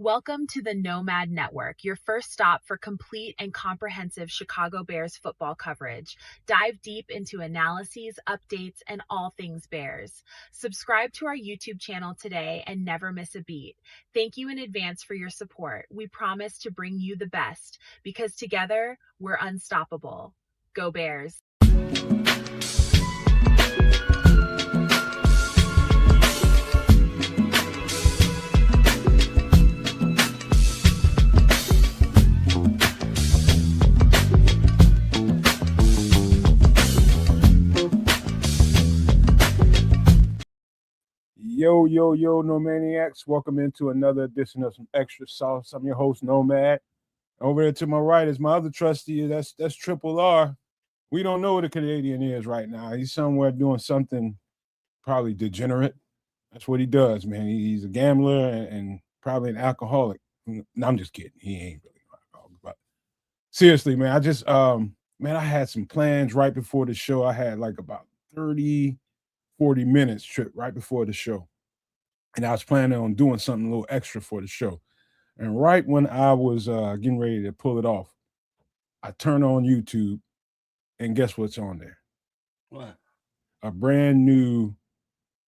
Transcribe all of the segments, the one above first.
Welcome to the Nomad Network, your first stop for complete and comprehensive Chicago Bears football coverage. Dive deep into analyses, updates, and all things Bears. Subscribe to our YouTube channel today and never miss a beat. Thank you in advance for your support. We promise to bring you the best because together we're unstoppable. Go Bears. Yo, Nomaniacs. Welcome into another edition of Some Extra Sauce. I'm your host, Nomad. Over there to my right is my other trustee. That's Triple R. We don't know where the Canadian is right now. He's somewhere doing something probably degenerate. That's what he does, man. He's a gambler and probably an alcoholic. No, I'm just kidding. He ain't really an alcoholic. But seriously, man, I had some plans right before the show. I had like about 30, 40 minutes trip right before the show. And I was planning on doing something a little extra for the show. And right when I was getting ready to pull it off, I turn on YouTube, and guess what's on there? What? A brand new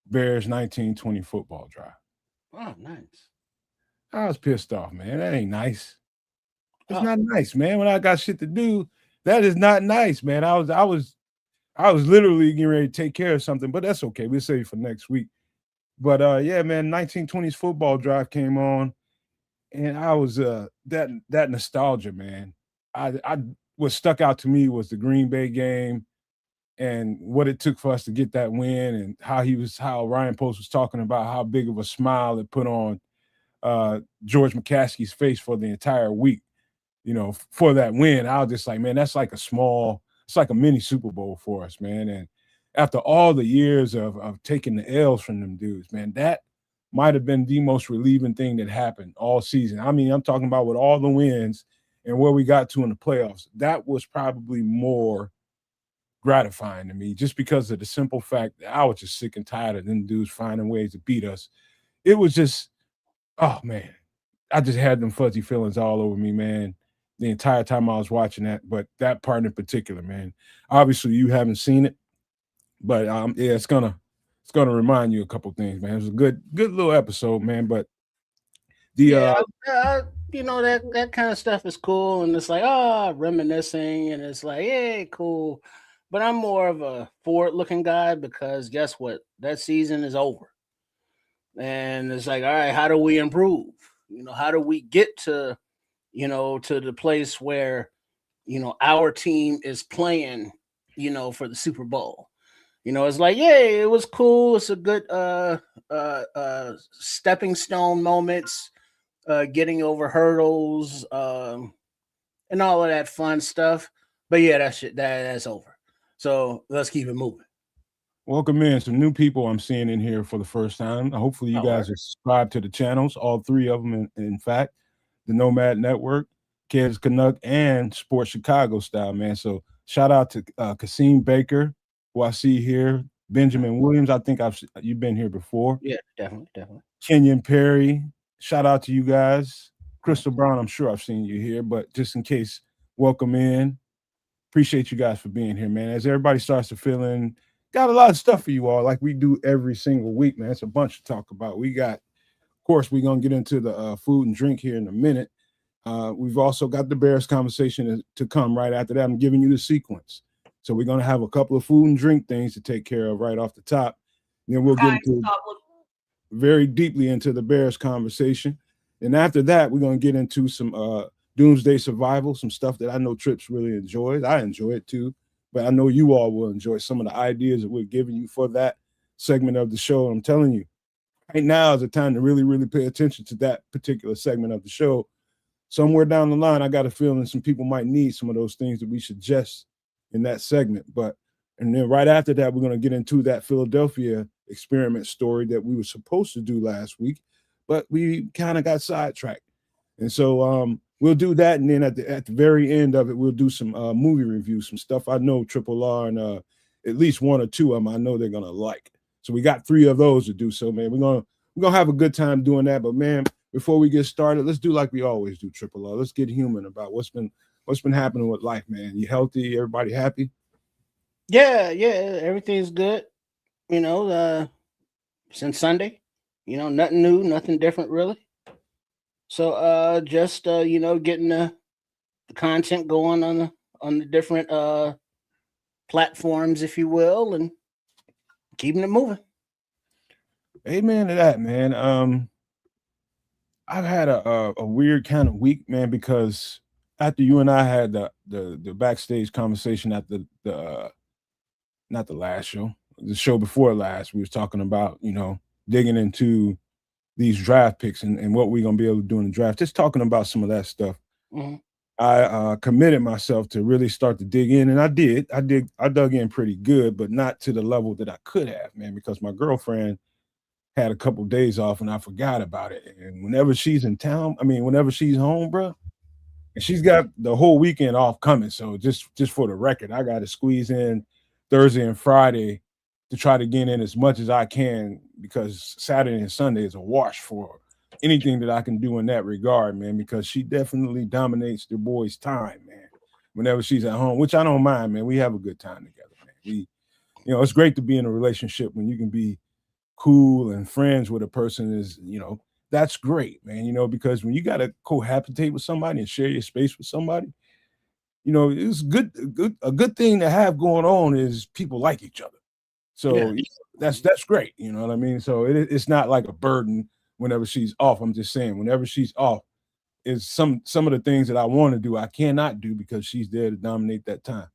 Bears 1920 football drive. Oh, nice. I was pissed off, man. That ain't nice. It's not nice, man. When I got shit to do, that is not nice, man. I was literally getting ready to take care of something, but that's okay. We'll save it for next week. But yeah, man, 1920s football drive came on, and I was that nostalgia, man. I what stuck out to me was the Green Bay game and what it took for us to get that win, and how Ryan Post was talking about how big of a smile it put on George McCaskey's face for the entire week, for that win. I was just like, man, it's like a mini Super Bowl for us, man. And after all the years of taking the L's from them dudes, man, that might have been the most relieving thing that happened all season. I mean, I'm talking about with all the wins and where we got to in the playoffs. That was probably more gratifying to me just because of the simple fact that I was just sick and tired of them dudes finding ways to beat us. It was just, oh, man, I just had them fuzzy feelings all over me, man, the entire time I was watching that. But that part in particular, man, obviously you haven't seen it. But yeah, it's gonna remind you a couple things, man. It was a good little episode, man. But that kind of stuff is cool, and it's like reminiscing, and it's like, hey, cool. But I'm more of a forward-looking guy because guess what? That season is over, and it's like, all right, how do we improve? How do we get to the place where our team is playing, for the Super Bowl? It's like, yay, it was cool. It's a good stepping stone moments, getting over hurdles, and all of that fun stuff. But yeah, that's over. So let's keep it moving. Welcome in some new people I'm seeing in here for the first time. Hopefully you guys are subscribed to the channels, all three of them, in fact, the Nomad Network, Kids Canuck, and Sports Chicago Style, man. So shout out to Kasim Baker, who I see here, Benjamin Williams. I think you've been here before. Yeah, definitely. Kenyon Perry. Shout out to you guys. Crystal Brown, I'm sure I've seen you here, but just in case, welcome in. Appreciate you guys for being here, man. As everybody starts to fill in, got a lot of stuff for you all, like we do every single week, man. It's a bunch to talk about. Of course, we're going to get into the food and drink here in a minute. We've also got the Bears conversation to come right after that. I'm giving you the sequence. So we're going to have a couple of food and drink things to take care of right off the top. And then we'll get very deeply into the Bears conversation. And after that, we're going to get into some doomsday survival, some stuff that I know Trips really enjoys. I enjoy it too, but I know you all will enjoy some of the ideas that we're giving you for that segment of the show. And I'm telling you, right now is the time to really, really pay attention to that particular segment of the show. Somewhere down the line, I got a feeling some people might need some of those things that we suggest in that segment. And then right after that, we're going to get into that Philadelphia experiment story that we were supposed to do last week, but we kind of got sidetracked. And so we'll do that. And then at the very end of it, we'll do some movie reviews, some stuff I know Triple R and at least one or two of them I know they're going to like. So we got 3 of those to do. So, man, we're going to have a good time doing that. But, man, before we get started, let's do like we always do, Triple O. Let's get human about what's been happening with life, man. You healthy? Everybody happy? Yeah, everything's good. Since Sunday, nothing new, nothing different really. So just getting the content going on the different platforms, if you will, and keeping it moving. Amen to that, man. I've had a weird kind of week, man, because after you and I had the backstage conversation at the not the last show, the show before last, we was talking about, digging into these draft picks and what we're gonna be able to do in the draft. Just talking about some of that stuff. Mm-hmm. I committed myself to really start to dig in, and I did. I dug in pretty good, but not to the level that I could have, man, because my girlfriend had a couple days off and I forgot about it. And whenever she's in town, whenever she's home, bro, and she's got the whole weekend off coming. So just for the record, I got to squeeze in Thursday and Friday to try to get in as much as I can, because Saturday and Sunday is a wash for anything that I can do in that regard, man, because she definitely dominates the boys' time, man, whenever she's at home, which I don't mind, man. We have a good time together, man. It's great to be in a relationship when you can be cool and friends with a person is, that's great, man, because when you got to cohabitate with somebody and share your space with somebody, it's a good thing to have going on is people like each other. So that's great. You know what I mean? So it's not like a burden whenever she's off. I'm just saying, whenever she's off, is some of the things that I want to do, I cannot do because she's there to dominate that time.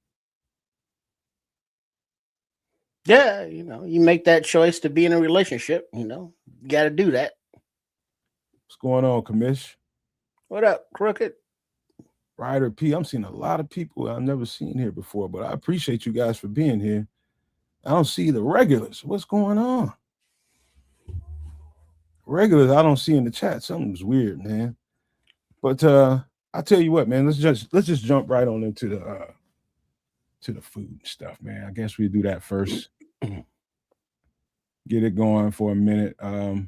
Yeah, you make that choice to be in a relationship, you got to do that. What's going on, Commish? What up, Crooked? Ryder P. I'm seeing a lot of people I've never seen here before, but I appreciate you guys for being here. I don't see the regulars. What's going on? Regulars I don't see in the chat. Something's weird, man. But I tell you what, man, let's just jump right on into the food stuff, man. I guess we do that first. Get it going for a minute. Hold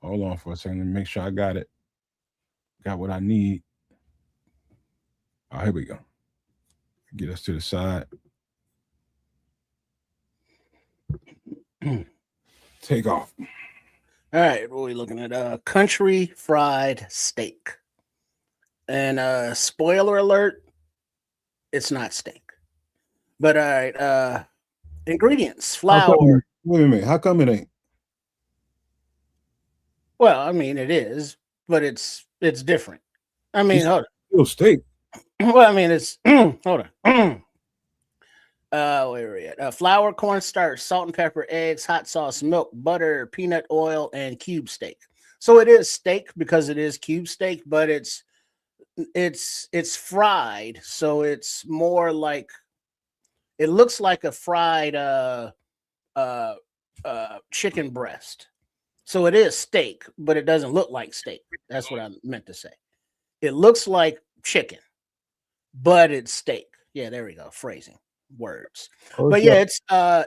on for a second. Let me make sure I got it. Got what I need. Oh, here we go. Get us to the side. Take off. All right, what are we looking at? Country fried steak. And spoiler alert, it's not steak. But all right, ingredients, flour. Wait a minute. How come it ain't? Well, it is, but it's different. Hold on. Still steak. Well, it's hold on. Where are we at? Flour, cornstarch, salt and pepper, eggs, hot sauce, milk, butter, peanut oil, and cube steak. So it is steak because it is cube steak, but it's fried, so it's more like, it looks like a fried chicken breast. So it is steak, but it doesn't look like steak. That's what I meant to say. It looks like chicken, but it's steak. Yeah, there we go. Phrasing. Words. Okay. But yeah,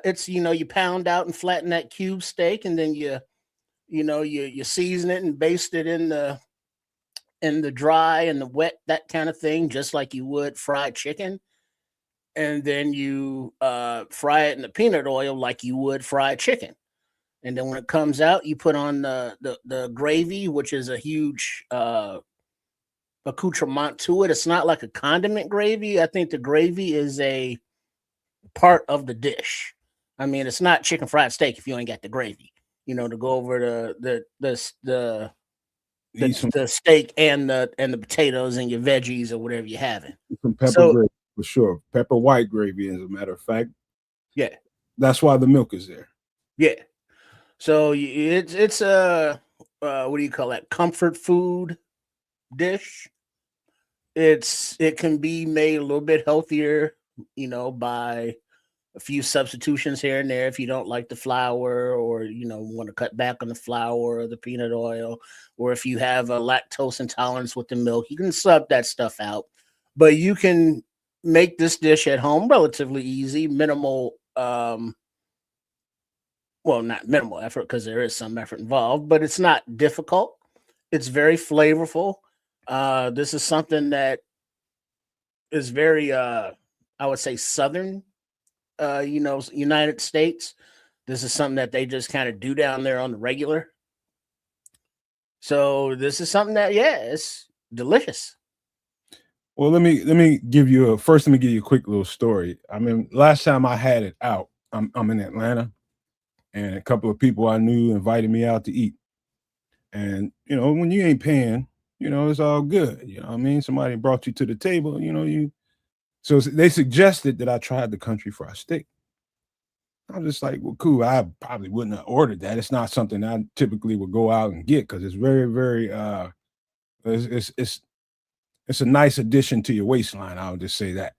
it's you pound out and flatten that cube steak, and then you season it and baste it in the dry and the wet, that kind of thing, just like you would fried chicken. And then you fry it in the peanut oil like you would fried chicken. And then when it comes out, you put on the gravy, which is a huge accoutrement to it. It's not like a condiment gravy. I think the gravy is a part of the dish. It's not chicken fried steak if you ain't got the gravy, to go over the steak and the potatoes and your veggies or whatever you're having. Some pepper gravy for sure. Pepper white gravy, as a matter of fact. Yeah, that's why the milk is there. Yeah, so it's a what do you call that? Comfort food dish. It can be made a little bit healthier, by a few substitutions here and there if you don't like the flour, or want to cut back on the flour or the peanut oil, or if you have a lactose intolerance with the milk, you can sub that stuff out. But you can make this dish at home relatively easy, minimal not minimal effort, because there is some effort involved, but it's not difficult. It's very flavorful. This is something that is very, I would say, southern. United States. This is something that they just kind of do down there on the regular. So this is something that, yeah, it's delicious. Well, let me give you let me give you a quick little story. I mean, last time I had it out, I'm in Atlanta, and a couple of people I knew invited me out to eat. And when you ain't paying, it's all good. You know what I mean? Somebody brought you to the table, so they suggested that I tried the country fried steak. I was just like, well, cool. I probably wouldn't have ordered that. It's not something I typically would go out and get because it's very, very it's a nice addition to your waistline. I would just say that.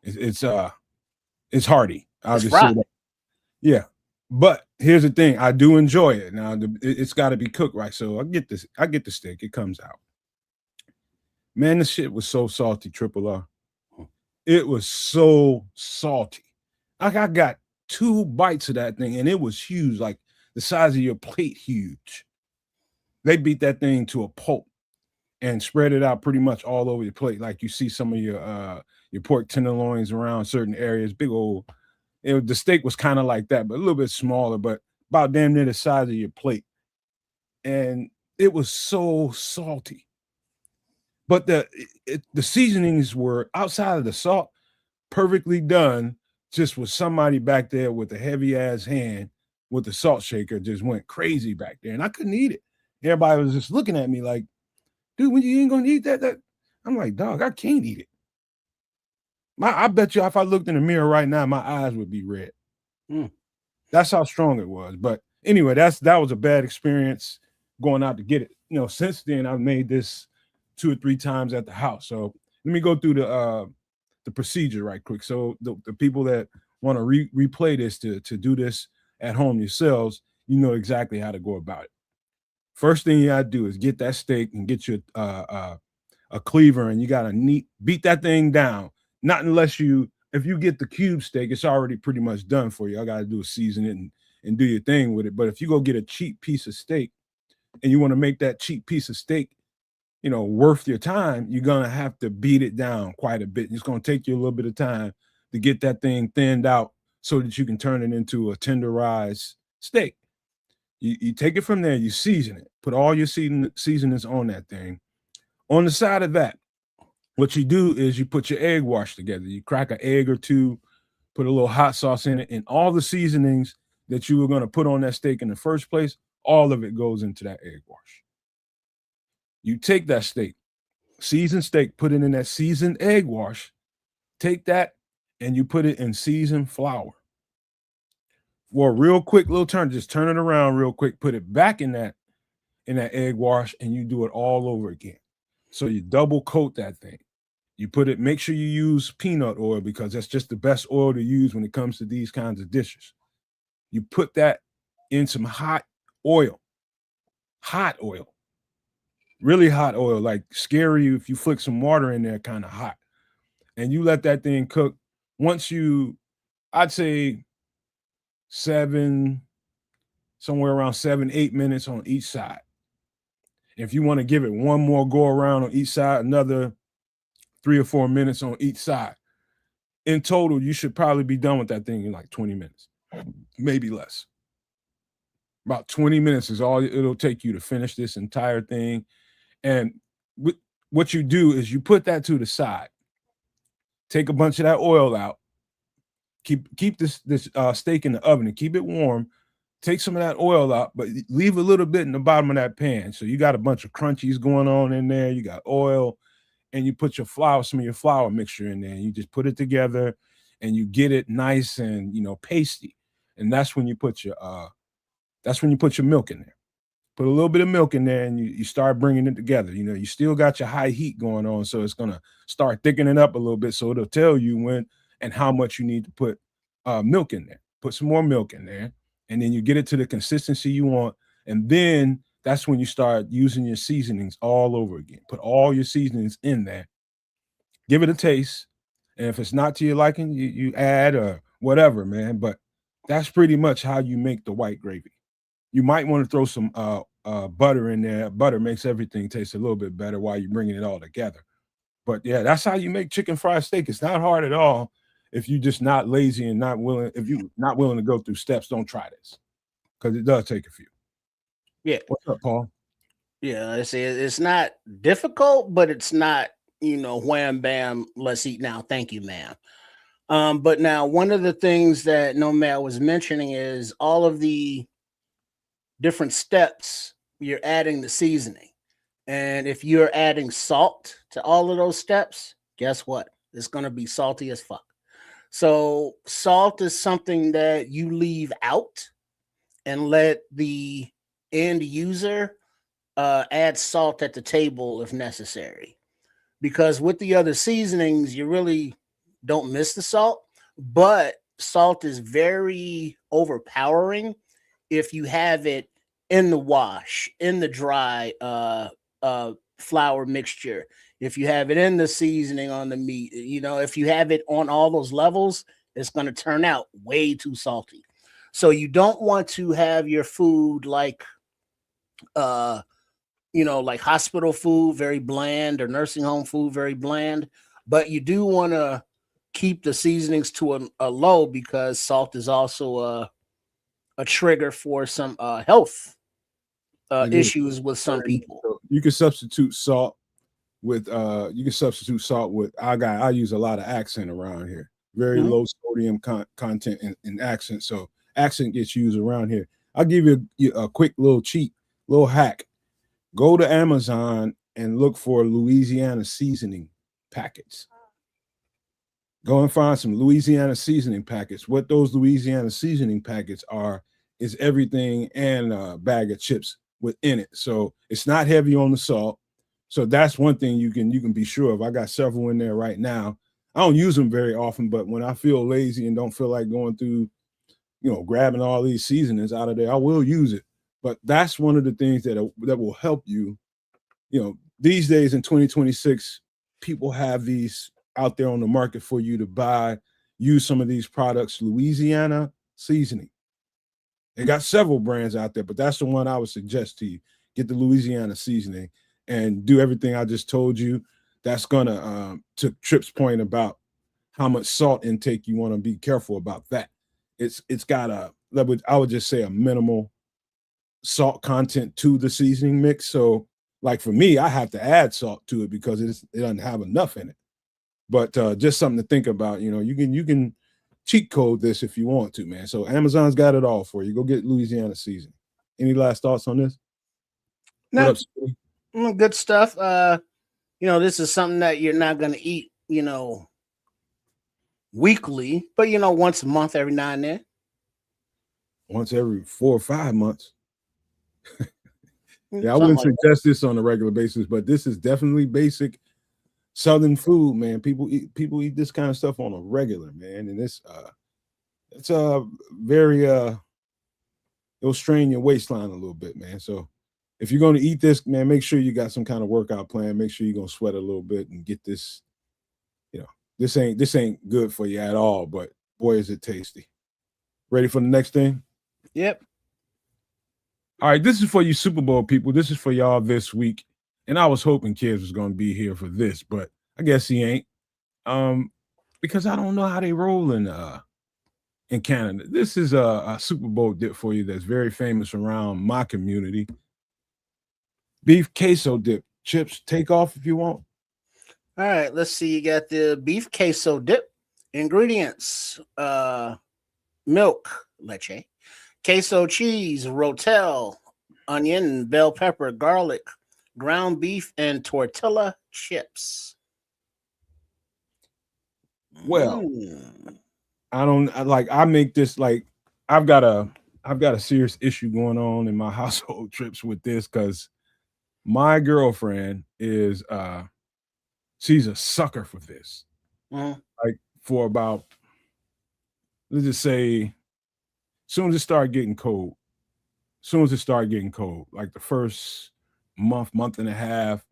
It's hearty. I'll It's just say fried. that. Yeah. But here's the thing, I do enjoy it. Now it's got to be cooked right. So I get the steak. It comes out. Man, this shit was so salty, Triple R. It was so salty. I got 2 bites of that thing, and it was huge, like the size of your plate, huge. They beat that thing to a pulp and spread it out pretty much all over your plate, like you see some of your pork tenderloins around certain areas. Big old, the steak was kind of like that, but a little bit smaller, but about damn near the size of your plate. And it was so salty. But the seasonings were outside of the salt, perfectly done. Just with somebody back there with a heavy ass hand with the salt shaker, just went crazy back there, and I couldn't eat it. Everybody was just looking at me like, "Dude, when you ain't gonna eat that?" I'm like, "Dog, I can't eat it." I bet you if I looked in the mirror right now, my eyes would be red. That's how strong it was. But anyway, that was a bad experience going out to get it. Since then I've made this 2 or 3 times at the house. So let me go through the procedure right quick. So the people that want to replay this to do this at home yourselves, you know exactly how to go about it. First thing you gotta do is get that steak and get your a cleaver, and you gotta beat that thing down. Not unless if you get the cube steak, it's already pretty much done for you. I gotta do is season it and do your thing with it. But if you go get a cheap piece of steak and you want to make that cheap piece of steak, worth your time, you're gonna have to beat it down quite a bit. It's gonna take you a little bit of time to get that thing thinned out so that you can turn it into a tenderized steak. You take it from there, you season it, put all your seasonings on that thing. On the side of that, what you do is you put your egg wash together. You crack an egg or 2, put a little hot sauce in it, and all the seasonings that you were going to put on that steak in the first place, all of it goes into that egg wash. You take that steak, seasoned steak, put it in that seasoned egg wash, take that, and you put it in seasoned flour. For a real quick little turn, just turn it around real quick, put it back in that egg wash, and you do it all over again. So you double coat that thing. You make sure you use peanut oil because that's just the best oil to use when it comes to these kinds of dishes. You put that in some hot oil, really hot oil, like scary if you flick some water in there, kind of hot. And you let that thing cook. I'd say somewhere around 7-8 minutes on each side. If you want to give it one more go around on each side, another 3 or 4 minutes on each side. In total, you should probably be done with that thing in like 20 minutes, maybe less. About 20 minutes is all it'll take you to finish this entire thing. And what you do is you put that to the side, take a bunch of that oil out, keep this steak in the oven and keep it warm. Take some of that oil out, but leave a little bit in the bottom of that pan. So you got a bunch of crunchies going on in there. You got oil, and you put some of your flour mixture in there, and you just put it together, and you get it nice and pasty. And that's when you put your milk in there. Put a little bit of milk in there, and you start bringing it together. You still got your high heat going on, so it's gonna start thickening up a little bit. So it'll tell you when and how much you need to put milk in there. Put some more milk in there. And then you get it to the consistency you want. And then that's when you start using your seasonings all over again. Put all your seasonings in there. Give it a taste. And if it's not to your liking, you add or whatever, man. But that's pretty much how you make the white gravy. You might want to throw some butter in there. Butter makes everything taste a little bit better while you're bringing it all together. But yeah, that's how you make chicken fried steak. It's not hard at all. If you're just not lazy and not willing, if you're not willing to go through steps, don't try this because it does take a few. Yeah. What's up, Paul? Yeah, it's not difficult, but it's not, wham bam, let's eat now. Thank you, ma'am. But now one of the things that Nomad was mentioning is all of the different steps you're adding the seasoning. And if you're adding salt to all of those steps, guess what? It's going to be salty as fuck. So salt is something that you leave out and let the end user add salt at the table if necessary. Because with the other seasonings, you really don't miss the salt, but salt is very overpowering if you have it in the wash, in the dry flour mixture, if you have it in the seasoning on the meat, if you have it on all those levels, it's going to turn out way too salty. So you don't want to have your food like like hospital food, very bland, or nursing home food, very bland. But you do want to keep the seasonings to a low because salt is also a trigger for some health issues with some people. So you can substitute salt with I use a lot of accent around here. Very low sodium content in accent. So accent gets used around here. I'll give you a quick little cheat, little hack. Go to Amazon and look for Louisiana seasoning packets. Go and find some Louisiana seasoning packets. What those Louisiana seasoning packets are is everything and a bag of chips within it. So it's not heavy on the salt. So that's one thing you can be sure of. I got several in there right now. I don't use them very often, but when I feel lazy and don't feel like going through, grabbing all these seasonings out of there, I will use it. But that's one of the things that will help you. These days in 2026, people have these out there on the market for you to buy. Use some of these products, Louisiana seasoning. They got several brands out there, but that's the one I would suggest to you. Get the Louisiana seasoning and do everything I just told you. That's gonna to Tripp's point about how much salt intake you want to be careful about that. It's got I would just say a minimal salt content to the seasoning mix. So like for me, I have to add salt to it because it doesn't have enough in it. But just something to think about. You can cheat code this if you want to, man. So Amazon's got it all for you. Go get Louisiana seasoning. Any last thoughts on this? No, good stuff. This is something that you're not going to eat, weekly, but once a month, every now and then. Once every 4 or 5 months. Yeah, I wouldn't suggest this on a regular basis, but this is definitely basic Southern food, man. People eat this kind of stuff on a regular, man, and it's very it'll strain your waistline a little bit, man. So if you're going to eat this, man, make sure you got some kind of workout plan. Make sure you're going to sweat a little bit and get this. This ain't good for you at all, but boy, is it tasty. Ready for the next thing? Yep. All right, this is for you Super Bowl people. This is for y'all this week. And I was hoping Kids was going to be here for this, but I guess he ain't. Because I don't know how they roll in Canada. This is a Super Bowl dip for you that's very famous around my community. Beef queso dip. Chips, take off if you want. All right, let's see. You got the beef queso dip. Ingredients: milk, leche, queso cheese, rotel, onion, bell pepper, garlic, ground beef, and tortilla chips. Well, I make this like I've got a serious issue going on in my household Trips with this because my girlfriend is she's a sucker for this. Like for about, let's just say, soon as it started getting cold, like the first month and a half,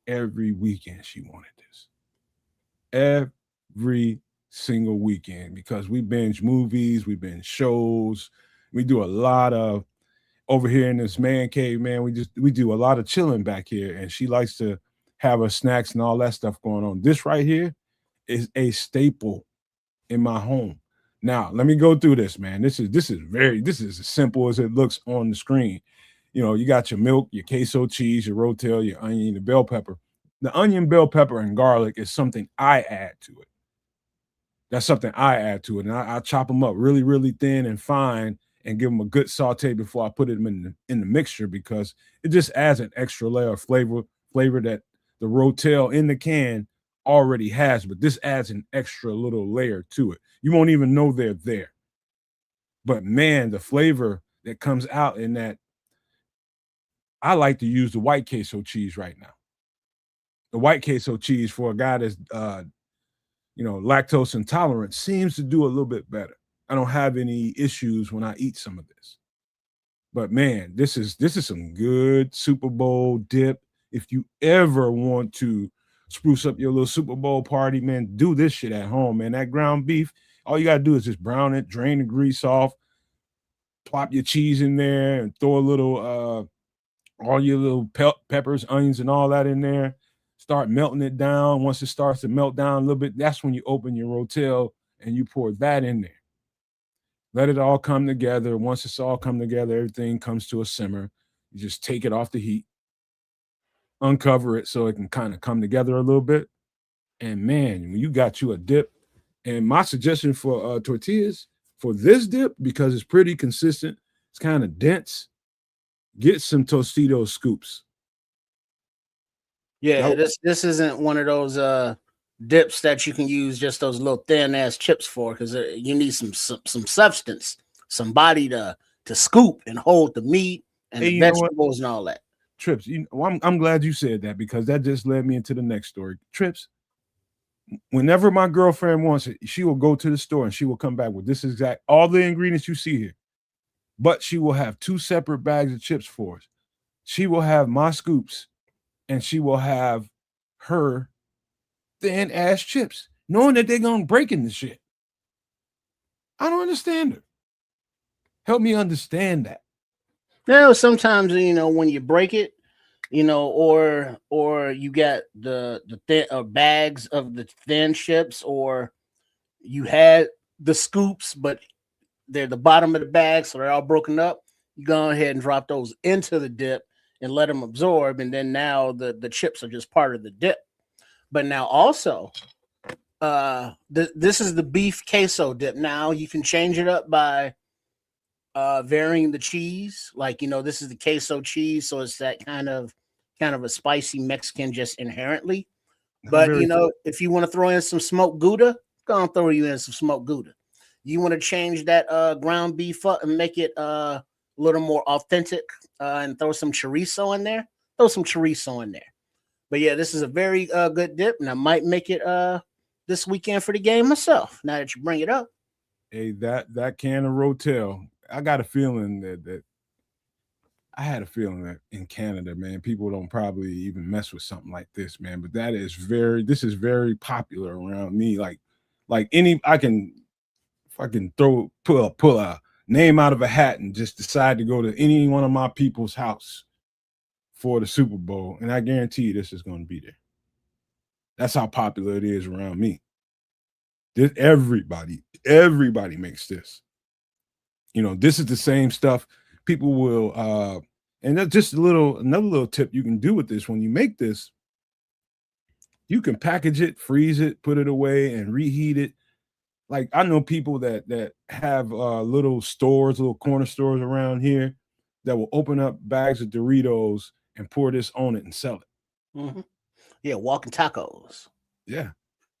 every weekend she wanted this. Every single weekend because we binge movies, we binge shows, we do a lot of, over here in this man cave, man, we do a lot of chilling back here, and she likes to have her snacks and all that stuff going on. This right here is a staple in my home. Now, let me go through this, man. This is as simple as it looks on the screen. You got your milk, your queso cheese, your rotel, your onion, the bell pepper. The onion, bell pepper, and garlic is something I add to it. That's something I add to it, and I chop them up really, really thin and fine, and give them a good saute before I put them in the mixture, because it just adds an extra layer of flavor that the rotel in the can already has, but this adds an extra little layer to it. You won't even know they're there. But man, the flavor that comes out in that, I like to use the white queso cheese right now. The white queso cheese, for a guy that's lactose intolerant, seems to do a little bit better. I don't have any issues when I eat some of this. But man, this is some good Super Bowl dip. If you ever want to spruce up your little Super Bowl party, man, do this shit at home, man. That ground beef, all you got to do is just brown it, drain the grease off, plop your cheese in there, and throw a little all your little peppers, onions, and all that in there. Start melting it down. Once it starts to melt down a little bit, that's when you open your rotel and you pour that in there. Let it all come together. Once it's all come together, everything comes to a simmer. You just take it off the heat, uncover it so it can kind of come together a little bit. And man, when you got you a dip, and my suggestion for tortillas for this dip, because it's pretty consistent, it's kind of dense, get some Tostitos scoops. Yeah, this isn't one of those dips that you can use just those little thin ass chips for, because you need some substance, some body to scoop and hold the meat and the vegetables and all that. Trips, I'm glad you said that, because that just led me into the next story. Trips, whenever my girlfriend wants it, she will go to the store and she will come back with this exact, all the ingredients you see here, but she will have 2 separate bags of chips for us. She will have my scoops and she will have her thin ass chips, knowing that they're gonna break in the shit. I don't understand her. Help me understand that. Sometimes when you break it, or you get the thin bags of the thin chips, or you had the scoops, but they're the bottom of the bag, so they're all broken up. You go ahead and drop those into the dip and let them absorb, and then now the chips are just part of the dip. But now also, this is the beef queso dip. Now you can change it up by varying the cheese. Like, this is the queso cheese, so it's that kind of a spicy Mexican just inherently. But if you want to throw in some smoked Gouda, go and throw you in some smoked Gouda. You want to change that ground beef up and make it a little more authentic, and throw some chorizo in there. Throw some chorizo in there. But yeah, this is a very good dip, and I might make it this weekend for the game myself. Now that you bring it up, hey, that can of rotel, I got a feeling that I had a feeling that in Canada, man, people don't probably even mess with something like this, man. But this is very popular around me. Like if I can pull a name out of a hat and just decide to go to any one of my people's house for the Super Bowl, and I guarantee you this is going to be there. That's how popular it is around me. Everybody makes this. This is the same stuff people will and that's just another little tip you can do with this. When you make this, you can package it, freeze it, put it away, and reheat it. Like, I know people that have little corner stores around here that will open up bags of Doritos and pour this on it and sell it. Mm-hmm. Yeah, walking tacos. Yeah.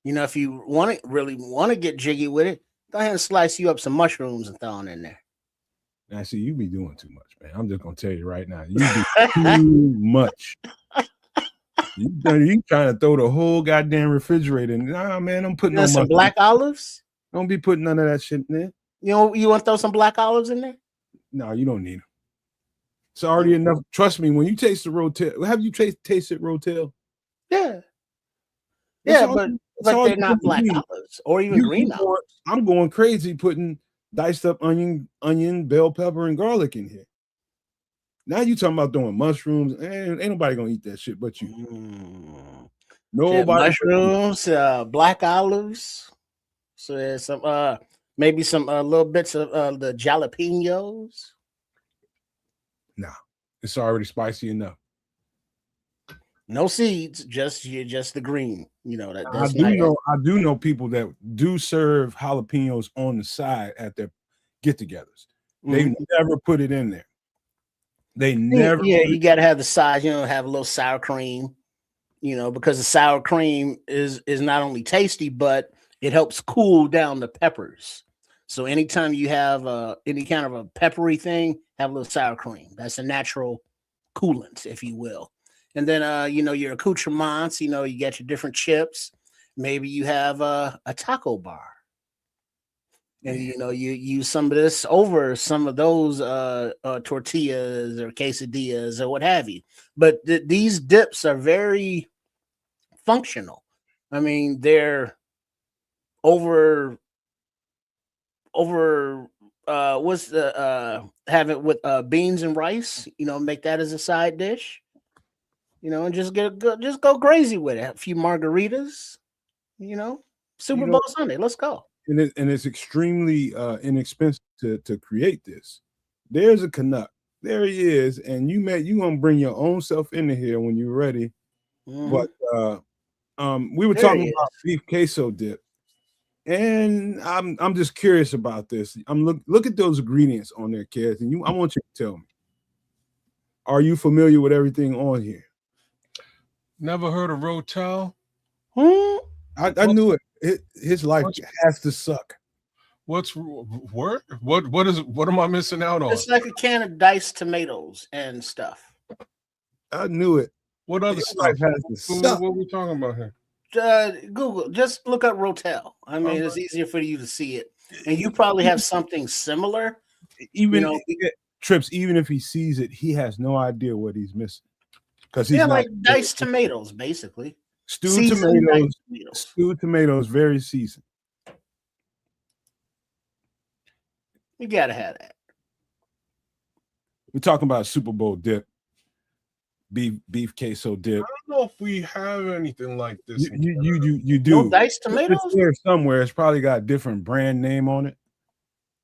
If you really want to get jiggy with it, go ahead and slice you up some mushrooms and throw them in there. Now, see, you be doing too much, man. I'm just gonna tell you right now, you do too much. You trying to throw the whole goddamn refrigerator in. Nah, man, I'm putting on some black olives. Don't be putting none of that shit in there. You want to throw some black olives in there? No, you don't need them. It's already enough. Trust me, when you taste the rotel, have you tasted rotel? Yeah. Yeah, but they're not black olives or even green olives. I'm going crazy putting diced up onion, bell pepper, and garlic in here. Now you talking about throwing mushrooms, and ain't nobody gonna eat that shit but you. Nobody. Mushrooms, black olives. So there's some maybe some little bits of the jalapenos. Nah, it's already spicy enough. No seeds, just the green. You know that. I do know people that do serve jalapenos on the side at their get-togethers. They never put it in there. They never. Yeah, you got to have the size. You know, have a little sour cream. You know, because the sour cream is not only tasty, but it helps cool down the peppers. So anytime you have any kind of a peppery thing, have a little sour cream. That's a natural coolant, if you will. And then you know, your accoutrements. You know, you got your different chips. Maybe you have a taco bar. And you know, you use some of this over some of those tortillas or quesadillas or what have you. But these dips are very functional. I mean, they're over what's the have it with beans and rice. You know, make that as a side dish. You know, and just go crazy with it. A few margaritas. You know, Super Bowl Sunday. Let's go. And it's extremely inexpensive to create this. There's a Canuck. There he is, and you gonna bring your own self into here when you're ready. But we were talking about beef queso dip, and I'm just curious about this. Look at those ingredients on there, kids, and I want you to tell me: are you familiar with everything on here? Never heard of Rotel. I knew it. His life has to suck. What am I missing out on? It's like a can of diced tomatoes and stuff. I knew it. What other stuff? What are we talking about here? Google, just look up Rotel. I mean, it's easier for you to see it, and you probably have something similar. Even Trips, even if he sees it, he has no idea what he's missing because he's like diced tomatoes, basically. Stewed tomatoes, very seasoned. You gotta have that. We're talking about Super Bowl dip, beef queso dip. I don't know if we have anything like this. You do. No diced tomatoes? It's there somewhere. It's probably got a different brand name on it.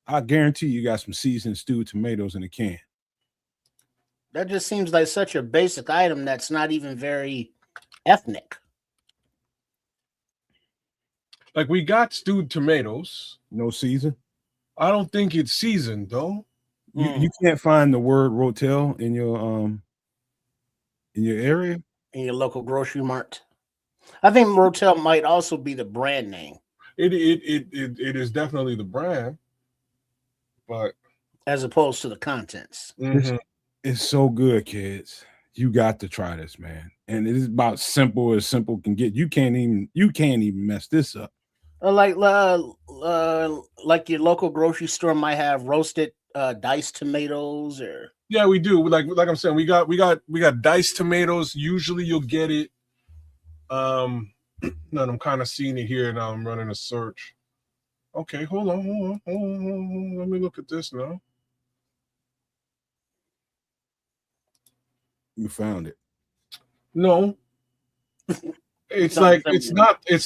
I guarantee you got some seasoned stewed tomatoes in a can. That just seems like such a basic item that's not even very ethnic. Like we got stewed tomatoes. No season. I don't think it's seasoned though. You can't find the word Rotel in your area, in your local grocery mart. I think Rotel might also be the brand name. It is definitely the brand, but as opposed to the contents. It's so good, kids. You got to try this, man. And it is about simple as simple can get. You can't even mess this up. Like your local grocery store might have roasted diced tomatoes, or yeah, we do. Like I'm saying, we got diced tomatoes. Usually, you'll get it. No, I'm kind of seeing it here now. I'm running a search. Okay, hold on. Let me look at this now. You found it. No, it's like it's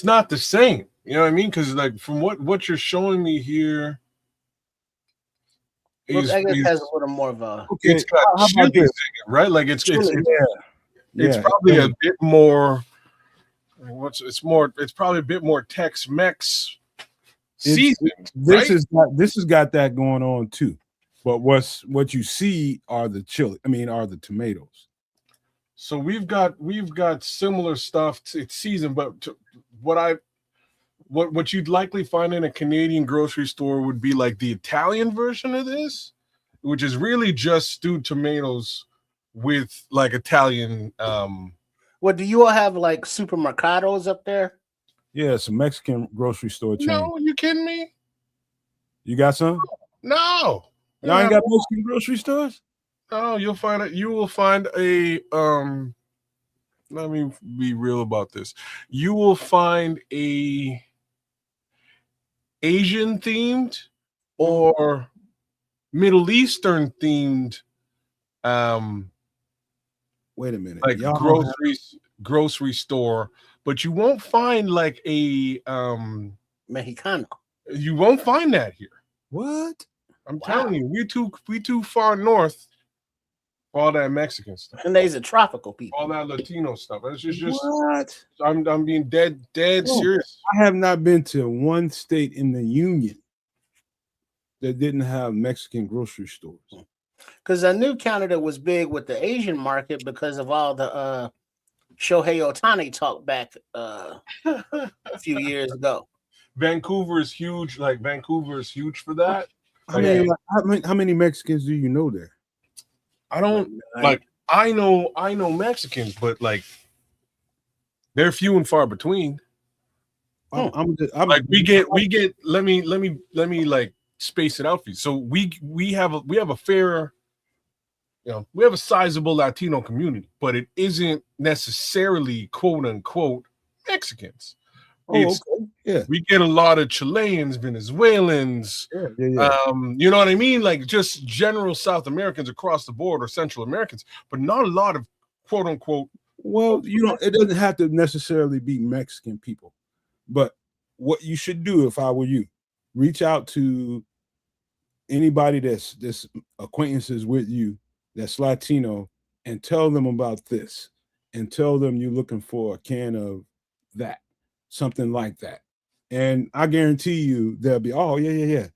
not the same. You know what I mean? Because like from what you're showing me here, I guess it has a little more of a. Okay, it's got chilies in it, right? Like it's probably a bit more. It's probably a bit more Tex-Mex seasoned. This has got that going on too. But what you see are the chili. I mean, are the tomatoes. So we've got similar stuff. It's seasoned, but what you'd likely find in a Canadian grocery store would be like the Italian version of this, which is really just stewed tomatoes with like Italian. What do you all have, like supermercados up there? Yeah, it's a Mexican grocery store chain. No, you kidding me? You got some? No. Y'all ain't got Mexican grocery stores? Oh, you'll find it. You will find a let me be real about this. You will find a Asian themed or Middle Eastern themed Wait a minute. like Y'all grocery store, but you won't find like a Mexicano. you won't find that here. what? I'm telling you, we too far north for all that Mexican stuff. And they's a tropical people. All that Latino stuff. It's just What? I'm being dead serious. I have not been to one state in the union that didn't have Mexican grocery stores. Because I knew Canada was big with the Asian market because of all the Shohei Ohtani talk back a few years ago. Vancouver is huge. Like Vancouver is huge for that. How many Mexicans do you know there? I don't like. I know Mexicans, but like they're few and far between. I'm like we get. Let me like space it out for you. So we have a fair, we have a sizable Latino community, but it isn't necessarily quote unquote Mexicans. Okay. Yeah. We get a lot of Chileans, Venezuelans, Yeah. You know what I mean? Like just general South Americans across the board or Central Americans, but not a lot of quote unquote. Well, it doesn't have to necessarily be Mexican people, but what you should do if I were you, reach out to anybody that's acquaintances with you that's Latino and tell them about this and tell them you're looking for a can of that. Something like that. And I guarantee you they'll be, oh, yeah.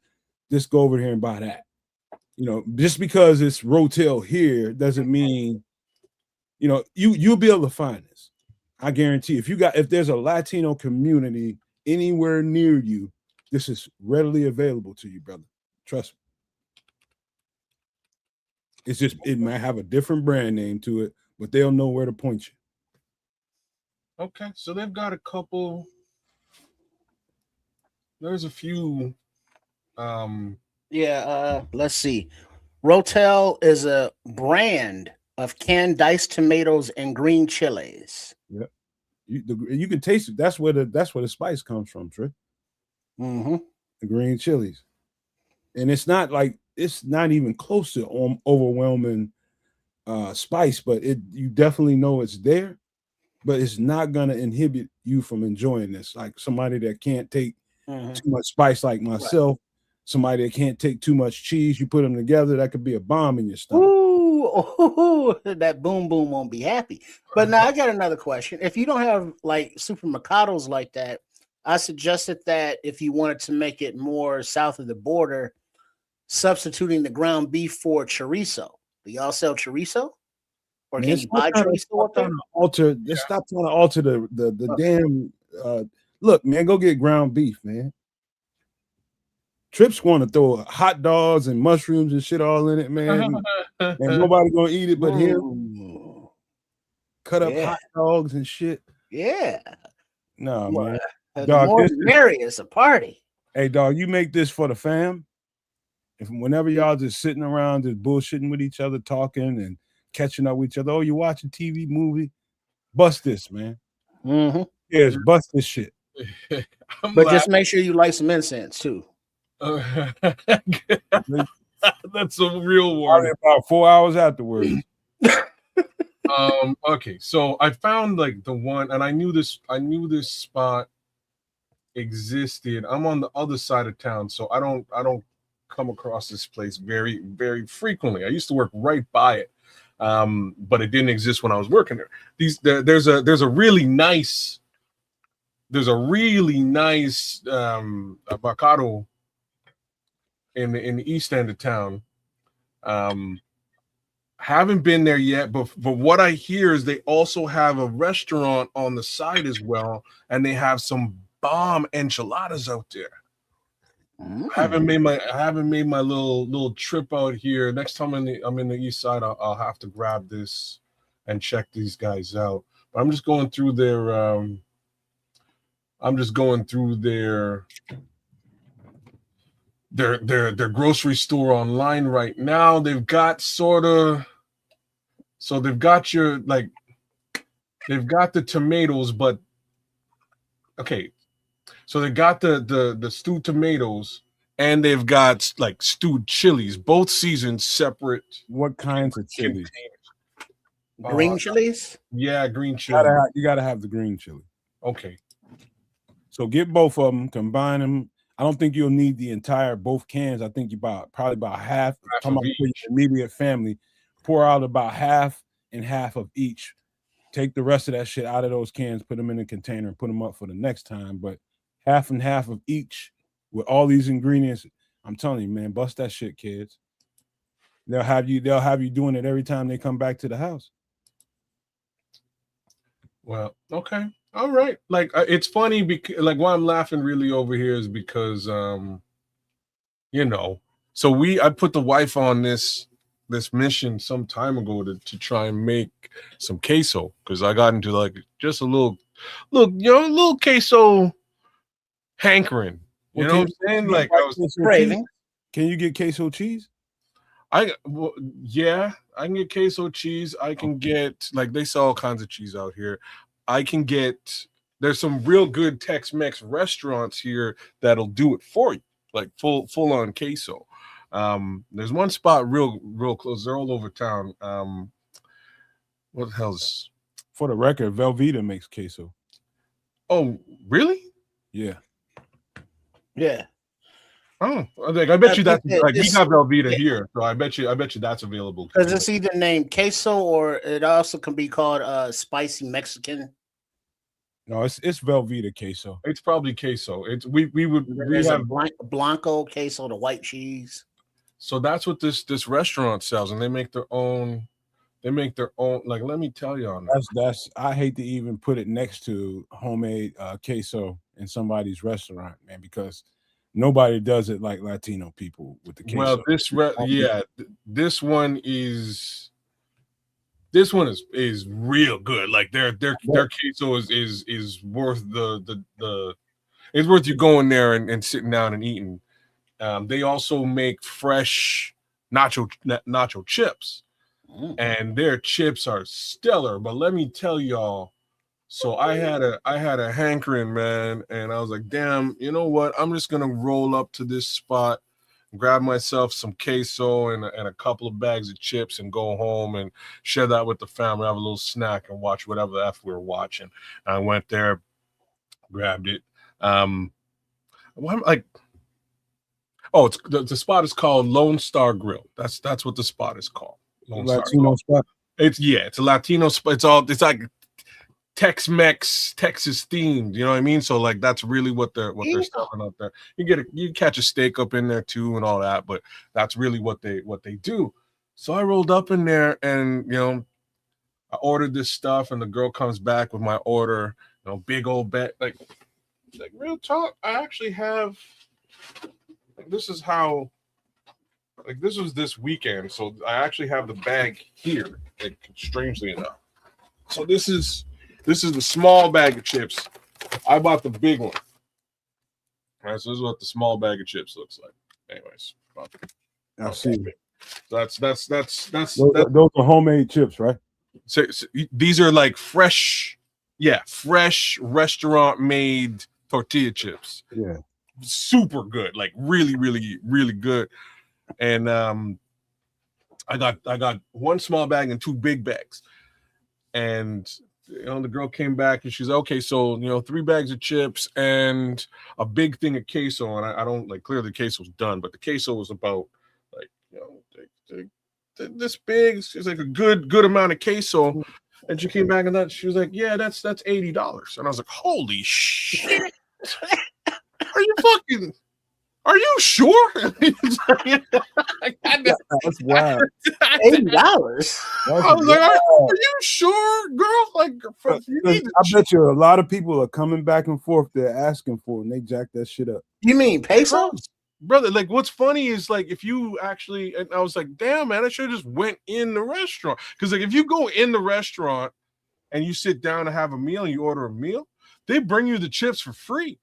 Just go over here and buy that. Just because it's Rotel here doesn't mean, you'll be able to find this. I guarantee if there's a Latino community anywhere near you, this is readily available to you, brother. Trust me. It's just, it might have a different brand name to it, but they'll know where to point you. Okay, so they've got a couple. There's a few. Let's see. Rotel is a brand of canned diced tomatoes and green chilies. Yep, you can taste it. That's where the spice comes from, Trey. Mm-hmm. The green chilies, and it's not even close to overwhelming spice, but you definitely know it's there. But it's not going to inhibit you from enjoying this. Like somebody that can't take too much spice like myself, somebody that can't take too much cheese, you put them together, that could be a bomb in your stomach. Ooh, that boom boom won't be happy. But now I got another question. If you don't have like supermercados like that, I suggested that if you wanted to make it more south of the border, substituting the ground beef for chorizo. Do y'all sell chorizo? Or can you buy chorizo up there? Stop trying to alter the damn. Look, man, go get ground beef, man. Tripp's going to throw hot dogs and mushrooms and shit all in it, man. And nobody gonna eat it but him. Cut up hot dogs and shit. Yeah. No, man. The more the merrier, it's a party. Hey, dog, you make this for the fam. Whenever y'all just sitting around just bullshitting with each other, talking and catching up with each other. Oh, you watching TV movie? Bust this, man. Mm-hmm. Yes, bust this shit. But just make sure you light some incense too. That's a real warning. About 4 hours afterwards. Okay, so I found like the one, and I knew this spot existed. I'm on the other side of town, so I don't come across this place very, very frequently. I used to work right by it. But it didn't exist when I was working there. There's a really nice avocado in the east end of town. Haven't been there yet, but what I hear is they also have a restaurant on the side as well, and they have some bomb enchiladas out there. I haven't made my little trip out here. Next time I'm in the east side, I'll have to grab this and check these guys out. But I'm just going through their grocery store online right now. They've got they've got the tomatoes, but okay. So they got the stewed tomatoes, and they've got like stewed chilies, both seasoned separate. What kinds of chili? Green chilies? Yeah, green chili. You gotta have the green chili. Okay. So get both of them, combine them. I don't think you'll need the entire both cans. I think probably about half. Talking about your immediate family, pour out about half and half of each. Take the rest of that shit out of those cans, put them in a container, and put them up for the next time. But half and half of each with all these ingredients. I'm telling you, man, bust that shit, kids. They'll have you doing it every time they come back to the house. Well, okay. All right. Like it's funny because like why I'm laughing really over here is because you know, so I put the wife on this mission some time ago to try and make some queso because I got into like just a little queso hankering. You know what I'm saying? Like I was craving. Can you get queso cheese? Yeah, I can get queso cheese. I can get like they sell all kinds of cheese out here. I can get there's some real good Tex-Mex restaurants here that'll do it for you, like full on queso. There's one spot real close. They're all over town. What the hell's for the record? Velveeta makes queso. Oh, really? Yeah. Yeah. Oh, like I bet you that's like we have Velveeta here, so I bet you that's available. Because it's either named queso or it also can be called spicy Mexican. No, it's Velveeta queso. It's probably queso. We have Blanco queso, the white cheese. So that's what this restaurant sells, and they make their own. Like, let me tell you on that. That's I hate to even put it next to homemade queso in somebody's restaurant, man, because nobody does it like Latino people with the queso. Well, this one is real good. Like their queso is worth the it's worth you going there and sitting down and eating. They also make fresh nacho chips, and their chips are stellar. But let me tell y'all, so I had a hankering, man, and I was like, damn, you know what? I'm just gonna roll up to this spot, grab myself some queso and a couple of bags of chips and go home and share that with the family, have a little snack and watch whatever the F we were watching. And I went there, grabbed it. It's the spot is called Lone Star Grill. That's what the spot is called. Latino spot. It's a Latino spot. It's like Tex-Mex, Texas themed, you know what I mean? So like that's really what they're selling out there. You catch a steak up in there too and all that, but that's really what they do. So I rolled up in there and I ordered this stuff and the girl comes back with my order, big old bag, like real talk. I actually have this is how this was this weekend, so I actually have the bag here, like, strangely enough. So this is the small bag of chips. I bought the big one. All right, so this is what the small bag of chips looks like. Anyways, I see. That's those are homemade chips, right? So these are like fresh restaurant made tortilla chips. Yeah, super good, like really, really, really good. And I got one small bag and two big bags, and the girl came back and she's okay, so 3 bags of chips and a big thing of queso. And I don't like, clearly the queso's done, but the queso was about like this big. It's like a good amount of queso. And she came back and she was like, yeah, that's $80. And I was like, holy shit. Are you sure? That's wild. $80. I was like, are you sure, girl? Like, I bet you a lot of people are coming back and forth. They're asking for it, and they jack that shit up. You mean pesos? Brother, like, what's funny is, like, if you actually, and I was like, damn, man, I should have just went in the restaurant. Because, like, if you go in the restaurant and you sit down to have a meal and you order a meal, they bring you the chips for free.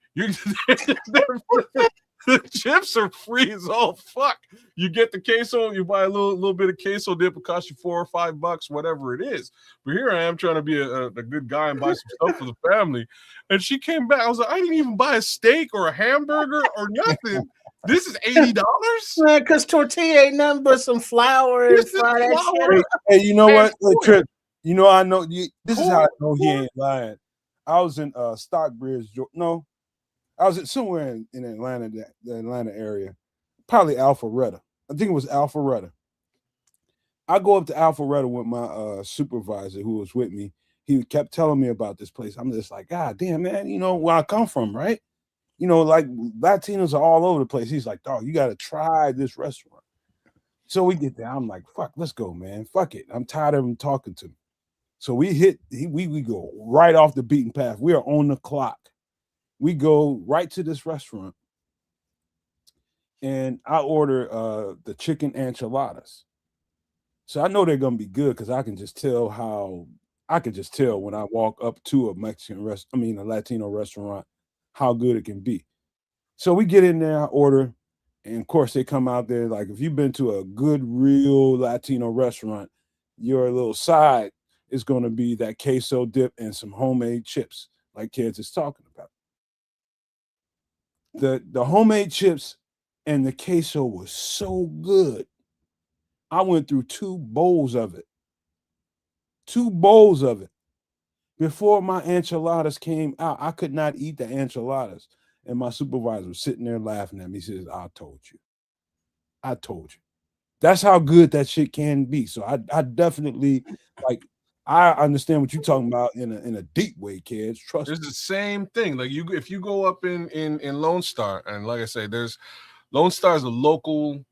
The chips are free as all fuck. You get the queso, you buy a little bit of queso dip, it costs you $4 or $5, whatever it is. But here I am trying to be a good guy and buy some stuff for the family. And she came back. I was like, I didn't even buy a steak or a hamburger or nothing. This is $80, man. Because tortilla ain't nothing but some flour and fry that shit. Hey, you know what? And Trip, you know, I know this is how I know he corn. ain't lying. I was in Stockbridge, no, I was somewhere in Atlanta, the Atlanta area, probably Alpharetta. I think it was Alpharetta. I go up to Alpharetta with my supervisor who was with me. He kept telling me about this place. I'm just like, God damn, man, you know where I come from, right? You know, like Latinos are all over the place. He's like, dog, you got to try this restaurant. So we get there. I'm like, fuck, let's go, man. Fuck it. I'm tired of him talking to me. So we go right off the beaten path. We are on the clock. We go right to this restaurant. And I order the chicken enchiladas. So I know they're gonna be good because I can just tell when I walk up to a Latino restaurant, how good it can be. So we get in there, I order, and of course they come out there like if you've been to a good, real Latino restaurant, your little side is gonna be that queso dip and some homemade chips, like kids is talking about. The homemade chips and the queso was so good. I went through 2 bowls of it. 2 bowls of it. Before my enchiladas came out, I could not eat the enchiladas. And my supervisor was sitting there laughing at me. He says, I told you. I told you. That's how good that shit can be. So I definitely I understand what you're talking about in a deep way, kids. Trust me. It's the same thing. Like if you go up in Lone Star, and like I say, there's Lone Star is a local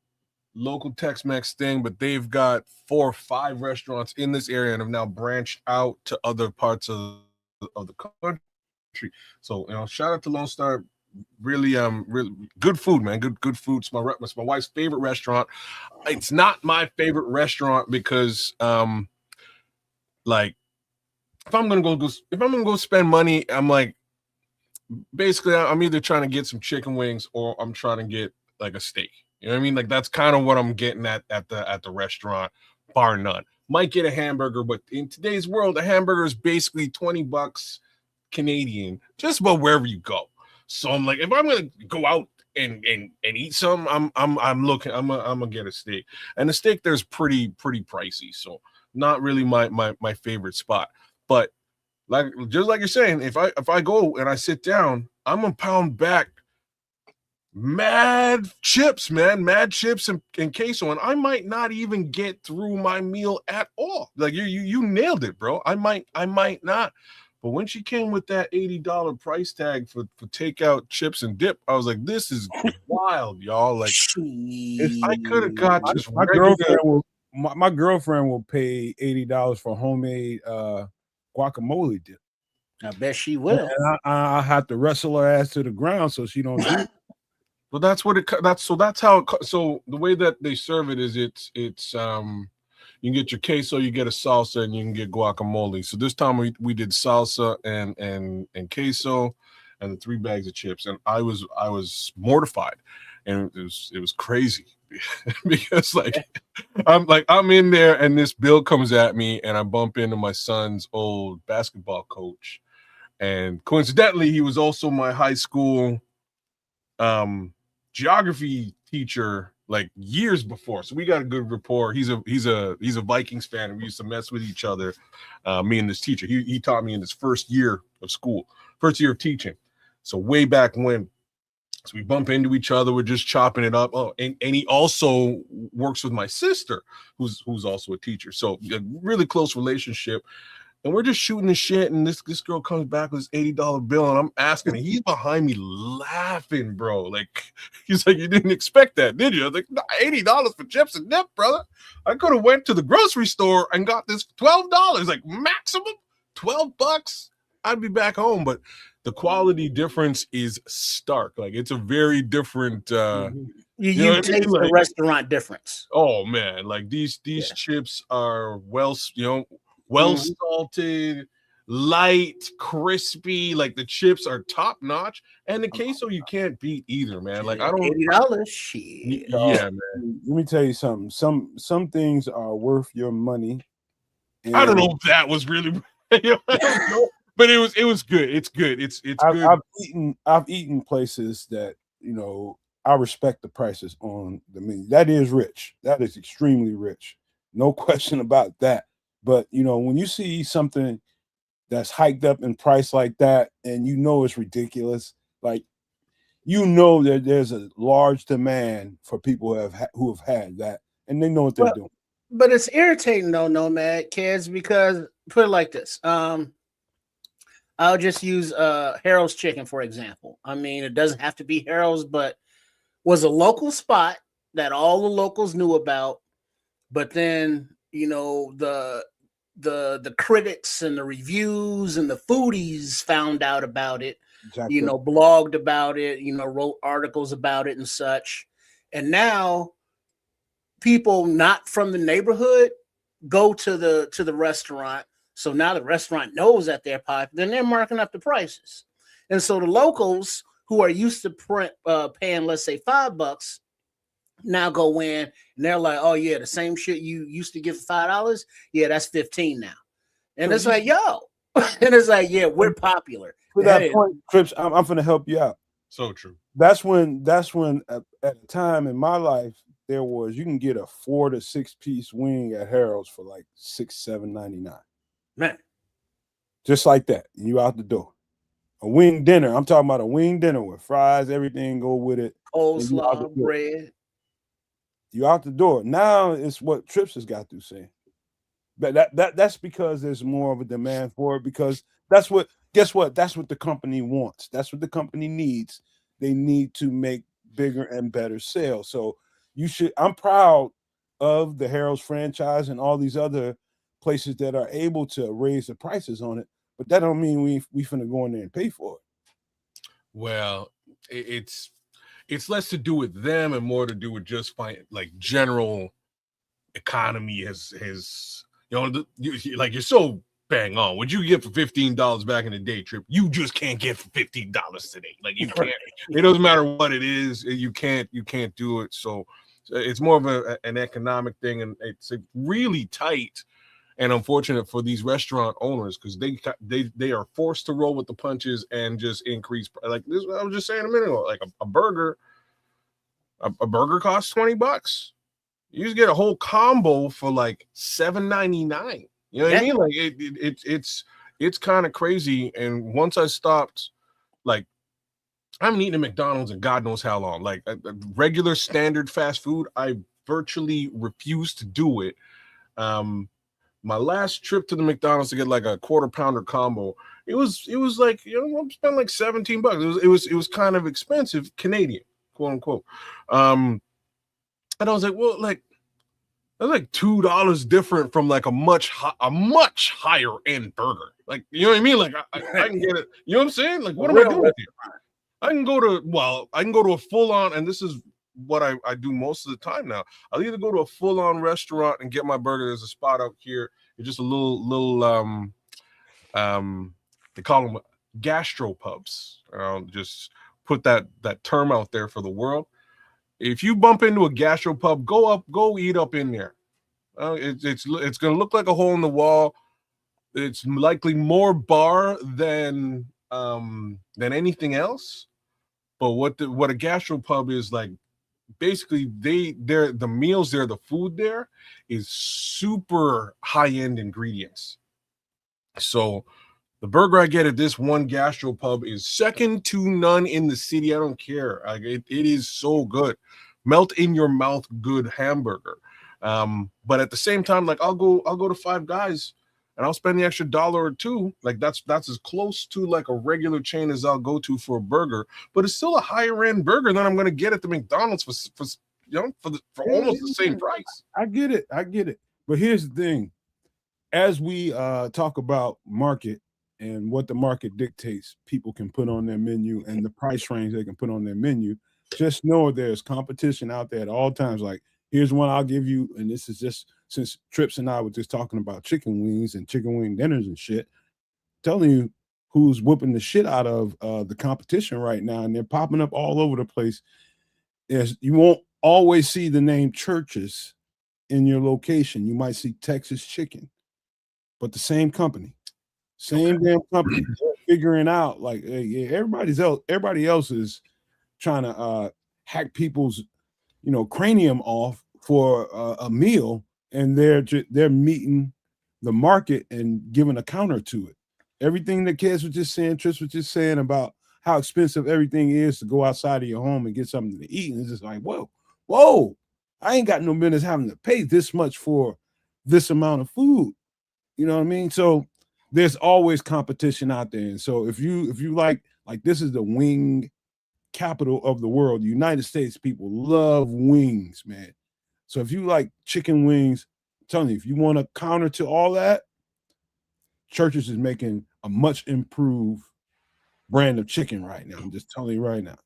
Tex-Mex thing, but they've got 4 or 5 restaurants in this area and have now branched out to other parts of the country. So shout out to Lone Star. Really good food, man. Good food. It's my wife's favorite restaurant. It's not my favorite restaurant because like if I'm gonna go spend money, I'm like basically I'm either trying to get some chicken wings or I'm trying to get like a steak. You know what I mean? Like that's kind of what I'm getting at the restaurant, bar none. Might get a hamburger, but in today's world, a hamburger is basically $20 Canadian, just about wherever you go. So I'm like, if I'm gonna go out and eat some, I'm gonna get a steak. And the steak there's pretty pricey, so not really my favorite spot. But just like you're saying, if I go and I sit down, I'm gonna pound back mad chips and queso, and I might not even get through my meal at all. Like you nailed it, bro. I might not. But when she came with that $80 price tag for takeout chips and dip, I was like, this is wild, y'all. Like if I could have got just my girlfriend will pay $80 for homemade guacamole dip. I bet she will. And I have to wrestle her ass to the ground so she don't do it. Well, that's how so the way that they serve it is it's you can get your queso, you get a salsa, and you can get guacamole. So this time we did salsa and queso and the 3 bags of chips, and I was mortified, and it was crazy because I'm in there and this bill comes at me and I bump into my son's old basketball coach, and coincidentally he was also my high school geography teacher like years before, so we got a good rapport. He's a Vikings fan, and we used to mess with each other. Me and this teacher, he taught me in his first year of teaching, so way back when. So we bump into each other, we're just chopping it up. Oh, and he also works with my sister, who's also a teacher, so a really close relationship. And we're just shooting the shit, and this girl comes back with this $80 bill, and I'm asking, and he's behind me laughing, bro. Like, he's like, you didn't expect that, did you? I was like, no, $80 for chips and dip, brother. I could have went to the grocery store and got this $12, like maximum $12. I'd be back home, but the quality difference is stark. Like, it's a very different. You taste the restaurant difference. Oh man, like these chips are well salted, light, crispy. Like the chips are top notch, and the queso you can't beat either, man. Like I don't $80 shit. Yeah, man. Let me tell you something. Some things are worth your money. I don't know if that was really, I don't know, but it was good. It's good. It's good. I've eaten places that I respect the prices on the menu. That is rich. That is extremely rich. No question about that. But when you see something that's hiked up in price like that, and it's ridiculous, like that there's a large demand for people who have had that, and they know what they're doing. But it's irritating though, Nomad kids, because put it like this. I'll just use Harold's Chicken for example. I mean, it doesn't have to be Harold's, but was a local spot that all the locals knew about. But then the critics and the reviews and the foodies found out about it. Exactly. Blogged about it. Wrote articles about it and such. And now people not from the neighborhood go to the restaurant. So now the restaurant knows that they're popular, then they're marking up the prices. And so the locals who are used to paying, let's say, $5, now go in and they're like, oh yeah, the same shit you used to give for $5, yeah, that's $15 now. And it's like, yo, and it's like, yeah, we're popular. To that point, Trips, I'm going to help you out. So true. That's when at a time in my life you can get a 4 to 6 piece wing at Harold's for like $6-7.99. Man, just like that, and you out the door. A wing dinner. I'm talking about a wing dinner with fries, everything go with it. Coleslaw, bread. You out the door. Now it's what Trips has got through saying. But that's because there's more of a demand for it, because guess what? That's what the company wants. That's what the company needs. They need to make bigger and better sales. So I'm proud of the Harold's franchise and all these other places that are able to raise the prices on it, but that don't mean we finna go in there and pay for it. Well, it's less to do with them and more to do with just like general economy has you're so bang on. What you get for $15 back in the day, Trip, you just can't get for $15 today. Like you can't. It doesn't matter what it is. You can't do it. So it's more of an economic thing, and it's really tight. And unfortunate for these restaurant owners, because they are forced to roll with the punches and just increase. Like this, I was just saying a minute ago, like a burger costs $20. You just get a whole combo for like $7.99. You know what I mean? Like it's kind of crazy. And once I stopped, like I haven't eaten at McDonald's in God knows how long. Like a regular standard fast food, I virtually refuse to do it. My last trip to the McDonald's to get like a quarter pounder combo, it was like, I spent like $17. It was kind of expensive, Canadian, quote unquote. And I was like, well, like that's like $2 different from like a much higher end burger. Like, you know what I mean? Like I can get it. You know what I'm saying? Like, what am I doing here? I can go to a full on, and this is what I do most of the time now. I'll either go to a full-on restaurant and get my burger. There's a spot out here. It's just a little they call them gastropubs. I'll just put that term out there for the world. If you bump into a gastropub, go eat up in there. It's gonna look like a hole in the wall. It's likely more bar than anything else. But what a gastropub is like, basically the meals there, the food there is super high-end ingredients. So the burger I get at this one gastropub is second to none in the city. I don't care. Like it is so good. Melt in your mouth good hamburger. But at the same time, like I'll go to Five Guys and I'll spend the extra $1 or $2. Like that's as close to like a regular chain as I'll go to for a burger, but it's still a higher end burger than I'm going to get at the McDonald's for almost the same price. I get it. But here's the thing: as we talk about market and what the market dictates, people can put on their menu and the price range they can put on their menu. Just know there's competition out there at all times. Like here's one I'll give you, and this is just since Trips and I were just talking about chicken wings and chicken wing dinners and shit, telling you who's whooping the shit out of the competition right now, and they're popping up all over the place. You won't always see the name Church's in your location. You might see Texas Chicken, but the same company, damn company. They're figuring out like, hey, everybody else is trying to hack people's, cranium off for a meal, and they're meeting the market and giving a counter to it. Everything that kids was just saying, Tris was just saying about how expensive everything is to go outside of your home and get something to eat. And it's just like, whoa, I ain't got no business having to pay this much for this amount of food. You know what I mean? So there's always competition out there. And so if you like this is the wing capital of the world. The United States people love wings, man. So if you like chicken wings, I'm telling you, if you want to counter to all that, Church's is making a much improved brand of chicken right now. I'm just telling you right now.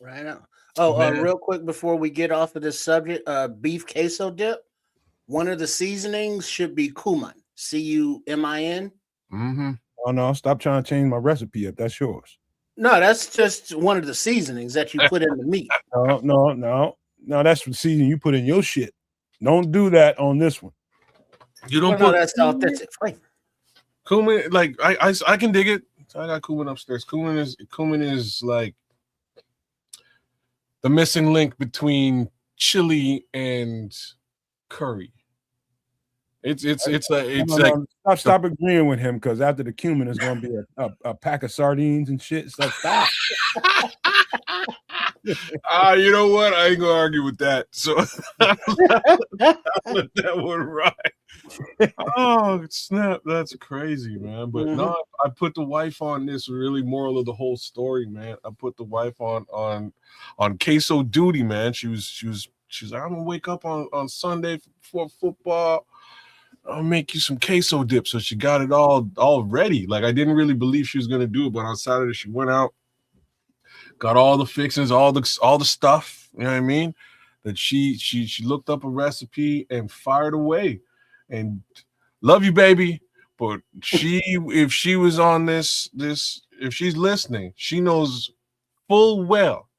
Right now. Oh, real quick before we get off of this subject, beef queso dip. One of the seasonings should be cumin. CUMIN. Mm-hmm. Oh no, stop trying to change my recipe up. That's yours. No, that's just one of the seasonings that you put in the meat. No. That's the seasoning you put in your shit. Don't do that on this one. You don't put that's authentic flavor. Cumin, like I can dig it. I got cumin upstairs. Cumin is like the missing link between chili and curry. It's like stop agreeing with him, because after the cumin is going to be a pack of sardines and shit. So stop. You know what? I ain't gonna argue with that. So let that one ride. Oh snap! That's crazy, man. But no, I put the wife on this really moral of the whole story, man. I put the wife on queso duty, man. She was like, I'm gonna wake up on Sunday for football. I'll make you some queso dip. So she got it all ready. Like, I didn't really believe she was gonna do it, but on Saturday she went out, got all the fixings, all the stuff. You know what I mean? That she looked up a recipe and fired away. And love you, baby. But if she was on this, if she's listening, she knows full well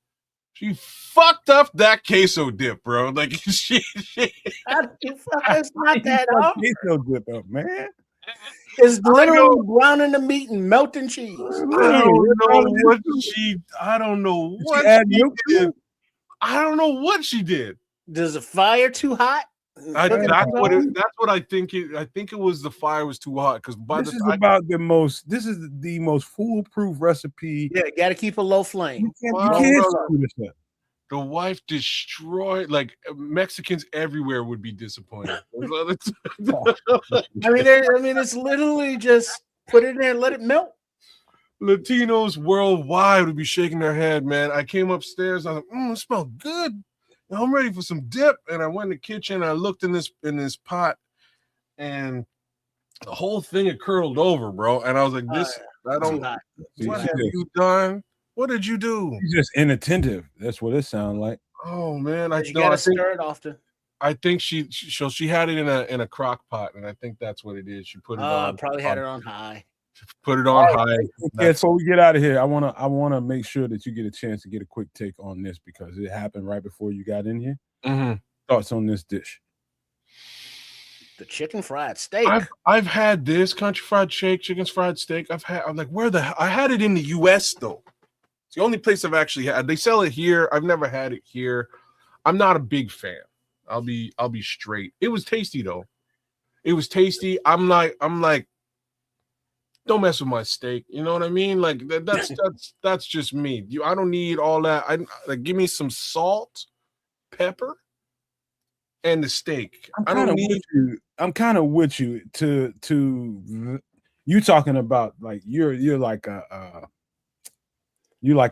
she fucked up that queso dip, bro. Like it's not that up. Queso dip up, man. It's literally browning the meat and melting cheese. I don't know what she did. Does the fire too hot? That's what I think. I think it was the fire was too hot, because this is the most foolproof recipe. Yeah, got to keep a low flame. The wife destroyed. Like, Mexicans everywhere would be disappointed. I mean, it's literally just put it in there and let it melt. Latinos worldwide would be shaking their head, man. I came upstairs. I was like, it smells good. I'm ready for some dip. And I went in the kitchen. I looked in this pot, and the whole thing had curdled over, bro. And I was like, what have you done? What did you do? He's just inattentive. That's what it sounds like. Oh man, you gotta stir it often. I think she had it in a crock pot, and I think that's what it is. She put it on. Probably had it on high. Put it on high. Yeah, before we get out of here, I wanna make sure that you get a chance to get a quick take on this, because it happened right before you got in here. Mm-hmm. Thoughts on this dish? The chicken fried steak. I've had this country fried steak, chicken's fried steak. I'm like, I had it in the U.S. though. It's the only place I've actually had. They sell it here. I've never had it here. I'm not a big fan. I'll be straight. It was tasty though. It was tasty. I'm like, don't mess with my steak. You know what I mean? Like that's just me. I don't need all that. Give me some salt, pepper, and the steak. I'm kind of with you to you talking about, like, you're like a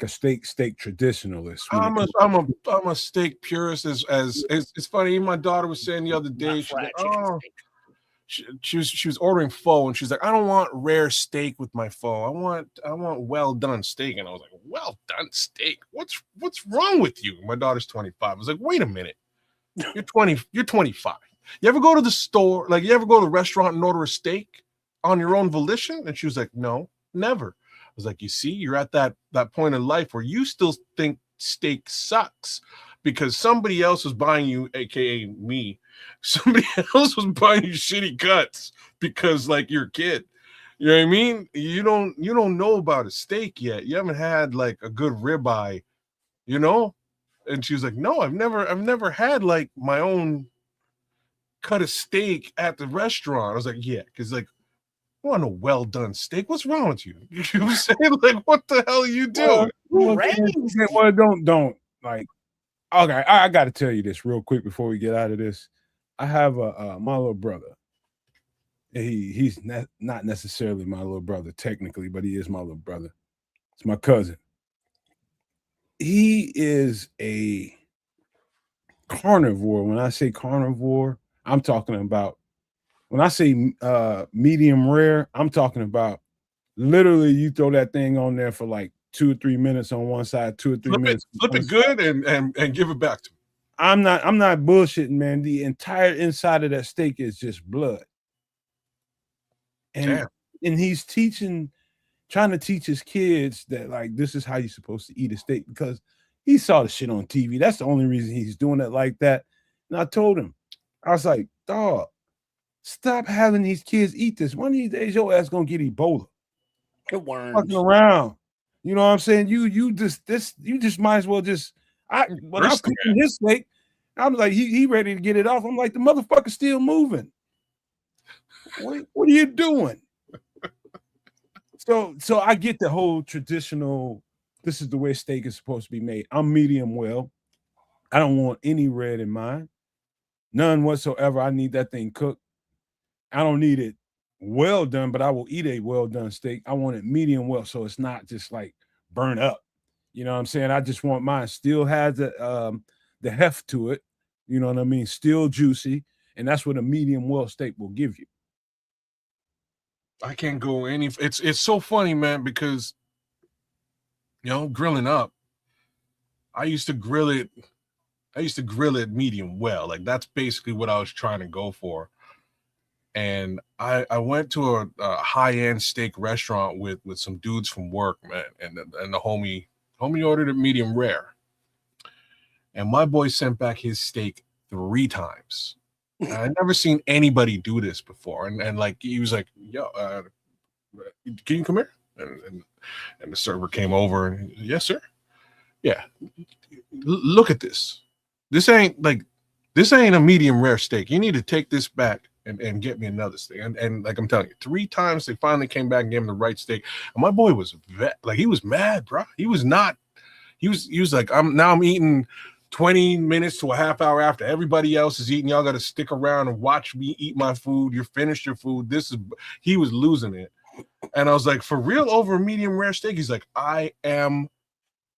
steak traditionalist. I'm a steak purist. As it's funny. Even my daughter was saying the other day, she was ordering pho, and she's like, I don't want rare steak with my pho. I want well done steak. And I was like, well done steak? What's wrong with you? My daughter's 25. I was like, wait a minute. You're 25. You ever go to the store, like you ever go to the restaurant and order a steak on your own volition? And she was like, no, never. I was like, you see, you're at that point in life where you still think steak sucks because somebody else was buying you, aka me, somebody else was buying you shitty cuts because, like, you're a kid. You know what I mean? You don't know about a steak yet. You haven't had like a good ribeye, you know? And she was like, no, I've never had like my own cut of steak at the restaurant. I was like, yeah, because like, you want a well done steak? What's wrong with you? You know what I'm saying? Like, what the hell are you doing? Well, don't like. Okay, I got to tell you this real quick before we get out of this. I have my little brother. He's not necessarily my little brother technically, but he is my little brother. It's my cousin. He is a carnivore. When I say carnivore, I'm talking about, when I say medium rare, I'm talking about literally you throw that thing on there for like 2 or 3 minutes on one side, 2 or 3 minutes. Flip it good and give it back to me. I'm not bullshitting, man. The entire inside of that steak is just blood. And he's trying to teach his kids that like this is how you're supposed to eat a steak, because he saw the shit on TV. That's the only reason he's doing it like that. And I told him, I was like, dog, stop having these kids eat this. One of these days, your ass gonna get Ebola. It worms. Fucking around. You know what I'm saying? You just might as well just. When I'm cooking his steak, I'm like, he ready to get it off. I'm like, the motherfucker's still moving. What are you doing? So I get the whole traditional, this is the way steak is supposed to be made. I'm medium well. I don't want any red in mine. None whatsoever. I need that thing cooked. I don't need it well done, but I will eat a well done steak. I want it medium well, so it's not just like burnt up. You know what I'm saying? I just want mine still has the heft to it. You know what I mean? Still juicy, and that's what a medium well steak will give you. I can't go any. It's so funny, man, because grilling up, I used to grill it medium well. Like that's basically what I was trying to go for. And I went to a high-end steak restaurant with some dudes from work, man, and the homie ordered it medium rare. And my boy sent back his steak 3 times. And I'd never seen anybody do this before. And like he was like, yo, can you come here? And the server came over and yes, sir. Yeah. Look at this. This ain't a medium rare steak. You need to take this back and get me another steak. And like I'm telling you, 3 times they finally came back and gave him the right steak. And my boy was he was mad, bro. He was like, I'm eating 20 minutes to a half hour after everybody else is eating. Y'all got to stick around and watch me eat my food. You're finished your food. He was losing it. And I was like, for real, over a medium rare steak? He's like, I am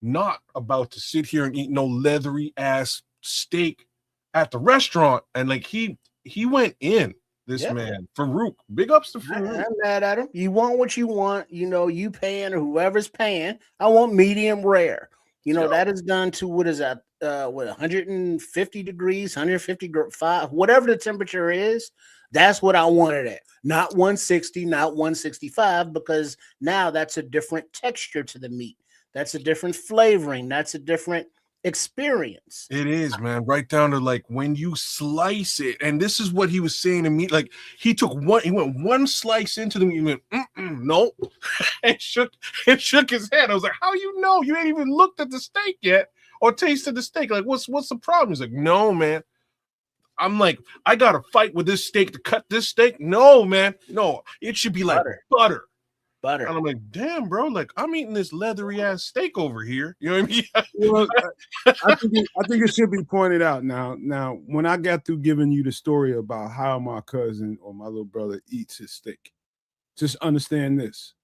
not about to sit here and eat no leathery ass steak at the restaurant. And like he went in, this man, Farouk. Big ups to Farouk. I'm mad at him. You want what you want, you paying or whoever's paying. I want medium rare. That is done to what is that? 150 degrees, 155, whatever the temperature is. That's what I wanted at. Not 160, not 165, because now that's a different texture to the meat. That's a different flavoring. That's a different experience. It is, man. Right down to like when you slice it. And this is what he was saying to me. Like he went one slice into the meat and went, no, and shook his head. I was like, how you know? You ain't even looked at the steak yet or tasted the steak. Like, what's the problem? He's like, no, man. I'm like, I got to fight with this steak to cut this steak. No, man. No, it should be like butter. And I'm like, damn, bro, like I'm eating this leathery ass steak over here. You know what I mean? Well, I think it should be pointed out now. Now, when I got through giving you the story about how my cousin or my little brother eats his steak, just understand this.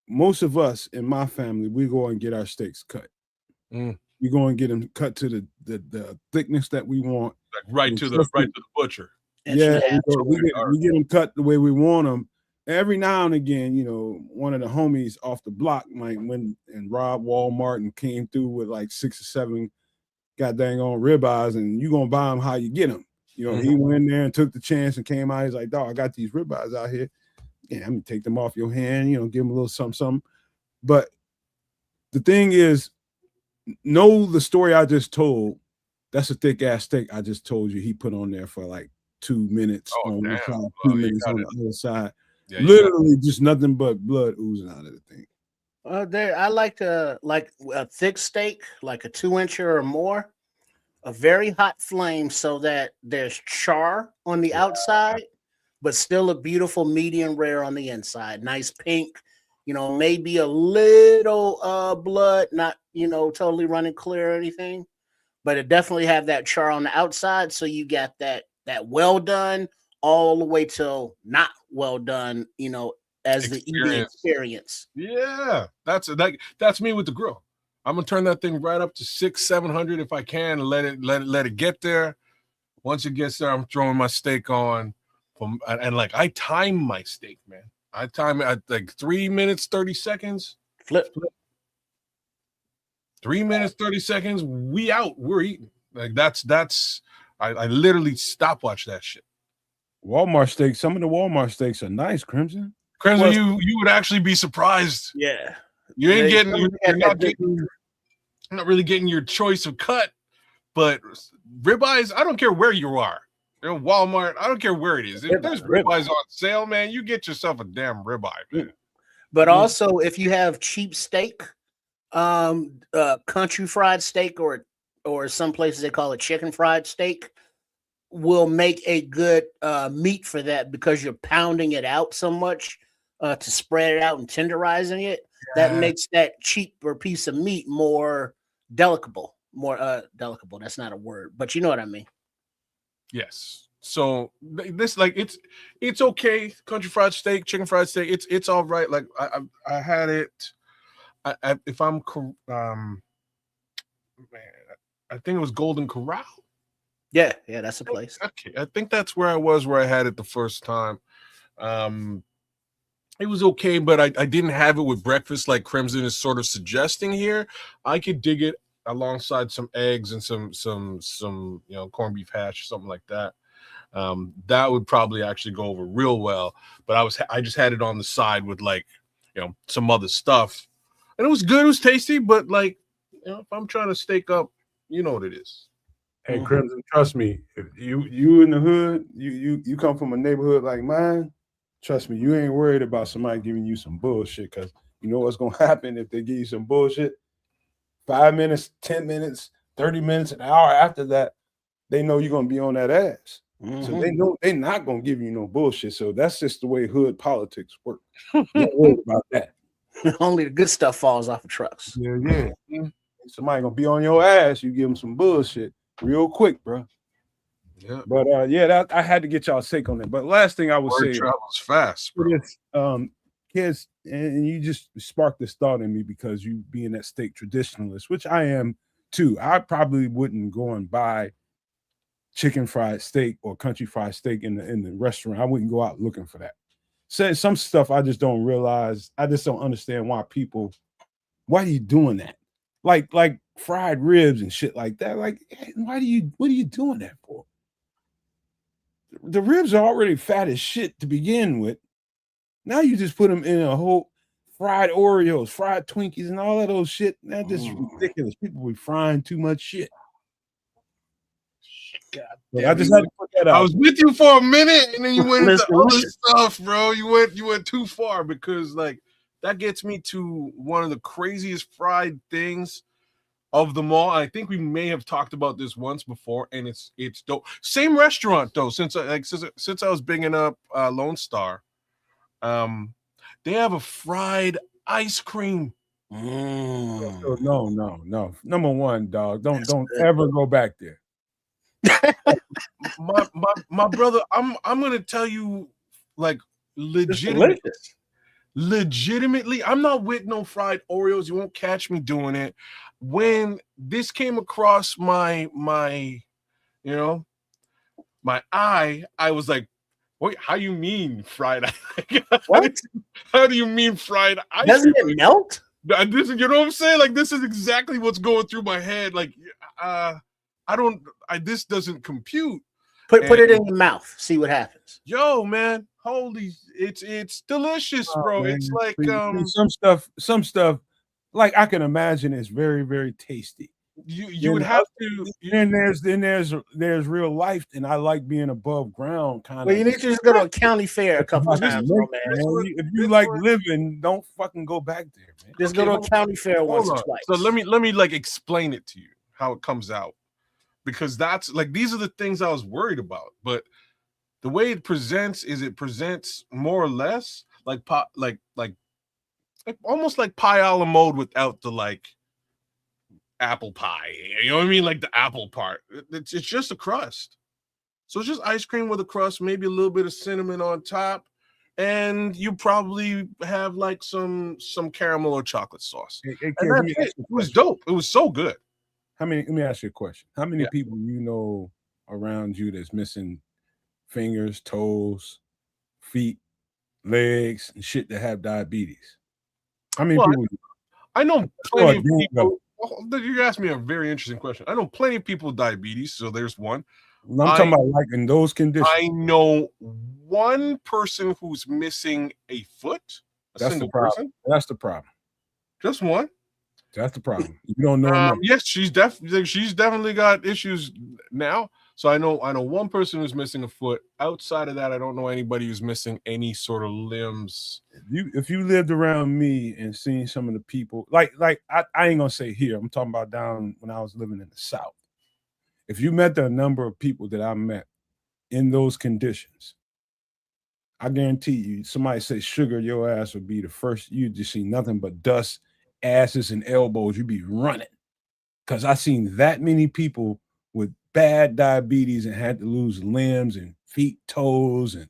Most of us in my family, we go and get our steaks cut. We go and get them cut to the thickness that we want. Like right to the butcher. Yeah, we get them cut the way we want them. Every now and again, one of the homies off the block might went and robbed Walmart and came through with like 6 or 7 goddamn on ribeyes, and you gonna buy them how you get them. He went in there and took the chance and came out. He's like, dog, I got these ribeyes out here. Yeah, I'm gonna take them off your hand. Give them a little something. But the thing is, know the story I just told. That's a thick ass steak I just told you. He put on there for like 2 minutes on one side, 2 minutes on the other side. Yeah, literally just nothing but blood oozing out of the thing. There, I like a thick steak, like a 2-incher or more, a very hot flame, so that there's char on the outside, but still a beautiful medium rare on the inside. Nice pink, maybe a little blood, not totally running clear or anything, but it definitely have that char on the outside, so you got that well done all the way till not well done, as the eating experience. Yeah, that's me with the grill. I'm gonna turn that thing right up to 600-700 if I can, and let it get there. Once it gets there, I'm throwing my steak on, and like I time my steak, man. I time it at like 3 minutes 30 seconds. Flip. 3 minutes 30 seconds. We out. We're eating. Like that's. I literally stopwatch that shit. Walmart steaks. Some of the Walmart steaks are nice, Crimson. Crimson, you would actually be surprised. Yeah, you ain't getting. You're not really getting your choice of cut, but ribeyes. I don't care where you are. Walmart. I don't care where it is. If there's ribeyes on sale, man, you get yourself a damn ribeye, man. But also, if you have cheap steak, country fried steak, or some places they call it chicken fried steak, will make a good meat for that, because you're pounding it out so much to spread it out and tenderizing it. Yeah. That makes that cheaper piece of meat more delicable. Delicable. That's not a word, but you know what I mean. Yes. So this, like, it's okay. Country fried steak, chicken fried steak, it's all right. Like I had it. If I'm man, I think it was Golden Corral. Yeah, that's a place. Okay, I think that's where I was, where I had it the first time. It was okay, but I didn't have it with breakfast like Crimson is sort of suggesting here. I could dig it alongside some eggs and some corned beef hash or something like that. That would probably actually go over real well. But I just had it on the side with, like, some other stuff, and it was good. It was tasty, but, like, if I'm trying to steak up, you know what it is. Hey, Crimson, trust me. If you in the hood, you come from a neighborhood like mine, trust me, you ain't worried about somebody giving you some bullshit, because you know what's gonna happen if they give you some bullshit. 5 minutes, 10 minutes, 30 minutes, an hour after that, they know you're gonna be on that ass. So they know they're not gonna give you no bullshit. So that's just the way hood politics work. Don't worry about that. Only the good stuff falls off of trucks. Yeah. Somebody gonna be on your ass. You give them some bullshit real quick, bro. Yeah. But I had to get y'all sake on that. But last thing I would say, travels fast, bro. Kids, and you just sparked this thought in me, because you being that steak traditionalist, which I am too. I probably wouldn't go and buy chicken fried steak or country fried steak in the restaurant. I wouldn't go out looking for that. So some stuff I just don't realize. I just don't understand why are you doing that? Like fried ribs and shit like that. Like, what are you doing that for? The ribs are already fat as shit to begin with. Now you just put them in a whole fried Oreos, fried Twinkies, and all of those shit. That's just ridiculous. People be frying too much shit. God, I just had to put that out. I was with you for a minute, and then you went into other stuff, bro. You went too far, because, like, that gets me to one of the craziest fried things of them all. I think we may have talked about this once before, and it's dope. Same restaurant though. Since I was bringing up Lone Star, they have a fried ice cream. No. Number one, dog. Don't ever go back there. my brother, I'm gonna tell you, like, legitimately, I'm not with no fried Oreos. You won't catch me doing it. When this came across my eye, I was like, wait, how you mean fried ice? What? How do you mean fried ice? Doesn't it melt? This, you know what I'm saying? Like, this is exactly what's going through my head. Like, this doesn't compute. Put it in your mouth. See what happens. Yo, man, holy, it's delicious, bro. Man, it's like some stuff, like, I can imagine it's very, very tasty. you would have to. And there's real life, and I like being above ground, kind of. Well, you need to just go to a county fair a couple times, man. If you like living, don't fucking go back there, man. Just go to a county fair once or twice. So let me like explain it to you how it comes out, because that's like these are the things I was worried about. But the way it presents more or less like almost like pie a la mode without the like apple pie. You know what I mean? Like the apple part. It's just a crust. So it's just ice cream with a crust, maybe a little bit of cinnamon on top, and you probably have like some caramel or chocolate sauce. It was dope. It was so good. Let me ask you a question. How many people you know around you that's missing fingers, toes, feet, legs, and shit that have diabetes? How many people? I know plenty of people. You asked me a very interesting question. I know plenty of people with diabetes, so there's one. I'm talking about like in those conditions. I know one person who's missing a foot. That's the problem. That's the problem. Just one. That's the problem. You don't know. Yes, she's definitely got issues now. So I know one person who's missing a foot. Outside of that, I don't know anybody who's missing any sort of limbs. If you lived around me and seen some of the people, like I ain't gonna say here. I'm talking about down when I was living in the South. If you met the number of people that I met in those conditions, I guarantee you, somebody say sugar, your ass would be the first. You just see nothing but dust, asses, and elbows. You'd be running, because I seen that many people with bad diabetes and had to lose limbs and feet, toes, and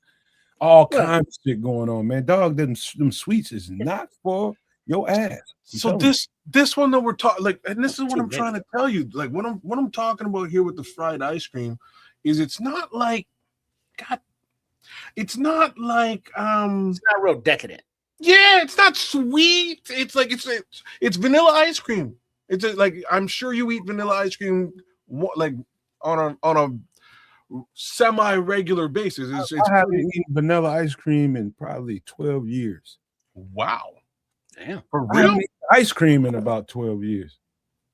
all kinds of shit going on, man. Dog, them sweets is not for your ass. So this one that we're talking, like, and this is what I'm trying to tell you, like, what I'm talking about here with the fried ice cream is it's not like it's not real decadent. Yeah, it's not sweet. It's like it's vanilla ice cream. It's like, I'm sure you eat vanilla ice cream like on a semi-regular basis. I haven't eaten vanilla ice cream in probably 12 years. Wow. Damn. For real? Ice cream in about 12 years.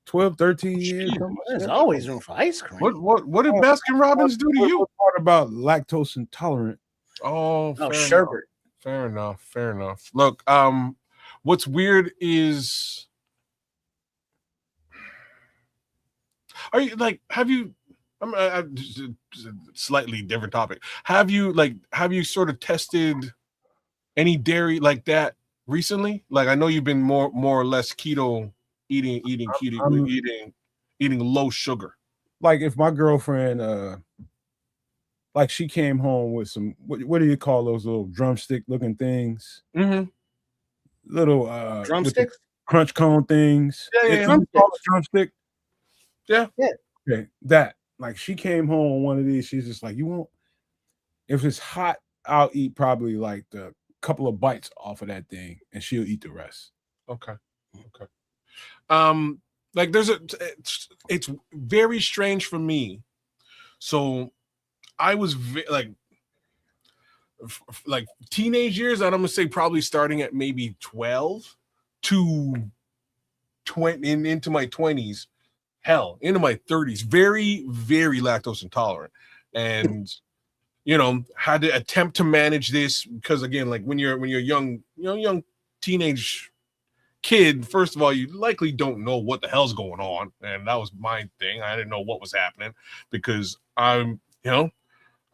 12, 13 years. There's always room for ice cream. What did Baskin Robbins do to you? What part about lactose intolerant? Oh, sherbet. Fair enough. Look, what's weird is, have you, slightly different topic. Have you sort of tested any dairy like that recently? Like, I know you've been more or less keto, eating low sugar. Like, if my girlfriend, like, she came home with some, what do you call those little drumstick looking things? Mm-hmm. Little drumsticks, crunch cone things. Yeah. Drumstick. Yeah. Okay, that. Like, she came home on one of these. She's just like, you won't. If it's hot, I'll eat probably like the couple of bites off of that thing, and she'll eat the rest. Okay. Like, it's very strange for me. So I was like teenage years, and I'm gonna say probably starting at maybe 12 to 20 into my 20s, hell, into my 30s, very, very lactose intolerant, and had to attempt to manage this because, again, like when you're young teenage kid, first of all, you likely don't know what the hell's going on, and that was my thing. I didn't know what was happening because I'm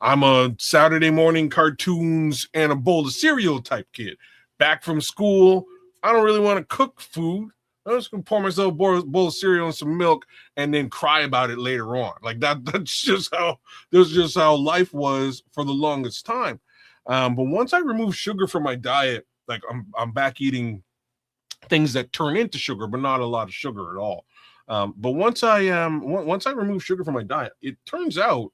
a Saturday morning cartoons and a bowl of cereal type kid. Back from school, I don't really want to cook food. I'm just gonna pour myself a bowl of cereal and some milk, and then cry about it later on. Like that's just how life was for the longest time. But once I removed sugar from my diet, like I'm back eating things that turn into sugar, but not a lot of sugar at all. But once I removed sugar from my diet, it turns out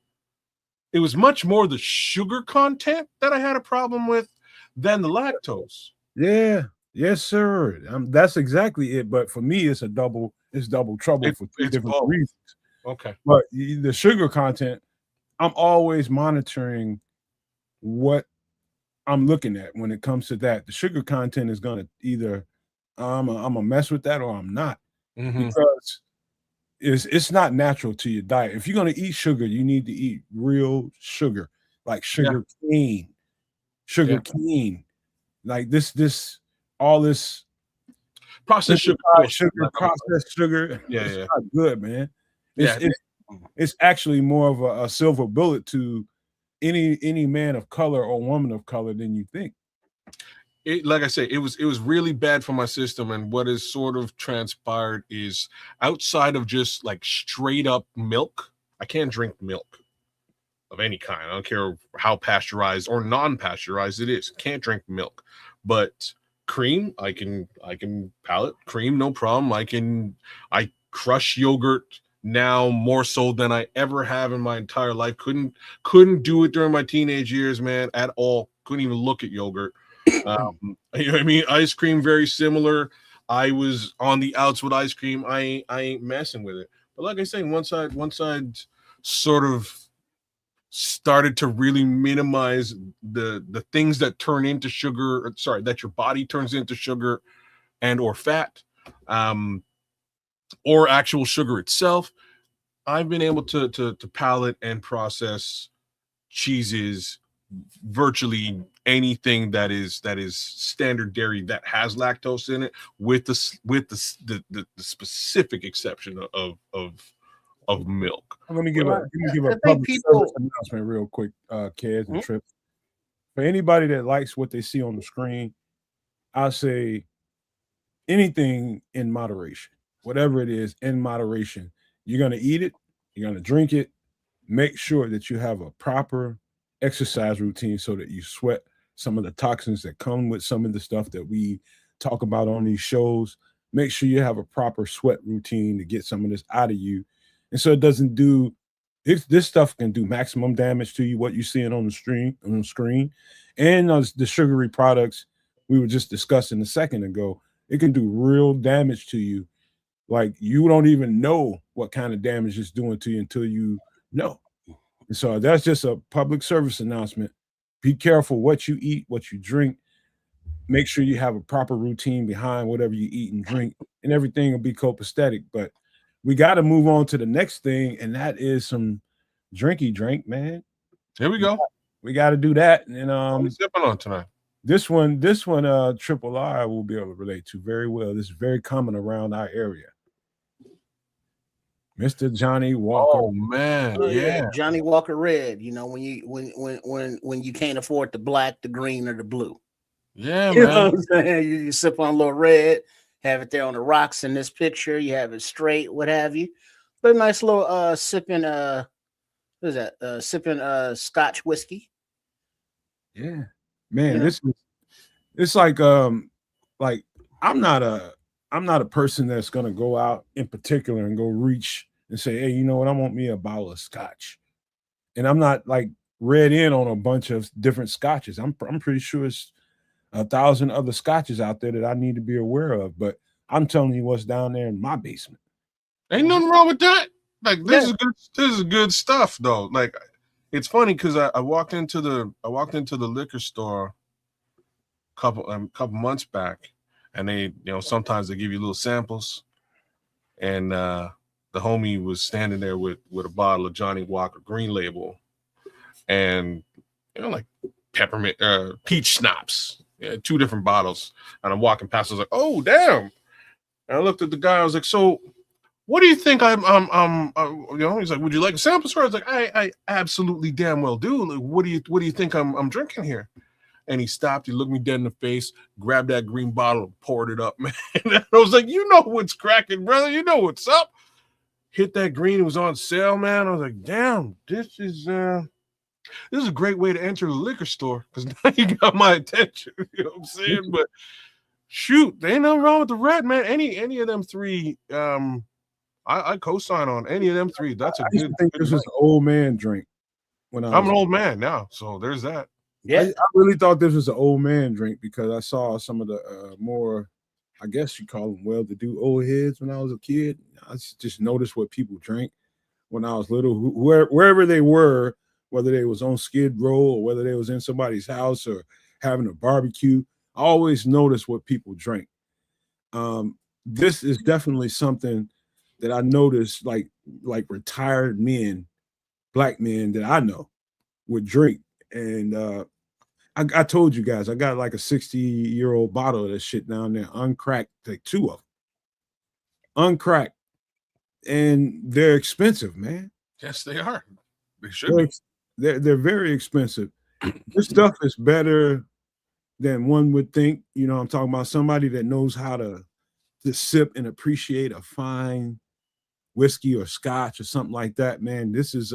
it was much more the sugar content that I had a problem with than the lactose. Yeah. Yes, sir. That's exactly it. But for me, it's double trouble for two different reasons. Okay. But the sugar content, I'm always monitoring what I'm looking at when it comes to that. The sugar content is gonna either I'm gonna mess with that or I'm not. Mm-hmm. Because it's not natural to your diet. If you're gonna eat sugar, you need to eat real sugar, like sugar cane, like this all this processed sugar, processed sugar. Yeah, it's yeah. not good, man. Yeah. It's actually more of a silver bullet to any man of color or woman of color than you think. Like I say, it was really bad for my system, and what has sort of transpired is, outside of just like straight up milk, I can't drink milk of any kind. I don't care how pasteurized or non-pasteurized it is. Can't drink milk. But cream, I can palate cream, no problem. I crush yogurt now more so than I ever have in my entire life. Couldn't do it during my teenage years, man, at all. Couldn't even look at yogurt. You know what I mean? Ice cream, very similar. I was on the outs with ice cream. I ain't messing with it. But like I say, once I'd sort of started to really minimize the things that turn into sugar, that your body turns into sugar and or fat, or actual sugar itself, I've been able to palate and process cheeses, virtually anything that is standard dairy that has lactose in it, with the specific exception of milk. I'm gonna give a public service announcement real quick, Kez and Trip. For anybody that likes what they see on the screen, I'll say anything in moderation, whatever it is, in moderation. You're gonna eat it, you're gonna drink it. Make sure that you have a proper exercise routine so that you sweat some of the toxins that come with some of the stuff that we talk about on these shows. Make sure you have a proper sweat routine to get some of this out of you. And so it doesn't do this stuff can do maximum damage to you, what you're seeing on the screen. And the sugary products we were just discussing a second ago, it can do real damage to you. Like you don't even know what kind of damage it's doing to you until you know. And so that's just a public service announcement. Be careful what you eat, what you drink. Make sure you have a proper routine behind whatever you eat and drink, and everything will be copacetic. But we got to move on to the next thing, and that is some drinky drink, man. Here we go. We got to do that. And what are we sipping on tonight? This one, Triple R will be able to relate to very well. This is very common around our area. Mr. Johnny Walker. Oh man, yeah, Johnny Walker Red. You know, when you can't afford the black, the green, or the blue. Yeah, you man. know what I'm saying? You sip on a little red, have it there on the rocks in this picture. You have it straight, what have you. But a nice little sipping. What is that? Sipping Scotch whiskey. Yeah, man. Yeah. It's like I'm not a person that's gonna go out in particular and go reach and say, hey, you know what? I want me a bottle of scotch. And I'm not like read in on a bunch of different scotches. I'm pretty sure it's 1,000 other scotches out there that I need to be aware of. But I'm telling you what's down there in my basement. Ain't nothing wrong with that. Like this is good stuff though. Like it's funny because I walked into the liquor store a couple months back, and they, sometimes they give you little samples, and the homie was standing there with a bottle of Johnny Walker Green Label, and like peppermint, peach schnapps, two different bottles. And I'm walking past, I was like, oh damn! And I looked at the guy, I was like, so what do you think I'm he's like, would you like a sample, sir? I was like, I absolutely damn well do. Like, what do you think I'm drinking here? And he stopped, he looked me dead in the face, grabbed that green bottle and poured it up, man. And I was like, you know what's cracking, brother. You know what's up. Hit that green, it was on sale, man. I was like, damn, this is a great way to enter the liquor store, because now you got my attention. You know what I'm saying? But shoot, there ain't nothing wrong with the red, man. Any of them three, I co-sign on any of them three. That's a good. I think this is an old man drink. I'm an old man now, so there's that. Yeah, I really thought this was an old man drink because I saw some of the more, I guess you call them well-to-do old heads when I was a kid. I just noticed what people drank when I was little, wherever they were, whether they was on Skid Row or whether they was in somebody's house or having a barbecue. I always noticed what people drank. This is definitely something that I noticed, like retired men, black men that I know would drink. And I told you guys, I got like a 60-year-old bottle of that shit down there, uncracked, like 2 of them, uncracked, and they're expensive, man. Yes, they are. They should be. They're very expensive. This stuff is better than one would think. You know, I'm talking about somebody that knows how to sip and appreciate a fine whiskey or scotch or something like that, man. This is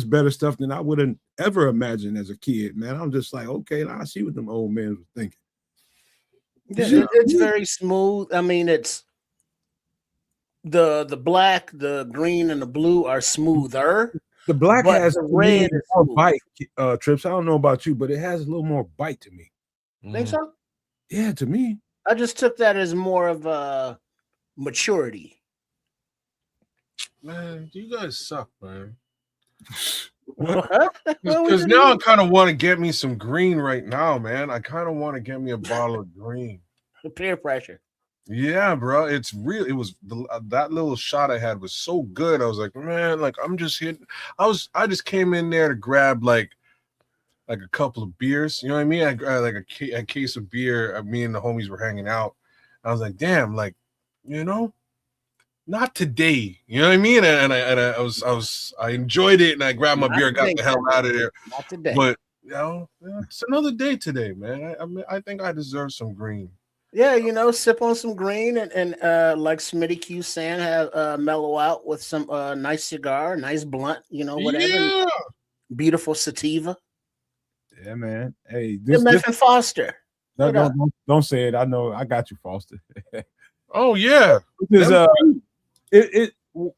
better stuff than I would have ever imagined as a kid, man. I'm just like, okay, now I see what them old men were thinking. Yeah, it's very smooth. I mean, it's the black, the green, and the blue are smoother. The black has the red is more smooth. bite, Trips. I don't know about you, but it has a little more bite to me. Think so? Yeah, to me. I just took that as more of a maturity. Man, you guys suck, man. What? Because now I kind of want to get me some green right now, man. I kind of want to get me a bottle of green. Peer pressure. Yeah, bro. It's real. It was that little shot I had was so good. I was like, man, like I'm just hitting. I just came in there to grab like a couple of beers. You know what I mean? I grabbed like a case of beer. Me and the homies were hanging out. I was like, damn, like, you know, not today. You know what I mean? And I enjoyed it, and I grabbed my beer, got the hell out of there. Not today. But you know, it's another day today, man. I think I deserve some green. Yeah, you know, sip on some green and like Smitty Q saying, have mellow out with some nice cigar, nice blunt, you know, whatever. Yeah. Beautiful sativa. Yeah, man. Hey, this Foster. Don't say it. I know I got you, Foster. Oh yeah. Because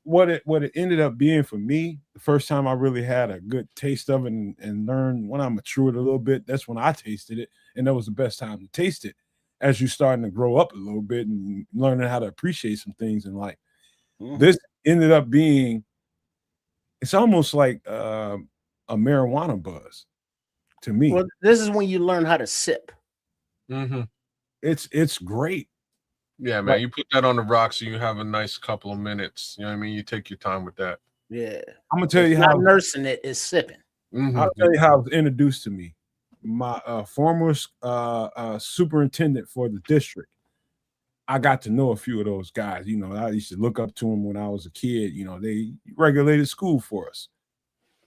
what it ended up being for me, the first time I really had a good taste of it and learned when I matured a little bit, that's when I tasted it, and that was the best time to taste it. As you're starting to grow up a little bit and learning how to appreciate some things in life. This ended up being, it's almost like a marijuana buzz to me. Well, this is when you learn how to sip. Mm-hmm. It's great. Yeah, man. You put that on the rocks, so you have a nice couple of minutes. You know what I mean? You take your time with that. Yeah. I'm gonna tell you how how nursing it is sipping. Mm-hmm. I'll tell you how it was introduced to me. My former superintendent for the district, I got to know a few of those guys. You know, I used to look up to them when I was a kid. You know, they regulated school for us.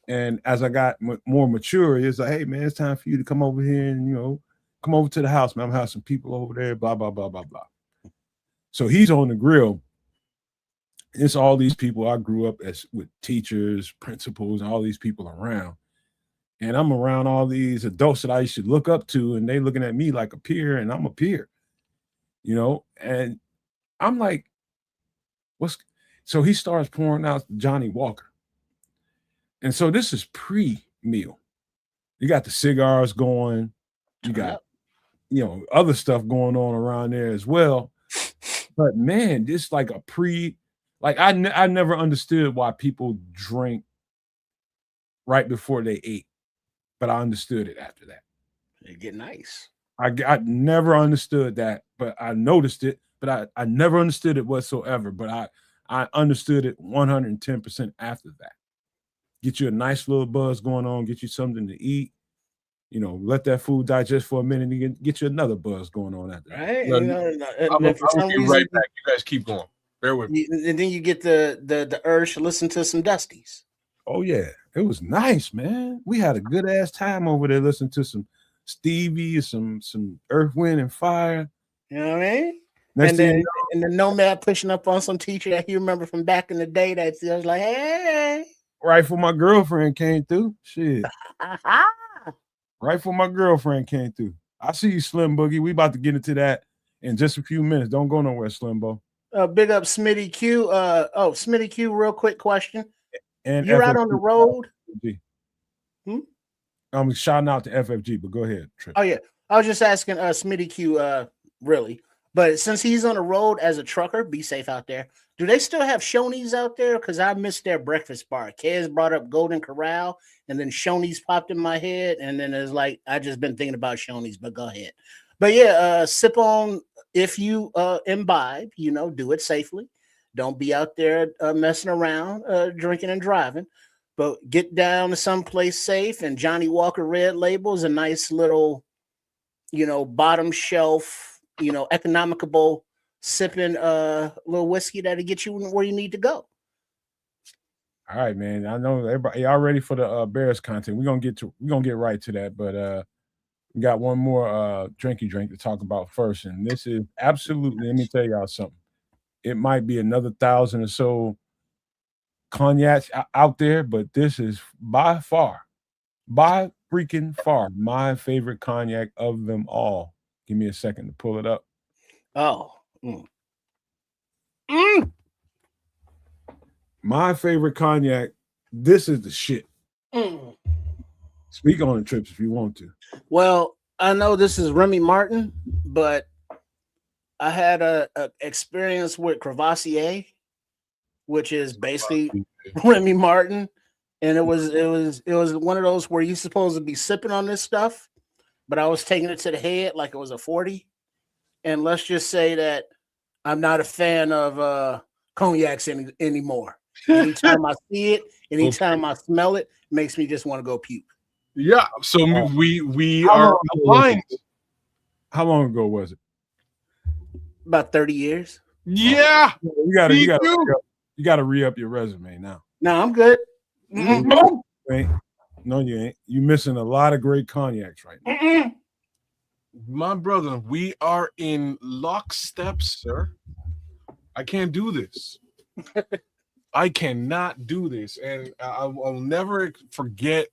And as I got more mature, it's like, hey, man, it's time for you to come over here and, you know, come over to the house, man. I'm having some people over there, blah, blah, blah, blah, blah. So he's on the grill. It's all these people I grew up with teachers, principals, and all these people around. And I'm around all these adults that I used to look up to, and they looking at me like a peer, and I'm a peer, you know? And I'm like, so he starts pouring out Johnny Walker. And so this is pre-meal. You got the cigars going, you got, you know, other stuff going on around there as well. But man, this like a I never understood why people drink right before they ate. But I understood it after that. They get nice. I never understood that, but I noticed it. But I never understood it whatsoever. But I understood it 110% after that. Get you a nice little buzz going on. Get you something to eat. You know, let that food digest for a minute and get you another buzz going on after that. Right. I'm gonna be right back. You guys keep going. Bear with me. And then you get the urge to listen to some Dusties. Oh yeah, it was nice, man. We had a good ass time over there listening to some Stevie, some Earth, Wind, and Fire. You know what I mean? And the Nomad pushing up on some teacher that you remember from back in the day that was like, hey. Right before my girlfriend came through. Shit. Right before my girlfriend came through. I see you, Slim Boogie. We about to get into that in just a few minutes. Don't go nowhere, Slimbo. Big up Smitty Q. Smitty Q, real quick question. And you're out on the road. I'm shouting out to FFG, but go ahead, Trip. Oh yeah, I was just asking Smitty Q, really, but since he's on the road as a trucker, be safe out there. Do they still have Shoney's out there? Because I missed their breakfast bar. Kez brought up Golden Corral, and then Shoney's popped in my head, and then it's like I just been thinking about Shoney's. But go ahead. But yeah, sip on if you imbibe. You know, do it safely. Don't be out there messing around, drinking and driving. But get down to someplace safe. And Johnny Walker Red Label is a nice little, bottom shelf, economical sipping little whiskey that'll get you where you need to go. All right, man. I know everybody y'all ready for the Bears content. We're gonna get right to that, but we got one more drinky drink to talk about first. And this is absolutely, let me tell y'all something. It might be another 1,000 or so cognacs out there, but this is by freaking far, my favorite cognac of them all. Give me a second to pull it up. Oh. My favorite cognac. This is the shit. Speak on it, Trips, if you want to. Well, I know this is Remy Martin, but I had a experience with Crevassier, which is basically Remy Martin, and it was one of those where you're supposed to be sipping on this stuff, but I was taking it to the head like it was a 40. And let's just say that I'm not a fan of cognacs anymore. Anytime I see it, anytime I smell it, makes me just want to go puke. Yeah, so we are aligned. How long ago was it? About 30 years. Yeah, you gotta re-up your resume now. No, I'm good. No, you ain't. You missing a lot of great cognacs right now. My brother, we are in lockstep, sir. I can't do this. I cannot do this, and I'll never forget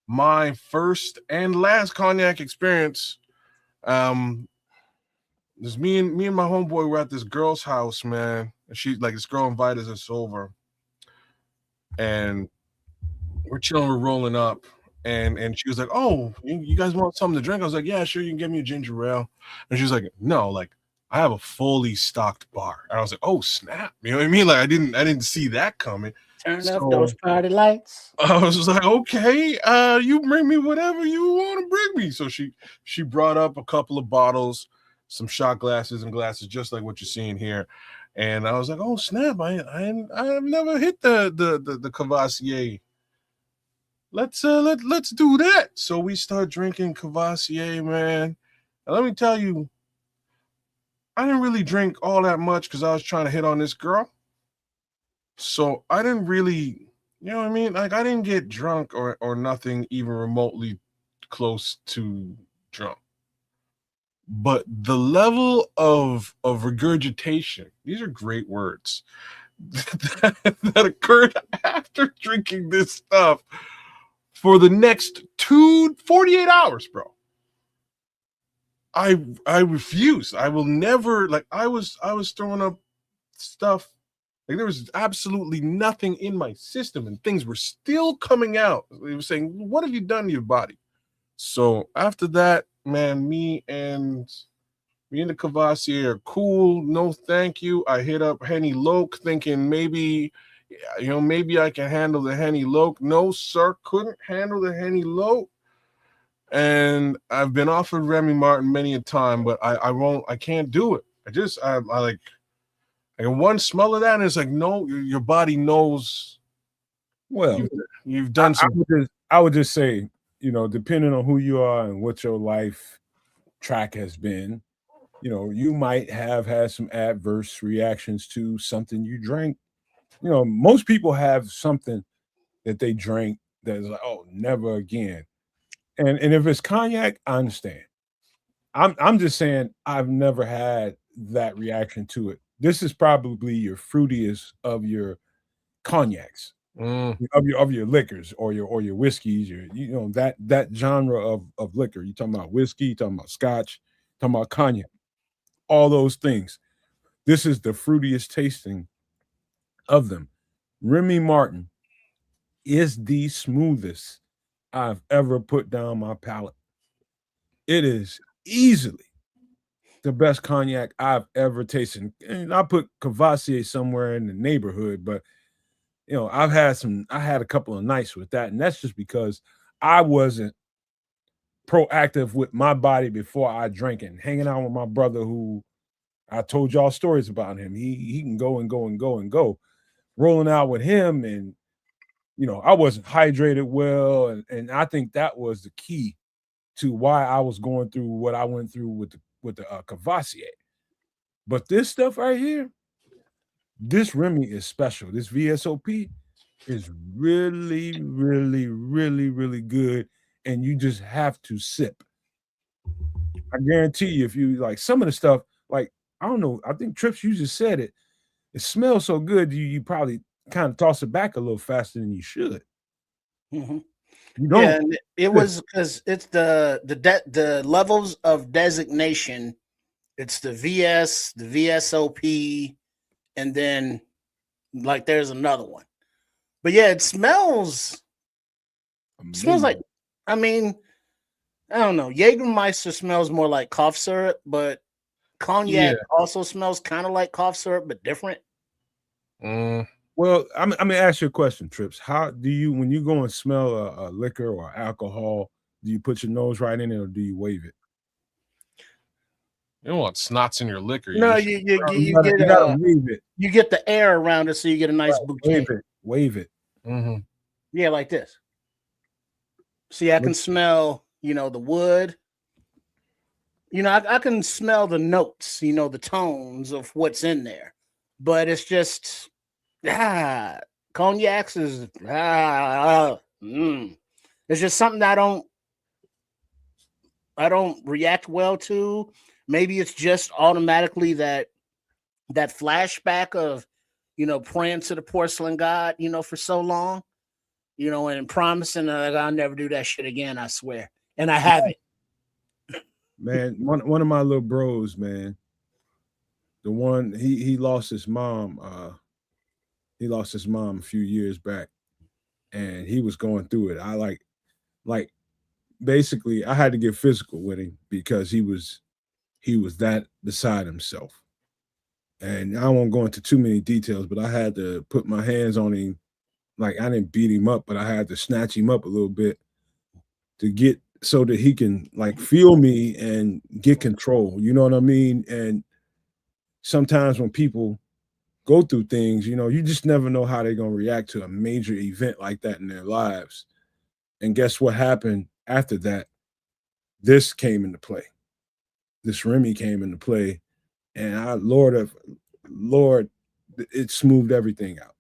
my first and last cognac experience. There's me and my homeboy were at this girl's house, man. And this girl invited us over, and we're chilling, we're rolling up, and she was like, "Oh, you guys want something to drink?" I was like, "Yeah, sure, you can give me a ginger ale." And she was like, "No, like I have a fully stocked bar." And I was like, "Oh snap!" You know what I mean? Like I didn't see that coming. Turn up those party lights. I was just like, "Okay, you bring me whatever you want to bring me." So she brought up a couple of bottles, some shot glasses and glasses, just like what you're seeing here. And I was like, "Oh snap! I've never hit the Crevassier. Let's do that." So we start drinking Crevassier, man. And let me tell you, I didn't really drink all that much because I was trying to hit on this girl. So I didn't really, you know what I mean? Like I didn't get drunk or nothing even remotely close to drunk. But the level of regurgitation, these are great words, that occurred after drinking this stuff for the next 48 hours, bro. I refuse. I will never, like I was throwing up stuff. Like there was absolutely nothing in my system and things were still coming out. They were saying, "What have you done to your body?" So after that, man, me and the Crevassier are cool. No, thank you. I hit up Henny Loke thinking maybe I can handle the Henny Loke. No, sir, couldn't handle the Henny Loke. And I've been offered Remy Martin many a time, but I can't do it. I like one smell of that, and it's like, no, your body knows. Well, you've done some. I would just say, depending on who you are and what your life track has been, you might have had some adverse reactions to something you drank. Most people have something that they drank that is like, oh, never again. And if it's cognac, I understand. I'm just saying I've never had that reaction to it. This is probably your fruitiest of your cognacs, of your liquors or your whiskeys, that genre of liquor. You talking about whiskey, you talking about scotch, talking about cognac, all those things. This is the fruitiest tasting of them. Remy Martin is the smoothest I've ever put down my palate. It is easily the best cognac I've ever tasted. And I put Crevassier somewhere in the neighborhood, but I had a couple of nights with that, and that's just because I wasn't proactive with my body before I drank it. And hanging out with my brother who I told y'all stories about him. He can go and go and go and go. Rolling out with him, and I wasn't hydrated well, and I think that was the key to why I was going through what I went through with the Cavassier. But this stuff right here, this Remy is special. This VSOP is really, really, really, really good, and you just have to sip. I guarantee you, if you like some of the stuff, like I don't know, I think Trips, you just said it. It smells so good, you probably kind of toss it back a little faster than you should. Mm-hmm. You don't. Yeah, and it was because it's the levels of designation. It's the VS, the VSOP, and then like there's another one. But yeah, it smells like, I mean, I don't know. Jägermeister smells more like cough syrup, but cognac also smells kind of like cough syrup, but different. Well, I'm gonna ask you a question, Trips. How do you, when you go and smell a liquor or alcohol, do you put your nose right in it or do you wave it? You don't want snots in your liquor. No, you get the air around it, so you get a nice bouquet. Wave it. Mm-hmm. Yeah, like this. See, I can smell, the wood. I can smell the notes, the tones of what's in there. But it's just, cognacs is, It's just something that I don't react well to. Maybe it's just automatically that flashback of, praying to the porcelain god, for so long, and promising that I'll never do that shit again, I swear. And I haven't. Man, one of my little bros, man, the one he lost his mom. He lost his mom a few years back, and he was going through it. I like basically I had to get physical with him because he was that beside himself. And I won't go into too many details, but I had to put my hands on him. Like I didn't beat him up, but I had to snatch him up a little bit to get so that he can like feel me and get control. You know what I mean? And sometimes when people go through things, you just never know how they're going to react to a major event like that in their lives. And guess what happened after that? This came into play. This Remy came into play, and Lord, it smoothed everything out.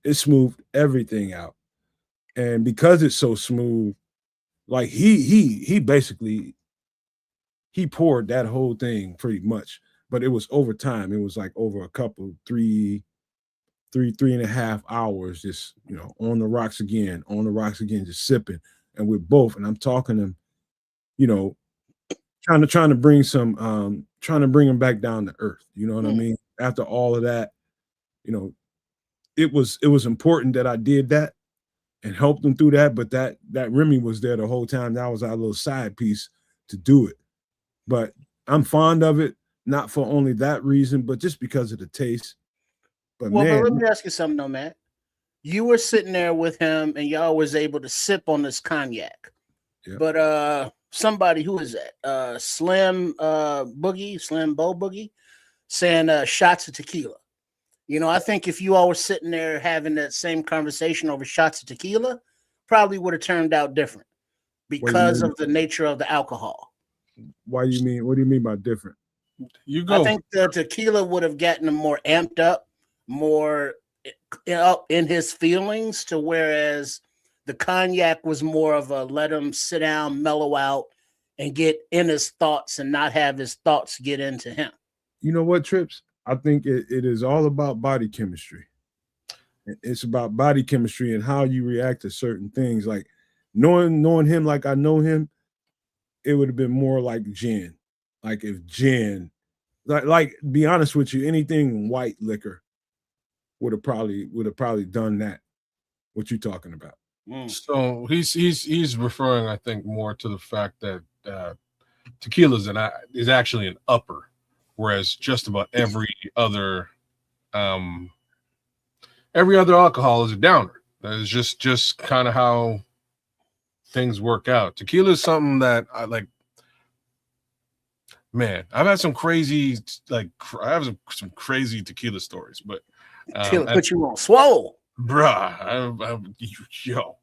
It smoothed everything out. And because it's so smooth, like he basically he poured that whole thing pretty much, but it was over time. It was like over a couple, 3.5 hours, just on the rocks again, just sipping. And we're both, and I'm talking to him, trying to bring some trying to bring him back down to earth. You know what I mean? After all of that, it was important that I did that and helped him through that. But that Remy was there the whole time. That was our little side piece to do it. But I'm fond of it, not for only that reason, but just because of the taste. But but let me ask you something though, Matt. You were sitting there with him and y'all was able to sip on this cognac. Yeah. But somebody, who is that? Slim Bo Boogie, saying shots of tequila. I think if you all were sitting there having that same conversation over shots of tequila, probably would have turned out different because of the nature of the alcohol. What do you mean by different? You go. I think the tequila would have gotten him more amped up, more up in his feelings, to whereas the cognac was more of a let him sit down, mellow out, and get in his thoughts and not have his thoughts get into him. You know what, Trips? I think it is all about body chemistry. It's about body chemistry and how you react to certain things. Like knowing him like I know him, it would have been more like gin. Like if gin, like be honest with you, anything white liquor would have probably done that. What you talking about? So he's referring, I think, more to the fact that tequila is actually an upper, whereas just about every other alcohol is a downer. That is just kind of how things work out. Tequila is something that I like. Man, I've had some crazy, like, I have some crazy tequila stories, but Tequila put you on swole, bruh. Yo,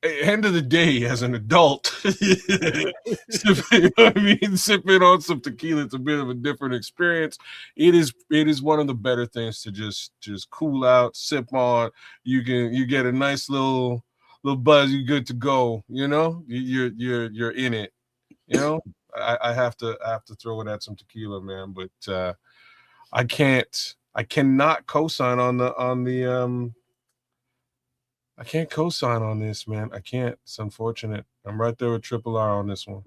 end of the day, as an adult, sipping on some tequila, it's a bit of a different experience. It is one of the better things to just cool out, sip on. You get a nice little buzz. You're good to go. You know, you're in it. You know, I have to throw it at some tequila, man. But I cannot co-sign on the I can't co-sign on this, man. I can't. It's unfortunate. I'm right there with Triple R on this one.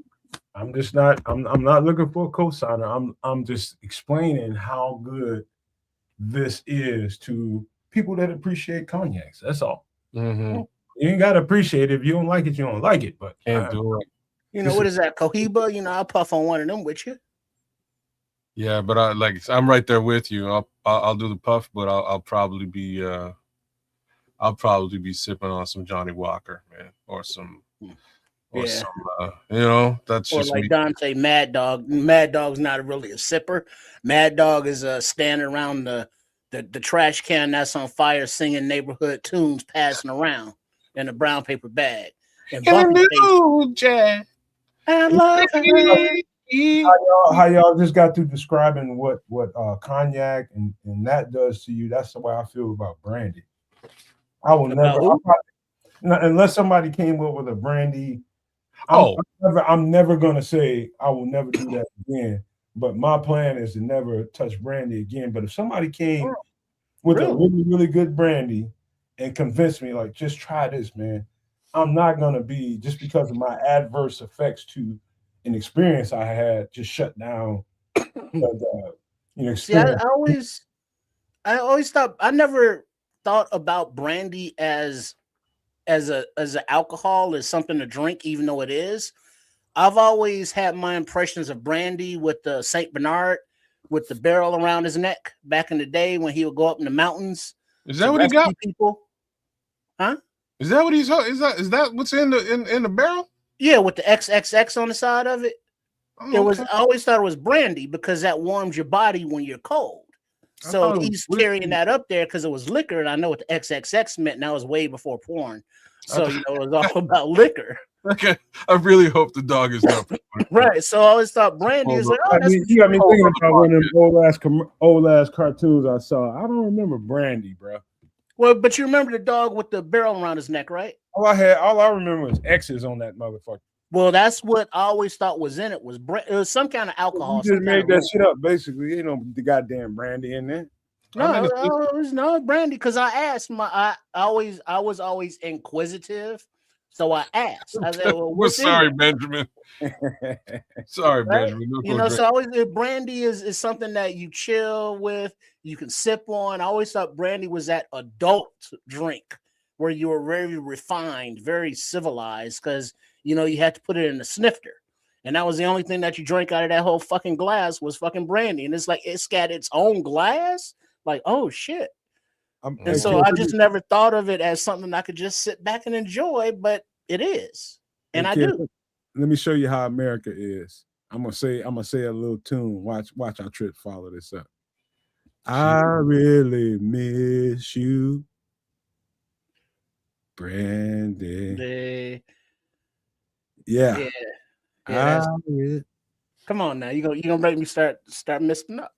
I'm just not. I'm not looking for a cosigner. I'm just explaining how good this is to people that appreciate cognacs. That's all. Mm-hmm. You ain't gotta appreciate it. If you don't like it, you don't like it. But Can't do it. You know what is that, Cohiba? You know, I'll puff on one of them with you. Yeah, but I'm right there with you. I'll do the puff, but I'll probably be sipping on some Johnny Walker, man, or some, some, you know, that's or just like me. Dante Mad Dog. Mad Dog's not really a sipper. Mad Dog is standing around the trash can that's on fire, singing neighborhood tunes, passing around in a brown paper bag. And I love her. How y'all just got through describing what cognac and that does to you. That's the way I feel about brandy. I will never, unless somebody came up with a brandy. I'm never gonna say I will never do that again. But my plan is to never touch brandy again. But if somebody came with a really, really good brandy and convinced me, like, just try this, man, I'm not gonna be, just because of my adverse effects to an experience I had, just shut down. See, I always thought, I never thought about brandy as an alcohol, as something to drink, even though it is. I've always had my impressions of brandy with the Saint Bernard with the barrel around his neck back in the day when he would go up in the mountains. Is that what he got? People, huh? Is that what he's? Is that what's in the barrel? Yeah, with the XXX on the side of it. It was. I always thought it was brandy because that warms your body when you're cold. So he's carrying that up there because it was liquor, and I know what the XXX meant. And that was way before porn. So you know, it was all about liquor. Okay, I really hope the dog is not right. So I always thought brandy is like, oh, that's you got me thinking about one of them old ass cartoons I saw. I don't remember brandy, bro. Well, but you remember the dog with the barrel around his neck, right? All I remember was X's on that motherfucker. Well, that's what I always thought was in it. It was some kind of alcohol. You just made that shit up, basically. You know, the goddamn brandy in there. No, it was no brandy because I asked I was always inquisitive, so I asked. I said, "Well, sorry, Benjamin." Sorry, right? Benjamin. You know, so always brandy is something that you chill with, you can sip on. I always thought brandy was that adult drink where you were very refined, very civilized, because you know you had to put it in a snifter. And that was the only thing that you drank out of that whole fucking glass was fucking brandy. And it's like it's got its own glass. Like, oh shit. And so I just never thought of it as something I could just sit back and enjoy, but it is. And I do. Let me show you how America is. I'm gonna say a little tune. Watch how Trip follow this up. I really miss you, Brandy. Yeah. Come on now. You gonna make me start messing up.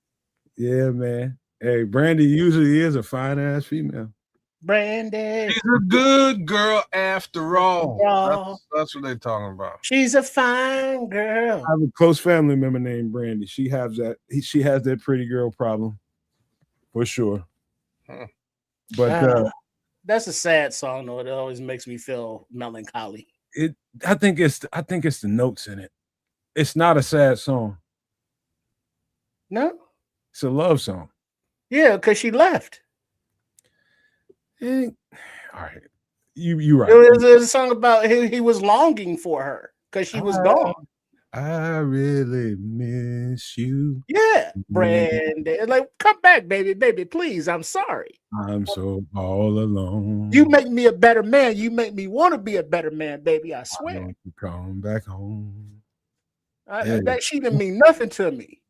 Yeah, man. Hey, Brandy usually is a fine ass female. Brandy. She's a good girl after all. That's what they're talking about. She's a fine girl. I have a close family member named Brandy. She has that pretty girl problem. For sure. But that's a sad song though. It always makes me feel melancholy. I think it's the notes in it. It's not a sad song. No, it's a love song. Yeah, because she left. All right, you right. It was a song about he was longing for her because she was gone. I really miss you. Yeah, Brandy. Like, come back, baby, please. I'm sorry. I'm so all alone. You make me a better man. You make me want to be a better man, baby. I swear. I want to come back home. That she didn't mean nothing to me.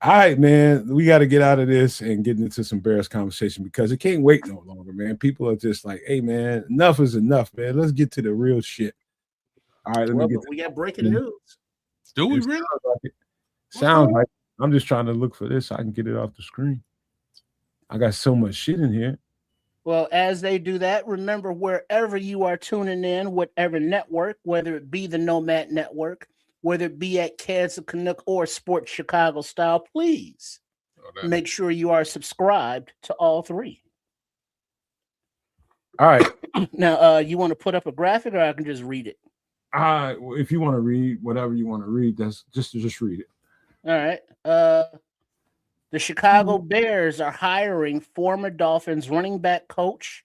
All right, man. We got to get out of this and get into some Bears conversation because it can't wait no longer, man. People are just like, hey, man, enough is enough, man. Let's get to the real shit. All right, We got breaking news. Do we really? Sounds like I'm just trying to look for this so I can get it off the screen. I got so much shit in here. Well, as they do that, remember wherever you are tuning in, whatever network, whether it be the Nomad Network, whether it be at Cats of Canuck or Sports Chicago Style, please make sure you are subscribed to all three. All right. Now, you want to put up a graphic or I can just read it? If you want to read whatever you want to read, that's just read it. All right. The Chicago Bears are hiring former Dolphins running back coach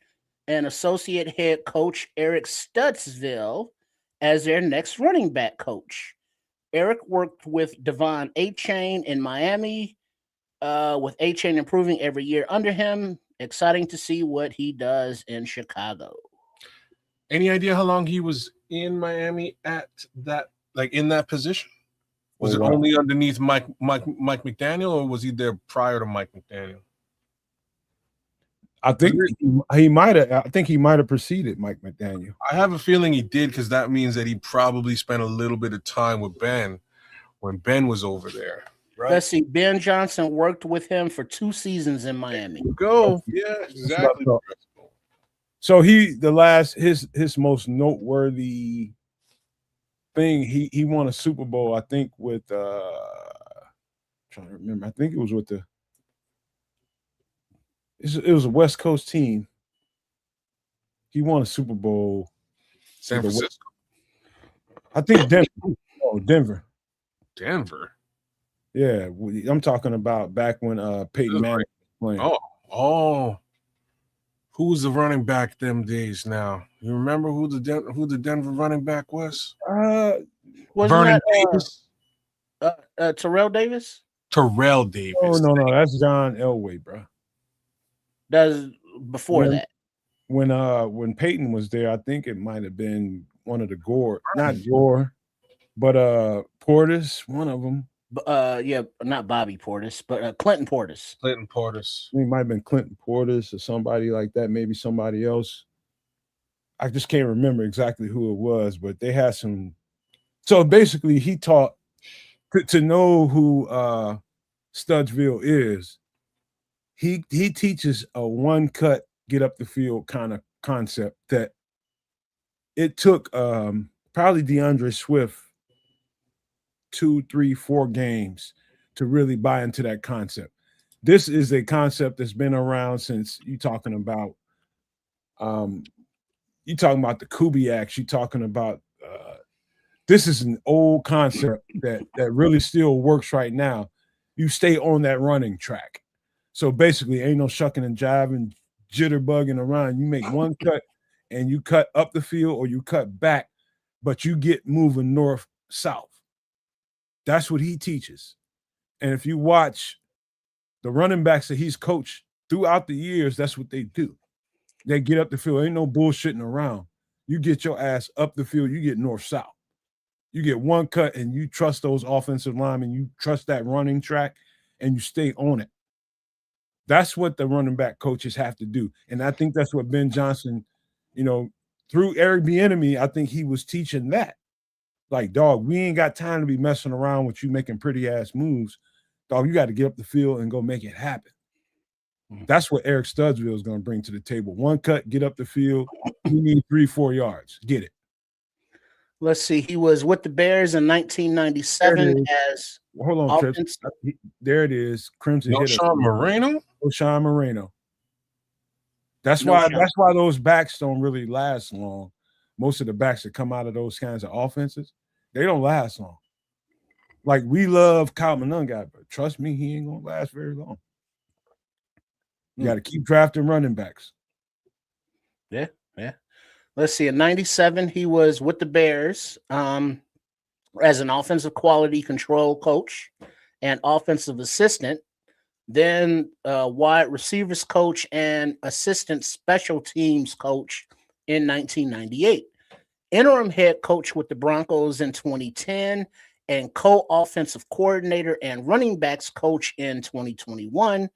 and associate head coach Eric Stutzville as their next running back coach. Eric worked with Devon A-Chain in Miami, with A-Chain improving every year under him. Exciting to see what he does in Chicago. Any idea how long he was in Miami at that, like in that position? Was it only underneath Mike McDaniel, or was he there prior to Mike McDaniel? I think he might have. I think he might have preceded Mike McDaniel. I have a feeling he did because that means that he probably spent a little bit of time with Ben when Ben was over there. Right? Let's see. Ben Johnson worked with him for 2 seasons in Miami. Go, yeah, exactly. So his most noteworthy thing, he won a Super Bowl, I think, with trying to remember. I think it was with it was a West Coast team. He won a Super Bowl. San Francisco. I think Denver. Oh, Denver. Denver. Yeah, I'm talking about back when Peyton Manning was playing. Oh. Who was the running back them days now? You remember who the Denver running back was? Vernon Davis? Terrell Davis? Terrell Davis. Oh, no, that's John Elway, bro. That's before that. When Peyton was there, I think it might have been one of the not Gore, but Portis, one of them. Yeah, not Bobby Portis, but Clinton Portis. Clinton Portis. It might have been Clinton Portis or somebody like that, maybe somebody else. I just can't remember exactly who it was, but they had some. So basically, he taught to know who Stutzville is. He teaches a one cut, get up the field kind of concept that it took probably DeAndre Swift 2, 3, 4 games to really buy into that concept. This is a concept that's been around since you're talking about the Kubiaks. You're talking about this is an old concept that really still works right now. You stay on that running track. So basically, ain't no shucking and jiving, jitterbugging around. You make one cut and you cut up the field or you cut back, but you get moving north, south. That's what he teaches. And if you watch the running backs that he's coached throughout the years, that's what they do. They get up the field. Ain't no bullshitting around. You get your ass up the field. You get north-south. You get one cut and you trust those offensive linemen. You trust that running track and you stay on it. That's what the running back coaches have to do. And I think that's what Ben Johnson, through Eric Bieniemy, I think he was teaching that. Like, dog, we ain't got time to be messing around with you making pretty ass moves. Dog, you got to get up the field and go make it happen. That's what Eric Stutzville is going to bring to the table. One cut, get up the field. You need 3-4 yards. Get it. Let's see. He was with the Bears in 1997 as hold on, Chris. There it is. Crimson hitter. Sean Moreno. That's why those backs don't really last long. Most of the backs that come out of those kinds of offenses, they don't last long. Like, we love Kyle Monunga, but trust me, he ain't gonna last very long. You got to keep drafting running backs. Yeah. Let's see. In 97, he was with the Bears as an offensive quality control coach and offensive assistant, then wide receivers coach and assistant special teams coach in 1998. Interim head coach with the Broncos in 2010 and co-offensive coordinator and running backs coach in 2021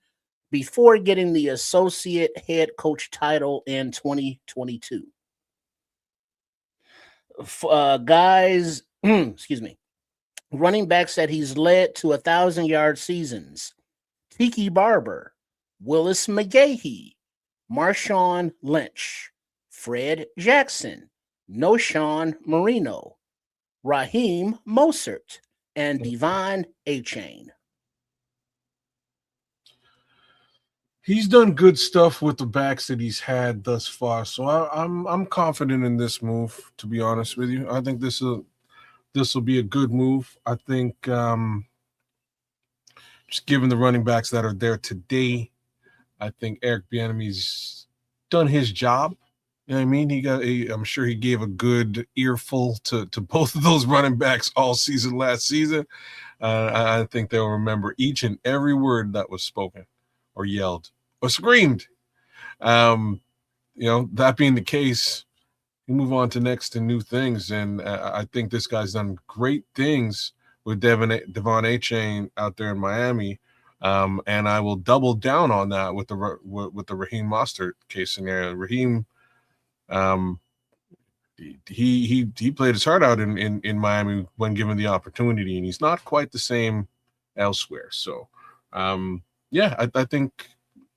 before getting the associate head coach title in 2022. Guys, excuse me, running backs that he's led to 1,000-yard seasons: Tiki Barber, Willis McGahee, Marshawn Lynch, Fred Jackson, Noshawn Marino, Raheem Mostert, and Devon Achane. He's done good stuff with the backs that he's had thus far, so I'm confident in this move. To be honest with you, I think this will be a good move. I think just given the running backs that are there today, I think Eric Bieniemy's done his job. You know what I mean? I'm sure he gave a good earful to both of those running backs all season last season. I think they'll remember each and every word that was spoken or yelled or screamed. That being the case, we move on to next to new things, and I think this guy's done great things with Devon Achane out there in Miami, and I will double down on that with the Raheem Mostert case scenario. Raheem, he played his heart out in Miami when given the opportunity, and he's not quite the same elsewhere. So, I think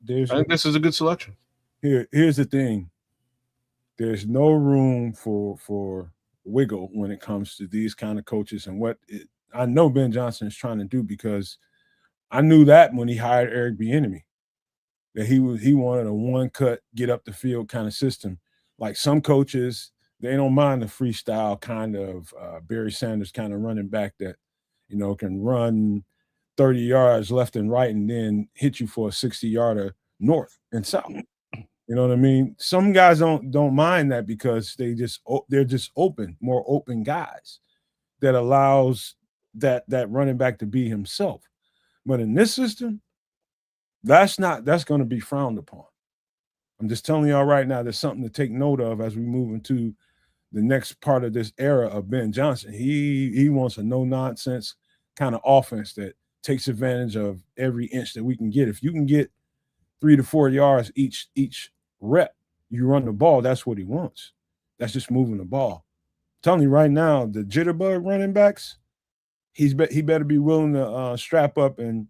this is a good selection. Here's the thing. There's no room for wiggle when it comes to these kind of coaches and I know Ben Johnson is trying to do, because I knew that when he hired Eric Bieniemy, that he wanted a one-cut, get up the field kind of system. Like some coaches, they don't mind the freestyle kind of Barry Sanders kind of running back that, can run 30 yards left and right and then hit you for a 60-yarder north and south. You know what I mean? Some guys don't mind that because they're just more open guys that allows that running back to be himself. But in this system, that's going to be frowned upon. I'm just telling y'all right now, there's something to take note of as we move into the next part of this era of Ben Johnson. He wants a no-nonsense kind of offense that takes advantage of every inch that we can get. If you can get 3 to 4 yards each rep, you run the ball, that's what he wants. That's just moving the ball. I'm telling you right now, the jitterbug running backs, he better be willing to strap up and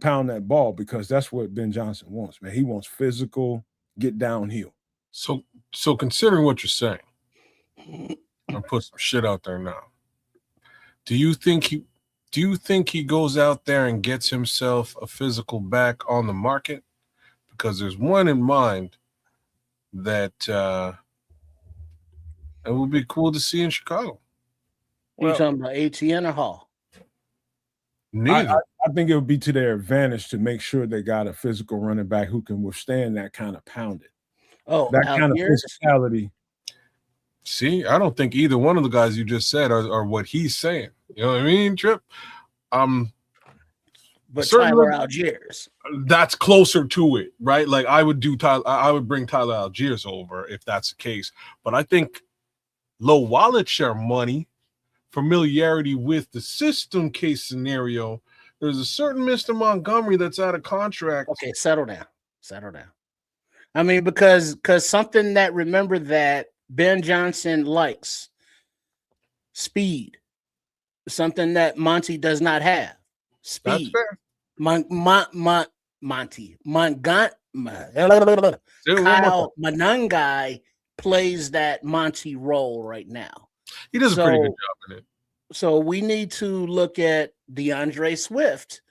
pound that ball, because that's what Ben Johnson wants, man. He wants physical, get downhill. So considering what you're saying, I'll put some shit out there now. Do you think he goes out there and gets himself a physical back on the market? Because there's one in mind that it would be cool to see in Chicago. You talking about ATN or Hall? Neither. I think it would be to their advantage to make sure they got a physical running back who can withstand that kind of pounding. Oh, that kind of physicality. See, I don't think either one of the guys you just said are what he's saying. You know what I mean, Trip? But Tyler Algiers, that's closer to it, right? Like I would bring Tyler Algiers over if that's the case. But I think low wallet share money, familiarity with the system case scenario. There's a certain Mr. Montgomery that's out of contract. Okay, settle down. I mean, because something that, remember, that Ben Johnson likes: speed. Something that Monty does not have. Speed. That's fair. Kyle Monangai plays that Monty role right now. He does a pretty good job in it. So we need to look at DeAndre Swift,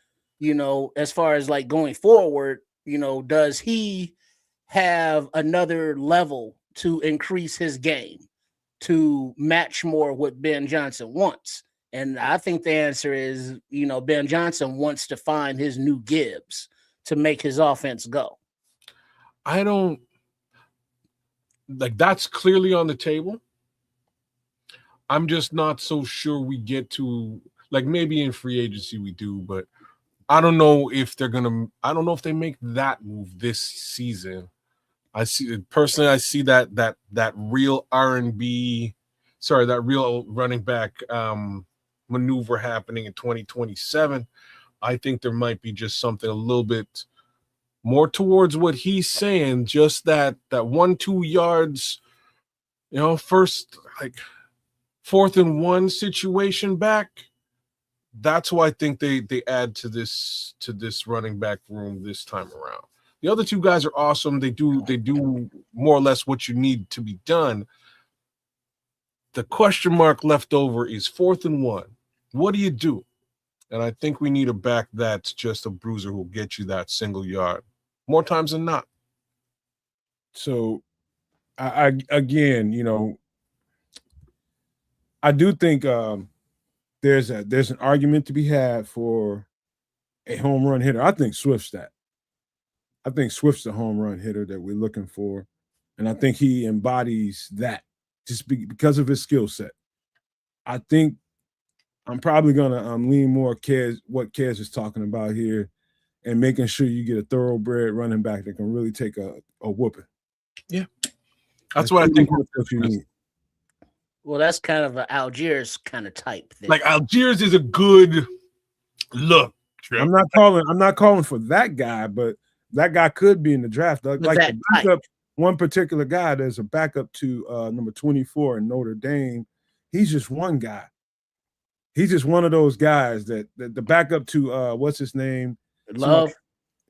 as far as like going forward, does he have another level to increase his game to match more what Ben Johnson wants? And I think the answer is, Ben Johnson wants to find his new Gibbs to make his offense go. I don't like that's clearly on the table. I'm just not so sure we get to, like, maybe in free agency we do, but I don't know if they make that move this season. I see that real R&B, that real running back maneuver happening in 2027. I think there might be just something a little bit more towards what he's saying, just that 1-2 yards, first like 4th and 1 situation back. That's why I think they add to this running back room this time around. The other two guys are awesome. They do more or less what you need to be done. The question mark left over is 4th and 1. What do you do? And I think we need a back that's just a bruiser who'll get you that single yard more times than not. So, I again, I do think there's an argument to be had for a home run hitter. I think Swift's that. I think Swift's the home run hitter that we're looking for, and I think he embodies that just because of his skill set. I think I'm probably gonna lean more what Kez is talking about here, and making sure you get a thoroughbred running back that can really take a whooping. Yeah, that's what I think. What you need. Well, that's kind of an Algiers kind of type thing. Like Algiers is a good look. Trip. I'm not calling for that guy, but that guy could be in the draft. Like the backup, one particular guy, there's a backup to number 24 in Notre Dame. He's just one guy. He's just one of those guys that the backup to what's his name? Love.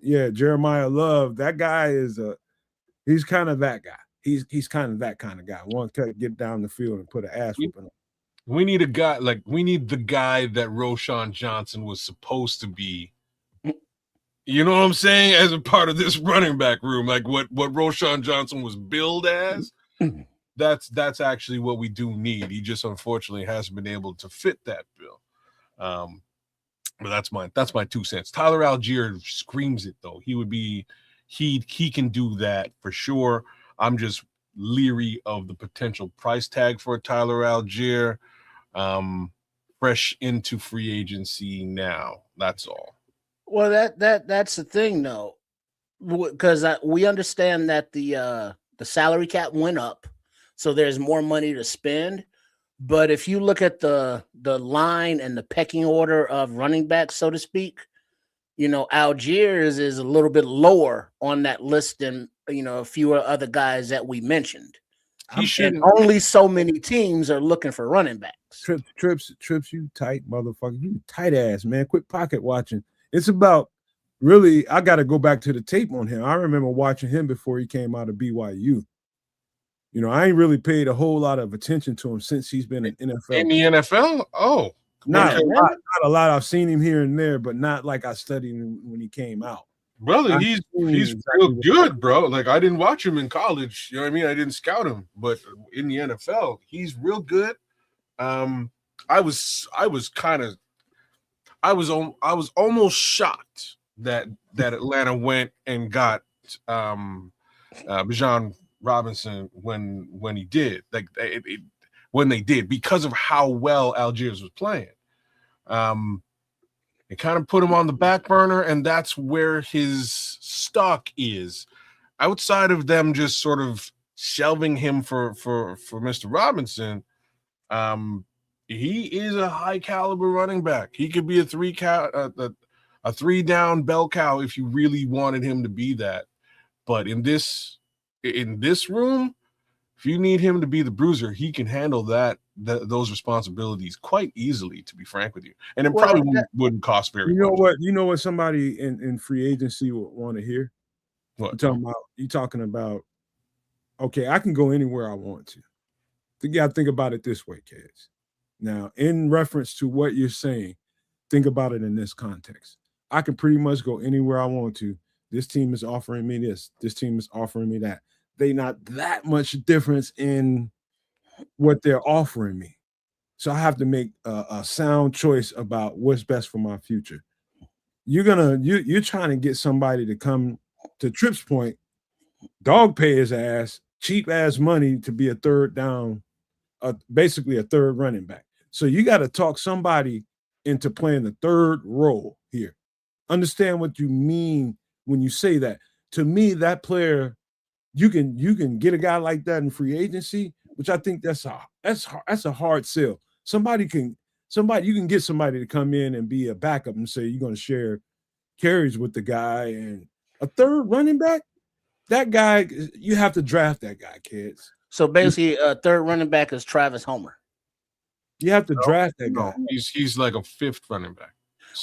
Yeah, Jeremiah Love. That guy he's kind of that guy. He's kind of that kind of guy. Want to get down the field and put an ass whooping on. We need a guy we need the guy that Roschon Johnson was supposed to be. You know what I'm saying? As a part of this running back room, like what Roschon Johnson was billed as. That's actually what we do need. He just unfortunately hasn't been able to fit that bill. But that's my 2 cents. Tyler Algier screams it though. He can do that for sure. I'm just leery of the potential price tag for Tyler Algier. Fresh into free agency now. That's all. Well, that's the thing though, because we understand that the salary cap went up. So there's more money to spend. But if you look at the line and the pecking order of running backs, so to speak, Algiers is a little bit lower on that list than, a few other guys that we mentioned. And only so many teams are looking for running backs. Trips, you tight motherfucker. You tight ass, man. Quit pocket watching. It's about really, I got to go back to the tape on him. I remember watching him before he came out of BYU. I ain't really paid a whole lot of attention to him since he's been in NFL. In the NFL? Oh. Not a lot. I've seen him here and there, but not like I studied him when he came out. Brother, he's real good, bro. Like, I didn't watch him in college. You know what I mean? I didn't scout him. But in the NFL, he's real good. I was almost shocked that Atlanta went and got Bijan Robinson when he did, when they did, because of how well Algiers was playing. It kind of put him on the back burner, and that's where his stock is. Outside of them just sort of shelving him for Mr. Robinson, he is a high caliber running back. He could be a three down bell cow if you really wanted him to be that. But in this room, if you need him to be the bruiser, he can handle those responsibilities quite easily, to be frank with you. And it probably wouldn't cost very much. You know what somebody in free agency would want to hear? What? You talking about, okay, I can go anywhere I want to. You got to think about it this way, kids. Now, in reference to what you're saying, think about it in this context. I can pretty much go anywhere I want to. This team is offering me this. This team is offering me that. They not that much difference in what they're offering me. So I have to make a sound choice about what's best for my future. You're trying to get somebody to come to Tripp's point, dog pay his ass, cheap ass money to be a third down, basically a third running back. So you got to talk somebody into playing the third role here. Understand what you mean when you say that. To me, that player, you can get a guy like that in free agency, which I think that's a hard sell. Somebody can somebody, you can get somebody to come in and be a backup and say you're going to share carries with the guy, and a third running back. That guy, you have to draft that guy, kids. So basically, a third running back is Travis Homer. You have to draft that guy. He's like a fifth running back.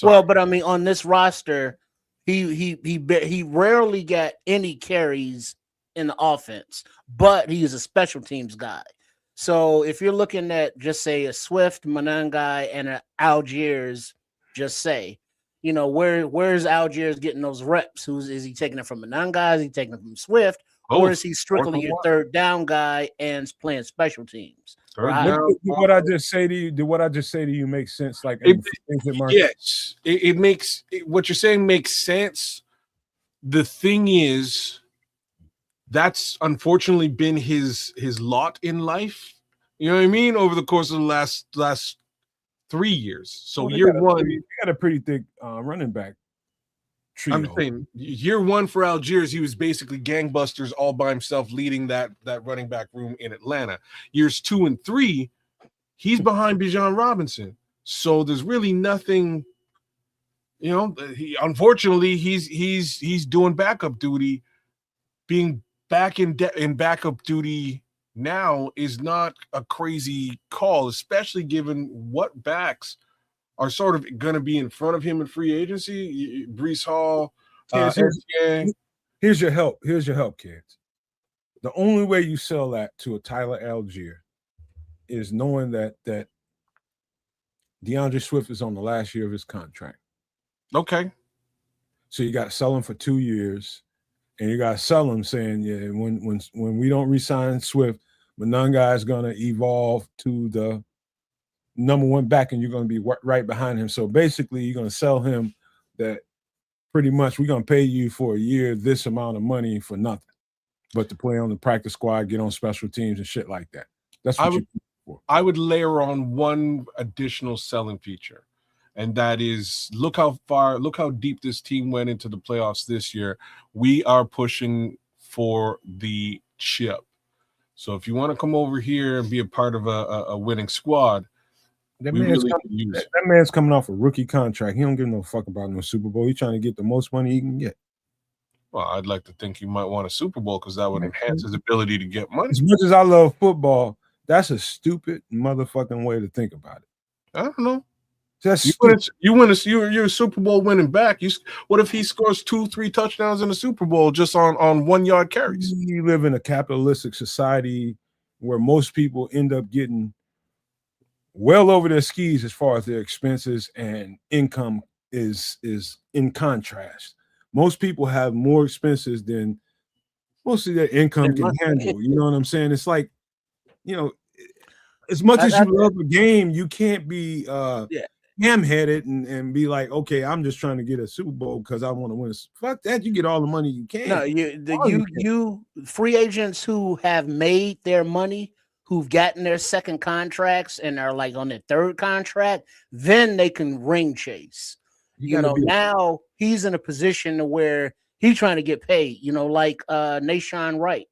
Well, but I mean, on this roster, he rarely got any carries in the offense, but he's a special teams guy. So if you're looking at just say a Swift, Manangai, and an Algiers, just say, you know, where's Algiers getting those reps? Is he taking it from Manangai? Is he taking it from Swift? Or is he strictly your third down guy and playing special teams? Did what I just say to you? Did what I just say to you make sense? Like, yes, it makes what you're saying makes sense. The thing is, that's unfortunately been his lot in life. You know what I mean? Over the course of the last 3 years. So year one, he got a pretty thick running back trio. I'm saying year one for Algiers, he was basically gangbusters all by himself, leading that running back room in Atlanta. Years 2 and 3, he's behind Bijan Robinson. So there's really nothing, you know. Unfortunately, he's doing backup duty. Being back in backup duty now is not a crazy call, especially given what backs are sort of going to be in front of him in free agency. Breece Hall. Here's your help. Here's your help, kids. The only way you sell that to a Tyler Algier is knowing that DeAndre Swift is on the last year of his contract. Okay. So you got to sell him for 2 years, and you got to sell him saying, yeah, when we don't re-sign Swift, Mananga is going to evolve to the number one back, and you're going to be right behind him. So basically, you're going to sell him that pretty much we're going to pay you for a year this amount of money for nothing, but to play on the practice squad, get on special teams and shit like that. That's what I would layer on one additional selling feature, and that is look how deep this team went into the playoffs this year. We are pushing for the chip. So if you want to come over here and be a part of a winning squad, that man's coming off a rookie contract. He don't give no fuck about no Super Bowl. He's trying to get the most money he can get. Well, I'd like to think he might want a Super Bowl because that would enhance his ability to get money. As much as I love football, that's a stupid motherfucking way to think about it. I don't know. You're a Super Bowl winning back. What if he scores 2-3 touchdowns in the Super Bowl just on 1 yard carries? You live in a capitalistic society where most people end up getting well over their skis as far as their expenses and income is in contrast. Most people have more expenses than most of their income can handle. You know what I'm saying? It's like, you know, as much as you love a game, you can't be ham-headed and be like, okay, I'm just trying to get a Super Bowl because I want to win. Fuck that. You get all the money you can. No, you free agents who have made their money, who've gotten their second contracts and are like on their third contract, then they can ring chase. You know, now he's in a position to where he's trying to get paid, you know, like Nashawn Wright.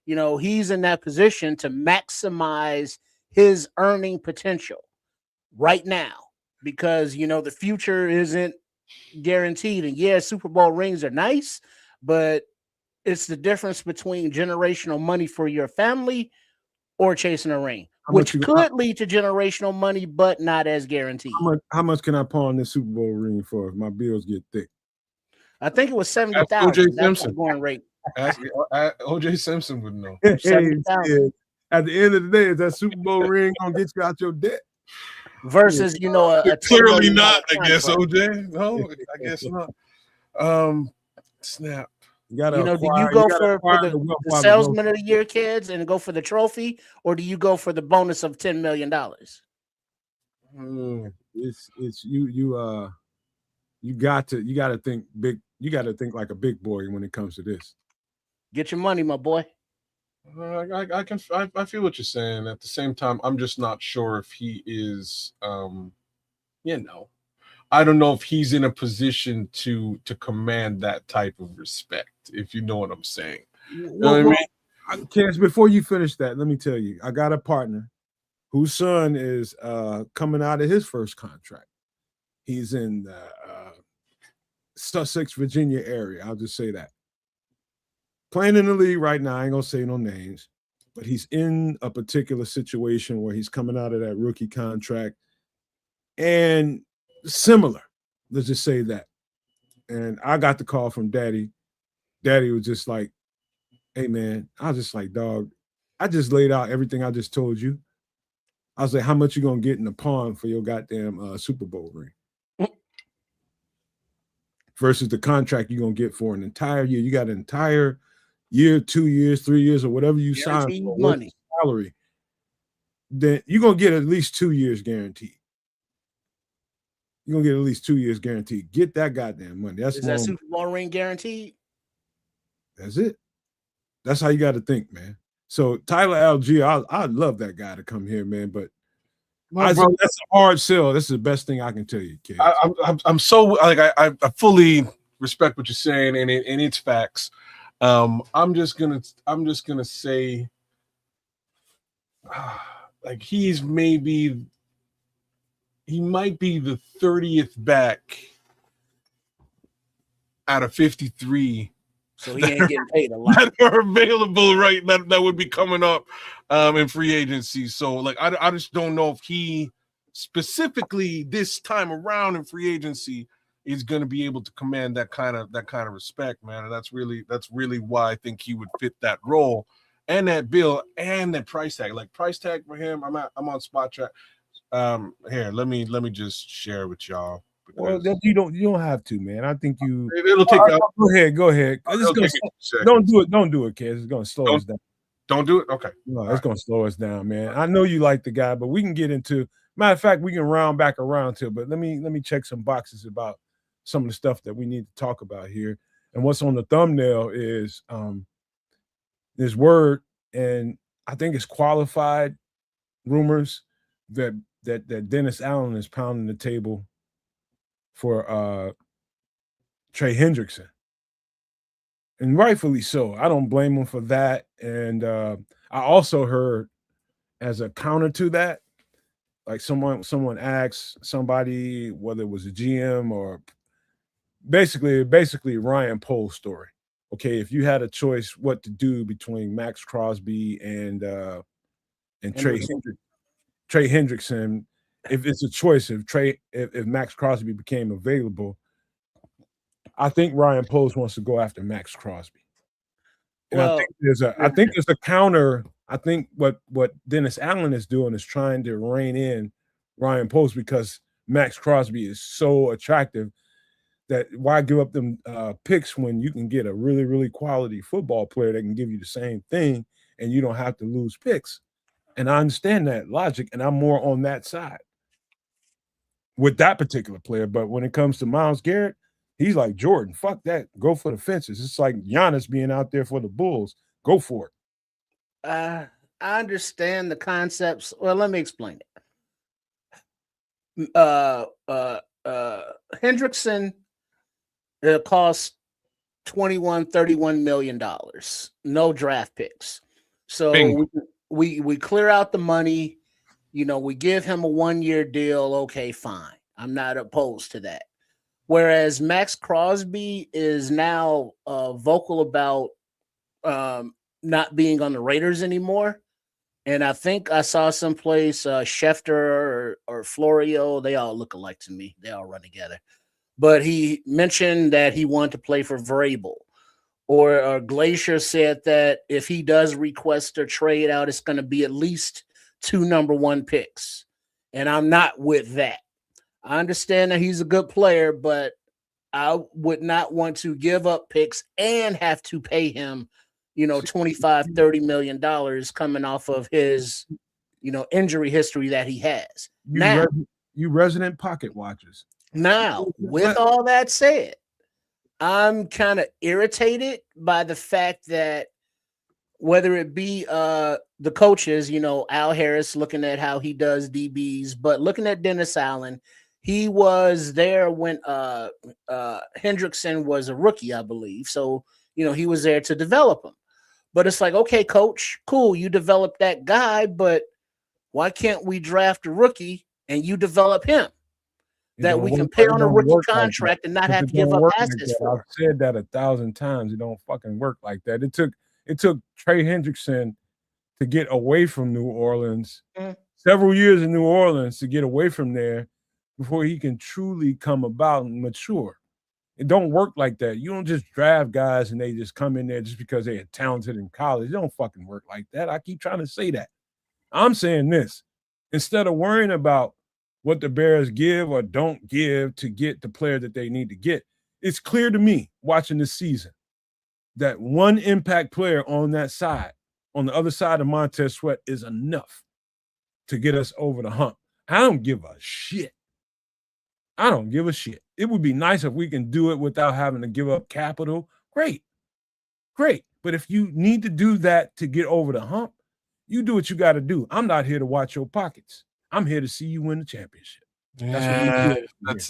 You know, he's in that position to maximize his earning potential right now because, you know, the future isn't guaranteed. And yeah, Super Bowl rings are nice, but it's the difference between generational money for your family or chasing a ring, which could lead to generational money, but not as guaranteed. How much can I pawn this Super Bowl ring for if my bills get thick? I think it was 70,000. That's the going rate. OJ Simpson would know. At the end of the day, is that Super Bowl ring gonna get you out your debt? Versus, you know, clearly not. I guess OJ. No, I guess not. Snap. Do you go for the salesman of the year, kids, and go for the trophy, or do you go for the bonus of $10 million? It's you got to think big. You got to think like a big boy when it comes to this. Get your money, my boy. I feel what you're saying. At the same time, I'm just not sure if he is. I don't know if he's in a position to command that type of respect, if you know what I'm saying. You know what I mean? Cass, before you finish that, let me tell you, I got a partner whose son is coming out of his first contract. He's in the Sussex, Virginia area. I'll just say that. Playing in the league right now, I ain't gonna say no names, but he's in a particular situation where he's coming out of that rookie contract and similar. Let's just say that. And I got the call from Daddy. Daddy was just like, hey, man, I was just like, dog, I just laid out everything I just told you. I was like, how much you going to get in the pawn for your goddamn Super Bowl ring? Versus the contract you're going to get for an entire year. You got an entire year, 2 years, 3 years, or whatever you sign for money salary. Then you're going to get at least 2 years guaranteed. You're going to get at least 2 years guaranteed. Get that goddamn money. Is that Super Bowl ring guaranteed? That's it. That's how you got to think, man. So Tyler Algier, I'd love that guy to come here, man. But that's a hard sell. This is the best thing I can tell you, kid. I'm so like I fully respect what you're saying, and it's facts. I'm just gonna say, like he might be the 30th back out of 53. So he ain't getting paid a lot. That are available, right? That would be coming up in free agency. So, like, I just don't know if he specifically this time around in free agency is going to be able to command that kind of respect, man. And that's really why I think he would fit that role and that bill and that price tag. Like price tag for him, I'm on Spot Track. Here, let me just share with y'all. Well, you don't have to, man. I think it'll take. Go ahead. Don't do it, kids. It's gonna slow us down. Don't do it. Okay. No, it's gonna slow us down, man. I know you like the guy, but we can get into. Matter of fact, we can round back around to. But let me check some boxes about some of the stuff that we need to talk about here. And what's on the thumbnail is this word, and I think it's qualified rumors that Dennis Allen is pounding the table for Trey Hendrickson. And rightfully so. I don't blame him for that. And I also heard as a counter to that, like someone asked somebody, whether it was a GM or basically Ryan Pohl's story. Okay, if you had a choice what to do between Max Crosby and Trey Hendrickson, if it's a choice if Max Crosby became available, I think Ryan Post wants to go after Max Crosby. And I think there's a counter. I think what Dennis Allen is doing is trying to rein in Ryan Post because Max Crosby is so attractive that why give up them picks when you can get a really, really quality football player that can give you the same thing and you don't have to lose picks. And I understand that logic, and I'm more on that side with that particular player. But when it comes to Myles Garrett, he's like Jordan. Fuck that. Go for the fences. It's like Giannis being out there for the Bulls. Go for it. I understand the concepts. Well, let me explain it. Hendrickson cost $31 million. No draft picks. So we clear out the money. You know, we give him a 1-year deal. Okay, fine. I'm not opposed to that. Whereas Max Crosby is now vocal about not being on the Raiders anymore. And I think I saw someplace Schefter or Florio. They all look alike to me. They all run together. But he mentioned that he wanted to play for Vrabel. Or Glacier said that if he does request a trade out, it's going to be at least 2 number 1 picks. And I'm not with that. I understand that he's a good player, but I would not want to give up picks and have to pay him, $25-30 million coming off of his, injury history that he has. You resident pocket watchers. Now, with all that said, I'm kind of irritated by the fact that whether it be the coaches, Al Harris looking at how he does DBs, but looking at Dennis Allen, he was there when Hendrickson was a rookie, I believe. So, he was there to develop him. But it's like, okay, coach, cool, you developed that guy, but Why can't we draft a rookie and you develop him? That we can pay It on a don't rookie work like that. contract and not have to It give don't up work like assets that. for. I've said that 1,000 times. It don't fucking work like that. It took Trey Hendrickson to get away from New Orleans, several years in New Orleans to get away from there before he can truly come about and mature. It don't work like that. You don't just draft guys and they just come in there just because they are talented in college. It don't fucking work like that. I keep trying to say that. I'm saying this. Instead of worrying about what the Bears give or don't give to get the player that they need to get, it's clear to me watching this season that one impact player on that side, on the other side of Montez Sweat, is enough to get us over the hump. I don't give a shit. I don't give a shit. It would be nice if we can do it without having to give up capital. Great. But if you need to do that to get over the hump, you do what you got to do. I'm not here to watch your pockets. I'm here to see you win the championship.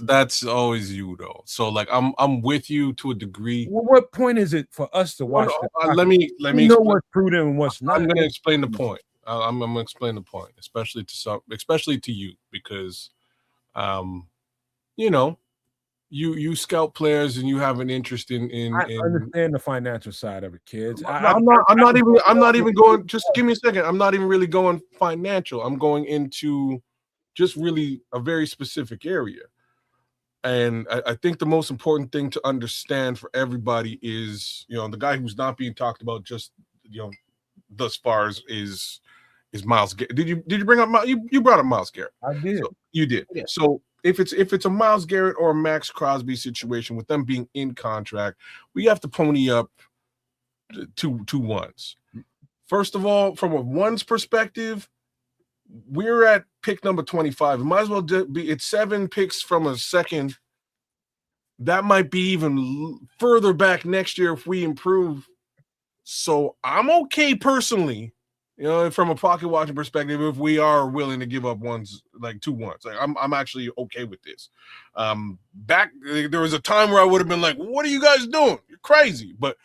That's always you though. So like I'm with you to a degree. Well, what point is it for us to watch? Let me know what's prudent and what's not. I'm going to explain the point. I'm going to explain the point, especially to you, because you know, you scout players and you have an interest in I understand the financial side of it, kids. I'm not even going, just give me a second. I'm not even really going financial. I'm going into just really a very specific area. And I think the most important thing to understand for everybody is, the guy who's not being talked about just, thus far is Myles Garrett. Did you bring up you brought up Myles Garrett? I did. So you did. Yeah. So if it's a Myles Garrett or a Max Crosby situation with them being in contract, we have to pony up two ones. First of all, from a ones perspective, we're at pick number 25. It might as well be, it's 7 picks from a second. That might be even further back next year if we improve. So I'm okay personally, from a pocket watching perspective, if we are willing to give up ones, like 2 ones. Like I'm actually okay with this. Back there was a time where I would have been like, what are you guys doing? You're crazy. But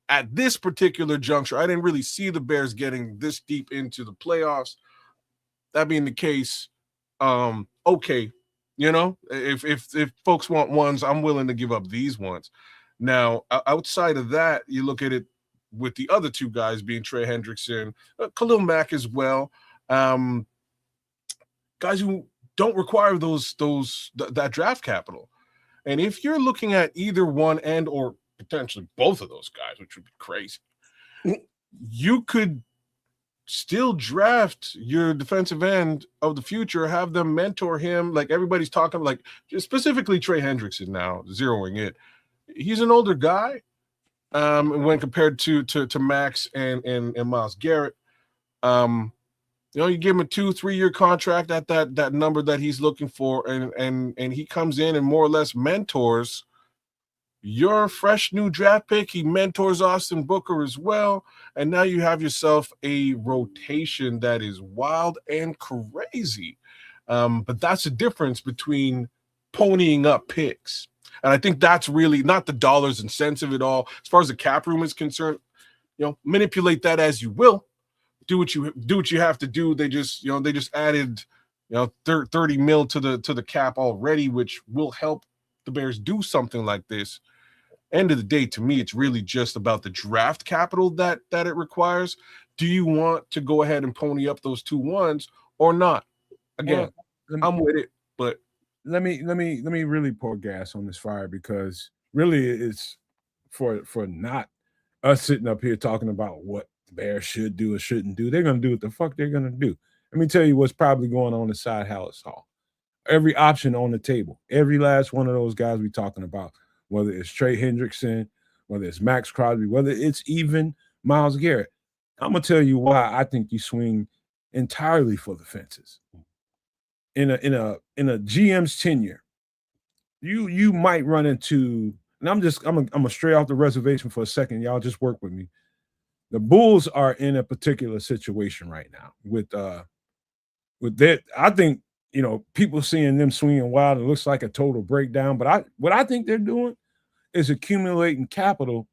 at this particular juncture, I didn't really see the Bears getting this deep into the playoffs. That being the case, okay, if folks want ones, I'm willing to give up these ones. Now, outside of that, you look at it with the other 2 guys being Trey Hendrickson, Khalil Mack as well, guys who don't require that draft capital. And if you're looking at either one and or potentially both of those guys, which would be crazy, you could still draft your defensive end of the future, have them mentor him. Like everybody's talking, like specifically Trey Hendrickson now, zeroing it. He's an older guy when compared to Max and Myles Garrett. You give him a 2-3 year contract at that number that he's looking for, and he comes in and more or less mentors your fresh new draft pick. He mentors Austin Booker as well. And now you have yourself a rotation that is wild and crazy. But that's the difference between ponying up picks. And I think that's really not the dollars and cents of it all. As far as the cap room is concerned, manipulate that as you will. Do what you have to do. They just added, 30 mil to the cap already, which will help the Bears do something like this. End of the day, to me, it's really just about the draft capital that it requires. Do you want to go ahead and pony up those 2 ones or not? Again, I'm with it, but let me really pour gas on this fire, because really it's for not us sitting up here talking about what the Bears should do or shouldn't do. They're gonna do what the fuck they're gonna do. Let me tell you what's probably going on inside Hallis Hall. Every option on the table, every last one of those guys we're talking about, whether it's Trey Hendrickson, whether it's Max Crosby, whether it's even Myles Garrett. I'm going to tell you why I think you swing entirely for the fences. In a GM's tenure, you might run into, and I'm gonna stray off the reservation for a second. Y'all just work with me. The Bulls are in a particular situation right now with that. I think, people seeing them swinging wild, it looks like a total breakdown. But what I think they're doing is accumulating capital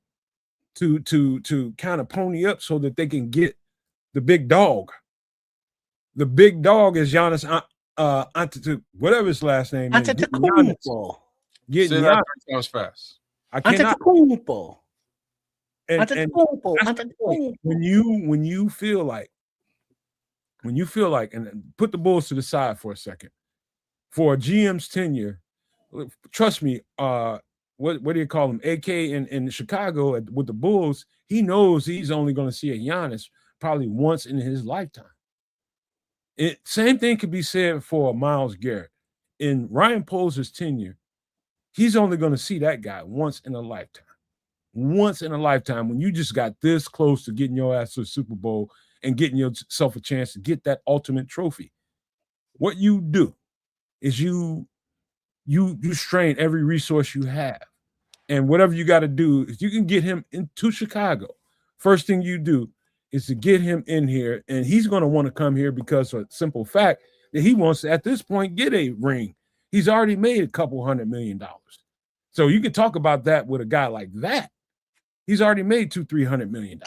to kind of pony up so that they can get the big dog. The big dog is Giannis whatever his last name is. Antetokounmpo. Getting Say that Giannis. 3 times fast. I cannot. Antetokounmpo. And Antetokounmpo. that's the point. When you feel like, and put the Bulls to the side for a second, for a GM's tenure, trust me, what do you call him? AK in Chicago with the Bulls, he knows he's only going to see a Giannis probably once in his lifetime. Same thing could be said for Myles Garrett. In Ryan Poles' tenure, he's only going to see that guy once in a lifetime. Once in a lifetime, when you just got this close to getting your ass to the Super Bowl and getting yourself a chance to get that ultimate trophy. What you do is you strain every resource you have. And whatever you got to do, if you can get him into Chicago, first thing you do is to get him in here. And he's going to want to come here because of a simple fact that he wants to, at this point, get a ring. He's already made a couple $100 million. So you can talk about that with a guy like that. He's already made $200-300 million.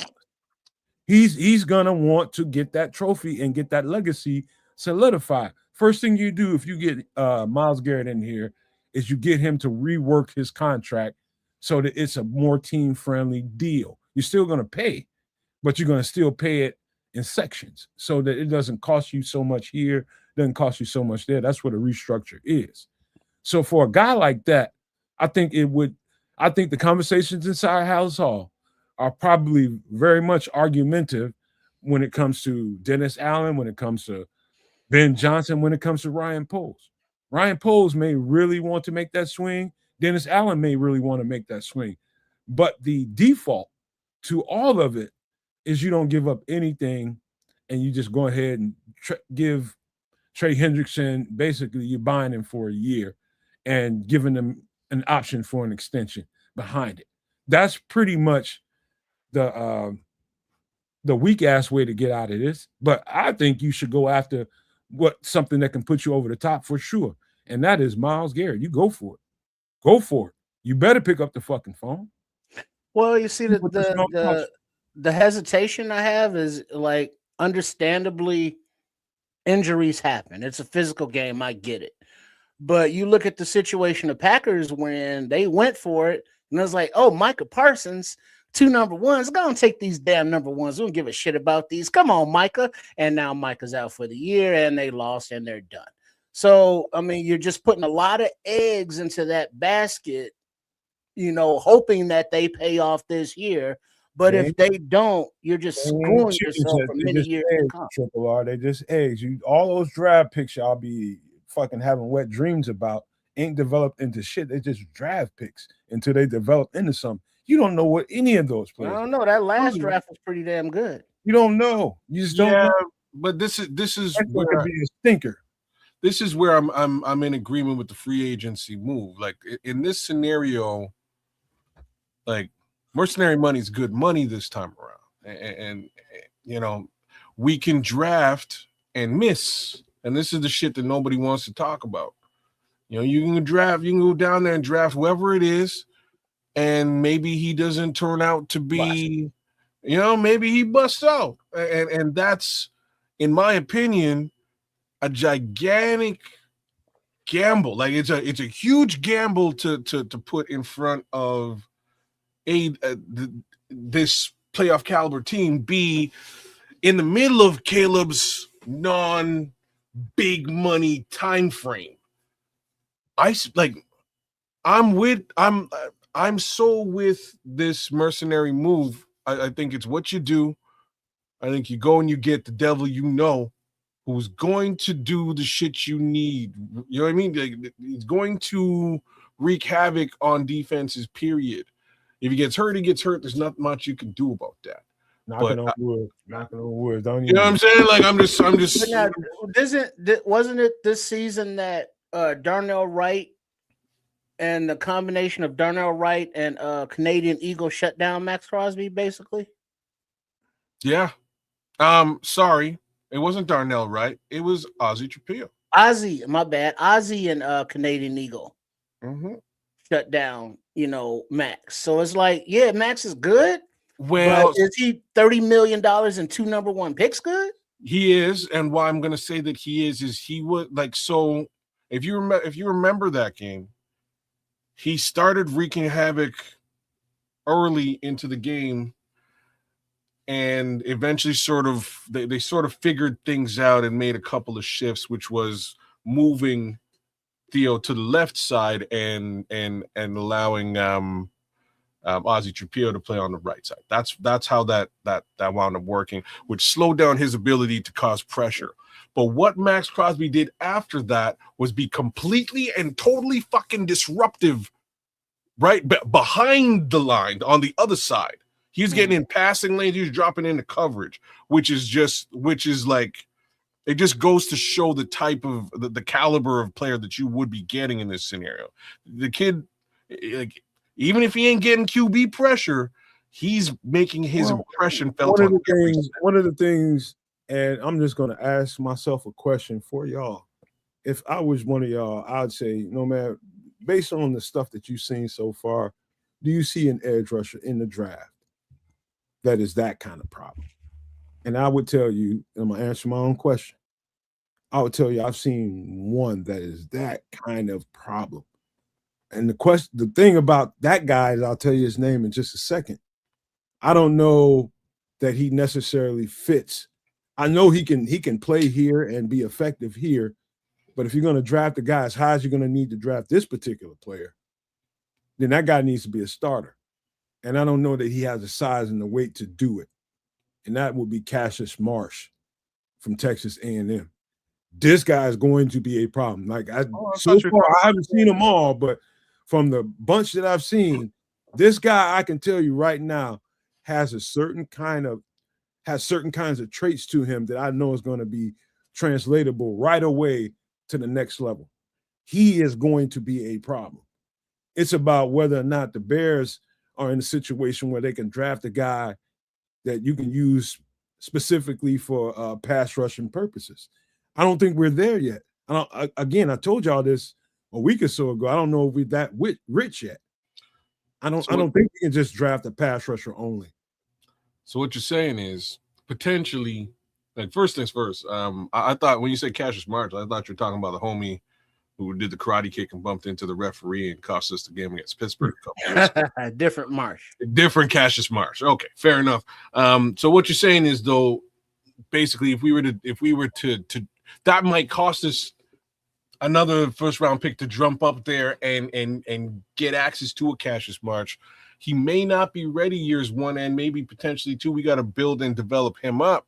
He's gonna want to get that trophy and get that legacy solidified. First thing you do if you get Myles Garrett in here is you get him to rework his contract so that it's a more team-friendly deal. You're still gonna pay, but you're gonna still pay it in sections so that it doesn't cost you so much here, doesn't cost you so much there. That's what a restructure is. So for a guy like that, I think the conversations inside House Hall are probably very much argumentative when it comes to Dennis Allen, when it comes to Ben Johnson, when it comes to Ryan Poles. Ryan Poles may really want to make that swing. Dennis Allen may really want to make that swing. But the default to all of it is you don't give up anything and you just go ahead and give Trey Hendrickson, basically you're buying him for a year and giving them an option for an extension behind it. That's pretty much the weak ass way to get out of this. But I think you should go after something that can put you over the top for sure. And that is Myles Garrett. You go for it. Go for it. You better pick up the fucking phone. Well, you see the hesitation I have is like understandably injuries happen. It's a physical game. I get it. But you look at the situation of Packers when they went for it, and it was like, oh, Micah Parsons, 2 number ones. Go and take these damn number ones. We don't give a shit about these. Come on, Micah. And now Micah's out for the year, and they lost, and they're done. So, I mean, you're just putting a lot of eggs into that basket, hoping that they pay off this year. But if they don't, you're just screwing yourself for many years to come. Triple R, they just eggs. All those draft picks y'all be fucking having wet dreams about ain't developed into shit. They just draft picks until they develop into something. You don't know what any of those players. I don't know. That last draft was pretty damn good. You don't know. You just don't know. But this is where could be a stinker. This is where I'm in agreement with the free agency move. Like in this scenario, like mercenary money is good money this time around, and we can draft and miss. And this is the shit that nobody wants to talk about. You can draft, you can go down there and draft whoever it is, and maybe he doesn't turn out to be, maybe he busts out. And that's, in my opinion, a gigantic gamble. Like it's a huge gamble to put in front of this playoff caliber team, be in the middle of Caleb's non-big money time frame. I'm so with this mercenary move. I think it's what you do. I think you go and you get the devil who's going to do the shit you need. You know what I mean? Like, he's going to wreak havoc on defenses, period. If he gets hurt, he gets hurt. There's not much you can do about that. Knocking on wood. Don't you know what I'm saying? Like I'm just. Now, wasn't it this season that Darnell Wright and the combination of Darnell Wright and Canadian Eagle shut down Max Crosby, basically? Yeah. Sorry, it wasn't Darnell Wright. It was Ozzie Trapillo. Ozzie, my bad. Ozzie and Canadian Eagle shut down, Max. So it's like, yeah, Max is good. Well, is he $30 million and 2 number 1 picks good? He is, and why I'm going to say that he is he would like so. If you remember that game, he started wreaking havoc early into the game, and eventually, sort of they sort of figured things out and made a couple of shifts, which was moving Theo to the left side and allowing Ozzy Trapillo to play on the right side. That's how that wound up working, which slowed down his ability to cause pressure. But what Max Crosby did after that was be completely and totally fucking disruptive, right behind the line on the other side. He was getting in passing lanes. He was dropping into coverage, which is like, it just goes to show the type of the caliber of player that you would be getting in this scenario. The kid, like, even if he ain't getting QB pressure, he's making his impression felt. One of the things, and I'm just going to ask myself a question for y'all. If I was one of y'all, I'd say, no matter, based on the stuff that you've seen so far, do you see an edge rusher in the draft that is that kind of problem? And I would tell you, I'm going to answer my own question. I would tell you I've seen one that is that kind of problem. And the thing about that guy is, I'll tell you his name in just a second. I don't know that he necessarily fits. I know he can play here and be effective here, but if you're going to draft a guy as high as you're going to need to draft this particular player, then that guy needs to be a starter. And I don't know that he has the size and the weight to do it. And that would be Cassius Marsh from Texas A&M. This guy is going to be a problem. Like I haven't seen them all, but from the bunch that I've seen, this guy, I can tell you right now, has certain kinds of traits to him that I know is going to be translatable right away to the next level. He is going to be a problem. It's about whether or not the Bears are in a situation where they can draft a guy that you can use specifically for pass rushing purposes. I don't think we're there yet. I told y'all this a week or so ago. I don't know if we're that rich yet. I don't think we can just draft a pass rusher only. So what you're saying is potentially, like, first things first. I thought when you said Cassius Marsh, I thought you were talking about the homie who did the karate kick and bumped into the referee and cost us the game against Pittsburgh a couple years ago. Different Marsh. Different Cassius Marsh. Okay, fair enough. So what you're saying is, though, basically, if we were to that might cost us another first round pick to jump up there and get access to a Cassius Marsh. He may not be ready years 1 and maybe potentially 2. We got to build and develop him up.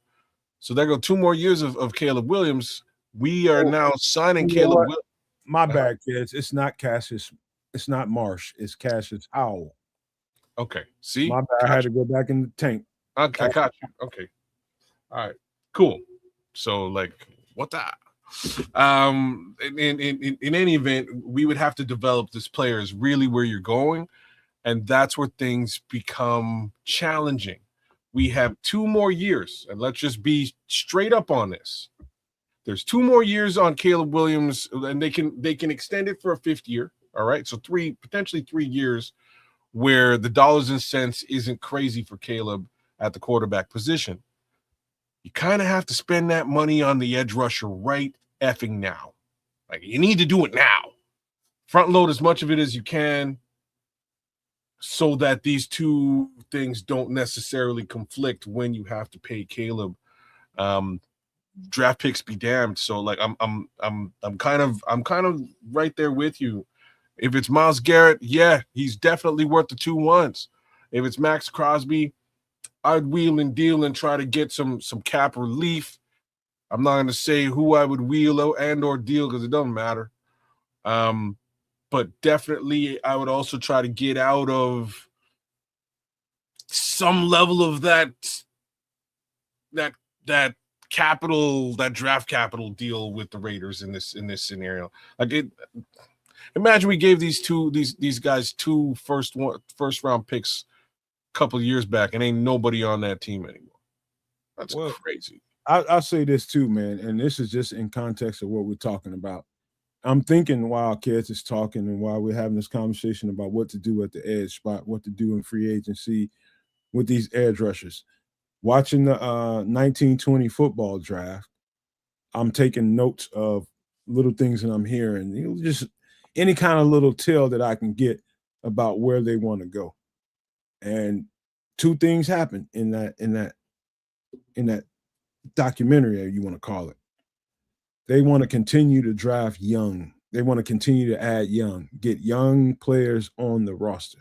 So there go 2 more years of Caleb Williams. We are now signing Caleb Williams. My bad, kids. It's not Cassius. It's not Marsh. It's Cassius Howell. Okay. See? My bad. I had to go back in the tank. I got you. Okay. All right. Cool. So, like, what the? In any event, we would have to develop this player is really where you're going, and that's where things become challenging. We have 2 more years, and let's just be straight up on this. There's 2 more years on Caleb Williams, and they can extend it for a 5th year. All right, so potentially 3 years where the dollars and cents isn't crazy for Caleb at the quarterback position. You kind of have to spend that money on the edge rusher right effing now. Like, you need to do it now. Front load as much of it as you can so that these 2 things don't necessarily conflict when you have to pay Caleb. Draft picks be damned. So, like, I'm kind of right there with you. If it's Myles Garrett, yeah, he's definitely worth the 2 ones. If it's Max Crosby, I'd wheel and deal and try to get some cap relief. I'm not going to say who I would wheel and or deal because it doesn't matter. But definitely I would also try to get out of some level of that capital, that draft capital deal with the Raiders in this scenario. Like, imagine we gave these guys 2 first round picks a couple of years back and ain't nobody on that team anymore. That's crazy. I'll say this too, man, and this is just in context of what we're talking about. I'm thinking while Kids is talking and while we're having this conversation about what to do at the edge spot, what to do in free agency with these edge rushers. watching the 1920 football draft, I'm taking notes of little things that I'm hearing, just any kind of little tell that I can get about where they want to go. And two things happen in that documentary, you want to call it. They want to continue to draft young. They want to continue to add young, get young players on the roster.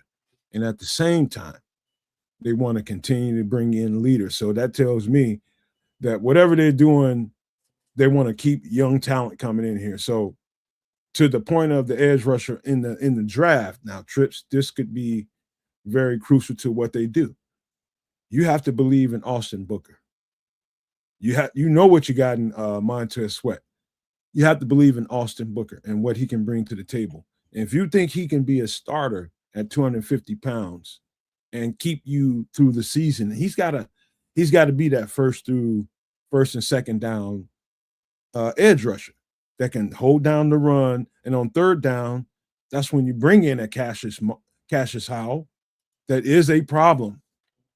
And at the same time, they want to continue to bring in leaders. So that tells me that whatever they're doing, they want to keep young talent coming in here. So to the point of the edge rusher in the draft, now Trips, this could be very crucial to what they do. You have to believe in Austin Booker. You know what you got in Montez Sweat. You have to believe in Austin Booker and what he can bring to the table. And if you think he can be a starter at 250 pounds and keep you through the season, he's got to be that first and second down edge rusher that can hold down the run. And on third down, that's when you bring in a Cassius Howell. That is a problem.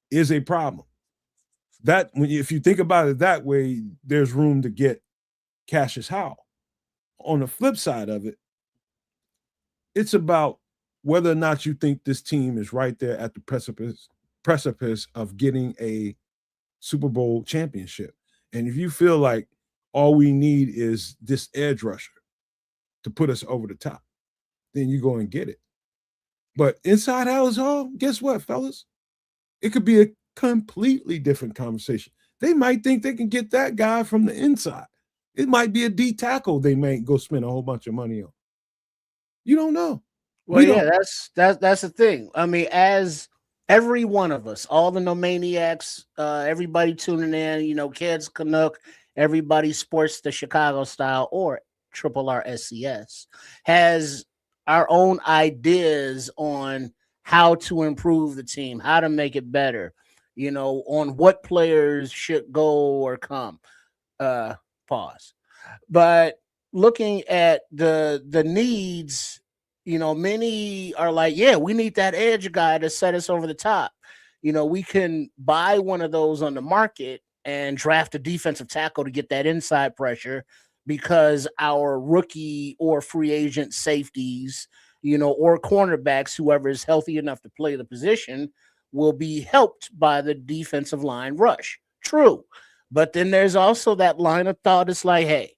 That if you think about it that way, there's room to get Cassius Howell. On the flip side of it, it's about whether or not you think this team is right there at the precipice of getting a Super Bowl championship. And if you feel like all we need is this edge rusher to put us over the top, then you go and get it. But inside Halas Hall, guess what, fellas? It could be a completely different conversation. They might think they can get that guy from the inside. It might be a D tackle they may go spend a whole bunch of money on. You don't know. Well, that's the thing. I mean, as every one of us, all the nomaniacs, everybody tuning in, kids, Canuck, everybody sports the Chicago style or Triple R SCS has our own ideas on how to improve the team, how to make it better, on what players should go or come. Pause. But looking at the needs, many are like, yeah, we need that edge guy to set us over the top. We can buy one of those on the market and draft a defensive tackle to get that inside pressure because our rookie or free agent safeties, or cornerbacks, whoever is healthy enough to play the position, will be helped by the defensive line rush. True. But then there's also that line of thought. It's like, hey,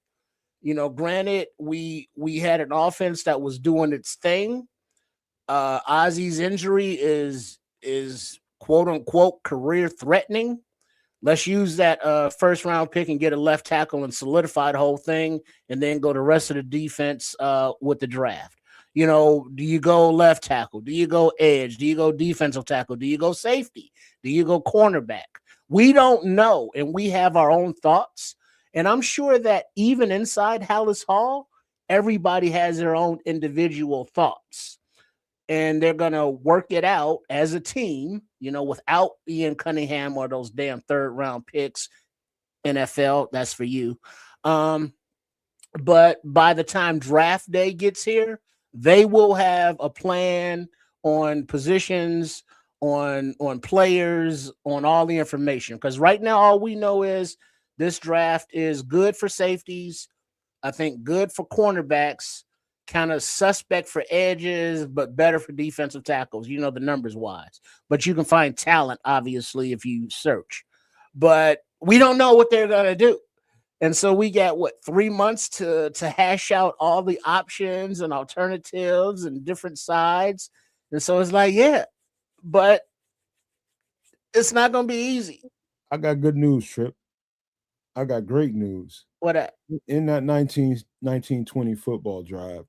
granted, we had an offense that was doing its thing. Ozzy's injury is quote unquote career threatening. Let's use that first round pick and get a left tackle and solidify the whole thing, and then go the rest of the defense with the draft. Do you go left tackle? Do you go edge? Do you go defensive tackle? Do you go safety? Do you go cornerback? We don't know, and we have our own thoughts. And I'm sure that even inside Halas Hall, everybody has their own individual thoughts. And they're going to work it out as a team, without Ian Cunningham or those damn third-round picks. NFL, that's for you. But by the time draft day gets here, they will have a plan on positions, on players, on all the information. Because right now, all we know is this draft is good for safeties, I think good for cornerbacks, kind of suspect for edges, but better for defensive tackles, the numbers wise. But you can find talent, obviously, if you search. But we don't know what they're going to do. And so we got 3 months to hash out all the options and alternatives and different sides. And so it's like, yeah, but it's not going to be easy. I got good news, Trip. I got great news. What that? In that 1920 football drive,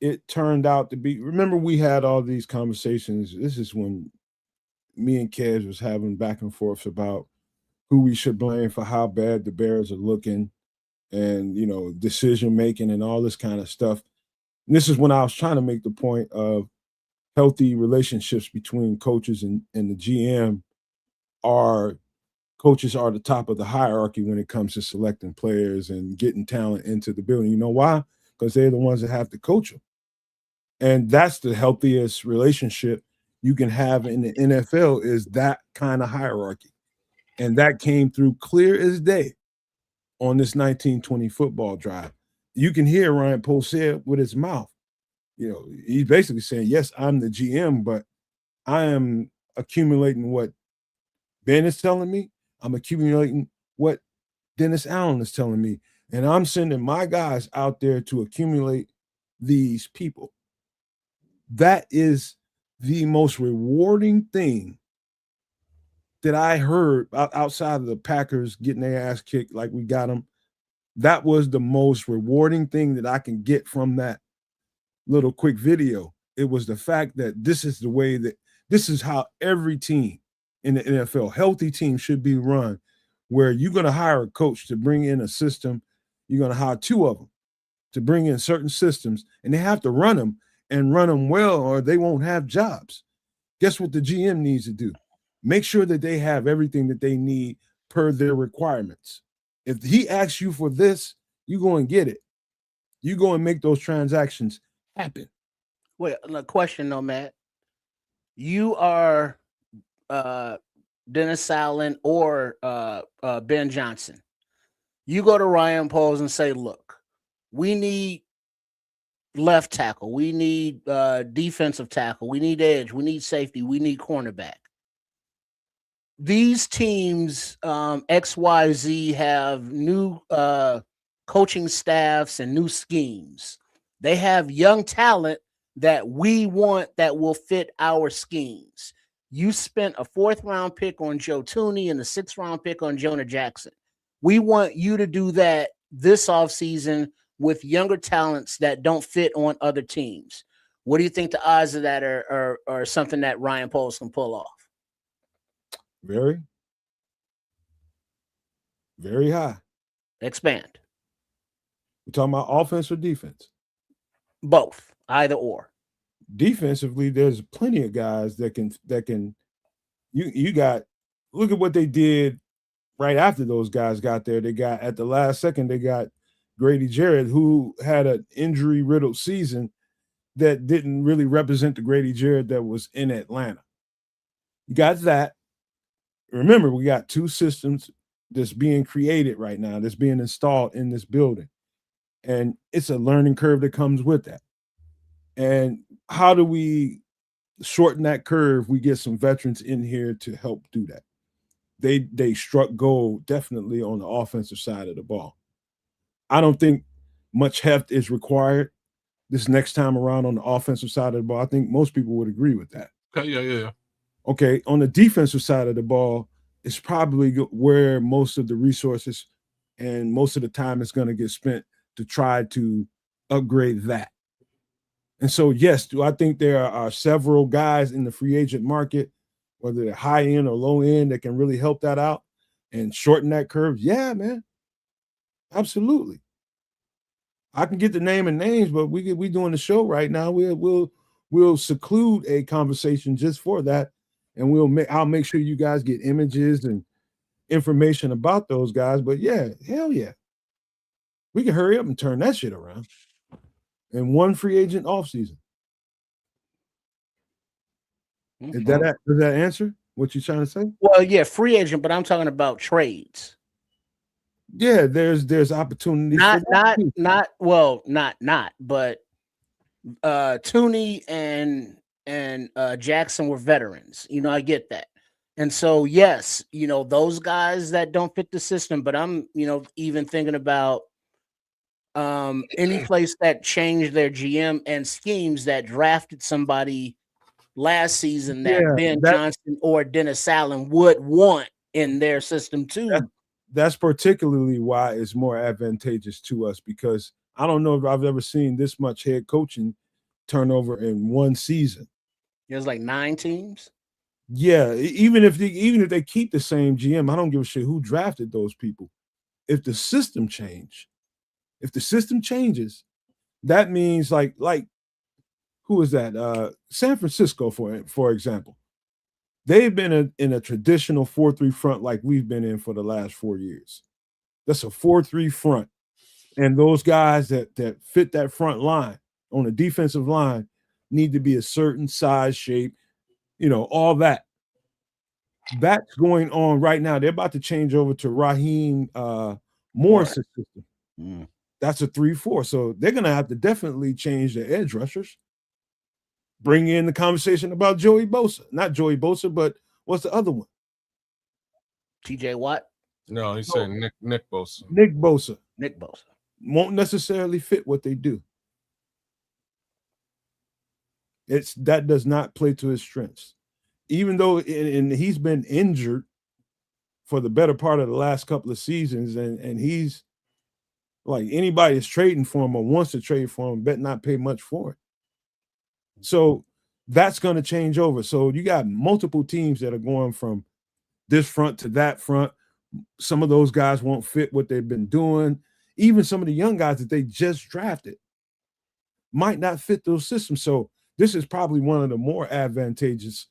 it turned out to be, remember we had all these conversations. This is when me and Kez was having back and forth about who we should blame for how bad the Bears are looking and, decision making and all this kind of stuff. And this is when I was trying to make the point of healthy relationships between coaches and the GM. Coaches are the top of the hierarchy when it comes to selecting players and getting talent into the building. You know why? Because they're the ones that have to coach them. And that's the healthiest relationship you can have in the NFL, is that kind of hierarchy. And that came through clear as day on this 1920 football drive. You can hear Ryan Poles say it with his mouth. He's basically saying, yes, I'm the GM, but I am accumulating what Ben is telling me. I'm accumulating what Dennis Allen is telling me. And I'm sending my guys out there to accumulate these people. That is the most rewarding thing that I heard outside of the Packers getting their ass kicked like we got them. That was the most rewarding thing that I can get from that little quick video. It was the fact that this is how every team in the NFL, healthy team, should be run, where you're going to hire a coach to bring in a system. You're going to hire two of them to bring in certain systems, and they have to run them and run them well, or they won't have jobs. Guess what the GM needs to do? Make sure that they have everything that they need per their requirements. If he asks you for this, you go and get it. You go and make those transactions happen. Wait, a question though, Matt. You are Dennis Allen or Ben Johnson. You go to Ryan Poles and say, look, we need left tackle. We need defensive tackle. We need edge. We need safety. We need cornerback. These teams, XYZ, have new coaching staffs and new schemes. They have young talent that we want that will fit our schemes. You spent a 4th round pick on Joe Thuney and a 6th round pick on Jonah Jackson. We want you to do that this offseason with younger talents that don't fit on other teams. What do you think the odds of that are something that Ryan Poles can pull off? Very, very high. Expand. We're talking about offense or defense? Both, either or. Defensively, there's plenty of guys that can. You got. Look at what they did right after those guys got there. They got at the last second. They got Grady Jarrett, who had an injury-riddled season that didn't really represent the Grady Jarrett that was in Atlanta. You got that. Remember, we got 2 systems that's being created right now, that's being installed in this building. And it's a learning curve that comes with that. And how do we shorten that curve? We get some veterans in here to help do that. They struck gold definitely on the offensive side of the ball. I don't think much heft is required this next time around on the offensive side of the ball. I think most people would agree with that. Okay, yeah. Okay, on the defensive side of the ball, it's probably where most of the resources and most of the time is going to get spent to try to upgrade that. And so, yes, do I think there are several guys in the free agent market, whether they're high end or low end, that can really help that out and shorten that curve? Yeah, man. Absolutely. I can get the name and names, but we doing the show right now. We'll seclude a conversation just for that. And I'll make sure you guys get images and information about those guys. But yeah, hell yeah. We can hurry up and turn that shit around in one free agent offseason. Okay. Does that answer what you're trying to say? Well, yeah, free agent, but I'm talking about trades. Yeah, there's opportunities. But Thuney and Jackson were veterans. I get that. And so, yes, those guys that don't fit the system, but I'm, even thinking about any place that changed their GM and schemes that drafted somebody last season that Ben Johnson or Dennis Allen would want in their system too. That's particularly why it's more advantageous to us, because I don't know if I've ever seen this much head coaching turnover in one season. There's like 9 teams. Yeah, even if they keep the same GM, I don't give a shit who drafted those people. If the system changes, that means like who is that? San Francisco, for example. They've been in a traditional 4-3 front like we've been in for the last 4 years. That's a 4-3 front. And those guys that fit that front line on the defensive line need to be a certain size, shape, all that. That's going on right now. They're about to change over to Raheem Morris' system. Mm. That's a 3-4. So they're going to have to definitely change their edge rushers. Bring in the conversation about Joey Bosa. Not Joey Bosa, but what's the other one? TJ Watt? No, he's saying Nick Bosa. Nick Bosa. Nick Bosa. Won't necessarily fit what they do. That does not play to his strengths. Even though and he's been injured for the better part of the last couple of seasons, and he's like anybody is trading for him or wants to trade for him, bet not pay much for it. So that's going to change over. So you got multiple teams that are going from this front to that front. Some of those guys won't fit what they've been doing. Even some of the young guys that they just drafted might not fit those systems. So this is probably one of the more advantageous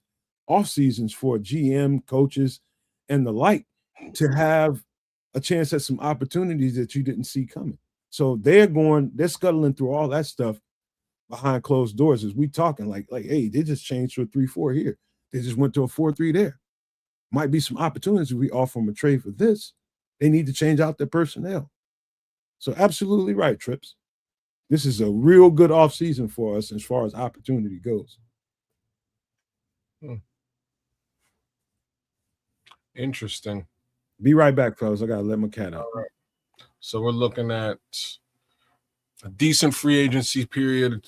off seasons for GM, coaches, and the like to have a chance at some opportunities that you didn't see coming. So they're scuttling through all that stuff behind closed doors as we talking like, hey, they just changed to a 3-4 here. They just went to a 4-3 there. Might be some opportunities we offer them a trade for this. They need to change out their personnel. So absolutely right, Trips. This is a real good offseason for us as far as opportunity goes. Interesting. Be right back, fellas. I got to let my cat out. All right. So we're looking at a decent free agency period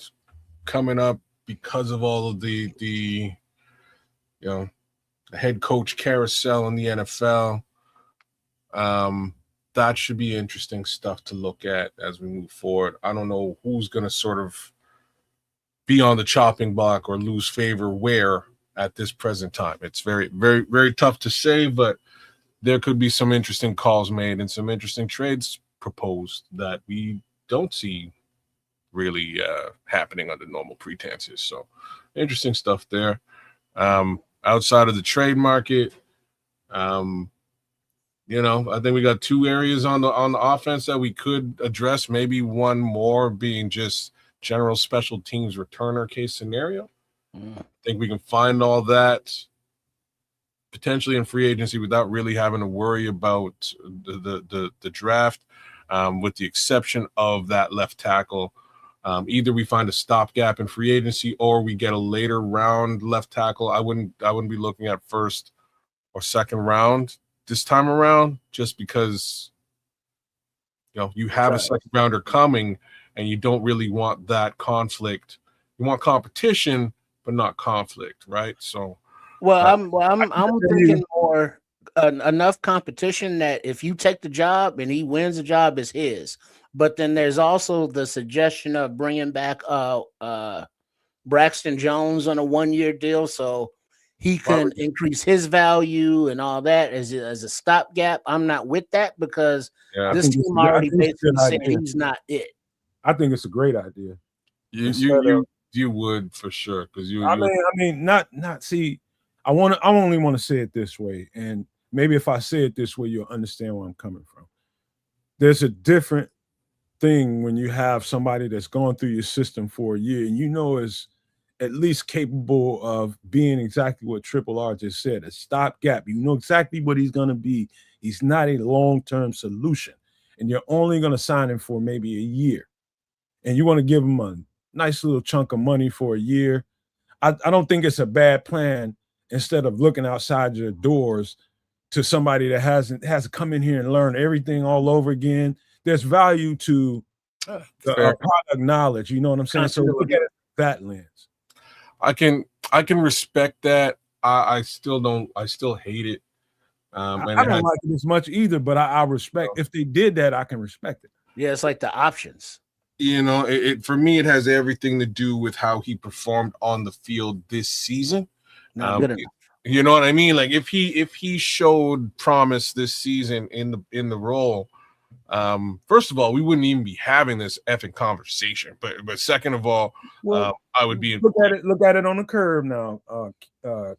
coming up because of all of the head coach carousel in the NFL. That should be interesting stuff to look at as we move forward. I don't know who's going to sort of be on the chopping block or lose favor where at this present time. It's very, very, very tough to say, but there could be some interesting calls made and some interesting trades proposed that we don't see really happening under normal pretenses. So interesting stuff there. Outside of the trade market, I think we got two areas on the offense that we could address. Maybe one more being just general special teams returner case scenario. I think we can find all that potentially in free agency without really having to worry about the draft, with the exception of that left tackle. Either we find a stopgap in free agency or we get a later round left tackle. I wouldn't be looking at first or second round this time around, just because you have a second rounder coming and you don't really want that conflict. You want competition, but not conflict, right? So, I'm thinking more enough competition that if you take the job and he wins, the job is his. But then there's also the suggestion of bringing back Braxton Jones on a 1-year deal, so he can increase his value and all that as a stopgap. I'm not with that because this team already basically said he's not it. I think it's a great idea. You would for sure, because see. I only want to say it this way, and maybe if I say it this way, you'll understand where I'm coming from. There's a different thing when you have somebody that's gone through your system for a year and is at least capable of being exactly what Triple R just said, a stopgap. You know exactly what he's going to be. He's not a long-term solution, and you're only going to sign him for maybe a year, and you want to give him a nice little chunk of money for a year. I don't think it's a bad plan instead of looking outside your doors to somebody that has to come in here and learn everything all over again. There's value to the product knowledge. You know what I'm saying? So look at it that lens. I can respect that. I still hate it. I don't like it as much either, but I respect if they did that, I can respect it. Yeah, it's like the options. For me, it has everything to do with how he performed on the field this season. Not good enough. You know what I mean? Like if he showed promise this season in the role, first of all, we wouldn't even be having this effing conversation. But second of all, I would be look at it on the curve now,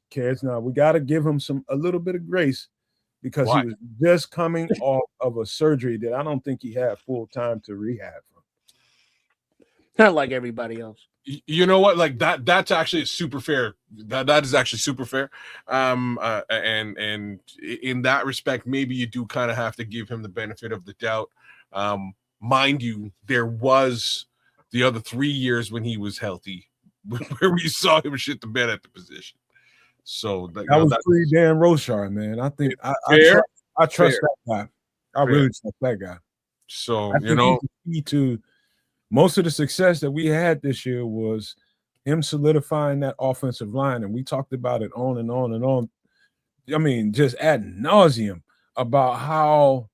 kids. Now we got to give him a little bit of grace because he was just coming off of a surgery that I don't think he had full time to rehab from. Not like everybody else. You know what? Like that's actually super fair. That is actually super fair. And in that respect, maybe you do kind of have to give him the benefit of the doubt. Mind you, there was the other 3 years when he was healthy, where we saw him shit the bed at the position. So that was pretty damn Roshar, man. I think I trust that guy. I really trust that guy. So I think he's the key to most of the success that we had this year was him solidifying that offensive line, and we talked about it on and on and on. I mean, just ad nauseum about how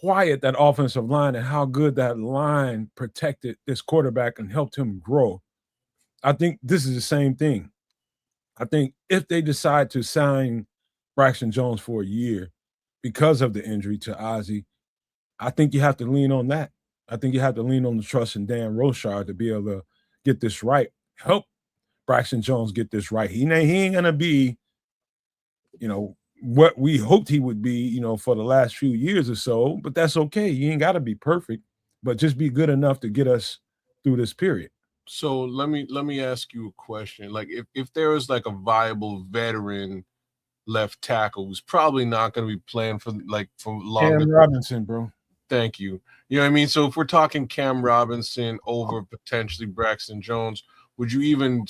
quiet that offensive line and how good that line protected this quarterback and helped him grow. I think this is the same thing. I think if they decide to sign Braxton Jones for a year because of the injury to Ozzie, I think you have to lean on that. I think you have to lean on the trust in Dan Roshar to be able to get this right. Help Braxton Jones get this right. He ain't gonna be, what we hoped he would be, for the last few years or so. But that's okay. You ain't got to be perfect, but just be good enough to get us through this period. So let me ask you a question. Like if there was like a viable veteran left tackle who's probably not going to be playing for longer. Cam Robinson, bro. Thank you. You know what I mean? So if we're talking Cam Robinson over potentially Braxton Jones, would you even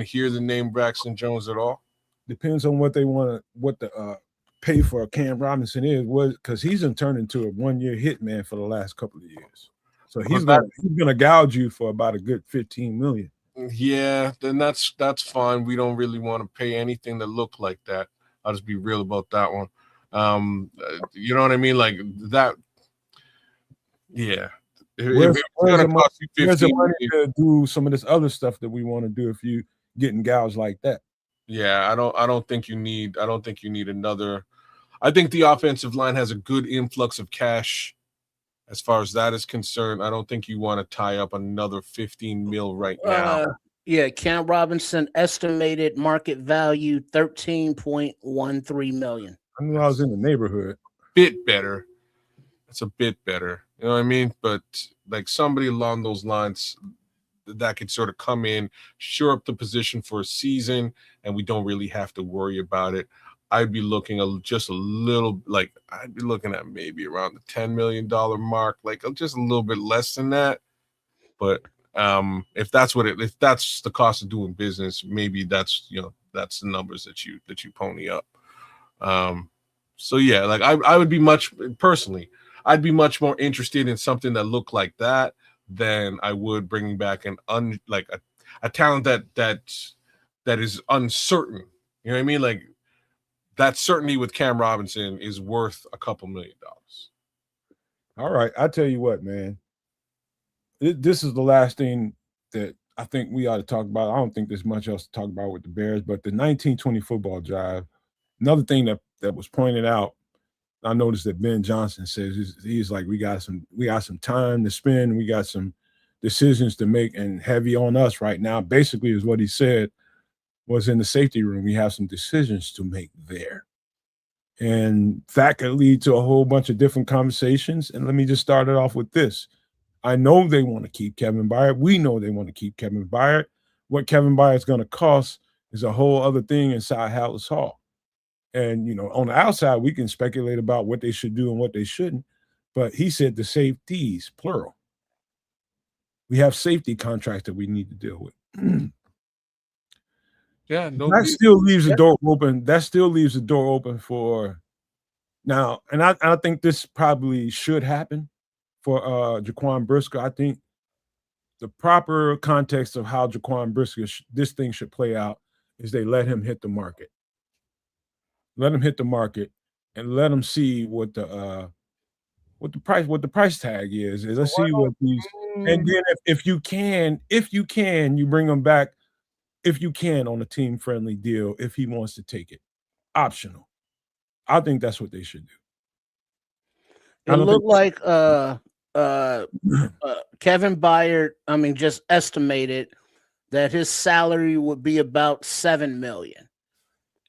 hear the name Braxton Jones at all? Depends on what they want to pay for Cam Robinson is, because he's turned into a 1-year hitman for the last couple of years. So he's gonna gouge you for about a good $15 million. Yeah, then that's fine. We don't really want to pay anything that look like that. I'll just be real about that one. You know what I mean? Like that. Yeah. Where's the money to do some of this other stuff that we want to do if you getting gouged like that? Yeah, I don't think you need another. I think the offensive line has a good influx of cash as far as that is concerned. I don't think you want to tie up another 15 mil right now. Yeah, Cam Robinson estimated market value 13.13 million. I knew I was in the neighborhood. Bit better. It's a bit better. You know what I mean? But like somebody along those lines that could sort of come in, shore up the position for a season, and we don't really have to worry about it. I'd be looking just a little, like I'd be looking at maybe around the $10 million mark, like just a little bit less than that. But if that's the cost of doing business, maybe that's the numbers that you pony up. So yeah, like I would be I'd be much more interested in something that looked like that than I would bringing back a talent that is uncertain. You know what I mean? Like that certainty with Cam Robinson is worth a couple $1 million. All right, I tell you what, man. This is the last thing that I think we ought to talk about. I don't think there's much else to talk about with the Bears, but the 1920 football drive. Another thing that was pointed out, I noticed that Ben Johnson says he's like, we got some time to spend, we got some decisions to make, and heavy on us right now. Basically, is what he said was in the safety room. We have some decisions to make there, and that could lead to a whole bunch of different conversations. And let me just start it off with this. I know they want to keep Kevin Byard. We know they want to keep Kevin Byard. What Kevin Byard is going to cost is a whole other thing inside Hallis Hall. And, on the outside, we can speculate about what they should do and what they shouldn't. But he said the safeties, plural. We have safety contracts that we need to deal with. Yeah, that still leaves the door open. That still leaves the door open for now. And I think this probably should happen for Jaquan Brisker. I think the proper context of how Jaquan Brisker this thing should play out is they let him hit the market. Let him hit the market and let him see what the price tag is. Let's see what these, and then if you can, you bring him back if you can on a team friendly deal if he wants to take it. Optional. I think that's what they should do. It looked like Kevin Byard, just estimated that his salary would be about $7 million.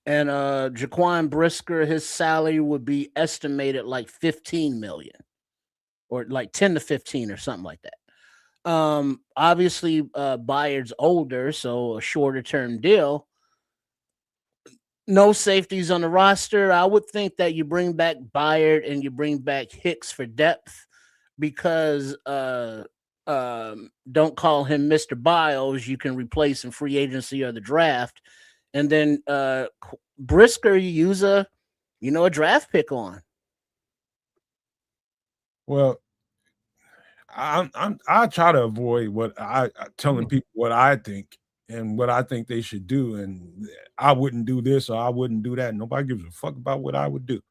And Jaquan Brisker, his salary would be estimated like $15 million, or like 10 to 15 or something like that. Obviously, Bayard's older, so a shorter term deal. No safeties on the roster. I would think that you bring back Bayard and you bring back Hicks for depth because don't call him Mr. Biles. You can replace in free agency or the draft. And then Brisker, you use a draft pick on. Well, I try to avoid what I telling people what I think and what I think they should do, and I wouldn't do this or I wouldn't do that. Nobody gives a fuck about what I would do.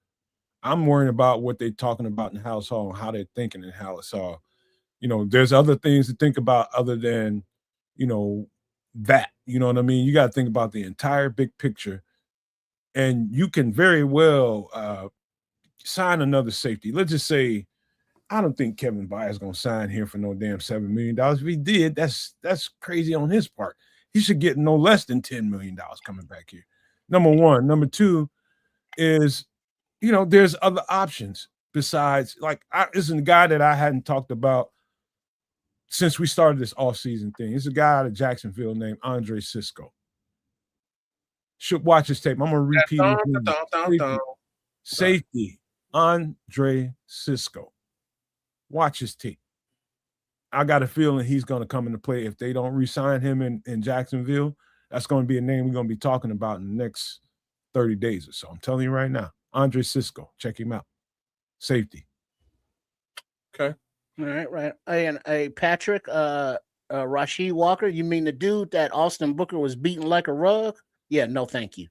I'm worrying about what they're talking about in the household and how they're thinking in the household. There's other things to think about other than, that. You know what I mean? You got to think about the entire big picture, and you can very well sign another safety. Let's just say, I don't think Kevin Byard's gonna sign here for no damn $7 million. If he did, that's crazy on his part. He should get no less than $10 million coming back here. Number one. Number two is, there's other options besides, this is a guy that I hadn't talked about since we started this offseason thing. It's a guy out of Jacksonville named Andre Cisco. Should watch his tape. I'm gonna repeat it. Safety, Andre Cisco. Watch his tape. I got a feeling he's going to come into play. If they don't re-sign him in Jacksonville, that's going to be a name we're going to be talking about in the next 30 days or so. I'm telling you right now. Andre Cisco. Check him out. Safety. Okay. All right. And Patrick, Rasheed Walker, you mean the dude that Austin Booker was beating like a rug? Yeah, no, thank you.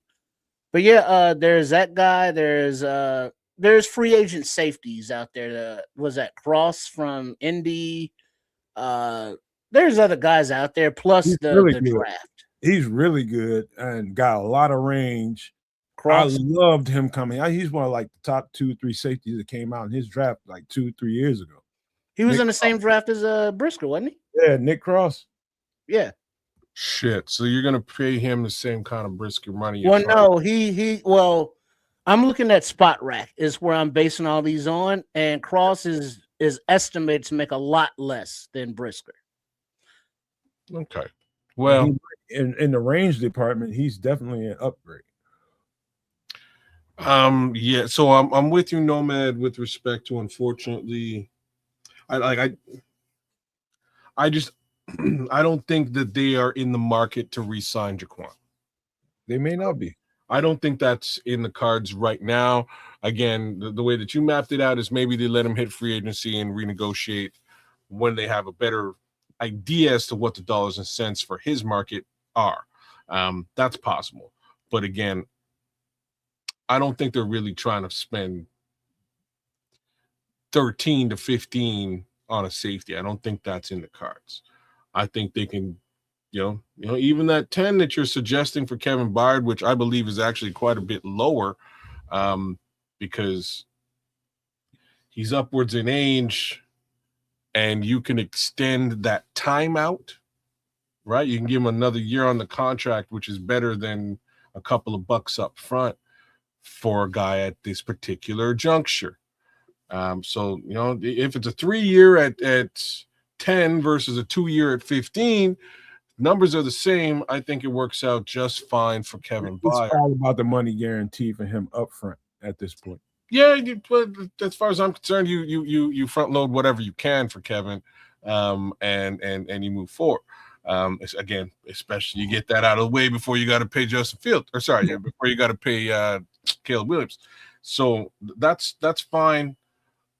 But yeah, there's that guy. There's free agent safeties out there. Was that Cross from Indy? There's other guys out there, plus the draft. He's really good and got a lot of range. Cross. I loved him coming. He's one of the top 2-3 safeties that came out in his draft 2-3 years ago. He was in the same draft as Brisker, wasn't he? Yeah, Nick Cross. Yeah. Shit. So you're gonna pay him the same kind of Brisker money? Well, no, I'm looking at Spot Rack is where I'm basing all these on, and Cross is estimated to make a lot less than Brisker. Okay. Well, in the range department, he's definitely an upgrade. Yeah. So I'm with you, Nomad, with respect to, unfortunately, I don't think that they are in the market to re-sign Jaquan. They may not be. I don't think that's in the cards right now. Again, the way that you mapped it out is maybe they let him hit free agency and renegotiate when they have a better idea as to what the dollars and cents for his market are. That's possible. But again, I don't think they're really trying to spend 13 to 15 on a safety. I don't think that's in the cards. I think they can, even that 10 that you're suggesting for Kevin Byard, which I believe is actually quite a bit lower, because he's upwards in age and you can extend that timeout, right? You can give him another year on the contract, which is better than a couple of bucks up front for a guy at this particular juncture. So, if it's a 3-year at 10 versus a 2-year at 15, numbers are the same. I think it works out just fine for Kevin Byard. It's all about the money guarantee for him up front at this point. Yeah, as far as I'm concerned, you front load whatever you can for Kevin, and you move forward. Again, especially you get that out of the way before you got to pay Justin Fields, before you got to pay Caleb Williams. So that's fine.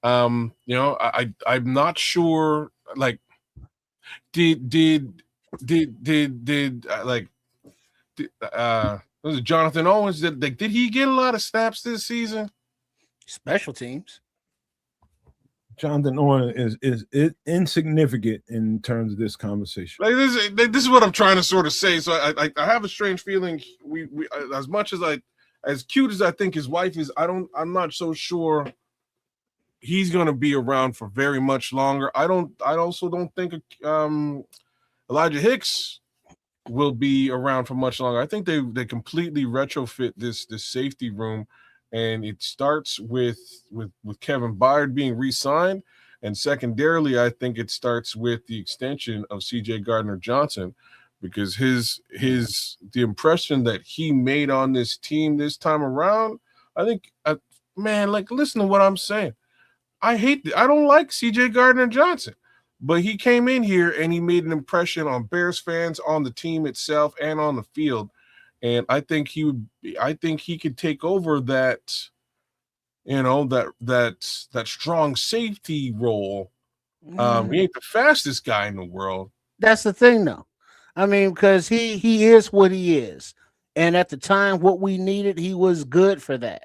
I'm not sure. Was it Jonathan Owens? Did he get a lot of snaps this season? Special teams. Jonathan Owens is insignificant in terms of this conversation. This is what I'm trying to sort of say. So I have a strange feeling. We as much as cute as I think his wife is, I'm not so sure he's going to be around for very much longer. I also don't think Elijah Hicks will be around for much longer. I think they completely retrofit this safety room, and it starts with Kevin Byard being re-signed, And secondarily, I think it starts with the extension of CJ Gardner-Johnson, because the impression that he made on this team this time around, I think, man, like, listen to what I'm saying. I don't like CJ Gardner-Johnson, but he came in here and he made an impression on Bears fans, on the team itself, and on the field. And I think he could take over that, that strong safety role. He ain't the fastest guy in the world. That's the thing, though. I mean, because he is what he is, and at the time, what we needed, he was good for that.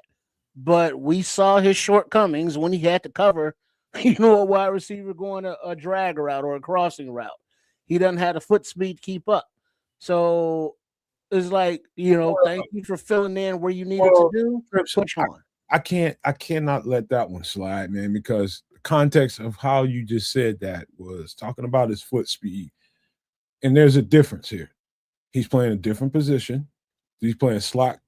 But we saw his shortcomings when he had to cover, a wide receiver going a drag route or a crossing route. He doesn't have the foot speed to keep up. So it's like, thank you for filling in where you needed to do. Push on. I cannot let that one slide, man, because the context of how you just said that was talking about his foot speed. And there's a difference here. He's playing a different position. He's playing a slot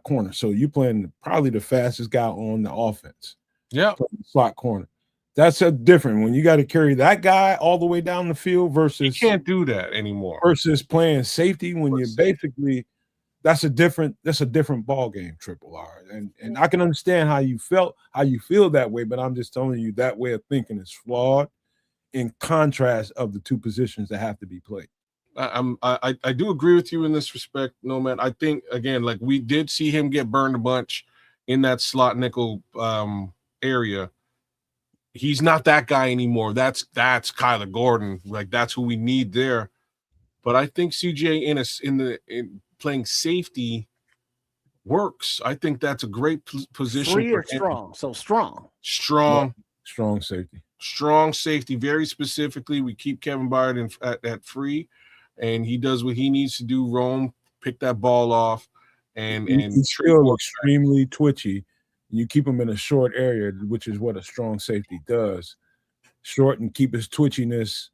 corner. So you're playing probably the fastest guy on the offense. Yeah. Slot corner. That's a different when you got to carry that guy all the way down the field versus you can't do that anymore. Versus playing safety when you're basically that's a different ball game, Triple R. And I can understand how you feel that way, but I'm just telling you that way of thinking is flawed in contrast of the two positions that have to be played. I do agree with you in this respect, Nomad. I think, again, like, we did see him get burned a bunch in that slot nickel area. He's not that guy anymore. That's Kyler Gordon. Like, that's who we need there. But I think CJ in playing safety works. I think that's a great position. Free or strong? So strong. Strong safety. Strong safety, very specifically. We keep Kevin Byard at free, and he does what he needs to do. Roam, pick that ball off, and he's still extremely twitchy. You keep him in a short area, which is what a strong safety does. Short and keep his twitchiness.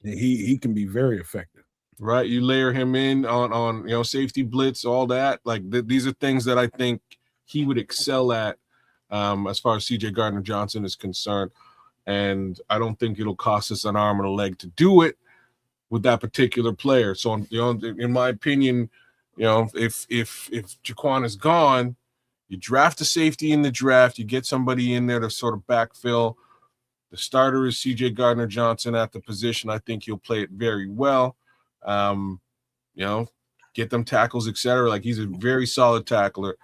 He can be very effective. Right, you layer him in on safety blitz, all that. Like, these are things that I think he would excel at, as far as CJ Gardner-Johnson is concerned. And I don't think it'll cost us an arm and a leg to do it with that particular player. So, in my opinion, if Jaquan is gone, you draft a safety in the draft, you get somebody in there to sort of backfill. The starter is CJ Gardner-Johnson at the position. I think he'll play it very well. Get them tackles, etc. Like, he's a very solid tackler.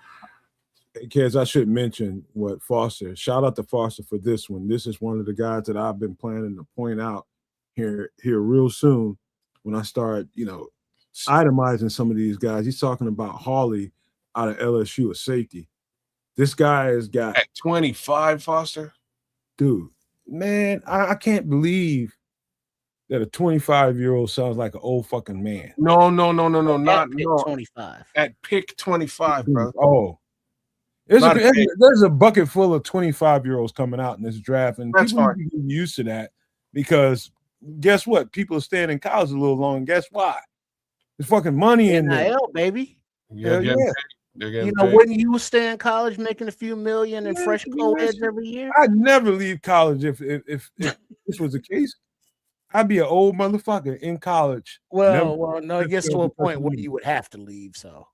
Kids, I should mention what Foster. Shout out to Foster for this one. This is one of the guys that I've been planning to point out here real soon when I start, itemizing some of these guys. He's talking about Hawley out of LSU, a safety. This guy has got at 25, Foster. Dude, man, I can't believe that a 25-year-old sounds like an old fucking man. No, not 25. At pick 25, bro. Oh. There's a bucket full of 25-year-olds coming out in this draft, and that's people are getting used to that because guess what? People are staying in college a little long. Guess why? There's fucking money in there, baby. Yeah. When you stay in college making a few million and fresh co-eds every year, I'd never leave college if this was the case. I'd be an old motherfucker in college. Well, no, it gets to a point where you would have to leave. So.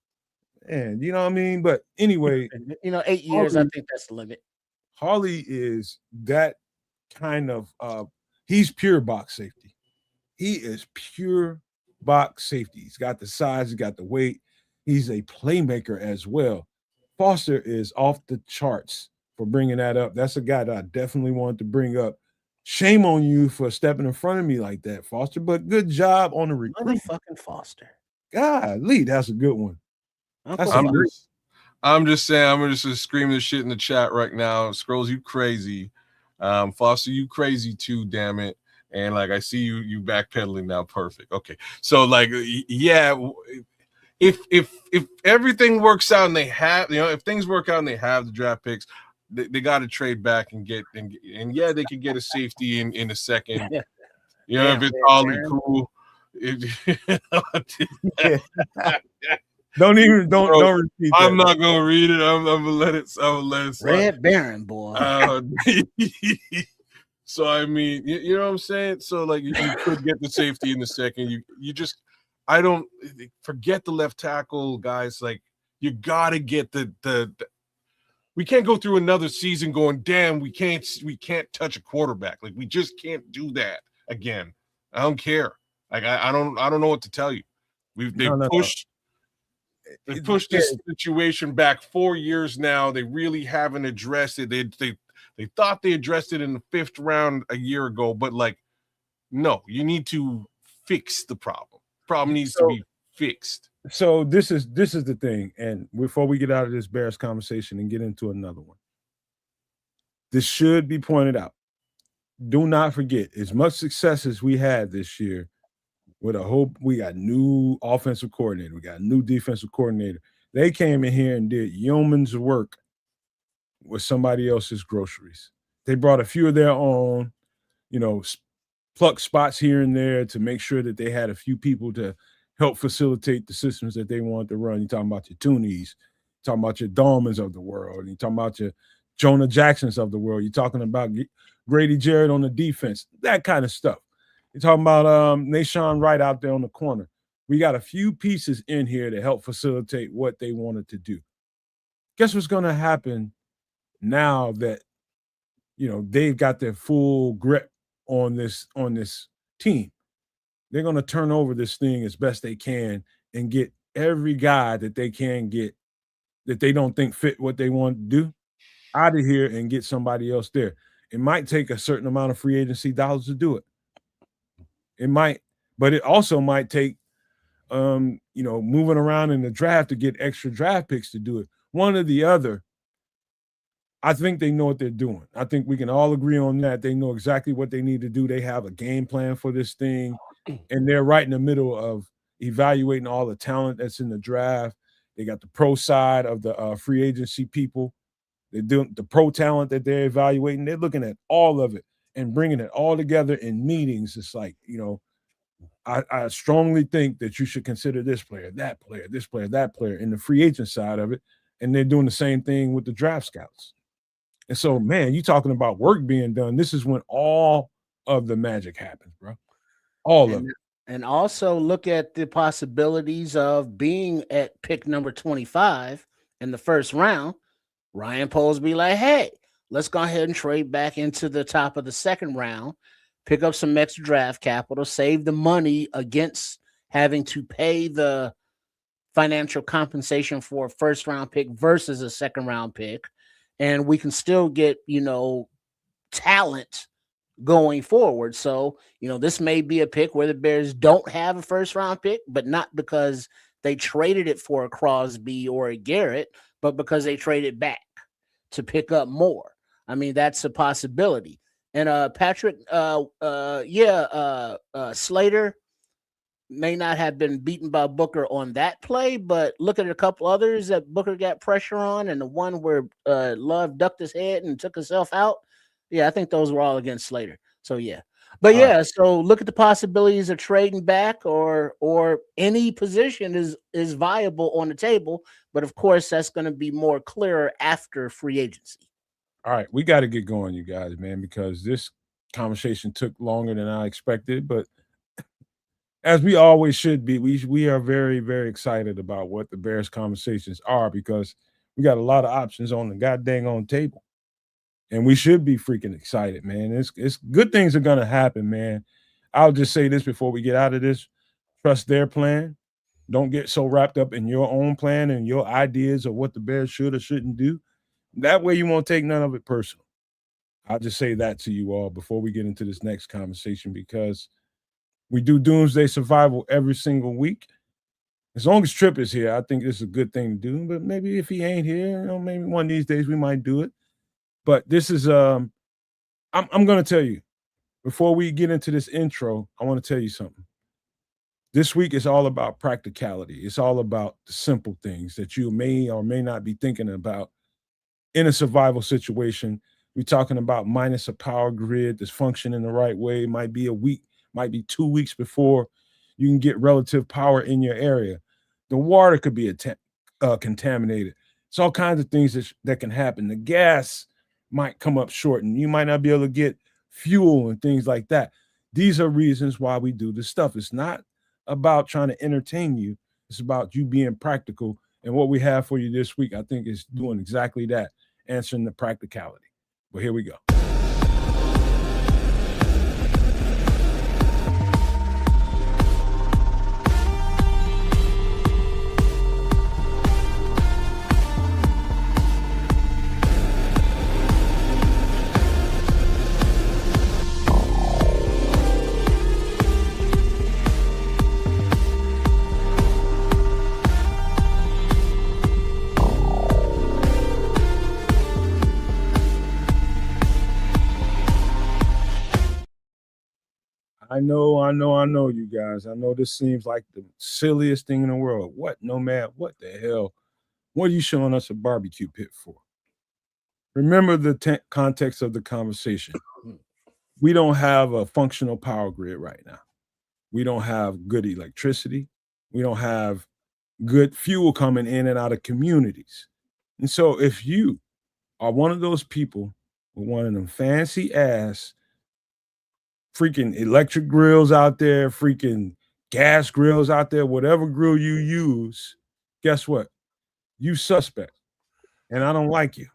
And you know what I mean? But anyway, 8 years, I think that's the limit. Harley is that kind of he's pure box safety. He is pure box safety. He's got the size, he's got the weight, he's a playmaker as well. Foster is off the charts for bringing that up. That's a guy that I definitely wanted to bring up. Shame on you for stepping in front of me like that, Foster, but good job on the recruit. Fucking Foster. Golly, that's a good one. I'm just saying, I'm just scream this shit in the chat right now. Scrolls, you crazy. Foster, you crazy too, damn it. And like, I see you backpedaling now. Perfect. Okay. So like, yeah, if everything works out and they have, if things work out and they have the draft picks, they got to trade back and get, and yeah, they could get a safety in a second. If it's all cool. Don't repeat that. I'm not gonna read it. I'm gonna let it. Red Baron, boy. So I mean, you know what I'm saying? So like you could get the safety in the second. You just I don't forget the left tackle guys. Like you gotta get the we can't go through another season going, damn, we can't touch a quarterback. Like we just can't do that again. I don't care. Like I don't know what to tell you. They've No. pushed this situation back 4 years now. They really haven't addressed it. They thought they addressed it in the 5th round a year ago, but like, no, you need to fix the problem. Problem needs to be fixed. So this is the thing, and before we get out of this Bears conversation and get into another one, this should be pointed out. Do not forget, as much success as we had this year, with a hope we got new offensive coordinator, we got new defensive coordinator. They came in here and did yeoman's work with somebody else's groceries. They brought a few of their own, pluck spots here and there to make sure that they had a few people to help facilitate the systems that they wanted to run. You're talking about your Toonies, you're talking about your Dolmans of the world, you're talking about your Jonah Jacksons of the world, you're talking about Grady Jarrett on the defense, that kind of stuff. You're talking about Nashawn Wright out there on the corner. We got a few pieces in here to help facilitate what they wanted to do. Guess what's going to happen now that they've got their full grip on this team? They're going to turn over this thing as best they can and get every guy that they can get that they don't think fit what they want to do out of here and get somebody else there. It might take a certain amount of free agency dollars to do it. It might, but it also might take, moving around in the draft to get extra draft picks to do it. One or the other. I think they know what they're doing. I think we can all agree on that. They know exactly what they need to do. They have a game plan for this thing, and they're right in the middle of evaluating all the talent that's in the draft. They got the pro side of the free agency people. They're doing the pro talent that they're evaluating. They're looking at all of it and bringing it all together in meetings. It's like, I strongly think that you should consider this player, that player, this player, that player in the free agent side of it. And they're doing the same thing with the draft scouts. And so, man, you talking about work being done. This is when all of the magic happens, bro. All of it. And also look at the possibilities of being at pick number 25 in the first round. Ryan Poles be like, hey, let's go ahead and trade back into the top of the second round, pick up some extra draft capital, save the money against having to pay the financial compensation for a first round pick versus a second round pick. And we can still get, talent going forward. So, this may be a pick where the Bears don't have a first round pick, but not because they traded it for a Crosby or a Garrett, but because they traded back to pick up more. I mean, that's a possibility. And Patrick, Slater may not have been beaten by Booker on that play, but look at a couple others that Booker got pressure on, and the one where Love ducked his head and took himself out. Yeah, I think those were all against Slater. So yeah. But so look at the possibilities of trading back or any position is viable on the table. But of course, that's going to be more clearer after free agency. All right, we got to get going, you guys, man, because this conversation took longer than I expected. But as we always should be, we are very, very excited about what the Bears conversations are because we got a lot of options on the goddamn on table. And we should be freaking excited, man. It's good things are gonna happen, man. I'll just say this before we get out of this. Trust their plan. Don't get so wrapped up in your own plan and your ideas of what the Bears should or shouldn't do. That way you won't take none of it personal. I'll just say that to you all before we get into this next conversation because we do Doomsday Survival every single week. As long as Tripp is here, I think this is a good thing to do. But maybe if he ain't here, maybe one of these days we might do it. But this is I'm going to tell you, before we get into this intro, I want to tell you something. This week is all about practicality. It's all about the simple things that you may or may not be thinking about in a survival situation. We're talking about minus a power grid that's functioning the right way. It might be a week, might be 2 weeks before you can get relative power in your area. The water could be contaminated. It's all kinds of things that can happen. The gas might come up short, and you might not be able to get fuel and things like that. These are reasons why we do this stuff. It's not about trying to entertain you. It's about you being practical. And what we have for you this week, I think, is doing exactly that, answering the practicality. But here we go. I know, you guys. I know this seems like the silliest thing in the world. What, Nomad? What the hell? What are you showing us a barbecue pit for? Remember the context of the conversation. We don't have a functional power grid right now. We don't have good electricity. We don't have good fuel coming in and out of communities. And so if you are one of those people with one of them fancy ass freaking electric grills out there, freaking gas grills out there, whatever grill you use, guess what? You suspect. And I don't like you.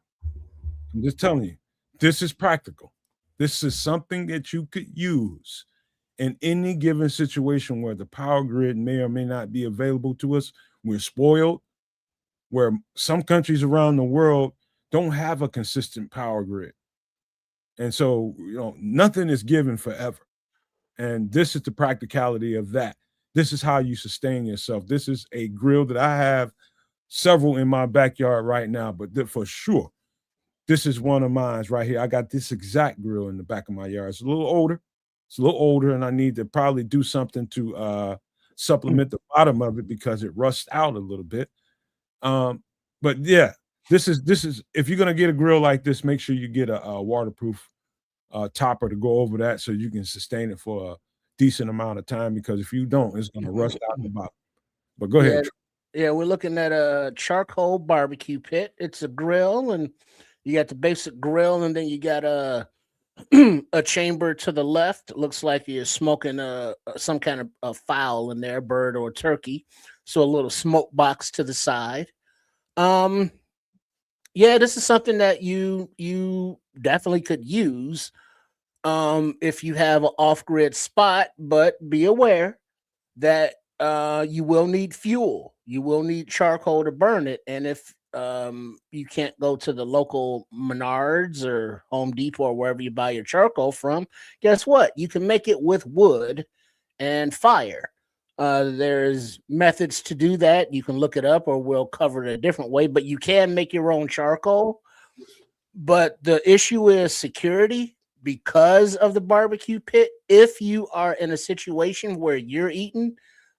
I'm just telling you, this is practical. This is something that you could use in any given situation where the power grid may or may not be available to us. We're spoiled, where some countries around the world don't have a consistent power grid. And so, nothing is given forever. And this is the practicality of that. This is how you sustain yourself. This is a grill that I have several in my backyard right now, but for sure, this is one of mine right here. I got this exact grill in the back of my yard. It's a little older, and I need to probably do something to supplement the bottom of it because it rusts out a little bit. But yeah, this is if you're gonna get a grill like this, make sure you get a waterproof topper to go over that so you can sustain it for a decent amount of time, because if you don't, it's gonna rust out the bottom. But go ahead. Yeah, we're looking at a charcoal barbecue pit. It's a grill, and you got the basic grill, and then you got a chamber to the left. It looks like you're smoking some kind of a fowl in there, bird or turkey. So a little smoke box to the side. Yeah, this is something that you definitely could use if you have an off-grid spot, but be aware that you will need fuel. You will need charcoal to burn it. And if you can't go to the local Menards or Home Depot or wherever you buy your charcoal from, guess what? You can make it with wood and fire. There's methods to do that. You can look it up, or we'll cover it a different way, but you can make your own charcoal. But the issue is security because of the barbecue pit. If you are in a situation where you're eating,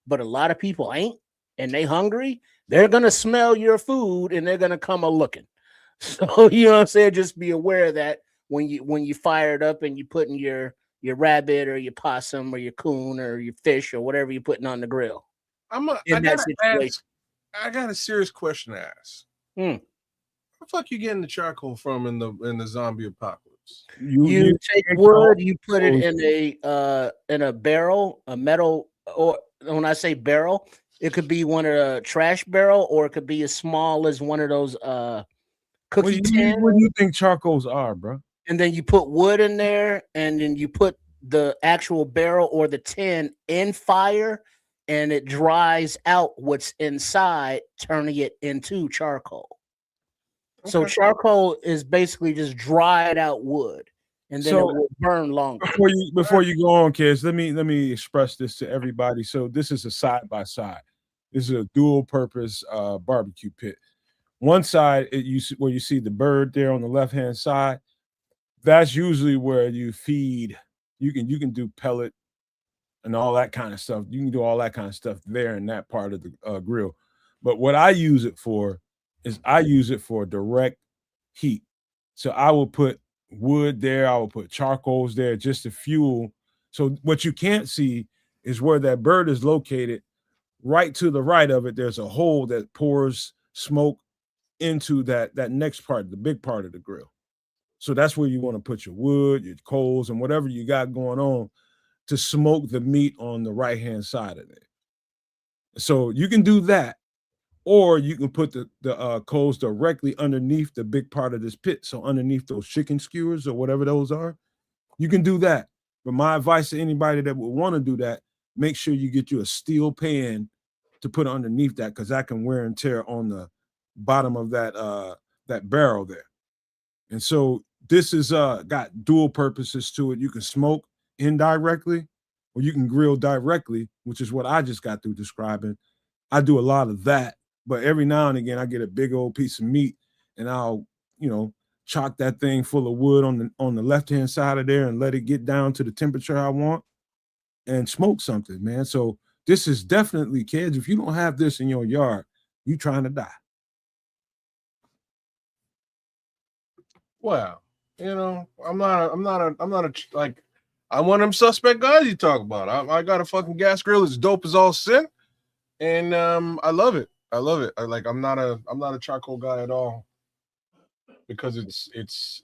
but a lot of people ain't, and they hungry, they're going to smell your food and they're going to come a-looking. So, you know what I'm saying? Just be aware of that when you fire it up and you put in your rabbit or your possum or your coon or your fish or whatever you're putting on the grill. I got a serious question to ask. Where the fuck you getting the charcoal from in the zombie apocalypse? You take wood, you put it in a barrel, a metal, or when I say barrel, it could be one of the trash barrel, or it could be as small as one of those cookie tins. What do you think charcoals are, bro? And then you put wood in there, and then you put the actual barrel or the tin in fire, and it dries out what's inside, turning it into charcoal. Okay. So charcoal is basically just dried out wood, and then it will burn longer. Before you go on, kids, let me express this to everybody. So this is a side by side. This is a dual purpose barbecue pit. One side, where you see the bird there on the left hand side, that's usually where you feed. You can do pellet and all that kind of stuff. You can do all that kind of stuff there in that part of the grill. But what I use it for is I use it for direct heat. So I will put wood there. I will put charcoals there just to fuel. So what you can't see is where that bird is located. Right to the right of it, there's a hole that pours smoke into that next part, the big part of the grill. So that's where you want to put your wood, your coals, and whatever you got going on to smoke the meat on the right-hand side of it. So you can do that, or you can put the coals directly underneath the big part of this pit. So underneath those chicken skewers or whatever those are, you can do that. But my advice to anybody that would want to do that, make sure you get you a steel pan to put underneath that, because that can wear and tear on the bottom of that barrel there. And so this is got dual purposes to it. You can smoke indirectly, or you can grill directly, which is what I just got through describing. I do a lot of that, but every now and again I get a big old piece of meat and I'll, chalk that thing full of wood on the left-hand side of there and let it get down to the temperature I want and smoke something, man. So this is definitely, kids, if you don't have this in your yard, you trying to die. Well, I'm not like, I'm one of them suspect guys you talk about. I got a fucking gas grill. It's dope as all sin. And I love it. I'm not a charcoal guy at all, because it's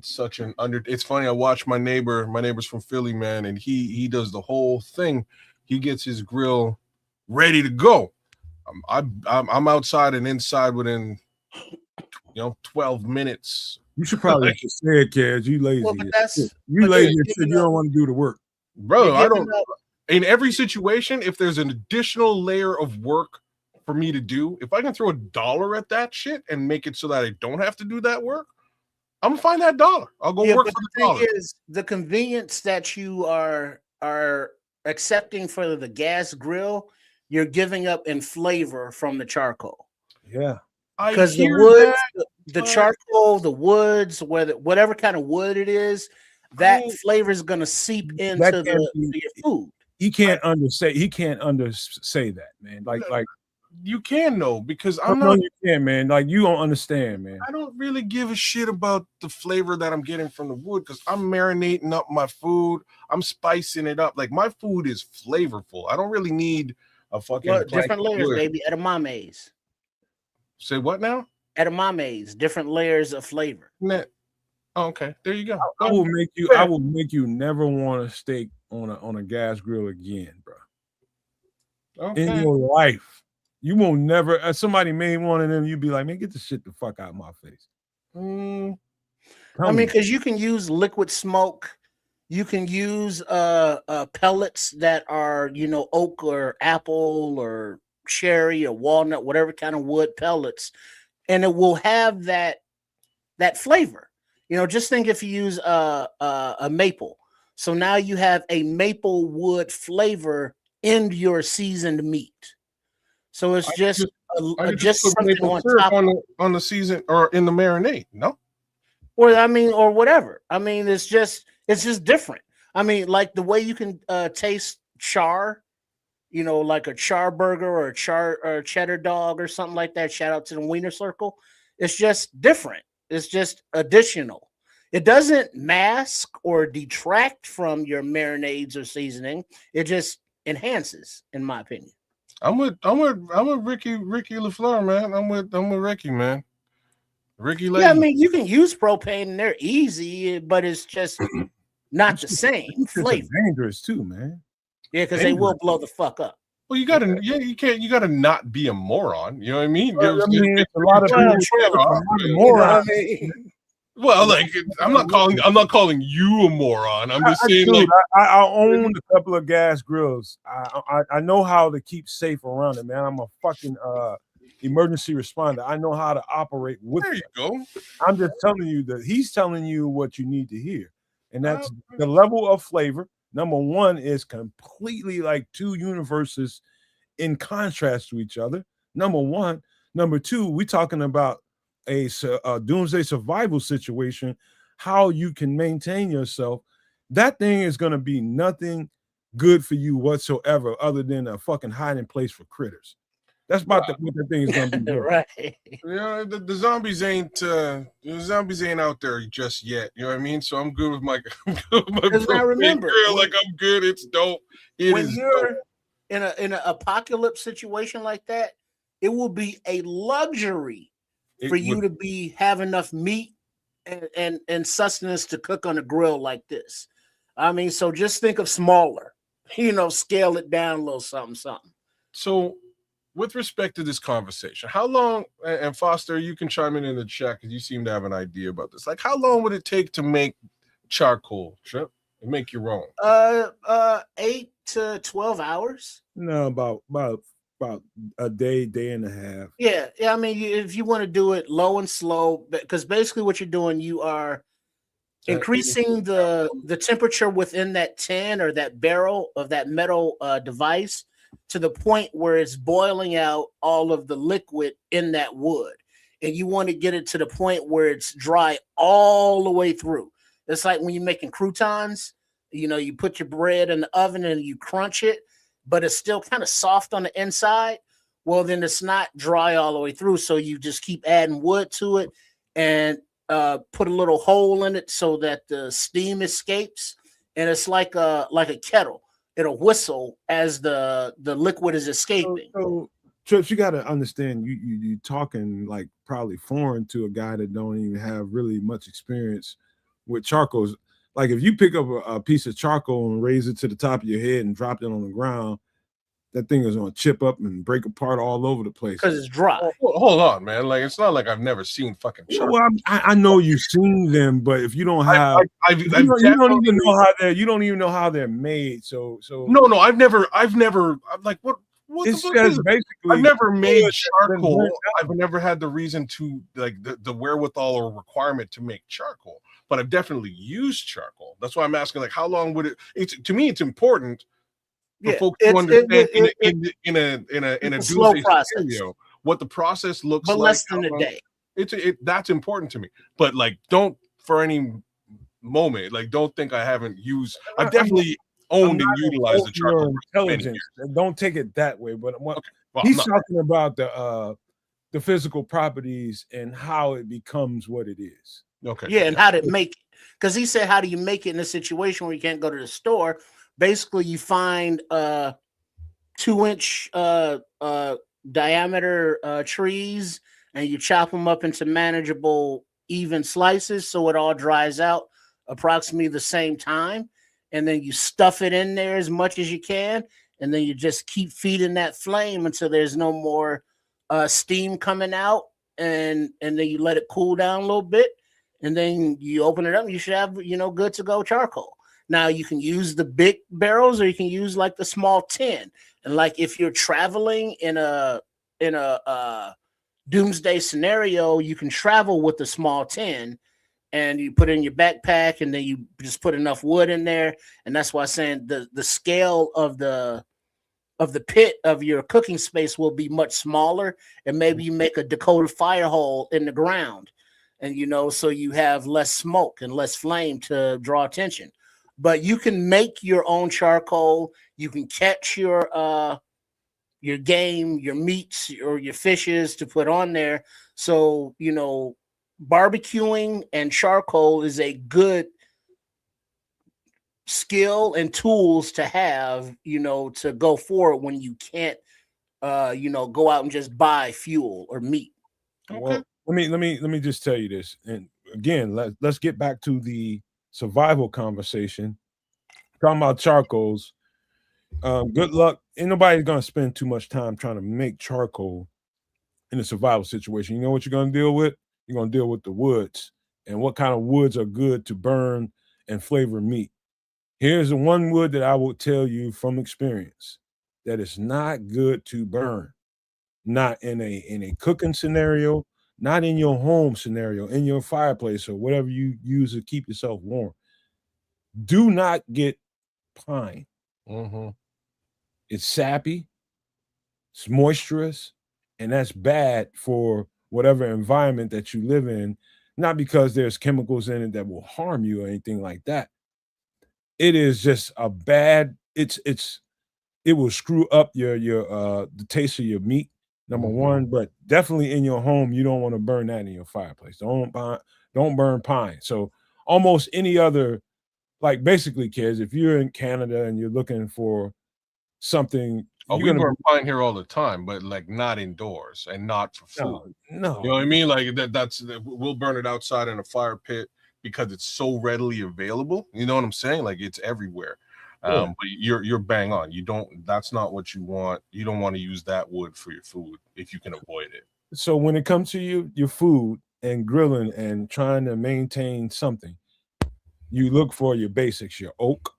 such an it's funny. I watch my neighbor's from Philly, man, and he does the whole thing. He gets his grill ready to go. I'm outside and inside within 12 minutes. You should probably just say it, kids. You lazy. Well, you lazy as shit. You don't want to do the work. Bro, I don't. In every situation, if there's an additional layer of work for me to do, if I can throw $1 at that shit and make it so that I don't have to do that work, I'm gonna find that $1. I'll go work for the $1. Thing is, the convenience that you are accepting for the gas grill, you're giving up in flavor from the charcoal. Yeah, because the woods, the charcoal, the woods, whatever kind of wood it is, that flavor is gonna seep into your food. He can't undersay that, man. Like you can know, because I'm not. You can, man. Like, you don't understand, man. I don't really give a shit about the flavor that I'm getting from the wood, because I'm marinating up my food. I'm spicing it up. Like, my food is flavorful. I don't really need a fucking different layers, baby. Edamames. Say what now? Edamames, different layers of flavor. Oh, okay, there you go. I will make you never want a steak on a gas grill again, bro. Okay. In your life. You won't never. Somebody made one of them. You'd be like, man, get the shit the fuck out of my face. I mean, because you can use liquid smoke. You can use pellets that are, oak or apple or cherry or walnut, whatever kind of wood pellets, and it will have that flavor. Just think if you use a maple. So now you have a maple wood flavor in your seasoned meat. So it's just something on top on the season or in the marinade, no? Or whatever. I mean, it's just different. I mean, like the way you can taste char, like a char burger or a cheddar dog or something like that. Shout out to the Wiener Circle. It's just different. It's just additional. It doesn't mask or detract from your marinades or seasoning. It just enhances, in my opinion. I'm with Ricky LaFleur, man. I'm with Ricky, man. Ricky Lady. Yeah, I mean, you can use propane and they're easy, but it's just not the same flavor. Dangerous too, man. Yeah, because they will blow the fuck up. Well, you gotta not be a moron. You know what I mean? Well, I mean, it's a lot of morons. Well, like, I'm not calling you a moron. I'm just saying, like, I own a couple of gas grills. I know how to keep safe around it, man. I'm a fucking emergency responder. I know how to operate with. There you go. I'm just telling you that he's telling you what you need to hear, and that's the level of flavor. Number one is completely like two universes in contrast to each other. Number one. Number two, we're talking about a doomsday survival situation, how you can maintain yourself. That thing is going to be nothing good for you whatsoever, other than a fucking hiding place for critters. That's about what the thing is going to be. Right. The zombies ain't out there just yet. You know what I mean? So I'm good with my Because now remember, like, I'm good. It's dope. When you're in an apocalypse situation like that, it will be a luxury for you to have enough meat and sustenance to cook on a grill like this. I mean, so just think of smaller, scale it down a little something. So, with respect to this conversation, how long, and Foster, you can chime in the chat because you seem to have an idea about this. Like, how long would it take to make charcoal, Trip, and make your own? 8 to 12 hours. No, about a day and a half. Yeah. I mean, if you want to do it low and slow, because basically what you're doing, you are increasing the temperature within that tin or that barrel of that metal device to the point where it's boiling out all of the liquid in that wood. And you want to get it to the point where it's dry all the way through. It's like when you're making croutons, you put your bread in the oven and you crunch it, but it's still kind of soft on the inside. Well, then it's not dry all the way through. So you just keep adding wood to it and put a little hole in it so that the steam escapes. And it's like a kettle. It'll whistle as the liquid is escaping. So Trips, you got to understand, you talking like probably foreign to a guy that don't even have really much experience with charcoals. Like if you pick up a piece of charcoal and raise it to the top of your head and drop it on the ground, that thing is going to chip up and break apart all over the place. Because it's dry. Hold on, man. Like, it's not like I've never seen fucking charcoal. Well, I know you've seen them, but if you don't have, you don't even know how they're, you don't even know how they're made. So no, I've never. I'm like, what it says basically, I've never made charcoal. I've never had the reason to, like, the wherewithal or requirement to make charcoal, but I've definitely used charcoal. That's why I'm asking, like, how long would it? To me, it's important for folks to understand in a slow process scenario what the process looks but like. Less than a day. That's important to me. But like, don't for any moment, like, don't think I haven't used. I've definitely owned and utilized the charcoal. Intelligence. Don't take it that way. But he's talking about the physical properties and how it becomes what it is. Okay. Yeah, and how to make it. Because he said, how do you make it in a situation where you can't go to the store? Basically, you find 2-inch diameter trees and you chop them up into manageable, even slices so it all dries out approximately the same time. And then you stuff it in there as much as you can. And then you just keep feeding that flame until there's no more steam coming out. And then you let it cool down a little bit. And then you open it up. And you should have, good to go charcoal. Now you can use the big barrels or you can use like the small tin. And like if you're traveling in a doomsday scenario, you can travel with the small tin and you put it in your backpack and then you just put enough wood in there. And that's why I'm saying the scale of the pit of your cooking space will be much smaller. And maybe you make a Dakota fire hole in the ground and, so you have less smoke and less flame to draw attention. But you can make your own charcoal. You can catch your game, your meats, or your fishes to put on there. So, barbecuing and charcoal is a good skill and tools to have, to go forward when you can't, go out and just buy fuel or meat. Okay. Well, let me just tell you this. And again, let's get back to the survival conversation. Talking about charcoals. Good luck. Ain't nobody gonna spend too much time trying to make charcoal in a survival situation. You know what you're gonna deal with? You're gonna deal with the woods and what kind of woods are good to burn and flavor meat. Here's the one wood that I will tell you from experience that is not good to burn. Not in a cooking scenario, not in your home scenario, in your fireplace or whatever you use to keep yourself warm. Do not get pine. Mm-hmm. It's sappy, it's moisturous, and that's bad for whatever environment that you live in. Not because there's chemicals in it that will harm you or anything like that. It is just a bad. It will screw up your the taste of your meat. Number one, but definitely in your home, you don't want to burn that in your fireplace. Don't burn pine. So almost any other. Like basically, kids, if you're in Canada and you're looking for something Oh, we burn pine here all the time, but like not indoors and not for food. No. You know what I mean? Like we'll burn it outside in a fire pit because it's so readily available. You know what I'm saying? Like it's everywhere. Yeah. But you're bang on. That's not what you want. You don't want to use that wood for your food if you can avoid it. So when it comes to your food and grilling and trying to maintain something, you look for your basics, your oak.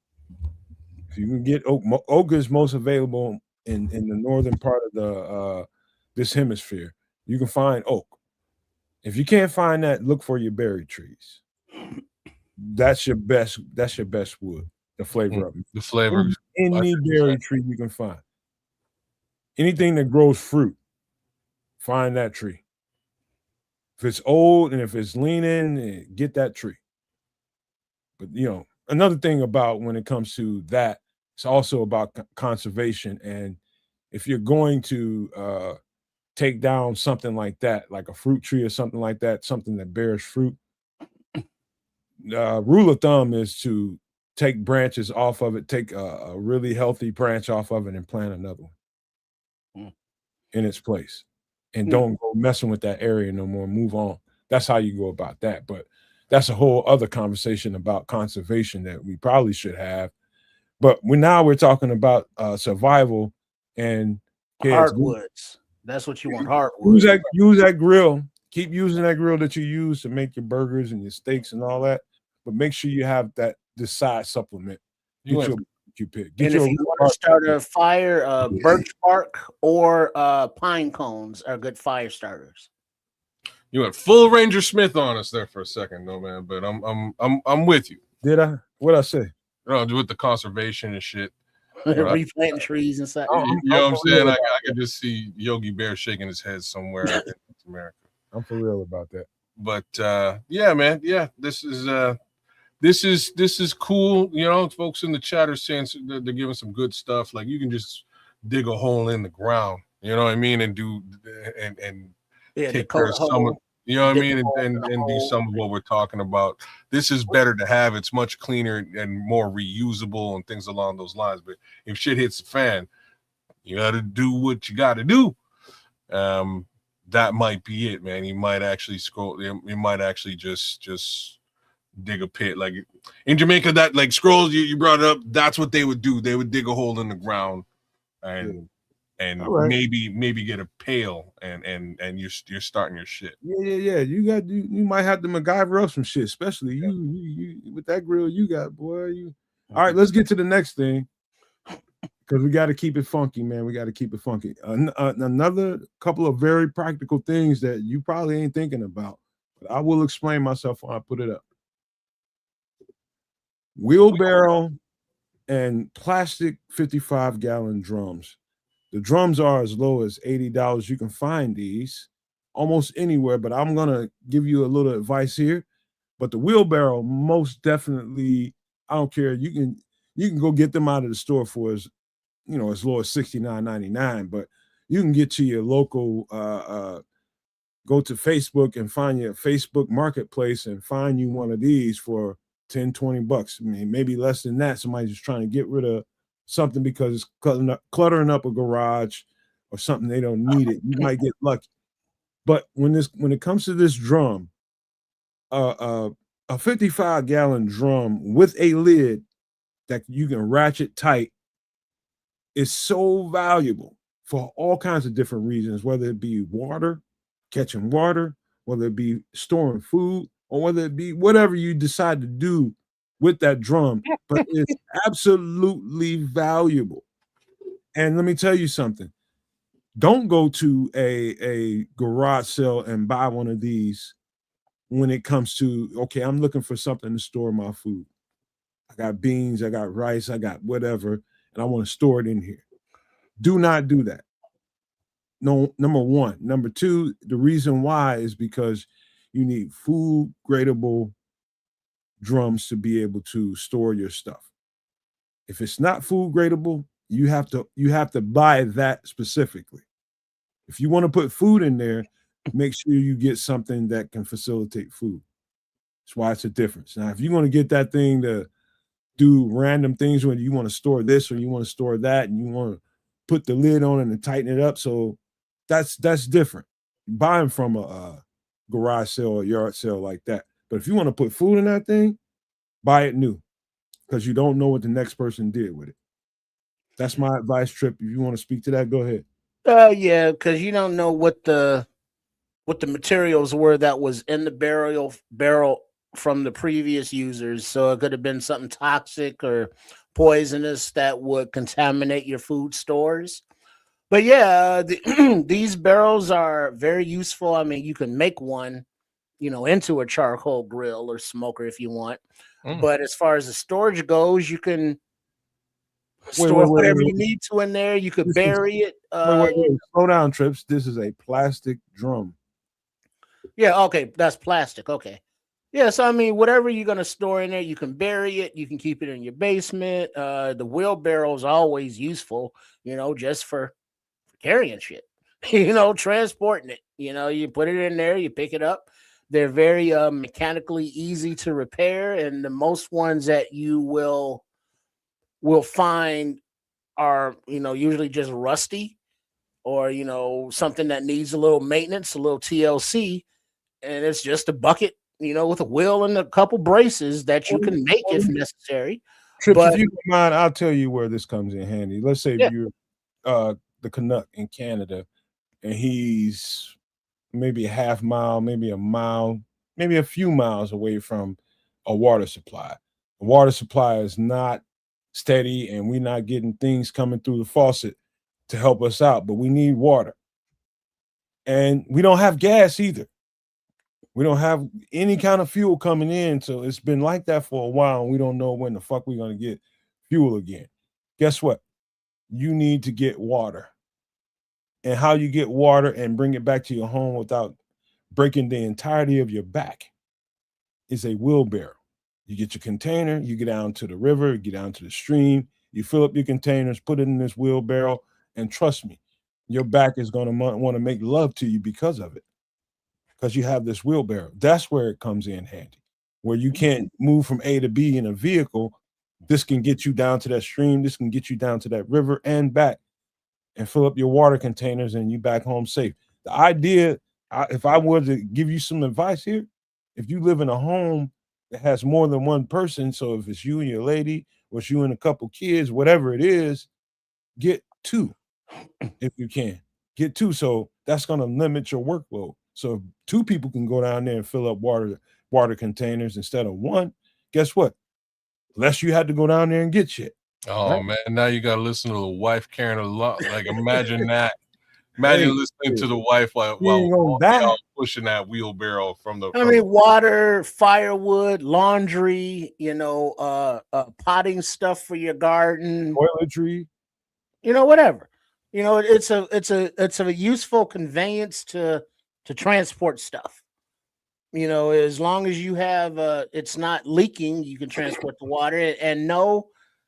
If you can get oak, oak is most available in the northern part of the this hemisphere. You can find oak. If you can't find that, look for your berry trees. That's your best wood. The flavor of it. The flavor. Any berry tree you can find. Anything that grows fruit, find that tree. If it's old and if it's leaning, get that tree. But another thing about when it comes to that, it's also about conservation. And if you're going to take down something like that, like a fruit tree or something like that, something that bears fruit, rule of thumb is to take branches off of it, take a really healthy branch off of it and plant another one in its place. And don't go messing with that area no more. Move on. That's how you go about that. But that's a whole other conversation about conservation that we probably should have. But we're talking about survival and hardwoods. That's what you want, hardwoods. Use that grill. Keep using that grill that you use to make your burgers and your steaks and all that. But make sure you have this side supplement. Get your pick. And if you want to start a fire, birch bark or pine cones are good fire starters. You went full Ranger Smith on us there for a second, though, man. But I'm with you. Did I? What'd I say? No, with the conservation and shit. Replanting trees and stuff. You know what I'm saying? I can just see Yogi Bear shaking his head somewhere in America. I'm for real about that. But yeah, man. Yeah, this is cool. You know, folks in the chat are saying they're giving some good stuff. Like you can just dig a hole in the ground. You know what I mean? And do and take care of some of, you know what I mean, and do some of what we're talking about. This is better to have. It's much cleaner and more reusable and things along those lines. But if shit hits the fan, you got to do what you got to do. That might be it, man. You might actually scroll. You might actually just dig a pit. Like in Jamaica, that like scrolls you brought it up. That's what they would do. They would dig a hole in the ground and maybe get a pail and you're starting your shit. Yeah. You might have to MacGyver up some shit, especially you with that grill you got, boy. All right, let's get to the next thing because we got to keep it funky, man. We got to keep it funky. Another couple of very practical things that you probably ain't thinking about, but I will explain myself when I put it up. Wheelbarrow and plastic 55-gallon drums. The drums are as low as $80. You can find these almost anywhere, but I'm going to give you a little advice here. But the wheelbarrow, most definitely, I don't care. You can go get them out of the store for as low as $69.99, but you can get to your local go to Facebook and find your Facebook marketplace and find you one of these for $10-20. I mean, maybe less than that. Somebody's just trying to get rid of something because it's cluttering up a garage or something they don't need it. You might get lucky. But when it comes to this drum, a 55-gallon drum with a lid that you can ratchet tight is so valuable for all kinds of different reasons, whether it be water, catching water, whether it be storing food, or whether it be whatever you decide to do with that drum, but it's absolutely valuable. And let me tell you something. Don't go to a garage sale and buy one of these when it comes to, okay, I'm looking for something to store my food. I got beans, I got rice, I got whatever, and I want to store it in here. Do not do that. No, number one. Number two, the reason why is because you need food gradable drums to be able to store your stuff. If it's not food gradable, you have to buy that specifically. If you want to put food in there, make sure you get something that can facilitate food. That's why it's a difference. Now, if you're going to get that thing to do random things when you want to store this or you want to store that and you want to put the lid on it and tighten it up. So that's different. Buy them from a garage sale or yard sale like that. But if you want to put food in that thing, buy it new because you don't know what the next person did with it. That's my advice, Trip. If you want to speak to that, go ahead. Yeah, because you don't know what the materials were that was in the barrel from the previous users. So it could have been something toxic or poisonous that would contaminate your food stores. But yeah, these barrels are very useful. I mean, you can make one, into a charcoal grill or smoker if you want. But as far as the storage goes, you can store whatever you need to in there. You could bury it. Wait. Slow down, Trips. This is a plastic drum. Yeah, okay, that's plastic. Okay. Yeah, so I mean, whatever you're gonna store in there, you can bury it, you can keep it in your basement. The wheelbarrow is always useful, just for carrying shit, transporting it. You put it in there, you pick it up. They're very mechanically easy to repair, and the most ones that you will find are, usually just rusty or something that needs a little maintenance, a little TLC, and it's just a bucket, with a wheel and a couple braces that you can make if necessary. Trips, if you don't mind, I'll tell you where this comes in handy. Let's say you're the Canuck in Canada, and he's maybe a half mile, maybe a mile, maybe a few miles away from a water supply. The water supply is not steady, and we're not getting things coming through the faucet to help us out, but we need water. And we don't have gas either. We don't have any kind of fuel coming in. So it's been like that for a while, and we don't know when the fuck we're going to get fuel again. Guess what? You need to get water. And how you get water and bring it back to your home without breaking the entirety of your back is a wheelbarrow. You get your container, you get down to the river, you get down to the stream, you fill up your containers, put it in this wheelbarrow, and trust me, your back is going to want to make love to you because of it. Because you have this wheelbarrow. That's where it comes in handy. Where you can't move from A to B in a vehicle, this can get you down to that stream, this can get you down to that river and back and fill up your water containers and you back home safe. The idea, if I were to give you some advice here, if you live in a home that has more than one person, so if it's you and your lady, or it's you and a couple kids, whatever it is, get two if you can. Get two, so that's going to limit your workload. So if two people can go down there and fill up water containers instead of one, guess what? Less you had to go down there and get shit. Oh, right? Man, now you got to listen to the wife carrying a lot. Like, imagine that. Imagine listening to the wife while pushing that wheelbarrow from the. Water, firewood, laundry, potting stuff for your garden, toiletry, whatever. It's a useful conveyance to transport stuff. As long as you have it's not leaking, you can transport the water. And no,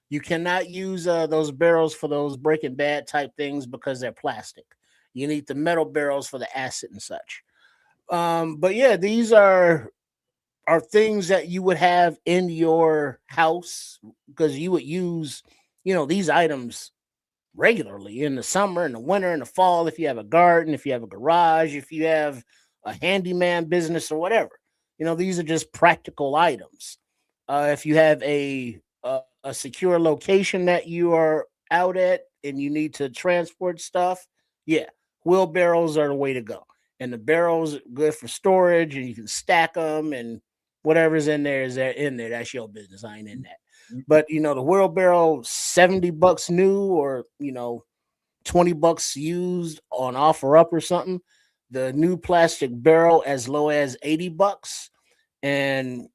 you cannot use those barrels for those Breaking Bad type things because they're plastic. You need the metal barrels for the acid and such. But yeah, these are things that you would have in your house because you would use, these items regularly in the summer, in the winter, in the fall, if you have a garden, if you have a garage, if you have a handyman business or whatever. These are just practical items. If you have a secure location that you are out at and you need to transport stuff, yeah, wheelbarrows are the way to go. And the barrels are good for storage, and you can stack them, and whatever's in there is in there. That's your business. I ain't in that. But the wheelbarrow, $70 new, or $20 used on OfferUp or something. The new plastic barrel as low as $80, and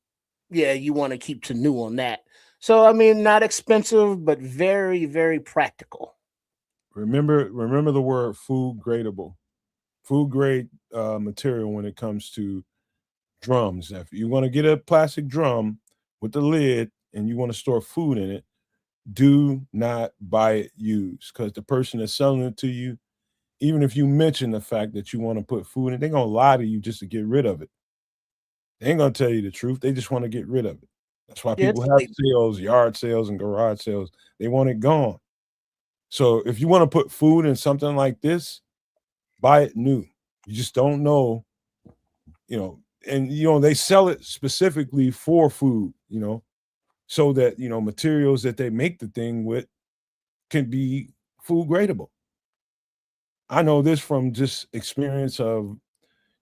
yeah, you want to keep to new on that. So not expensive, but very, very practical. Remember the word food gradable. Food grade material when it comes to drums. If you want to get a plastic drum with the lid and you want to store food in it, do not buy it used, because the person that's selling it to you, even if you mention the fact that you want to put food in, they're going to lie to you just to get rid of it. They ain't going to tell you the truth. They just want to get rid of it. That's why people have sales, yard sales, and garage sales. They want it gone. So if you want to put food in something like this, buy it new. You just don't know, and they sell it specifically for food, so that materials that they make the thing with can be food gradable. I know this from just experience of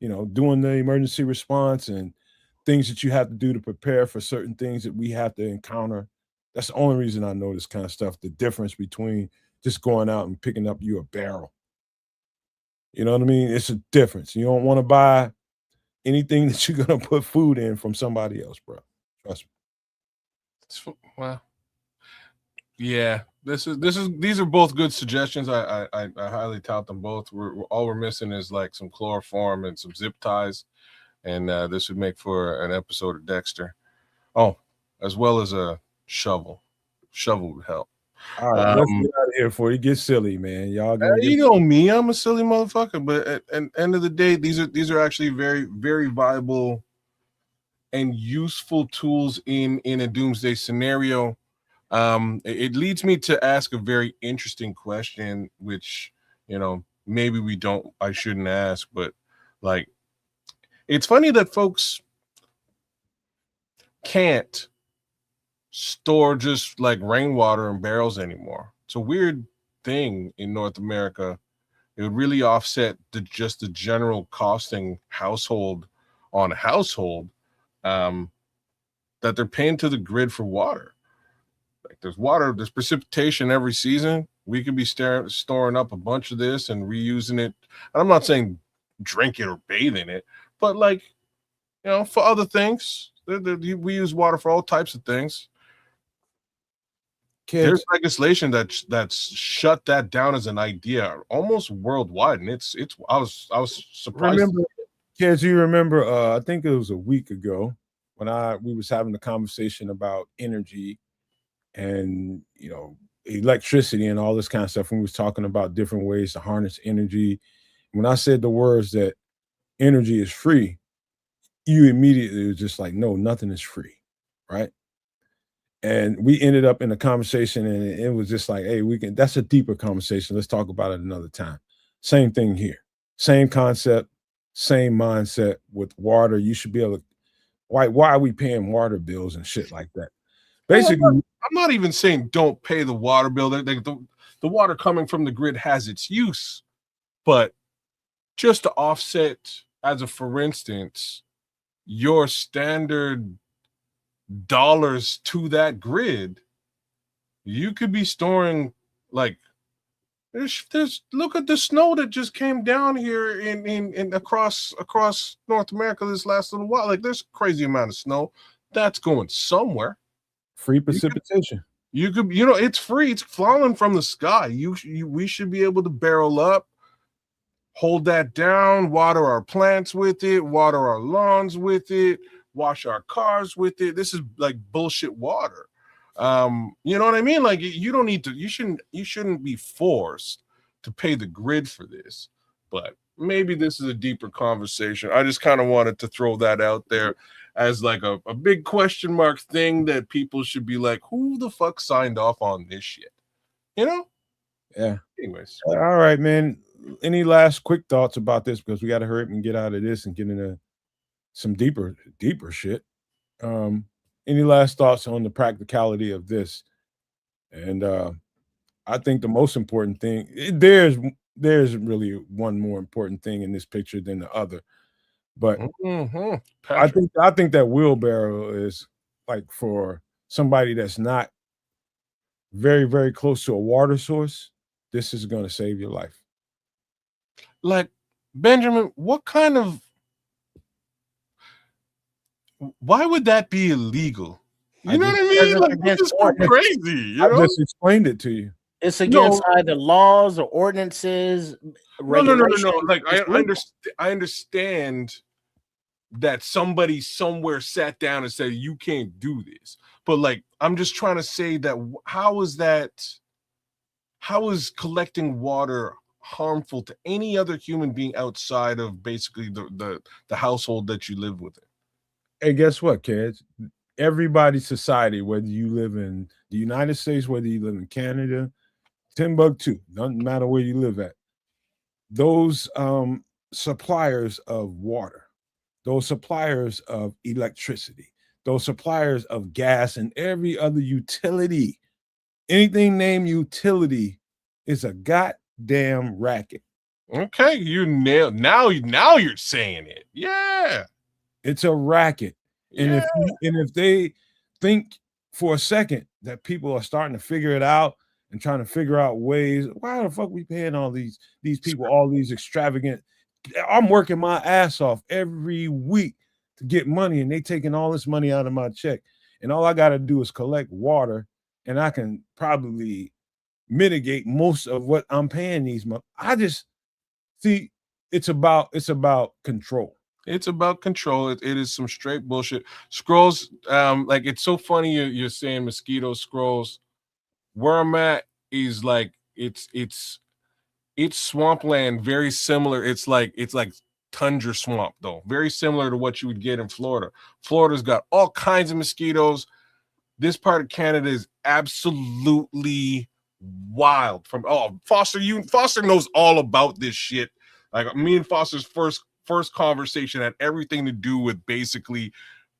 doing the emergency response and things that you have to do to prepare for certain things that we have to encounter. That's the only reason I know this kind of stuff, the difference between just going out and picking up you a barrel. You know what I mean? It's a difference. You don't want to buy anything that you're going to put food in from somebody else, bro. Trust me. Well, yeah, these are both good suggestions. I highly tout them both. All we're missing is like some chloroform and some zip ties, and this would make for an episode of Dexter. Oh, as well as a shovel. Shovel would help. All right, let's get out of here before it gets silly, man. Y'all gonna you know me, I'm a silly motherfucker. But at the end of the day, these are actually very, very viable and useful tools in a doomsday scenario. It leads me to ask a very interesting question, which maybe I shouldn't ask, but like, it's funny that folks can't store just like rainwater in barrels anymore. It's a weird thing in North America. It would really offset the general costing household on household that they're paying to the grid for water. Like there's precipitation every season. We could be storing up a bunch of this and reusing it. And I'm not saying drink it or bathe in it, but like, for other things, we use water for all types of things. There's legislation that's shut that down as an idea almost worldwide, and it's I was surprised. Kids, you remember? I think it was a week ago when we was having a conversation about energy and electricity and all this kind of stuff. And we was talking about different ways to harness energy. When I said the words that energy is free, you immediately was just like, no, nothing is free, right? And we ended up in a conversation, and it was just like, hey, that's a deeper conversation. Let's talk about it another time. Same thing here. Same concept, same mindset with water. You should be able to, why are we paying water bills and shit like that? Basically, I'm not even saying don't pay the water bill. The water coming from the grid has its use, but just to offset, for instance, your standard dollars to that grid, you could be storing like there's look at the snow that just came down here in across North America this last little while. Like there's a crazy amount of snow that's going somewhere. Free precipitation. You could it's free. It's falling from the sky. We should be able to barrel up, hold that down, water our plants with it, water our lawns with it, wash our cars with it. This is like bullshit water. You know what I mean? Like you don't need to, you shouldn't be forced to pay the grid for this, but maybe this is a deeper conversation. I just kind of wanted to throw that out there as like a big question mark thing that people should be like, who the fuck signed off on this shit? Yeah. Anyways. All right, man. Any last quick thoughts about this? Because we got to hurry up and get out of this and get into some deeper shit. Any last thoughts on the practicality of this? And I think the most important thing, there's really one more important thing in this picture than the other. But I think that wheelbarrow is like for somebody that's not very, very close to a water source, this is going to save your life. Like, Benjamin, why would that be illegal? You know what I mean? Like, this is so crazy. I just explained it to you. It's against either laws or ordinances. No. Like, I understand that somebody somewhere sat down and said, you can't do this. But like, I'm just trying to say that how is collecting water harmful to any other human being outside of basically the household that you live within? Hey, guess what, kids? Everybody's society, whether you live in the United States, whether you live in Canada, Timbuktu, doesn't matter where you live at. Those suppliers of water, those suppliers of electricity, those suppliers of gas and every other utility, anything named utility is a goddamn racket. Okay, you nailed. Now you're saying it. Yeah, it's a racket. And yeah. if they think for a second that people are starting to figure it out and trying to figure out ways, why the fuck we paying all these people all these extravagant? I'm working my ass off every week to get money, and they taking all this money out of my check, and all I got to do is collect water, and I can probably mitigate most of what I'm paying these months. I just see it's about control. It's about control. It is some straight bullshit. Scrolls, like it's so funny you're saying mosquito scrolls. Where I'm at is like it's swampland, very similar. It's like tundra swamp though, very similar to what you would get in Florida. Florida's got all kinds of mosquitoes. This part of Canada is absolutely wild. Foster knows all about this shit. Like me and Foster's first conversation had everything to do with basically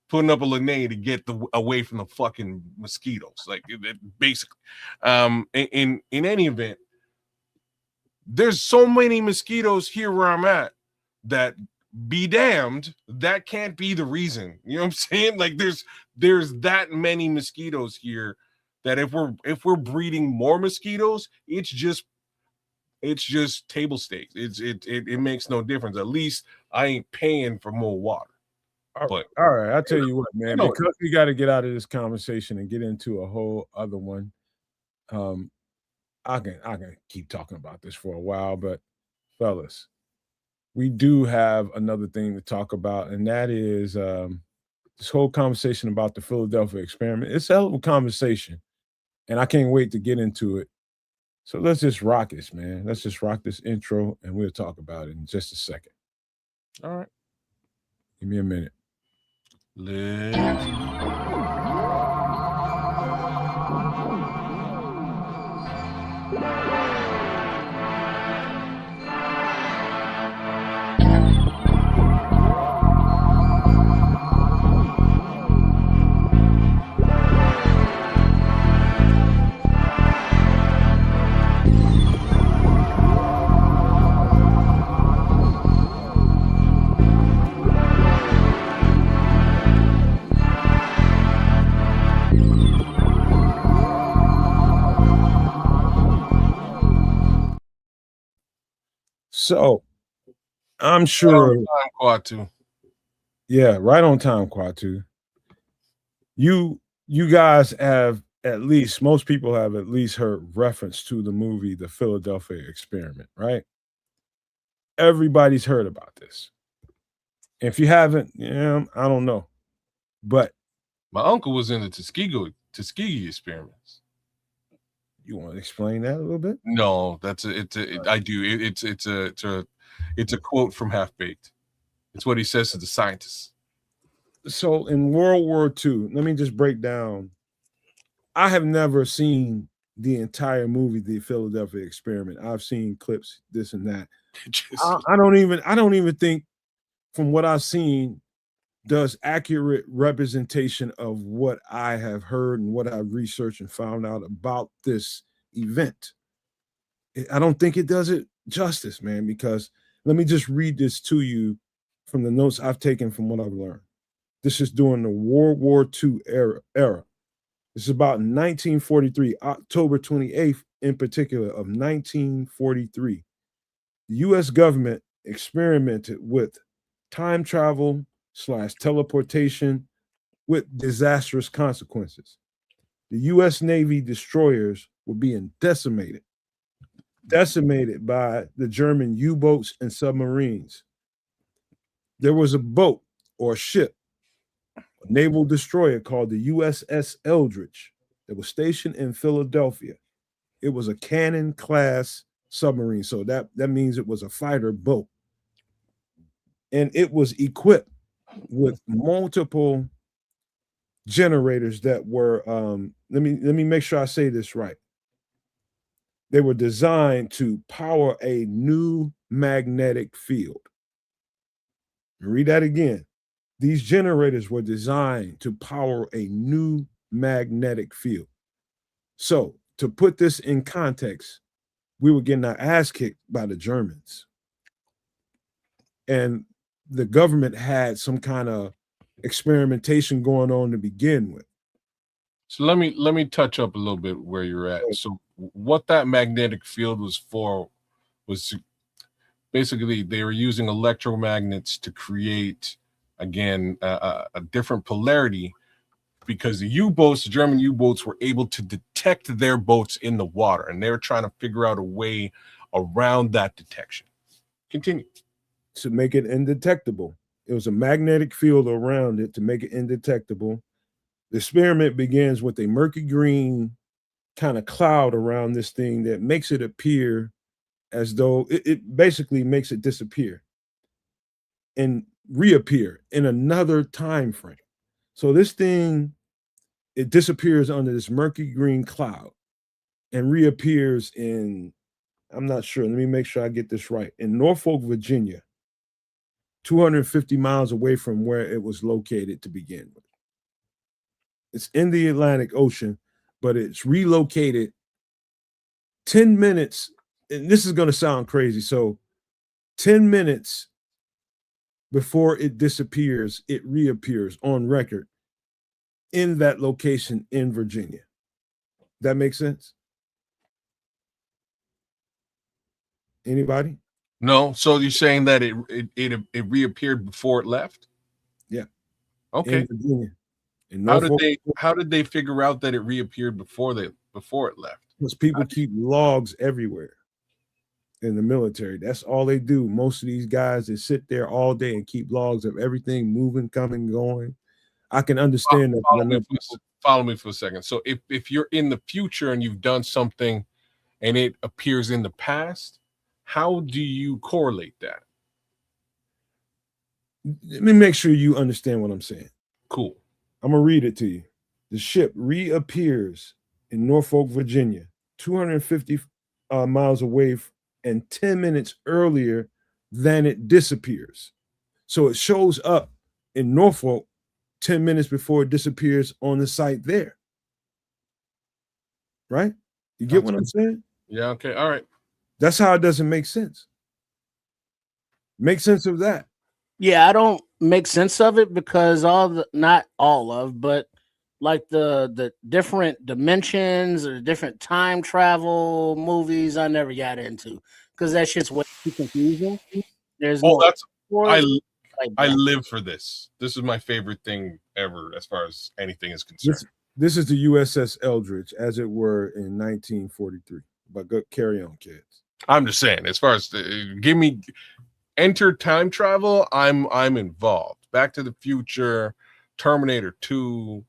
putting up a lanai to get away from the fucking mosquitoes. Like basically, in any event, there's so many mosquitoes here where I'm at that be damned, that can't be the reason. You know what I'm saying? Like there's that many mosquitoes here that if we're breeding more mosquitoes, it's just table stakes. It makes no difference. At least I ain't paying for more water. But all right, I'll tell you what, man, because we got to get out of this conversation and get into a whole other one. I can keep talking about this for a while, but fellas, we do have another thing to talk about, and that is this whole conversation about the Philadelphia experiment. It's a hell of a conversation, and I can't wait to get into it. So let's just rock this, man. Let's just rock this intro, and we'll talk about it in just a second. All right. Give me a minute. So I'm sure yeah, right on time, Quatu. You guys have at least, most people have at least heard reference to the movie The Philadelphia Experiment, right? Everybody's heard about this. If you haven't, yeah, I don't know. But my uncle was in the Tuskegee experiments. You want to explain that a little bit? No, I do. It's a quote from Half Baked. It's what he says to the scientists. So in World War II, let me just break down. I have never seen the entire movie, The Philadelphia Experiment. I've seen clips, this and that. I don't even think, from what I've seen, does accurate representation of what I have heard and what I've researched and found out about this event. I don't think it does it justice, man, because let me just read this to you from the notes I've taken from what I've learned. This is during the World War II era. This is about 1943, October 28th in particular of 1943. The U.S. government experimented with time travel / teleportation with disastrous consequences. The U.S. Navy destroyers were being decimated by the German U-boats and submarines. There was a boat or ship, a naval destroyer called the USS Eldridge that was stationed in Philadelphia. It was a cannon-class submarine, so that means it was a fighter boat. And it was equipped with multiple generators that were let me make sure I say this right. They were designed to power a new magnetic field. Read that again. These generators were designed to power a new magnetic field. So, to put this in context, we were getting our ass kicked by the Germans. And the government had some kind of experimentation going on to begin with. So let me touch up a little bit where you're at. So what that magnetic field was for was basically they were using electromagnets to create, again, a different polarity, because the U-boats, the German U-boats, were able to detect their boats in the water, and they were trying to figure out a way around that detection. Continue. To make it indetectable. It was a magnetic field around it to make it indetectable. The experiment begins with a murky green kind of cloud around this thing that makes it appear as though it basically makes it disappear and reappear in another time frame. So this thing, it disappears under this murky green cloud and reappears in, I'm not sure, let me make sure I get this right, in Norfolk, Virginia, 250 miles away from where it was located to begin with. It's in the Atlantic Ocean, but it's relocated 10 minutes. And this is going to sound crazy. So 10 minutes before it disappears, it reappears on record in that location in Virginia. That makes sense? Anybody? No. So you're saying that it reappeared before it left? Yeah. Okay. In Virginia. How did they figure out that it reappeared before it left? Because people keep logs everywhere in the military. That's all they do. Most of these guys, they sit there all day and keep logs of everything moving, coming, going. I can understand that. Follow me for a second. So if you're in the future and you've done something and it appears in the past, how do you correlate that? Let me make sure you understand what I'm saying. Cool. I'm going to read it to you. The ship reappears in Norfolk, Virginia, 250 miles away and 10 minutes earlier than it disappears. So it shows up in Norfolk 10 minutes before it disappears on the site there. Right? You get what I'm saying? Yeah, okay. All right. That's how it doesn't make sense. Make sense of that. Yeah, I don't make sense of it because not all of, but like the different dimensions or different time travel movies, I never got into because that shit's way too confusing. There's I live for this. This is my favorite thing ever as far as anything is concerned. This is the USS Eldridge, as it were in 1943. But go carry on, kids. I'm just saying, as far as enter time travel, I'm involved. Back to the Future, Terminator 2.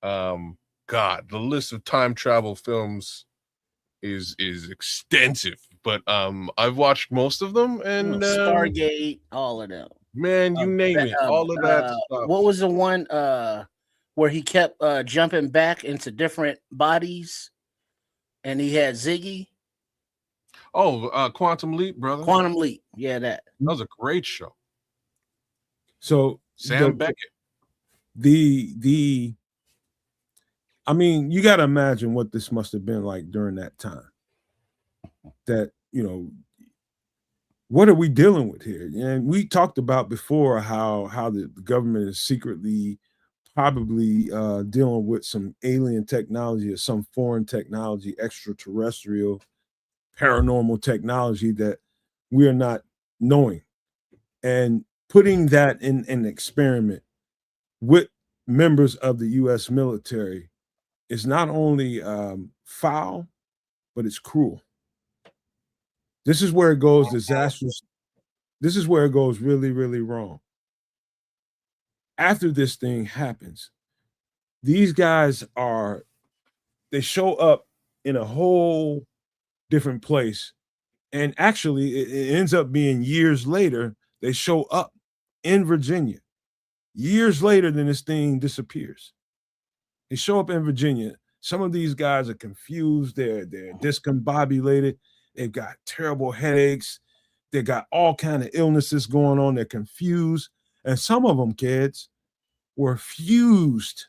God, the list of time travel films is extensive. But I've watched most of them, and Stargate, all of them. Man, you name it, all of that stuff. What was the one where he kept jumping back into different bodies, and he had Ziggy? Oh, Quantum Leap, brother. Quantum Leap. Yeah, that was a great show. So Sam Beckett. I mean, you got to imagine what this must have been like during that time. That, what are we dealing with here? And we talked about before how the government is secretly probably dealing with some alien technology or some foreign technology, extraterrestrial, paranormal technology that we are not knowing, and putting that in an experiment with members of the U.S. military is not only foul, but it's cruel. This is where it goes disastrous. This is where it goes really, really wrong. After this thing happens, these guys they show up in a whole different place. And actually, it ends up being years later, they show up in Virginia. Years later than this thing disappears. They show up in Virginia. Some of these guys are confused. They're discombobulated. They've got terrible headaches. They got all kind of illnesses going on. They're confused. And some of them, kids, were fused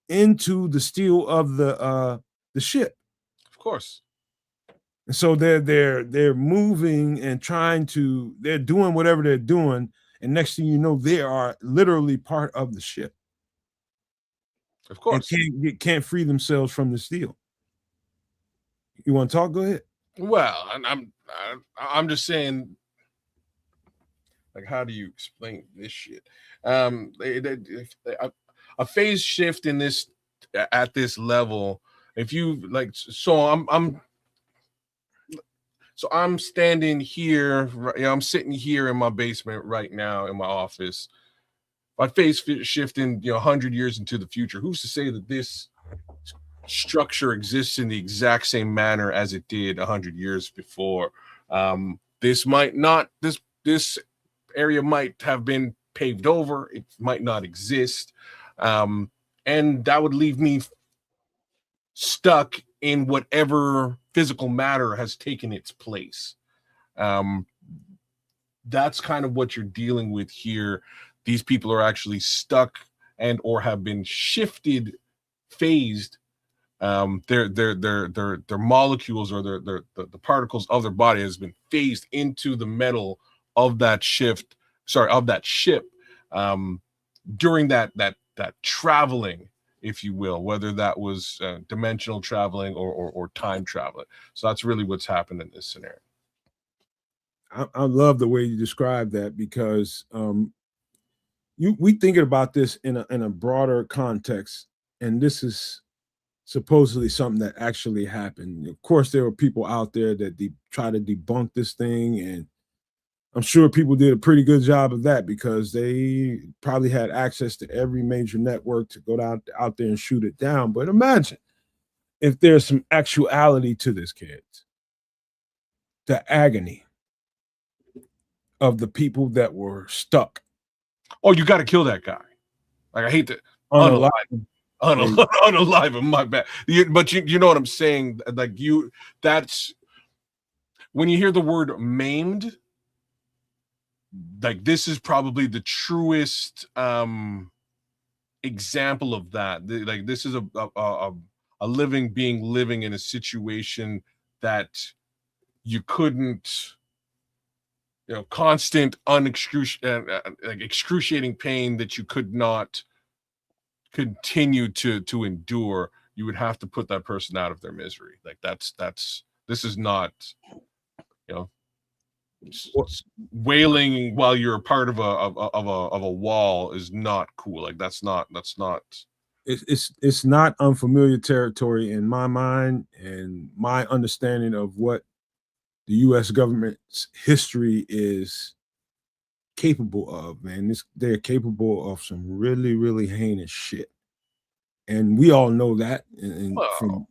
into the steel of the ship. Of course. And so they're moving and they're doing whatever they're doing. And next thing you know, they are literally part of the ship. Of course. And can't free themselves from the steel. You want to talk? Go ahead. Well, I'm just saying, like, how do you explain this shit? A phase shift in this at this level. If you like, so I'm standing here. I'm sitting here in my basement right now in my office. My phase shifting, 100 years into the future. Who's to say that this structure exists in the exact same manner as it did 100 years before? This might not. This area might have been paved over. It might not exist, and that would leave me stuck in whatever physical matter has taken its place. That's kind of what you're dealing with here. These people are actually stuck and or have been shifted, phased. Their molecules or the particles of their body has been phased into the metal of that ship during that traveling, if you will, whether that was dimensional traveling or time traveling. So that's really what's happened in this scenario. I love the way you describe that, because we thinking about this in a broader context, and this is supposedly something that actually happened. Of course, there were people out there that try to debunk this thing, and I'm sure people did a pretty good job of that because they probably had access to every major network to go out there and shoot it down. But imagine if there's some actuality to this, kids. The agony of the people that were stuck. Oh, you got to kill that guy. Like, I hate to unalive him, my bad. But you know what I'm saying? Like, that's when you hear the word maimed, like, this is probably the truest example of that. Like, this is a living being living in a situation that you couldn't, constant excruciating pain that you could not continue to endure. You would have to put that person out of their misery. Like, this is not, wailing while you're a part of a wall is not cool. Like, that's not. It's not unfamiliar territory in my mind and my understanding of what the U.S. government's history is capable of, man. They're capable of some really, really heinous shit. And we all know that,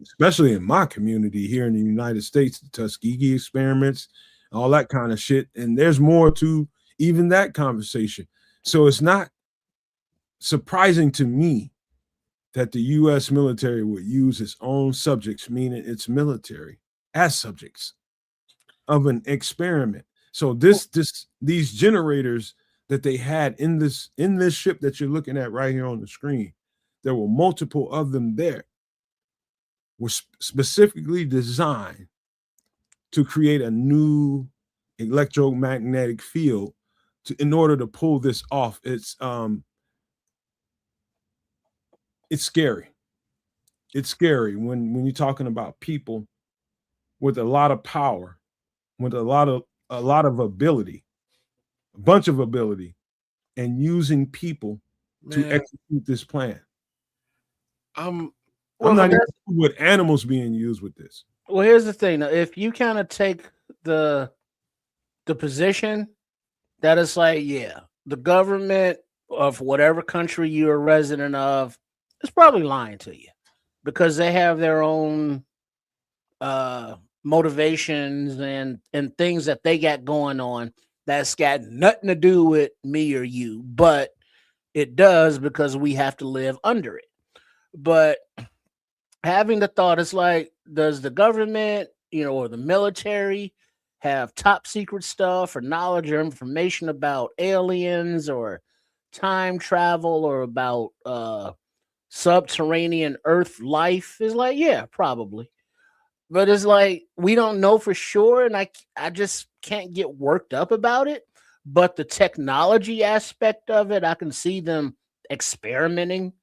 especially in my community here in the United States, the Tuskegee experiments, all that kind of shit. And there's more to even that conversation. So it's not surprising to me that the U.S. military would use its own subjects, meaning its military, as subjects of an experiment. So these generators that they had in this ship that you're looking at right here on the screen, there were multiple of them there, were specifically designed to create a new electromagnetic field in order to pull this off. It's scary. It's scary when you're talking about people with a lot of power, with a lot of ability, a bunch of ability, and using people to execute this plan. I'm not even with animals being used with this. Well, here's the thing. If you kind of take the position that it's like, yeah, the government of whatever country you're a resident of is probably lying to you because they have their own motivations and things that they got going on that's got nothing to do with me or you, but it does because we have to live under it. But having the thought, it's like, does the government, or the military have top secret stuff or knowledge or information about aliens or time travel or about subterranean Earth life? Is like, yeah, probably. But it's like we don't know for sure, and I just can't get worked up about it. But the technology aspect of it, I can see them experimenting.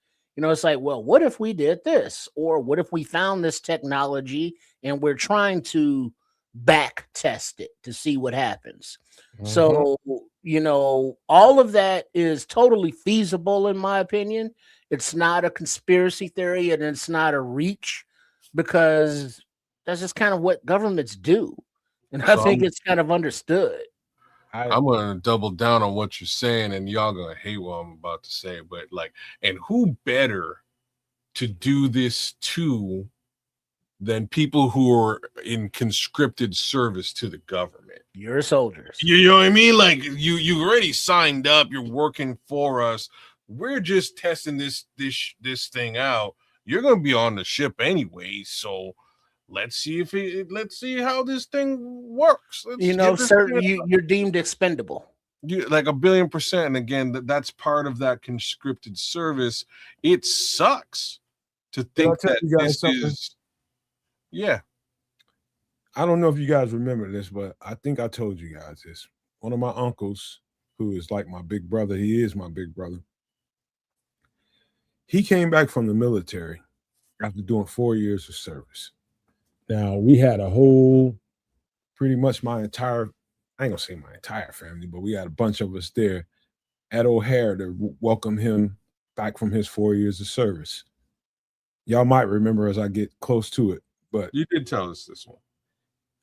It's like, well, what if we did this? Or what if we found this technology and we're trying to back test it to see what happens? So, all of that is totally feasible in my opinion. It's not a conspiracy theory and it's not a reach because that's just kind of what governments do. And I think it's kind of understood. I'm going to double down on what you're saying, and y'all going to hate what I'm about to say, but and who better to do this to than people who are in conscripted service to the government? You're soldiers. You know what I mean? Like you already signed up. You're working for us. We're just testing this thing out. You're going to be on the ship anyway, so let's see how this thing works. Sir, you're deemed expendable. Like 1,000,000,000%. And again, that's part of that conscripted service. It sucks to think that this is. Yeah. I don't know if you guys remember this, but I think I told you guys this. One of my uncles, who is like my big brother, he is my big brother. He came back from the military after doing 4 years of service. Now, we had pretty much I ain't gonna say my entire family, but we had a bunch of us there at O'Hare to welcome him back from his 4 years of service. Y'all might remember as I get close to it, but you did tell us this one.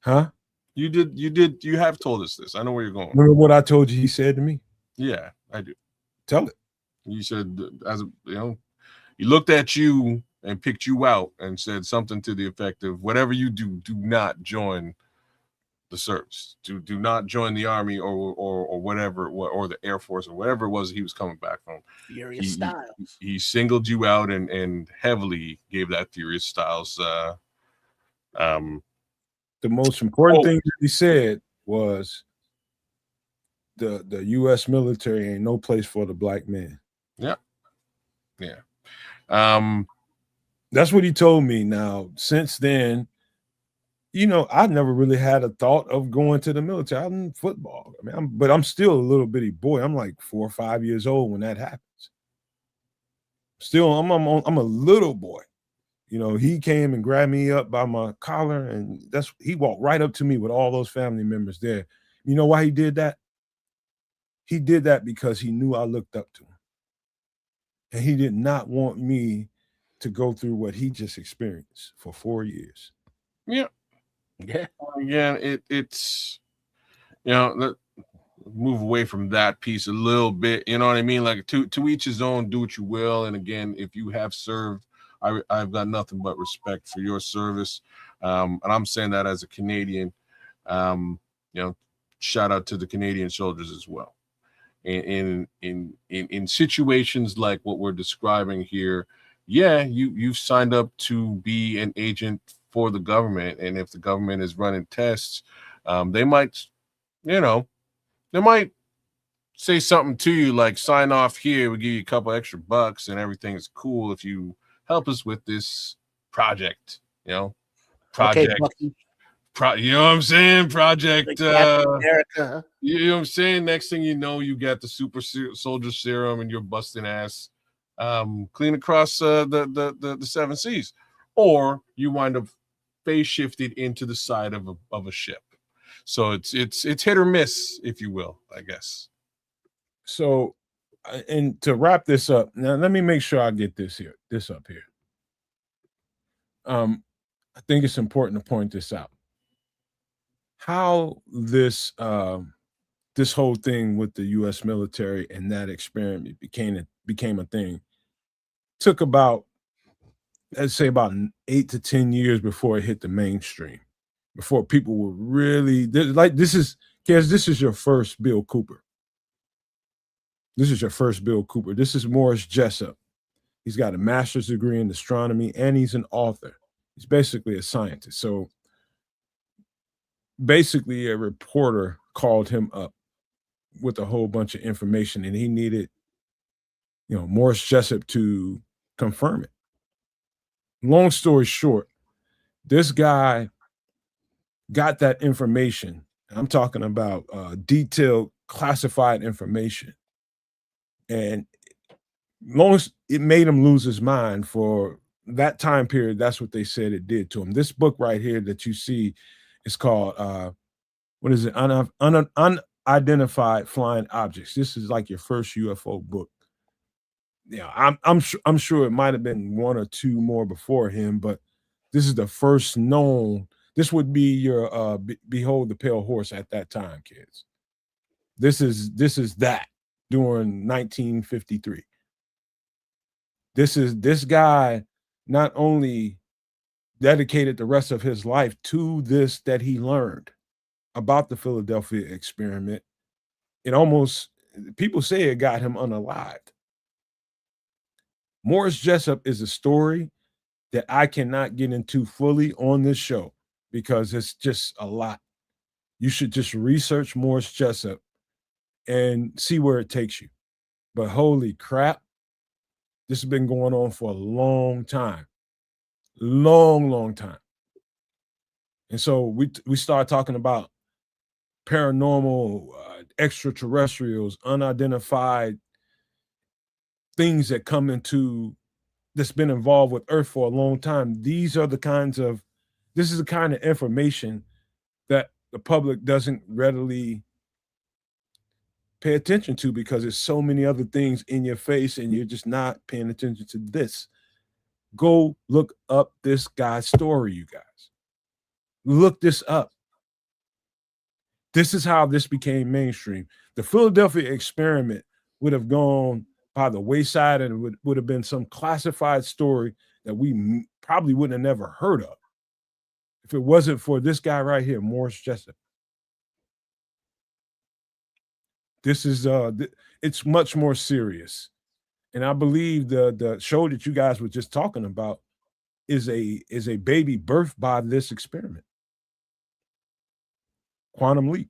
Huh? You have told us this. I know where you're going. Remember what I told you he said to me? Yeah, I do. Tell it. You said, he looked at you and picked you out and said something to the effect of, whatever you do not join the service. Do not join the army or whatever, or the Air Force or whatever it was he was coming back from. Furious Styles. He singled you out and heavily gave that Furious Styles. The most important thing that he said was the U.S. military ain't no place for the black man. Yeah. That's what he told me. Now, since then, I never really had a thought of going to the military. I'm in football. But I'm still a little bitty boy. I'm like 4 or 5 years old when that happens. Still, I'm a little boy. He came and grabbed me up by my collar, and he walked right up to me with all those family members there. You know why he did that? He did that because he knew I looked up to him. And he did not want me to go through what he just experienced for 4 years. Yeah. Again, it's move away from that piece a little bit. You know what I mean? Like to each his own, do what you will. And again, if you have served, I've got nothing but respect for your service. And I'm saying that as a Canadian. Shout out to the Canadian soldiers as well. In situations like what we're describing here, you've signed up to be an agent for the government, and if the government is running tests, they might say something to you like, sign off here, we give you a couple extra bucks and everything is cool if you help us with this project. Project. Okay, you know what I'm saying? Project. America. You know what I'm saying? Next thing you know, you got the super soldier serum and you're busting ass clean across the 7 seas, or you wind up phase shifted into the side of a ship. So it's hit or miss, if you will, I guess. So, and to wrap this up, now let me make sure I get this up here. I think it's important to point this out. How this whole thing with the U.S. military and that experiment became a thing took about, let's say, about 8 to 10 years before it hit the mainstream, before people were really this is your first Bill Cooper. This is your first Bill Cooper. This is Morris Jessup. He's got a master's degree in astronomy, and he's an author. He's basically a scientist. So basically, a reporter called him up with a whole bunch of information, and he needed, Morris Jessup to confirm it. Long story short, this guy got that information. I'm talking about detailed, classified information, and long as it made him lose his mind for that time period, that's what they said it did to him. This book right here that you see is called what is it? Unidentified Flying Objects. This is like your first UFO book. Yeah, I'm sure it might have been one or two more before him, but this is the first known. This would be your Behold the Pale Horse at that time, kids. This is that during 1953. This guy not only dedicated the rest of his life to this that he learned about the Philadelphia experiment. It almost, people say it got him unalived. Morris Jessup is a story that I cannot get into fully on this show because it's just a lot. You should just research Morris Jessup and see where it takes you. But holy crap, this has been going on for a long time. Long time. And so we start talking about paranormal, extraterrestrials, unidentified things that come into that's been involved with Earth for a long time. This is the kind of information that the public doesn't readily pay attention to because there's so many other things in your face and you're just not paying attention to this. Go look up this guy's story, you guys. Look this up. This is how this became mainstream. The Philadelphia experiment would have gone by the wayside and it would have been some classified story that we probably wouldn't have never heard of if it wasn't for this guy right here, Morris Jessup. This is it's much more serious. And I believe the show that you guys were just talking about is a baby birthed by this experiment. Quantum Leap.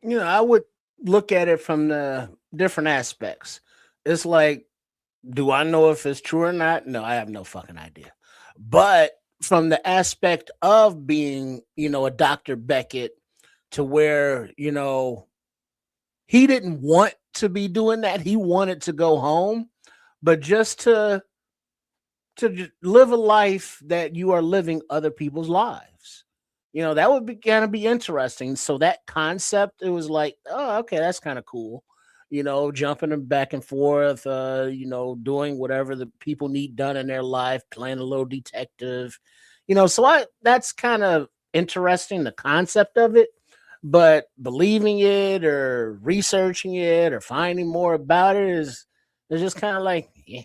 I would look at it from the different aspects. It's like, do I know if it's true or not? No, I have no fucking idea. But from the aspect of being, a Dr. Beckett to where, he didn't want to be doing that. He wanted to go home, but just to live a life that you are living other people's lives. That would be kind of be interesting. So that concept, it was like, oh, okay, that's kind of cool. Jumping back and forth, doing whatever the people need done in their life, playing a little detective, so that's kind of interesting, the concept of it, but believing it or researching it or finding more about it is just kind of like, yeah.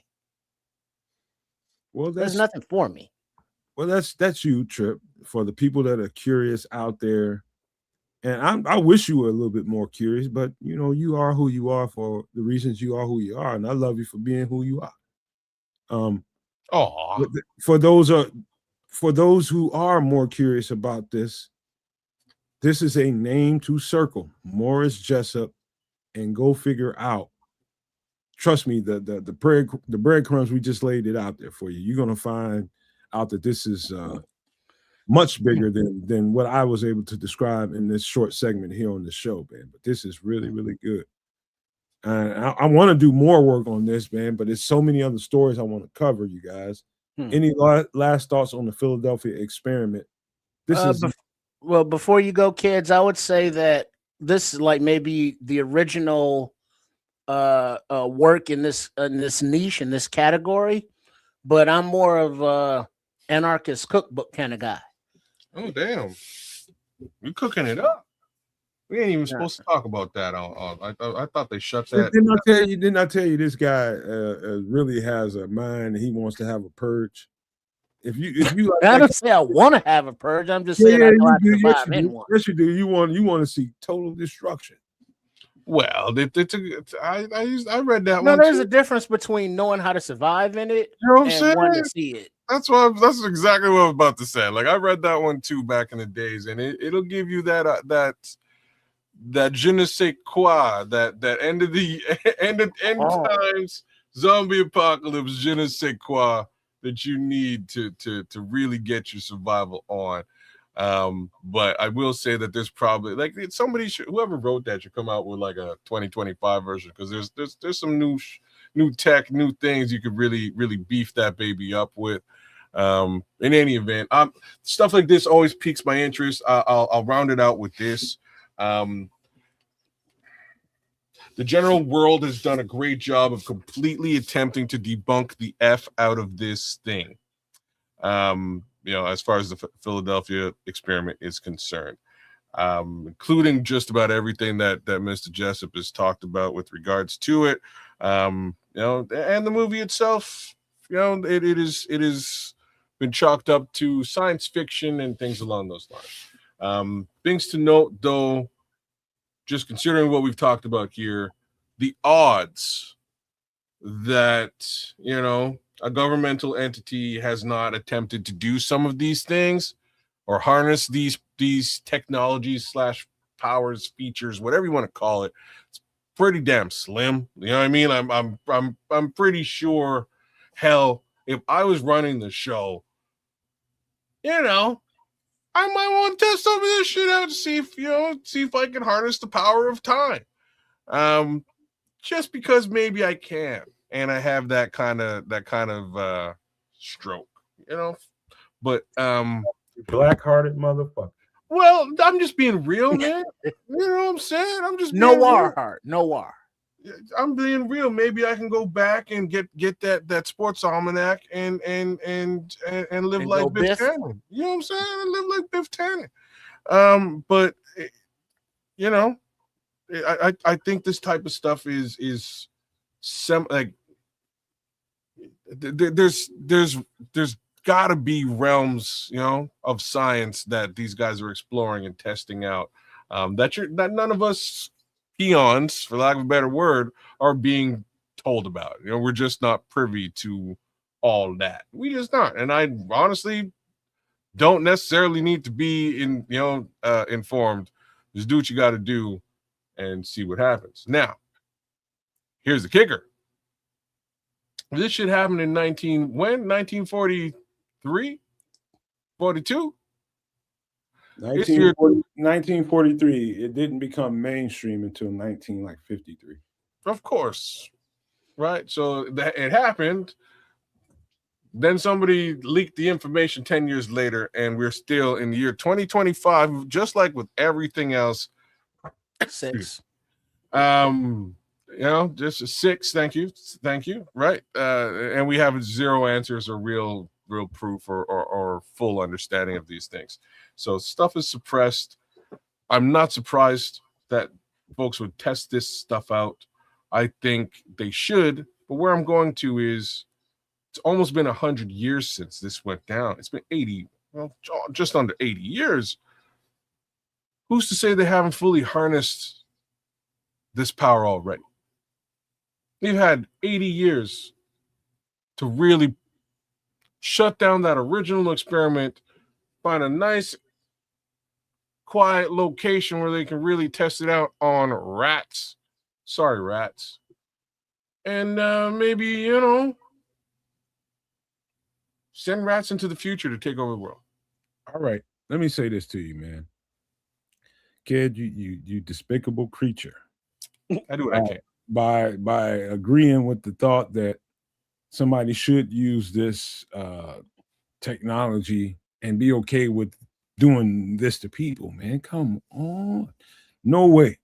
Well, there's nothing for me. Well, that's you, Trip. For the people that are curious out there, and I wish you were a little bit more curious, but you are who you are for the reasons you are who you are, and I love you for being who you are. For those who are more curious about this is a name to circle, Morris Jessup, and go figure out. Trust me, the breadcrumbs, we just laid it out there for you. You're gonna find out that this is much bigger than what I was able to describe in this short segment here on the show, man. But this is really, really good. And I want to do more work on this, man, but there's so many other stories I want to cover, you guys. Any last thoughts on the Philadelphia experiment? Well, before you go, kids, I would say that this is like maybe the original work in this niche, in this category, but I'm more of a anarchist cookbook kind of guy. Oh, damn. You're cooking it up. We ain't even supposed to talk about that. I thought they shut that. Didn't I tell you this guy really has a mind? He wants to have a purge. If you I don't say I want to have a purge. I'm just saying I know how to survive in one. Yes, you do. You want to see total destruction. Well, I read that No, one there's too. a difference between knowing how to survive in it You know what I'm and wanting saying? to see it. That's exactly what I was about to say. Like I read that one too back in the days, and it'll give you that je ne sais quoi, that end of the end times zombie apocalypse je ne sais quoi that you need to really get your survival on. But I will say that there's probably like somebody whoever wrote that should come out with like a 2025 version, because there's some new tech, new things you could really beef that baby up with. In any event, stuff like this always piques my interest. I'll round it out with this. The general world has done a great job of completely attempting to debunk the F out of this thing. As far as the Philadelphia experiment is concerned, including just about everything that Mr. Jessup has talked about with regards to it. And the movie itself, it is been chalked up to science fiction and things along those lines. Things to note, though, just considering what we've talked about here, the odds that, a governmental entity has not attempted to do some of these things or harness these technologies / powers, features, whatever you want to call it, it's pretty damn slim. You know what I mean? I'm pretty sure, hell, if I was running the show, I might want to test some of this shit out to see if I can harness the power of time. Just because maybe I can, and I have that kind of stroke, But Black-hearted motherfucker. well, I'm just being real, man. You know what I'm saying? I'm just being Noir real. heart, noir. I'm being real. Maybe I can go back and get that sports almanac and live And like go Biff Biff. Tannen. You know what I'm saying? And live like Biff Tannen. But I think this type of stuff is there's got to be realms, of science that these guys are exploring and testing out, that none of us peons, for lack of a better word, are being told about. We're just not privy to all that. We just not. And I honestly don't necessarily need to be informed. Just do what you got to do and see what happens. Now, here's the kicker. This shit happened in 1943? 42? 1943. It didn't become mainstream until 1953. Of course. Right? So it happened. Then somebody leaked the information 10 years later, and we're still in the year 2025, just like with everything else. 6. Just a 6. Thank you. Right. And we have 0 answers or real proof or full understanding of these things. So stuff is suppressed. I'm not surprised that folks would test this stuff out. I think they should. But where I'm going to is, it's almost been 100 years since this went down. It's been 80, just under 80 years. Who's to say they haven't fully harnessed this power already? They've had 80 years to really shut down that original experiment, find a nice, quiet location where they can really test it out on rats. Sorry, rats. And maybe, send rats into the future to take over the world. All right. Let me say this to you, man. Kid, you despicable creature. I do what I can. By agreeing with the thought that somebody should use this technology and be okay with doing this to people, man. Come on. No way.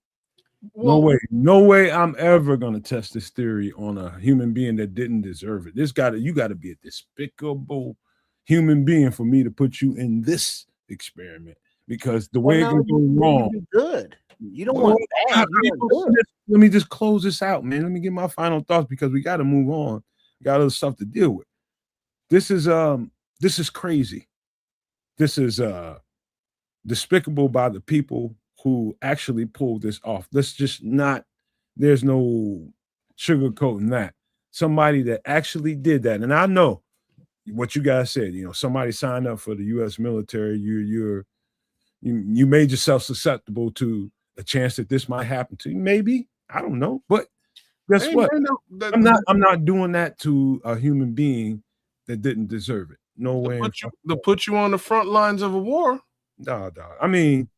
Well, No way I'm ever gonna test this theory on a human being that didn't deserve it. You gotta be a despicable human being for me to put you in this experiment, because the way it can go wrong. Good. You don't want bad. You want good. Let me just close this out, man. Let me get my final thoughts, because we got to move on. We got other stuff to deal with. This is crazy. This is despicable by the people who actually pulled this off. Let's just not There's no sugarcoating that. Somebody that actually did that, and I know what you guys said. Somebody signed up for the U.S. military. You made yourself susceptible to a chance that this might happen to you. Maybe, I don't know, but guess Hey, what? man, I'm not doing that to a human being that didn't deserve it. No way. To put you on the front lines of a war. No. I mean,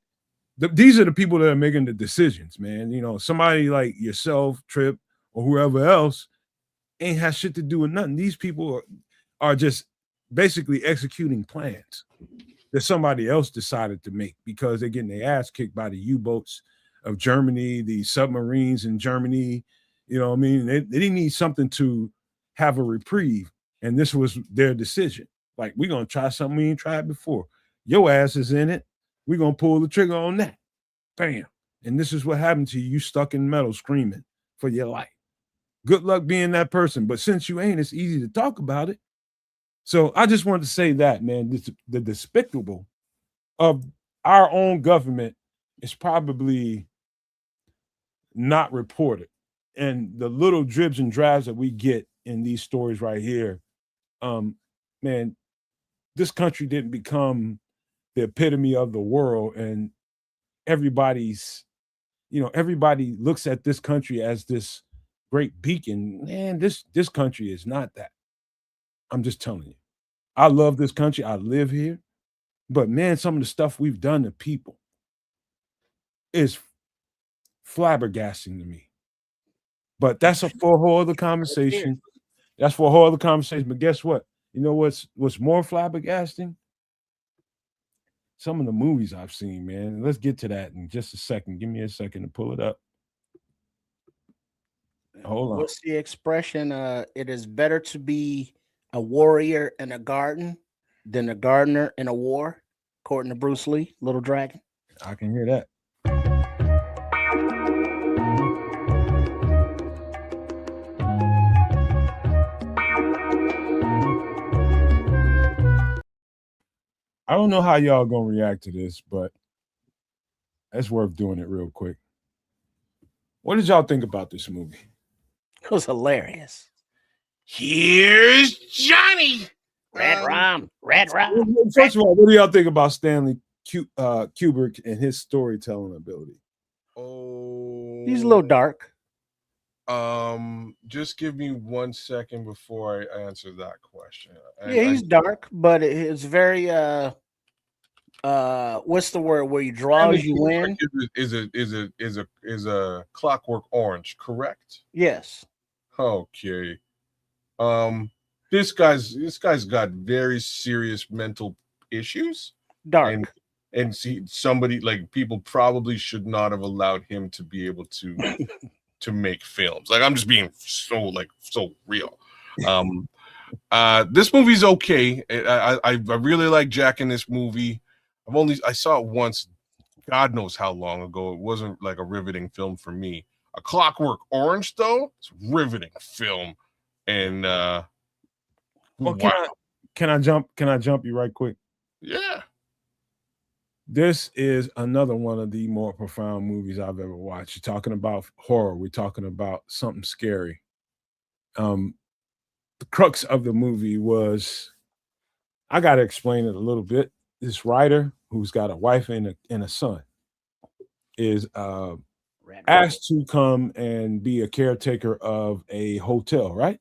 these are the people that are making the decisions, man. Somebody like yourself, Trip, or whoever else ain't has shit to do with nothing. These people are just basically executing plans that somebody else decided to make because they're getting their ass kicked by the U-boats of Germany, the submarines in Germany. You know what I mean? They didn't need something to have a reprieve, and this was their decision. Like, we're going to try something we ain't tried before. Your ass is in it. We're going to pull the trigger on that. Bam. And this is what happened to you. You stuck in metal screaming for your life. Good luck being that person. But since you ain't, it's easy to talk about it. So I just wanted to say that, man, the despicable of our own government is probably not reported. And the little dribs and drabs that we get in these stories right here, man, this country didn't become the epitome of the world. And everybody looks at this country as this great beacon. Man, this country is not that. I'm just telling you. I love this country. I live here. But man, some of the stuff we've done to people is flabbergasting to me. But that's for a whole other conversation. That's for a whole other conversation. But guess what? You know what's more flabbergasting? Some of the movies I've seen, man. Let's get to that in just a second. Give me a second to pull it up. Hold on. What's the expression? It is better to be a warrior in a garden than a gardener in a war, according to Bruce Lee, Little Dragon. I can hear that. I don't know how y'all gonna react to this, but it's worth doing it real quick. What did y'all think about this movie? It was hilarious. Here's Johnny. Red Rum. First of all, what do y'all think about Stanley Kubrick and his storytelling ability? Oh, He's a little dark. Just give me 1 second before I answer that question. He's dark, but it's very what's the word where he draws you in? Is a Clockwork Orange, correct? Yes. Okay. This guy's got very serious mental issues. Dark. And see, somebody like people probably should not have allowed him to be able to to make films. Like, I'm just being so real. This movie's okay. I really like Jack in this movie. I saw it once, God knows how long ago. It wasn't like a riveting film for me. A Clockwork Orange, though, it's a riveting film. And well, wow. Can I jump you right quick? Yeah. This is another one of the more profound movies I've ever watched. You're talking about horror. We're talking about something scary. The crux of the movie was, I got to explain it a little bit. This writer who's got a wife and a son is asked to come and be a caretaker of a hotel, right?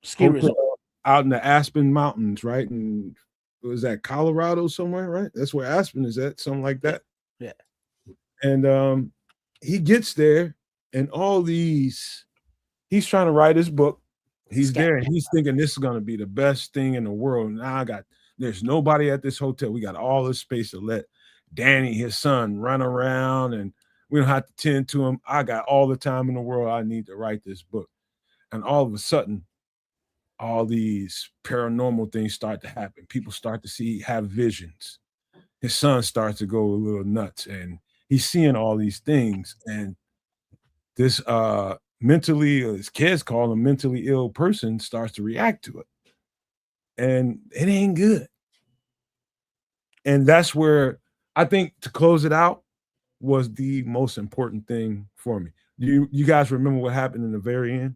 Ski resort out in the Aspen Mountains, right? And was that Colorado somewhere, right? That's where Aspen is at, something like that. Yeah. And he gets there, and he's trying to write his book. He's there, and he's thinking this is going to be the best thing in the world. Now there's nobody at this hotel. We got all this space to let Danny, his son, run around, and we don't have to tend to him. I got all the time in the world I need to write this book. And all of a sudden, all these paranormal things start to happen. People start to have visions. His son starts to go a little nuts, and he's seeing all these things. And this his kids call him mentally ill person starts to react to it. And it ain't good. And that's where I think, to close it out, was the most important thing for me. Do you guys remember what happened in the very end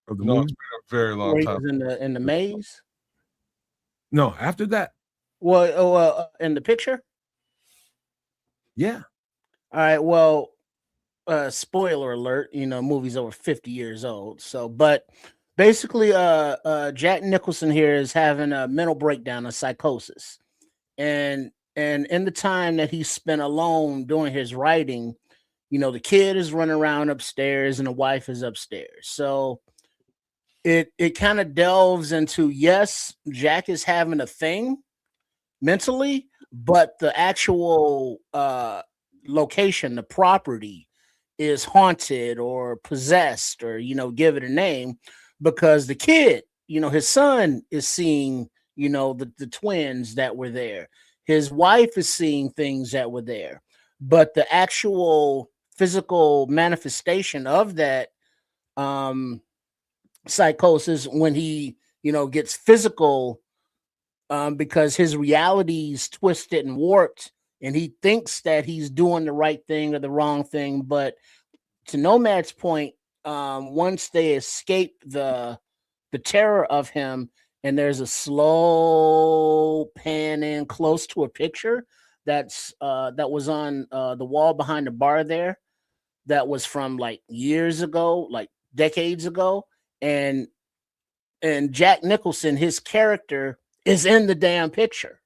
of the No, movie? it's been a very long Where he time. was in the maze. No, after that. Well, in the picture. Yeah. All right. Well, spoiler alert. Movie's over 50 years old. So, but basically, Jack Nicholson here is having a mental breakdown, a psychosis, and in the time that he spent alone doing his writing, the kid is running around upstairs and the wife is upstairs. So it kind of delves into, yes, Jack is having a thing mentally, but the actual location, the property, is haunted or possessed, or give it a name, because the kid, his son, is seeing the twins that were there. His wife is seeing things that were there, but the actual physical manifestation of that psychosis, when he gets physical, because his reality's twisted and warped, and he thinks that he's doing the right thing or the wrong thing. But to Nomad's point, once they escape the terror of him, and there's a slow pan in close to a picture that was on the wall behind the bar there, that was from like years ago, like decades ago, and Jack Nicholson, his character, is in the damn picture.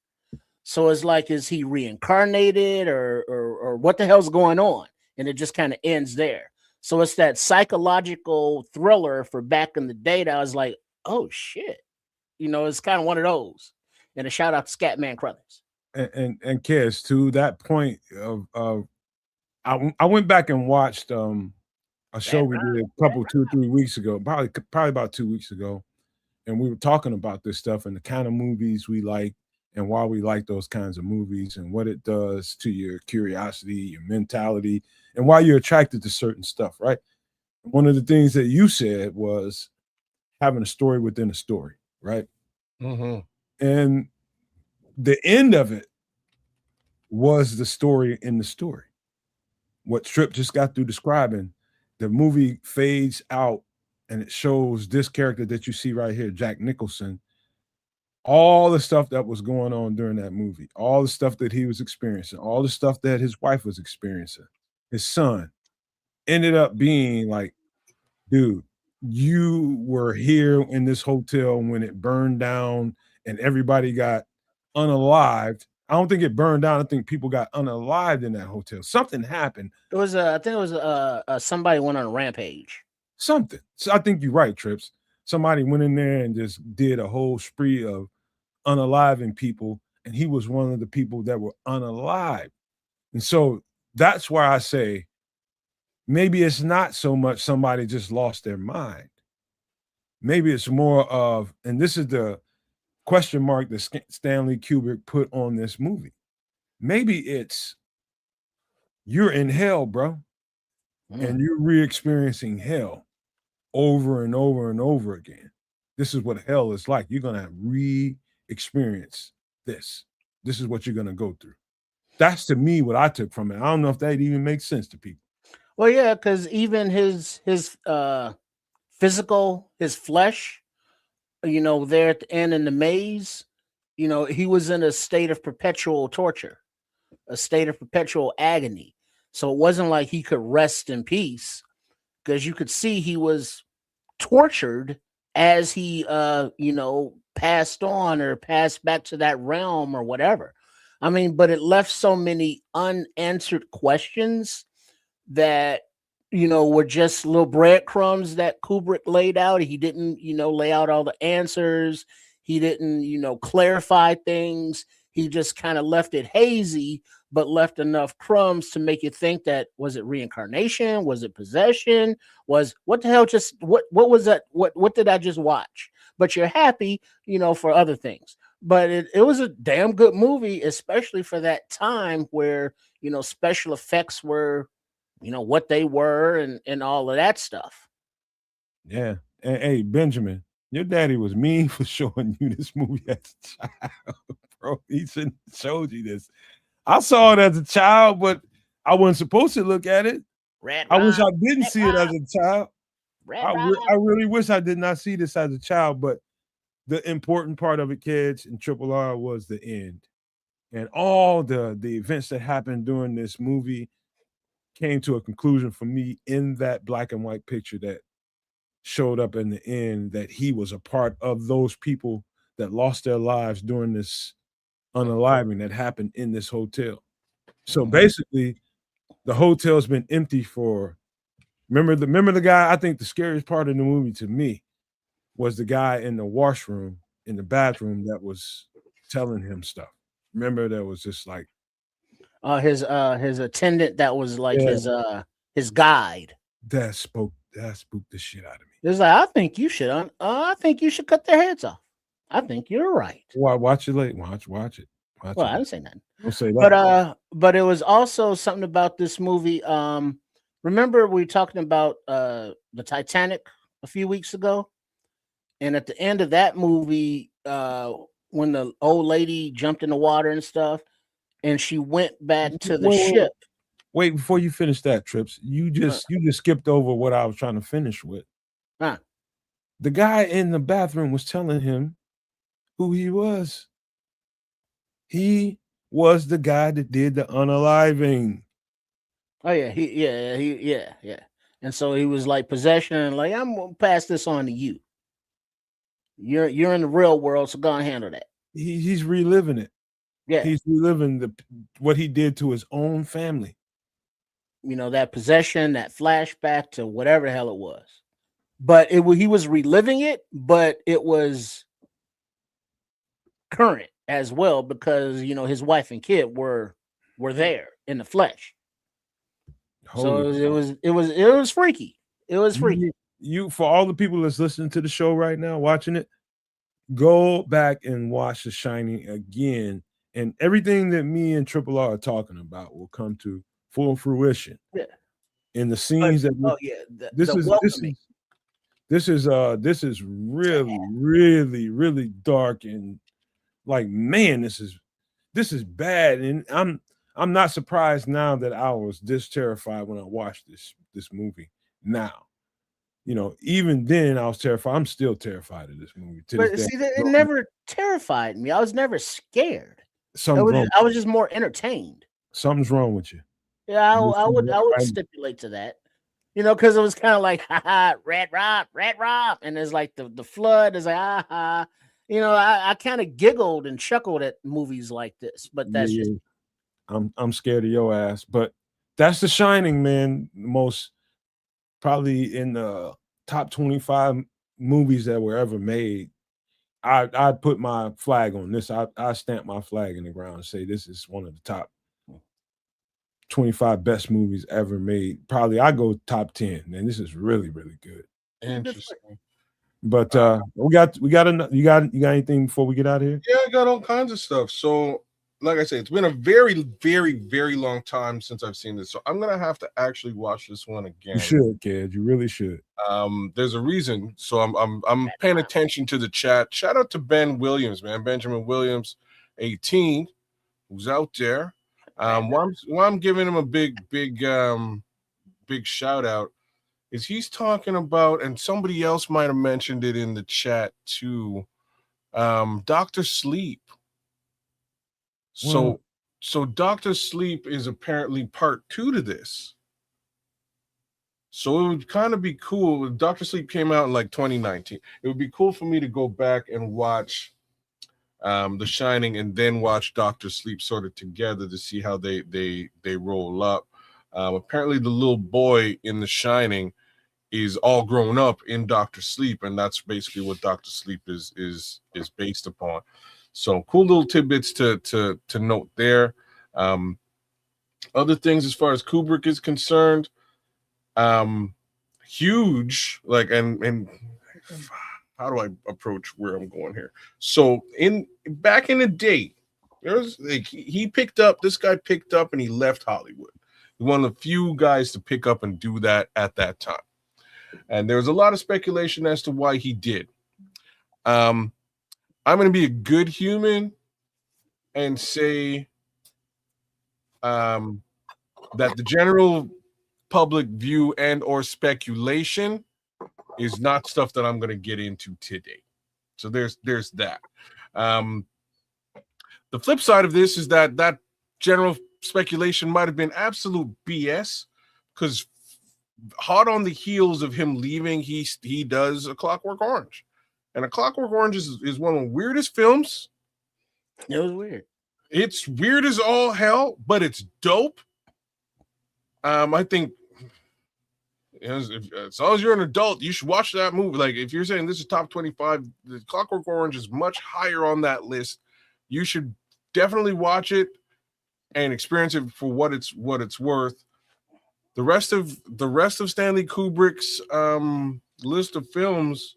So it's like, is he reincarnated, or what the hell's going on? And it just kind of ends there. So it's that psychological thriller for back in the day that I was like, oh shit. It's kind of one of those. And a shout out to Scatman Crothers. And Kes, to that point of I went back and watched a show we did a couple 2 or 3 weeks ago, probably about 2 weeks ago, and we were talking about this stuff and the kind of movies we like and why we like those kinds of movies and what it does to your curiosity, your mentality, and why you're attracted to certain stuff, right? One of the things that you said was having a story within a story, right? Mm-hmm. And the end of it was the story in the story. What Trip just got through describing, the movie fades out and it shows this character that you see right here, Jack Nicholson, all the stuff that was going on during that movie, all the stuff that he was experiencing, all the stuff that his wife was experiencing, his son, ended up being like, dude, you were here in this hotel when it burned down and everybody got unalived. I don't think it burned down. I think people got unalived in that hotel. Something happened. It was I think it was somebody went on a rampage. Something. So I think you're right, Trips. Somebody went in there and just did a whole spree of unaliving people, and he was one of the people that were unalived. And so that's why I say maybe it's not so much somebody just lost their mind. Maybe it's more of, and this is the question mark that Stanley Kubrick put on this movie. Maybe it's you're in hell, bro, and you're re-experiencing hell over and over and over again. This is what hell is like. You're gonna re-experience this. This is what you're gonna go through. That's to me what I took from it. I don't know if that even makes sense to people. Well, yeah, because even his physical, his flesh, there at the end in the maze, he was in a state of perpetual torture, a state of perpetual agony. So it wasn't like he could rest in peace, because you could see he was tortured as he passed on or passed back to that realm or whatever. I mean, but it left so many unanswered questions that were just little breadcrumbs that Kubrick laid out. He didn't lay out all the answers. He didn't clarify things. He just kind of left it hazy, but left enough crumbs to make you think that, was it reincarnation? Was it possession? Was what the hell? Just what was that? What did I just watch? But you're happy, for other things. But it was a damn good movie, especially for that time where special effects were what they were, and all of that stuff. Yeah. And hey, Benjamin, your daddy was mean for showing you this movie as a child, bro. He shouldn't have showed you this. I saw it as a child, but I wasn't supposed to look at it. Red I wish Rum, I didn't Red see it as Rum, a child. Red I Rum. really wish I did not see this as a child, but the important part of it, kids, in Triple R was the end. And all the events that happened during this movie came to a conclusion for me in that black and white picture that showed up in the end, that he was a part of those people that lost their lives during this unaliving that happened in this hotel. So basically, the hotel's been empty for. Remember the guy. I think the scariest part of the movie to me was the guy in the washroom in the bathroom that was telling him stuff. Remember, there was just like His attendant that was like yeah, his guide. that spooked the shit out of me. It's like, I think you should cut their heads off. I think you're right. Watch it late. Watch it. Well, I didn't say nothing. Don't say that. But it was also something about this movie. Remember we were talking about the Titanic a few weeks ago, and at the end of that movie, when the old lady jumped in the water and stuff, and she went back to the ship. Wait, before you finish that, Trips, you just skipped over what I was trying to finish with. Huh. The guy in the bathroom was telling him who he was. He was the guy that did the unaliving. Oh yeah. And so he was like possession, like, I'm gonna pass this on to you. You're in the real world, so go and handle that. He's reliving it. Yeah, he's reliving what he did to his own family. That possession, that flashback to whatever the hell it was. But he was reliving it, but it was current as well because his wife and kid were there in the flesh. So it was freaky. It was freaky. You for all the people that's listening to the show right now, watching it, go back and watch The Shining again, and everything that me and Triple R are talking about will come to full fruition. Yeah. In the scenes this is really, really, really dark and like, man, this is bad. And I'm not surprised now that I was this terrified when I watched this movie. Now, even then I was terrified. I'm still terrified of this movie. But see, it never terrified me. I was never scared. I was just more entertained. Something's wrong with you. Yeah, I would stipulate to that. Because it was kind of like, red rob, and there's like the flood is like, I kind of giggled and chuckled at movies like this, but that's just. I'm scared of your ass, but that's The Shining, man. Most probably in the top 25 movies that were ever made. I'd put my flag on this. I stamp my flag in the ground and say this is one of the top 25 best movies ever made. Probably I go top 10, and this is really, really good. Interesting. But you got anything before we get out of here? Yeah, I got all kinds of stuff. So, like I said, it's been a very, very, very long time since I've seen this. So I'm gonna have to actually watch this one again. You should, kid. You really should. There's a reason. So I'm paying attention to the chat. Shout out to Ben Williams, man. Benjamin Williams, 18, who's out there. Why I'm giving him a big shout out is he's talking about, and somebody else might have mentioned it in the chat too, Dr. Sleep. So Dr. Sleep is apparently part 2 to this. So it would kind of be cool. Dr. Sleep came out in like 2019. It would be cool for me to go back and watch The Shining and then watch Dr. Sleep sort of together to see how they roll up. Apparently the little boy in The Shining is all grown up in Dr. Sleep, and that's basically what Dr. Sleep is based upon. So cool little tidbits to note there. Other things as far as Kubrick is concerned, huge, like, and how do I approach where I'm going here? So back in the day, there's like this guy picked up and he left Hollywood. He's one of the few guys to pick up and do that at that time. And there was a lot of speculation as to why he did. I'm going to be a good human and say that the general public view and or speculation is not stuff that I'm going to get into today. So there's that. The flip side of this is that general speculation might have been absolute BS, because hot on the heels of him leaving, he does A Clockwork Orange. And A Clockwork Orange is one of the weirdest films. It was weird. It's weird as all hell, but it's dope. I think as long as you're an adult, you should watch that movie. Like, if you're saying this is top 25, the Clockwork Orange is much higher on that list. You should definitely watch it and experience it for what it's worth. The rest of Stanley Kubrick's list of films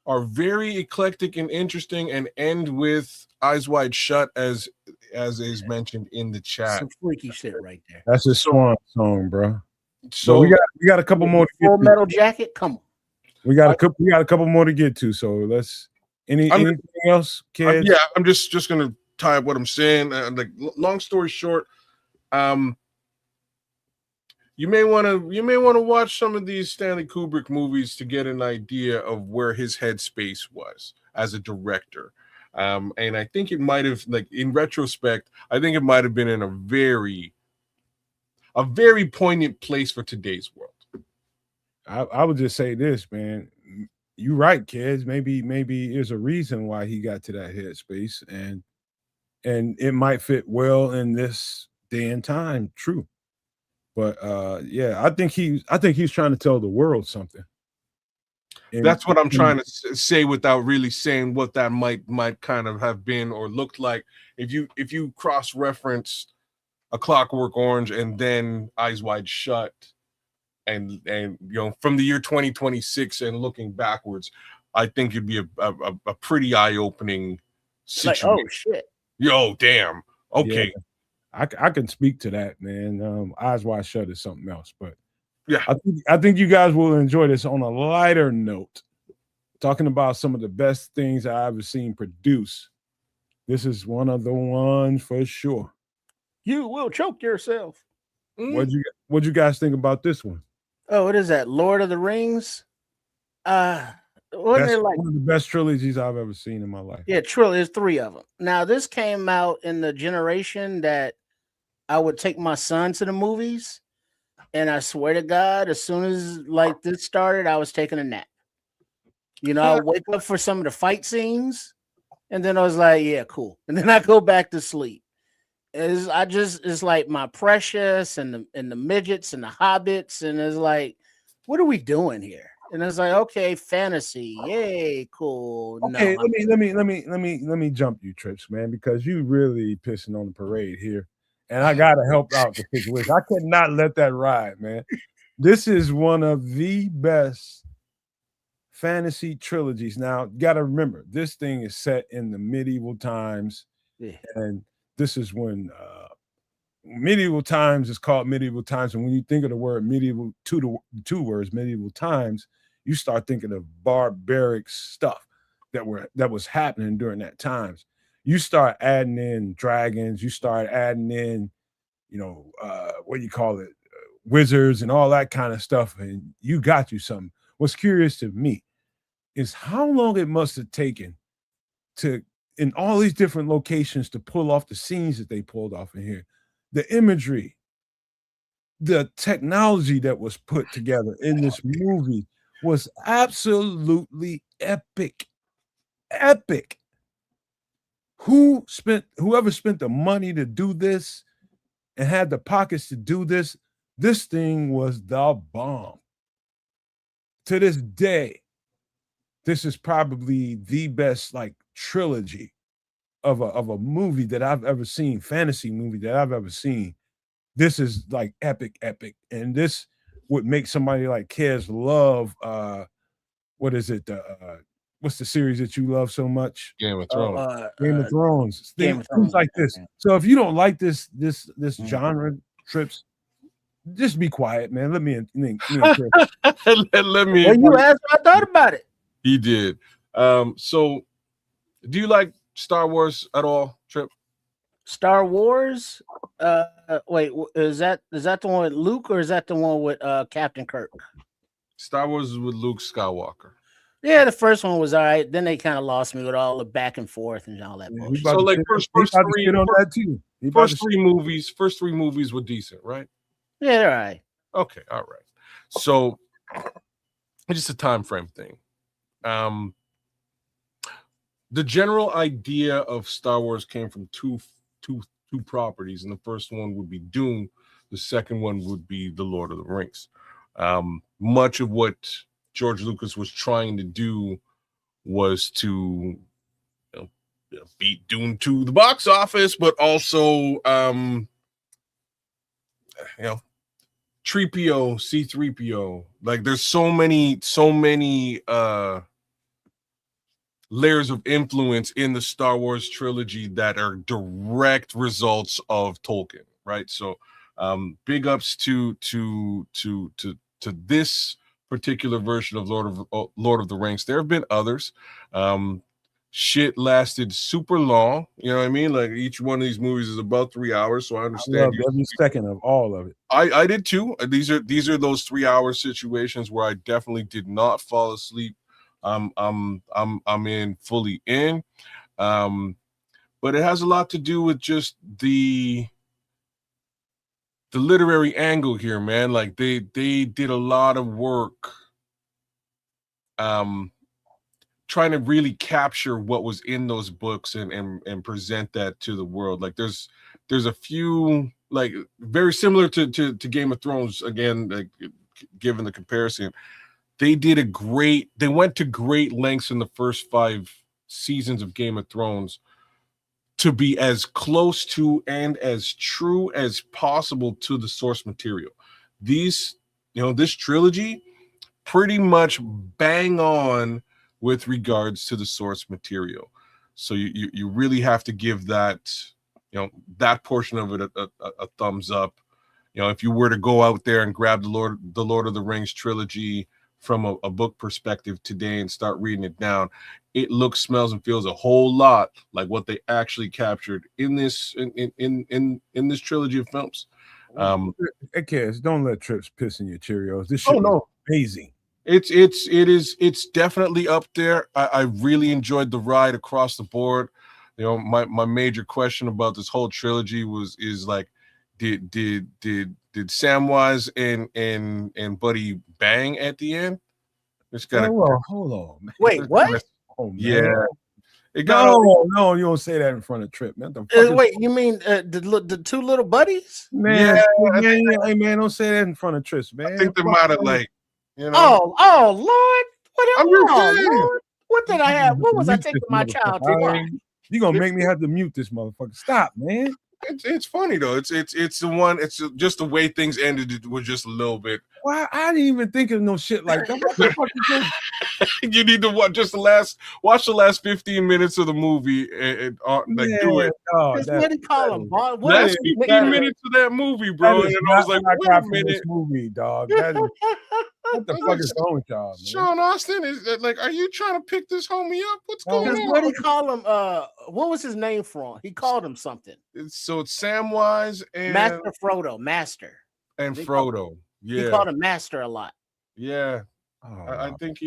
are very eclectic and interesting, and end with Eyes Wide Shut, as is mentioned in the chat. Some freaky shit right there. That's a swan song, bro. So we got a couple more. Full Metal Jacket, come on. We got a couple more to get to. So let's. Anything else, kids? Yeah, I'm just gonna tie up what I'm saying. Like, long story short, you may want to watch some of these Stanley Kubrick movies to get an idea of where his headspace was as a director. And I think it might have, like, in retrospect, I think it might have been in a very poignant place for today's world. I would just say this, man. You're right, kids. Maybe there's a reason why he got to that headspace, and it might fit well in this day and time. True. But yeah, I think he's trying to tell the world something. And that's what I'm trying to say without really saying what that might kind of have been or looked like. If you cross-reference A Clockwork Orange and then Eyes Wide Shut, and from the year 2026 and looking backwards, I think it'd be a pretty eye-opening situation. Like, oh shit. Yo, damn. Okay. Yeah. I can speak to that, man. Eyes Wide Shut is something else, but yeah, I think you guys will enjoy this on a lighter note, talking about some of the best things I've ever seen produce. This is one of the ones for sure. You will choke yourself. What'd you guys think about this one? Oh, what is that? Lord of the Rings? Wasn't That's it like one of the best trilogies I've ever seen in my life? Yeah, trilogy. There's 3 of them. Now, this came out in the generation that I would take my son to the movies, and I swear to God, as soon as like this started, I was taking a nap. I wake up for some of the fight scenes, and then I was like, "Yeah, cool," and then I go back to sleep. It's like my Precious and the midgets and the hobbits, and it's like, what are we doing here? And it's like, okay, fantasy, yay, cool. Okay, let me jump you, Trips, man, because you really pissing on the parade here. And I gotta help out the situation. I cannot let that ride, man. This is one of the best fantasy trilogies. Now, you gotta remember, this thing is set in the medieval times, and this is when medieval times is called medieval times. And when you think of the word medieval, two words, medieval times, you start thinking of barbaric stuff that was happening during that times. You start adding in dragons, you start adding in, what do you call it, wizards and all that kind of stuff, and you got you something. What's curious to me is how long it must have taken to, in all these different locations, to pull off the scenes that they pulled off in here. The imagery, the technology that was put together in this movie was absolutely epic. Epic. Whoever spent the money to do this and had the pockets to do this thing was the bomb. To this day, this is probably the best trilogy of a movie that I've ever seen, fantasy movie that I've ever seen. This is like epic. And this would make somebody like Kez love what is it? What's the series that you love so much? Game of Thrones. Game of Thrones. Things like this. Man. So if you don't like this genre, Trips, just be quiet, man. Let me let me. Well, you asked, I thought about it. He did. So, do you like Star Wars at all, Trip? Star Wars. Wait, is that the one with Luke or is that the one with Captain Kirk? Star Wars is with Luke Skywalker. Yeah, the first one was all right. Then they kind of lost me with all the back and forth and all that bullshit. So like first three movies were decent, right? Yeah, they're all right. Okay, all right. So it's just a time frame thing. The general idea of Star Wars came from two properties, and the first one would be Dune. The second one would be The Lord of the Rings. Much of what George Lucas was trying to do was to beat Dune to the box office, but also Tripio, C-3PO. Like there's so many layers of influence in the Star Wars trilogy that are direct results of Tolkien, right? So big ups to this particular version of Lord of the Rings. There have been others. Shit lasted super long. You know what I mean? Like each one of these movies is about 3 hours. So I understand. I loved every second of all of it. I did too. These are those 3 hour situations where I definitely did not fall asleep. I'm in fully in. But it has a lot to do with just the literary angle here, man. Like they did a lot of work trying to really capture what was in those books and present that to the world. Like there's a few, like very similar to Game of Thrones, again, like given the comparison. They went to great lengths in the first 5 seasons of Game of Thrones to be as close to and as true as possible to the source material. This trilogy pretty much bang on with regards to the source material. So you really have to give that, that portion of it a thumbs up. If you were to go out there and grab the Lord of the Rings trilogy from a book perspective today and start reading it down, it looks, smells, and feels a whole lot like what they actually captured in this in this trilogy of films. Hey, kids, don't let Trips piss in your Cheerios. This shit is amazing. It's definitely up there. I really enjoyed the ride across the board. My major question about this whole trilogy is like, did Samwise and Buddy bang at the end? Just gotta hold on, man. Wait, what? Oh, man. Yeah. No, you don't say that in front of Trip, man. Wait, you mean the 2 little buddies? Man, hey, man, don't say that in front of Trips, man. I think they might have like, Oh, Lord. I'm just saying. Lord. What did I have? What was I taking my child to watch? You're gonna make me have to mute this motherfucker. Stop, man. It's funny though. It's the one. It's just the way things ended. It was just a little bit. Why? I didn't even think of no shit like that. What the fuck is You need to watch the last 15 minutes of the movie and do it. What do you call them? Last 15 minutes of that movie, bro. And I was like, wait a minute, this movie, dog. What the fuck is wrong with y'all, man? Sean Austin is like, are you trying to pick this homie up? What's going on? What did he call him? What was his name from? He called him something. So it's Samwise and Master Frodo. Master. And Frodo. Yeah. He called him Master a lot. Yeah. I think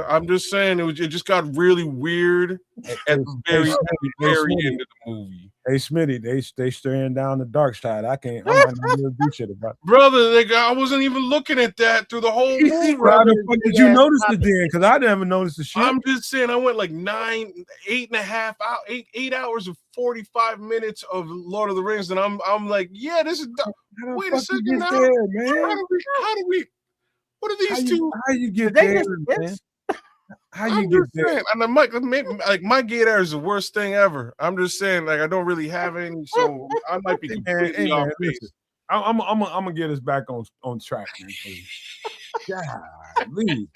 I'm just saying it just got really weird at the very end of the movie. Hey Smitty, they staring down the dark side. I might not do shit about it. Brother, I wasn't even looking at that through the whole movie. How the fuck did you notice it then? Because I never noticed the shit. I'm just saying I went like 8 hours of 45 minutes of Lord of the Rings, and I'm like, yeah, this is wait a second now. There, man? How do we what are these two? How you get there, man? How you get there? And my gator is the worst thing ever. I'm just saying, like, I don't really have any, so I might be completely off base. I'm gonna get us back on track, man. Golly.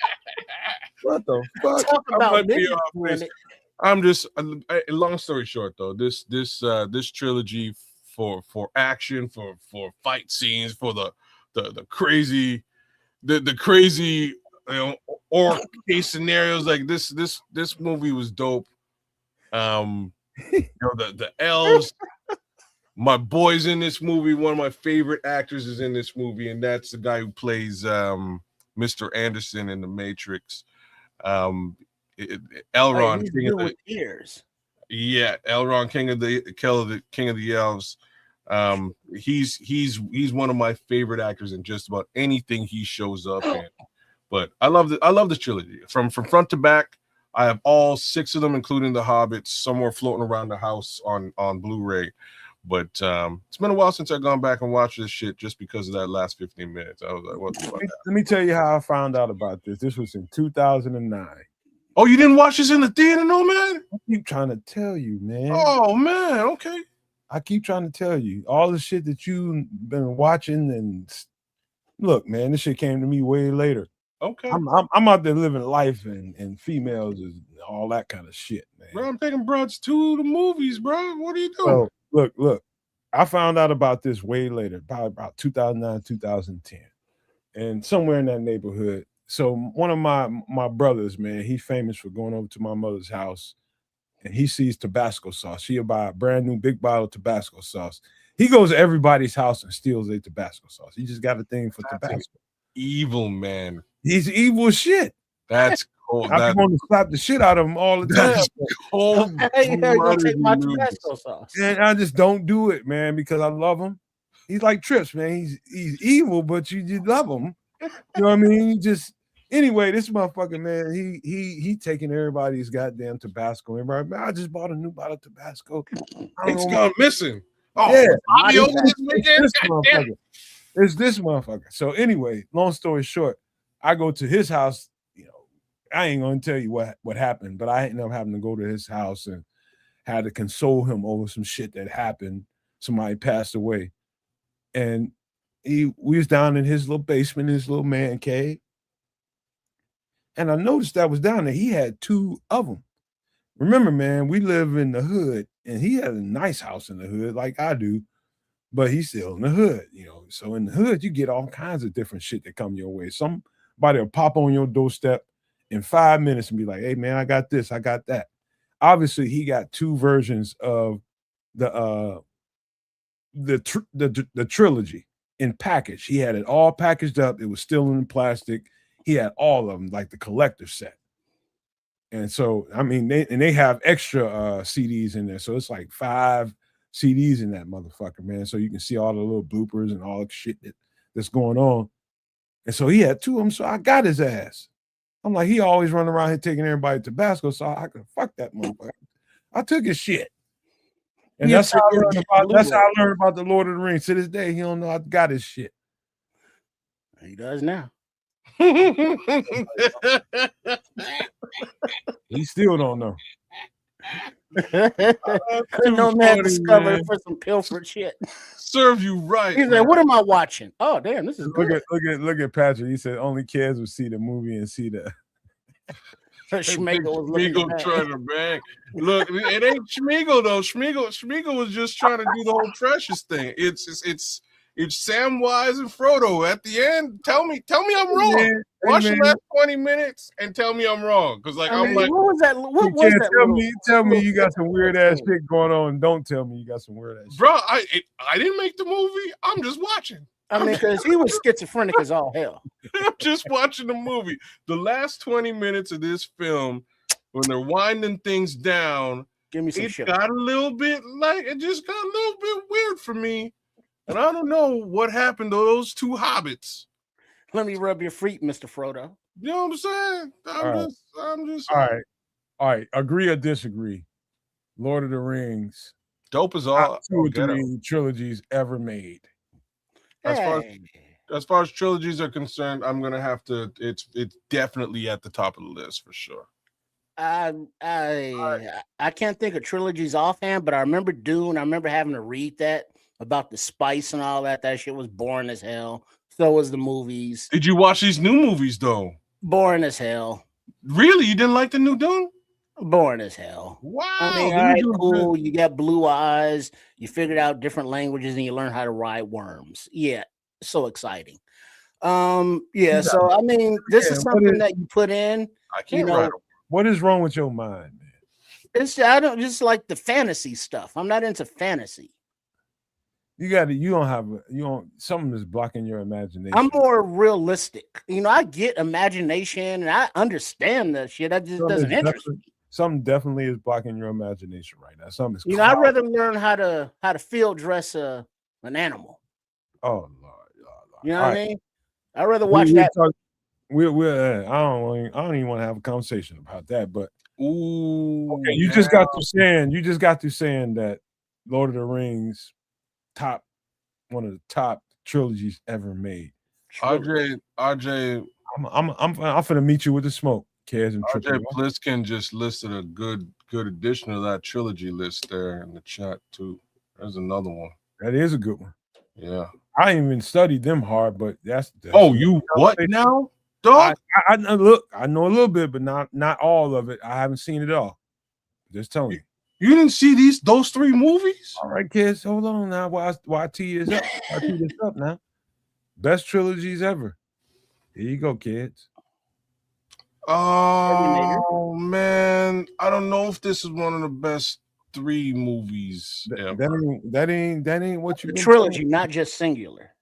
What the fuck? Talk about I'm just long story short though. This trilogy for action, for fight scenes, for the crazy or case scenarios, like this movie was dope. The elves, My boy's in this movie. One of my favorite actors is in this movie, and that's the guy who plays Mr. Anderson in The Matrix. Elrond, he's King good of the with ears. Yeah, Elrond, King of the Elves. He's one of my favorite actors in just about anything he shows up in. But I love the trilogy from front to back. I have all 6 of them, including The Hobbits, somewhere floating around the house on Blu-ray. But it's been a while since I've gone back and watched this shit just because of that last 15 minutes. I was like, what the fuck? Let me tell you how I found out about this. This was in 2009. Oh, you didn't watch this in the theater, no, man? I keep trying to tell you, man. Oh, man, okay. I keep trying to tell you. All the shit that you've been watching, and look, man, this shit came to me way later. Okay. I'm out there living life and females and all that kind of shit, man. Bro, I'm taking broads to the movies, bro. What are you doing? So, look. I found out about this way later, about 2009, 2010, and somewhere in that neighborhood. So one of my brothers, man, he's famous for going over to my mother's house, and he sees Tabasco sauce. She'll buy a brand new big bottle of Tabasco sauce. He goes to everybody's house and steals their Tabasco sauce. He just got a thing for Tabasco. Evil, man. He's evil as shit. That's cool. I want to slap the shit out of him all the time. You're gonna take my Tabasco sauce. And I just don't do it, man, because I love him. He's like Trips, man. He's evil, but you just love him. You know what I mean? Anyway, this motherfucker, man, he taking everybody's goddamn Tabasco. Everybody, man, I just bought a new bottle of Tabasco. It's gone missing. Oh, yeah, it's this motherfucker. So anyway, long story short, I go to his house. You know, I ain't gonna tell you what happened, but I ended up having to go to his house and had to console him over some shit that happened. Somebody passed away, and we was down in his little basement, his little man cave, and I noticed that was down there. He had 2 of them. Remember, man, we live in the hood, and he had a nice house in the hood like I do, but he's still in the hood, you know. So in the hood, you get all kinds of different shit that come your way. Somebody will pop on your doorstep in 5 minutes and be like, hey, man, I got this, I got that. Obviously, he got 2 versions of the trilogy in package. He had it all packaged up. It was still in plastic. He had all of them, like the collector set. And so, I mean, they have extra CDs in there. So it's like 5 CDs in that motherfucker, man. So you can see all the little bloopers and all the shit that's going on. And so he had 2 of them. So I got his ass. I'm like, he always running around here taking everybody Tabasco. So I could fuck that motherfucker. I took his shit. And that's how I learned about the Lord of the Rings. To this day, he don't know I got his shit. He does now. He still don't know. No man discovered for some pilfered shit. Serve you right. He's like, what am I watching? Oh, damn, this is good. Look at Patrick. He said only kids would see the movie and see the Schmiegel trying to bang. Look, it ain't Schmiegel though. Schmiegel was just trying to do the whole precious thing. It's Samwise and Frodo at the end. Tell me I'm wrong. Watch the last 20 minutes and tell me I'm wrong. Because like I'm like, what was that? What was that? Tell me you got some weird ass shit going on. Don't tell me you got some weird ass shit. Bro, I didn't make the movie. I'm just watching. I mean, because he was schizophrenic as all hell. I'm just watching the movie. The last 20 minutes of this film, when they're winding things down, give me some shit. It just got a little bit weird for me. And I don't know what happened to those 2 hobbits. Let me rub your feet, Mr. Frodo. You know what I'm saying? I'm just all right. Agree or disagree? Lord of the Rings, dope as all 2 or 3 trilogies ever made. As far as trilogies are concerned, I'm gonna have to. It's definitely at the top of the list for sure. I can't think of trilogies offhand, but I remember Dune. I remember having to read that about the spice and all that. That shit was boring as hell. So was the movies. Did you watch these new movies though? Boring as hell. Really? You didn't like the new Dune? Boring as hell. Wow. I mean, all right, cool. You got blue eyes. You figured out different languages and you learn how to ride worms. Yeah. So exciting. Yeah. So, I mean, this is something that you put in. I can't ride them. What is wrong with your mind, man? I don't just like the fantasy stuff. I'm not into fantasy. You got to. You don't have. You don't. Something is blocking your imagination. I'm more realistic. I get imagination and I understand that shit. That just doesn't interest me. Something definitely is blocking your imagination right now. Something is. I'd rather learn how to field dress an animal. Oh Lord. You know what I mean? I'd rather watch that. I don't even want to have a conversation about that. But okay, you just got to saying that Lord of the Rings one of the top trilogies ever made. RJ, I'm finna meet you with the smoke, Kaz and RJ Pliskin just listed a good addition to that trilogy list there in the chat too. There's another one. That is a good one. Yeah. I ain't even studied them hard, but that's you what now? Dog? I look, I know a little bit, but not all of it. I haven't seen it all. Just telling you. You didn't see those 3 movies? All right, kids, hold on now. Why tee this up? I tee this up now. Best trilogies ever. Here you go, kids. Oh man, I don't know if this is one of the best 3 movies ever. That ain't what you trilogy, not just singular.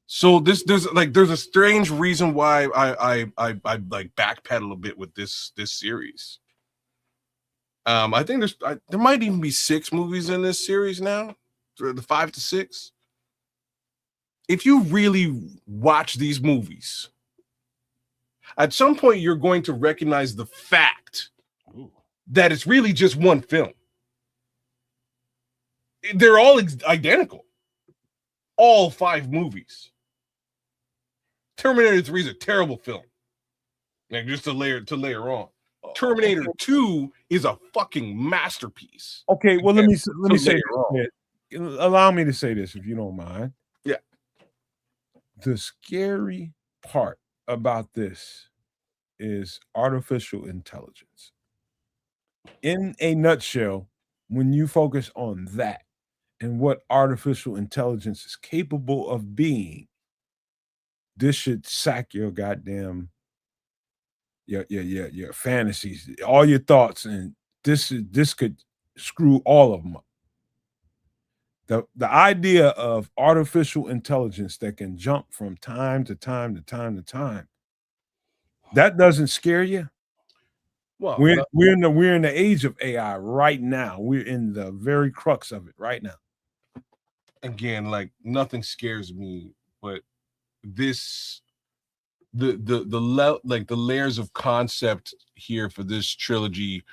So there's a strange reason why I like backpedal a bit with this series. I think there might even be 6 movies in this series now, the 5 to 6. If you really watch these movies, at some point you're going to recognize the fact that it's really just one film. They're all identical. All 5 movies. Terminator 3 is a terrible film. Like, just to layer on. Terminator 2 is a fucking masterpiece. Okay, well, let me say this. Allow me to say this, if you don't mind. Yeah. The scary part about this is artificial intelligence. In a nutshell, when you focus on that and what artificial intelligence is capable of being, this should sack your goddamn your fantasies, all your thoughts, and this could screw all of them up. The idea of artificial intelligence that can jump from time to time to time to time, that doesn't scare you. Well, we're in the age of AI right now. We're in the very crux of it right now. Again, like, nothing scares me, but this the layers of concept here for this trilogy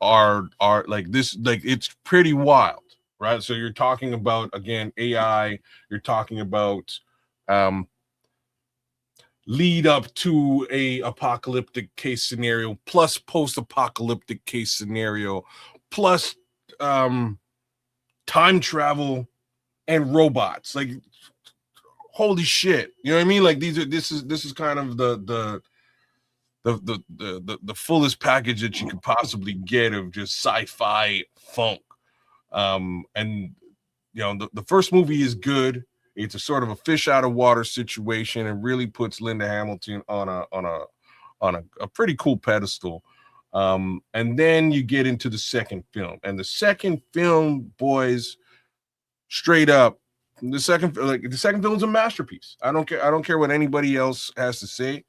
are like this, like, it's pretty wild, right? So you're talking about, again, AI, you're talking about lead up to a apocalyptic case scenario, plus post-apocalyptic case scenario, plus time travel and robots. Like, holy shit, you know what I mean? Like, this is kind of the fullest package that you could possibly get of just sci-fi funk. And the first movie is good. It's a sort of a fish out of water situation, and really puts Linda Hamilton on a pretty cool pedestal. And then you get into the second film, and the second film, boys, straight up, the second film is a masterpiece. I don't care what anybody else has to say.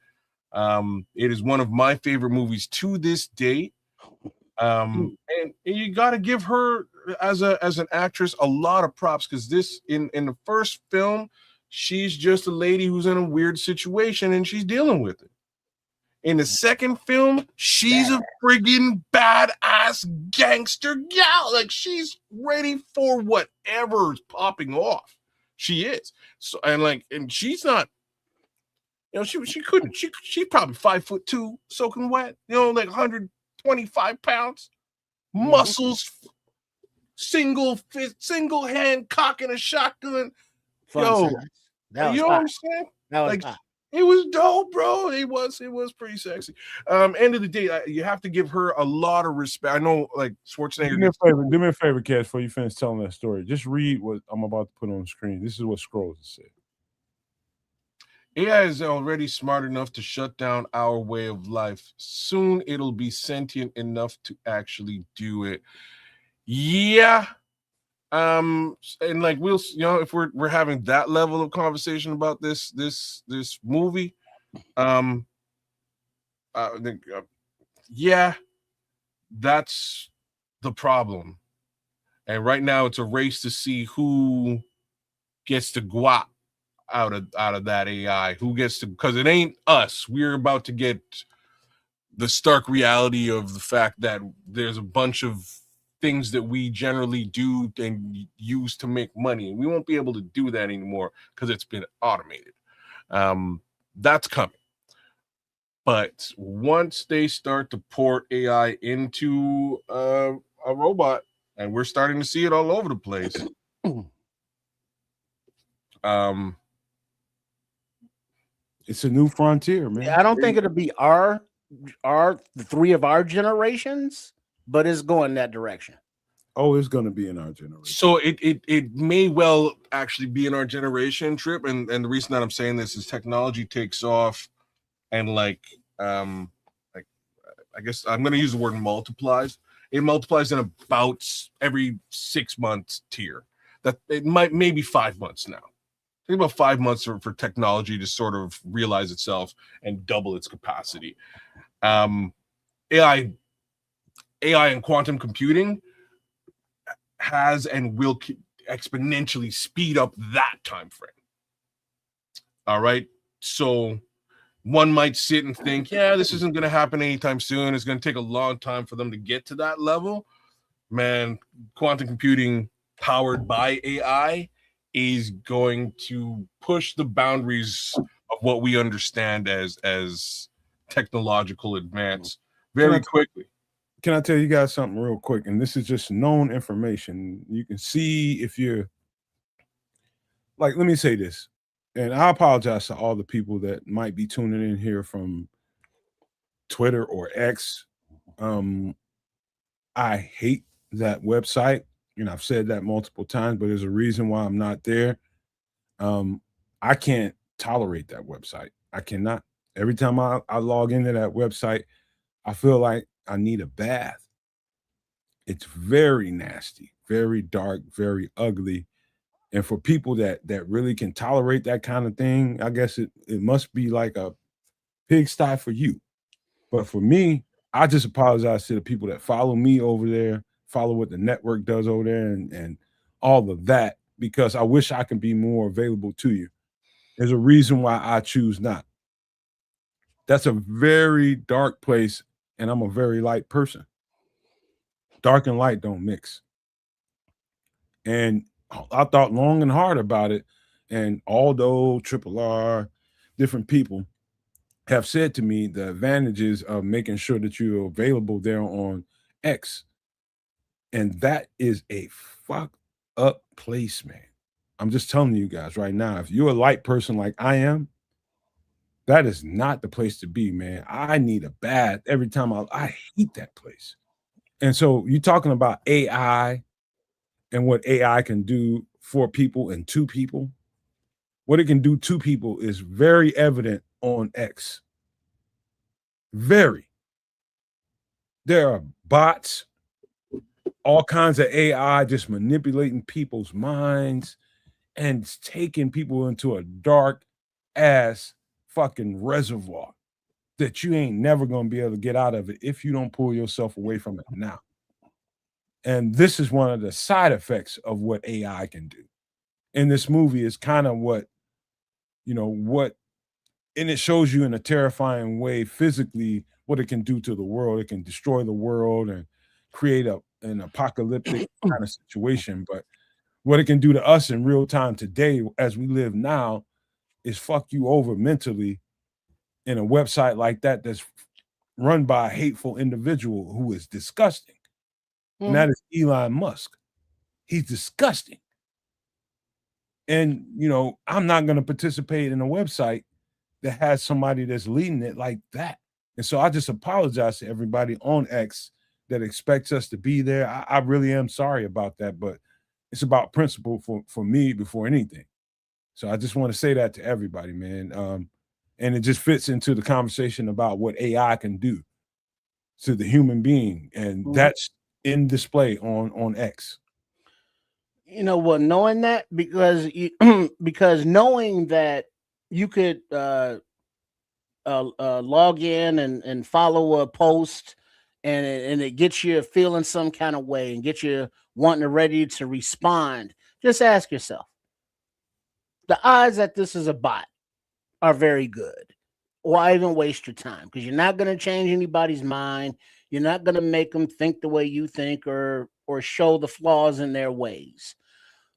It is one of my favorite movies to this day. And you got to give her, as an actress, a lot of props, because this in the first film, she's just a lady who's in a weird situation and she's dealing with it. In the second film, she's a friggin' badass gangster gal. Like, she's ready for whatever is popping off. She is. So, and she's not, she's probably 5'2", soaking wet, like 125 pounds, muscles, single hand cocking a shotgun. You know what I'm saying? That was hot. It was dope, bro. It was pretty sexy. End of the day, you have to give her a lot of respect. I know, like, Schwarzenegger. Do me a favor, Cash, before you finish telling that story. Just read what I'm about to put on the screen. This is what Scrolls said. AI is already smart enough to shut down our way of life. Soon it'll be sentient enough to actually do it. Yeah, And like we'll, if we're having that level of conversation about this movie, yeah, that's the problem. And right now it's a race to see who gets to guap out of that AI, who gets to, because it ain't us. We're about to get the stark reality of the fact that there's a bunch of things that we generally do and use to make money, and we won't be able to do that anymore because it's been automated. That's coming. But once they start to port AI into a robot, and we're starting to see it all over the place, it's a new frontier, man. I don't think it'll be the three of our generations, but it's going that direction. Oh, it's going to be in our generation. So it may well actually be in our generation, Trip. And the reason that I'm saying this is technology takes off, and like I guess I'm going to use the word multiplies. It multiplies in about every 6 months tier. That it maybe 5 months now. Think about 5 months for technology to sort of realize itself and double its capacity. AI and quantum computing has and will exponentially speed up that time frame. All right. So one might sit and think, yeah, this isn't going to happen anytime soon. It's going to take a long time for them to get to that level. Man, quantum computing powered by AI is going to push the boundaries of what we understand as technological advance very quickly. Can I tell you guys something real quick? And this is just known information. You can see if you're like, let me say this, and I apologize to all the people that might be tuning in here from Twitter or X. I hate that website. I've said that multiple times, but there's a reason why I'm not there. I can't tolerate that website. I cannot. Every time I log into that website, I feel like I need a bath. It's very nasty, very dark, very ugly. And for people that really can tolerate that kind of thing, I guess it must be like a pigsty for you. But for me, I just apologize to the people that follow me over there, follow what the network does over there, and all of that, because I wish I could be more available to you. There's a reason why I choose not. That's a very dark place, and I'm a very light person. Dark and light don't mix. And I thought long and hard about it. And although Triple R, different people have said to me the advantages of making sure that you're available there on X. And that is a fuck up place, man. I'm just telling you guys right now, if you're a light person like I am, that is not the place to be, man. I need a bath every time. I hate that place. And so you're talking about AI and what AI can do for people and to people. What it can do to people is very evident on X. Very. There are bots, all kinds of AI just manipulating people's minds and taking people into a dark ass fucking reservoir that you ain't never going to be able to get out of it if you don't pull yourself away from it now. And this is one of the side effects of what AI can do. And this movie is kind of what, and it shows you in a terrifying way physically what it can do to the world. It can destroy the world and create an apocalyptic kind of situation. But what it can do to us in real time today, as we live now, is fuck you over mentally in a website like that that's run by a hateful individual who is disgusting. And that is Elon Musk. He's disgusting. And, I'm not going to participate in a website that has somebody that's leading it like that. And so I just apologize to everybody on X that expects us to be there. I really am sorry about that, but it's about principle for me before anything. So I just want to say that to everybody, man. And it just fits into the conversation about what AI can do to the human being. And that's in display on X. You know what? Knowing that because because knowing that you could log in and follow a post, and it gets you feeling some kind of way and get you wanting to ready to respond. Just ask yourself: the odds that this is a bot are very good. Why even waste your time? Because you're not going to change anybody's mind. You're not going to make them think the way you think, or show the flaws in their ways.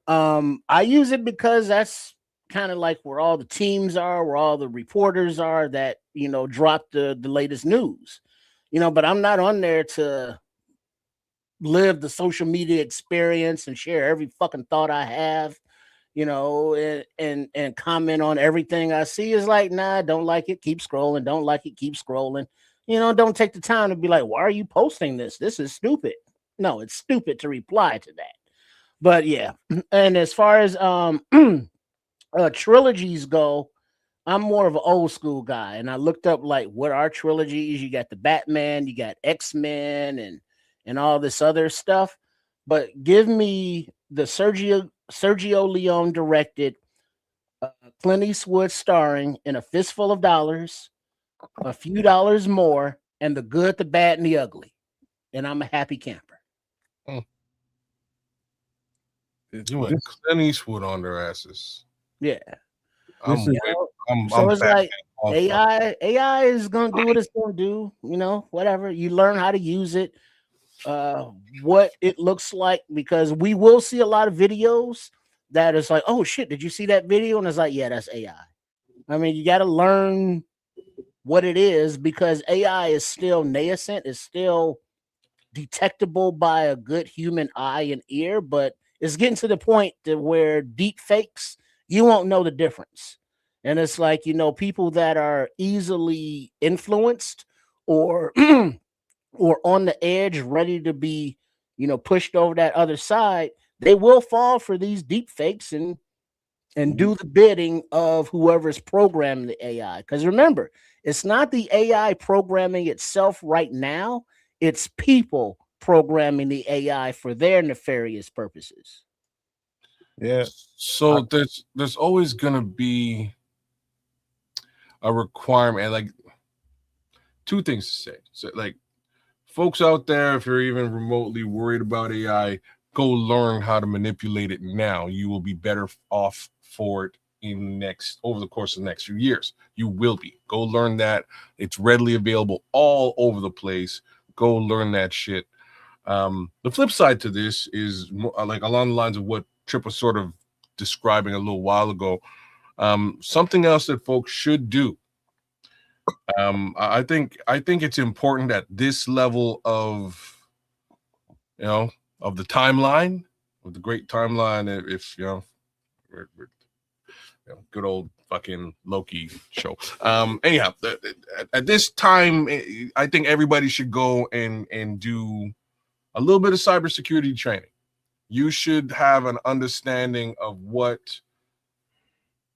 I use it because that's kind of like where all the teams are, where all the reporters are that drop the latest news. But I'm not on there to live the social media experience and share every fucking thought I have, and comment on everything I see. Is like, nah, don't like it, keep scrolling. Don't like it, keep scrolling. Don't take the time to be like, why are you posting this? This is stupid. No, it's stupid to reply to that. But yeah, and as far as trilogies go, I'm more of an old school guy, and I looked up like what are trilogies. You got the Batman, you got X-Men, and all this other stuff. But give me the Sergio Leone directed, Clint Eastwood starring in A Fistful of Dollars, A Few Dollars More, and The Good, the Bad, and the Ugly, and I'm a happy camper. You went Clint Eastwood on their asses. Yeah. I'm it's like AI is gonna do what it's gonna do, whatever. You learn how to use it, what it looks like, because we will see a lot of videos that is like, oh shit, did you see that video? And it's like, yeah, that's AI. I mean, you gotta learn what it is, because AI is still nascent, it's still detectable by a good human eye and ear, but it's getting to the point to where deep fakes, you won't know the difference. And it's like, people that are easily influenced or or on the edge, ready to be, pushed over that other side, they will fall for these deep fakes and do the bidding of whoever's programming the AI. Because remember, it's not the AI programming itself right now, it's people programming the AI for their nefarious purposes. Yeah. So there's always gonna be a requirement, like two things to say. So like, folks out there, if you're even remotely worried about AI, go learn how to manipulate it now. You will be better off for it over the course of the next few years. You will be. Go learn that. It's readily available all over the place. Go learn that shit. The flip side to this is like along the lines of what Trip was sort of describing a little while ago. Something else that folks should do. I think it's important at this level of of the timeline, of the great timeline. If we're good old fucking Loki show. Anyhow, at this time, I think everybody should go and do a little bit of cybersecurity training. You should have an understanding of what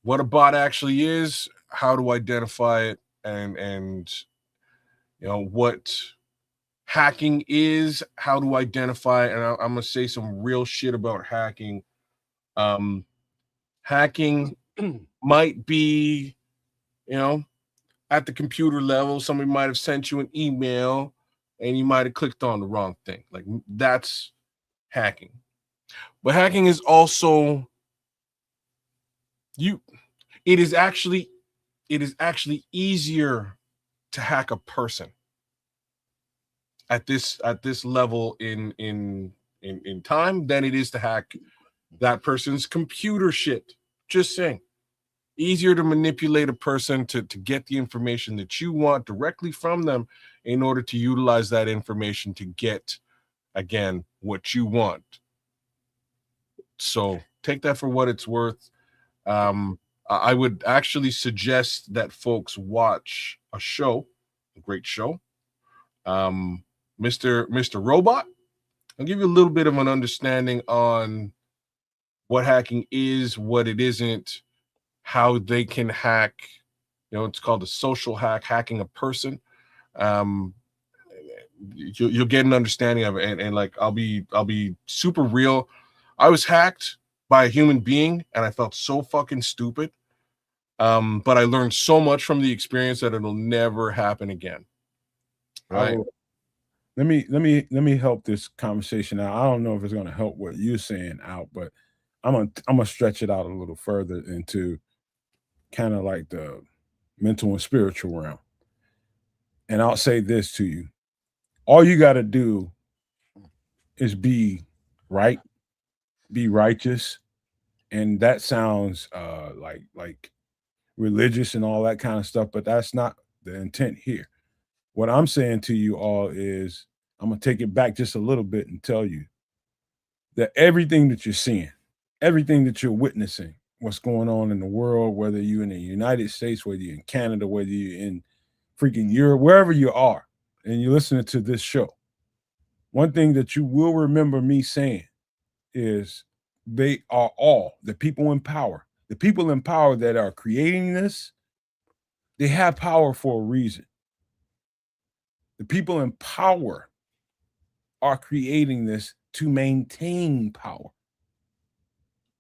a bot actually is, how to identify it, and what hacking is, how to identify it. And I'm gonna say some real shit about hacking. Hacking might be, at the computer level. Somebody might have sent you an email and you might have clicked on the wrong thing. Like, that's hacking. But hacking is also it is actually easier to hack a person at this level in time than it is to hack that person's computer shit. Just saying. Easier to manipulate a person to get the information that you want directly from them in order to utilize that information to get, again, what you want. So take that for what it's worth. I would actually suggest that folks watch a great show, Mr. Robot. I'll give you a little bit of an understanding on what hacking is, what it isn't, how they can hack. It's called a social hack, hacking a person. You'll get an understanding of it, and like I'll be super real. I was hacked by a human being, and I felt so fucking stupid. But I learned so much from the experience that it'll never happen again. Right. Let me help this conversation out. I don't know if it's going to help what you're saying out, but I'm gonna stretch it out a little further into kind of like the mental and spiritual realm. And I'll say this to you: all you got to do is be right, be righteous, and that sounds like religious and all that kind of stuff, but that's not the intent here. What I'm saying to you all is, I'm gonna take it back just a little bit and tell you that everything that you're seeing, everything that you're witnessing, what's going on in the world, whether you're in the United States, whether you're in Canada, whether you're in freaking Europe, wherever you are, and you're listening to this show, one thing that you will remember me saying is they are all the people in power. The people in power that are creating this, they have power for a reason. The people in power are creating this to maintain power.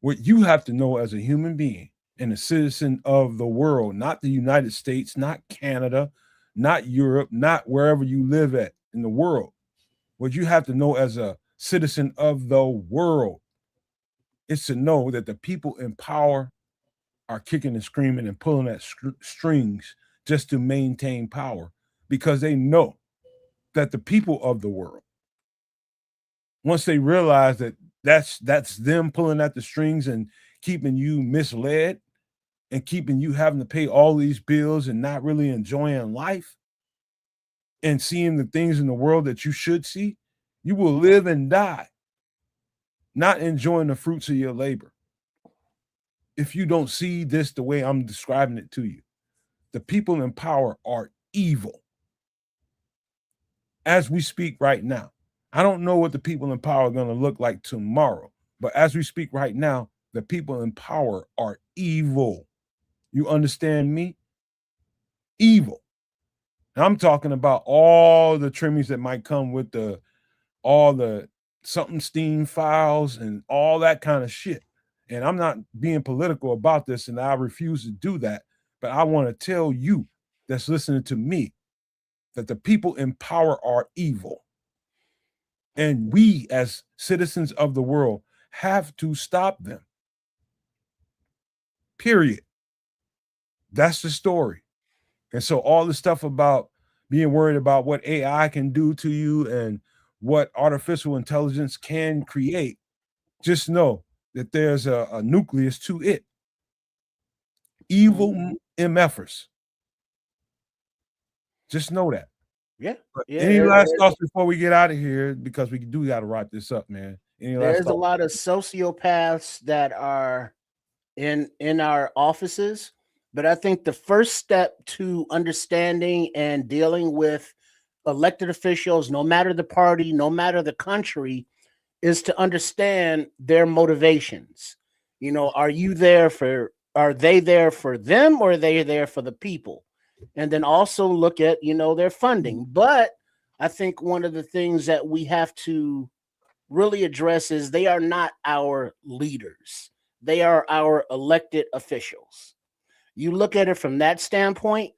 What you have to know as a human being and a citizen of the world, not the United States, not Canada, not Europe, not wherever you live at in the world, what you have to know as a citizen of the world is to know that the people in power are kicking and screaming and pulling at strings just to maintain power, because they know that the people of the world, once they realize that that's them pulling at the strings and keeping you misled and keeping you having to pay all these bills and not really enjoying life and seeing the things in the world that you should see, you will live and die not enjoying the fruits of your labor if you don't see this the way I'm describing it to you. The people in power are evil as we speak right now. I don't know what the people in power are going to look like tomorrow, but as we speak right now, the people in power are evil. You understand me? Evil. And I'm talking about all the trimmings that might come with all the something steam files and all that kind of shit. And I'm not being political about this, and I refuse to do that. But I want to tell you that's listening to me that the people in power are evil. And we, as citizens of the world, have to stop them. Period. That's the story. And so all the stuff about being worried about what AI can do to you and what artificial intelligence can create, just know that there's a nucleus to it. Evil MFers. Just know that. Yeah. Any last thoughts before we get out of here? Because we do got to wrap this up, man. There's a lot of sociopaths that are in our offices, but I think the first step to understanding and dealing with elected officials, no matter the party, no matter the country, is to understand their motivations. You know, are they there for them, or are they there for the people? And then also look at, their funding. But I think one of the things that we have to really address is they are not our leaders. They are our elected officials. You look at it from that standpoint,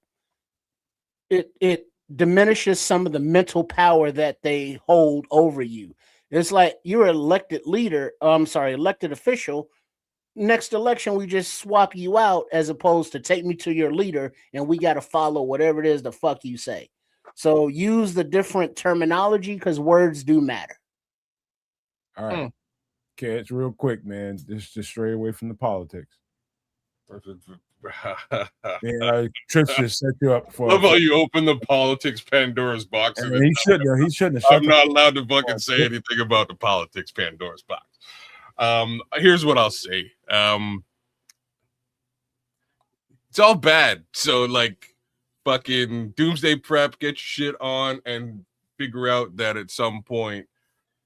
it diminishes some of the mental power that they hold over you. It's like you're an elected elected official. Next election, we just swap you out, as opposed to take me to your leader and we got to follow whatever it is the fuck you say. So use the different terminology, because words do matter. All right. Okay, it's real quick, man. Just stray away from the politics. Yeah, Trips just set you up for. Love how you open the politics Pandora's box. And he shouldn't have. I'm not allowed to fucking say anything about the politics Pandora's box. Here's what I'll say. It's all bad. So like, fucking doomsday prep, get your shit on, and figure out that at some point,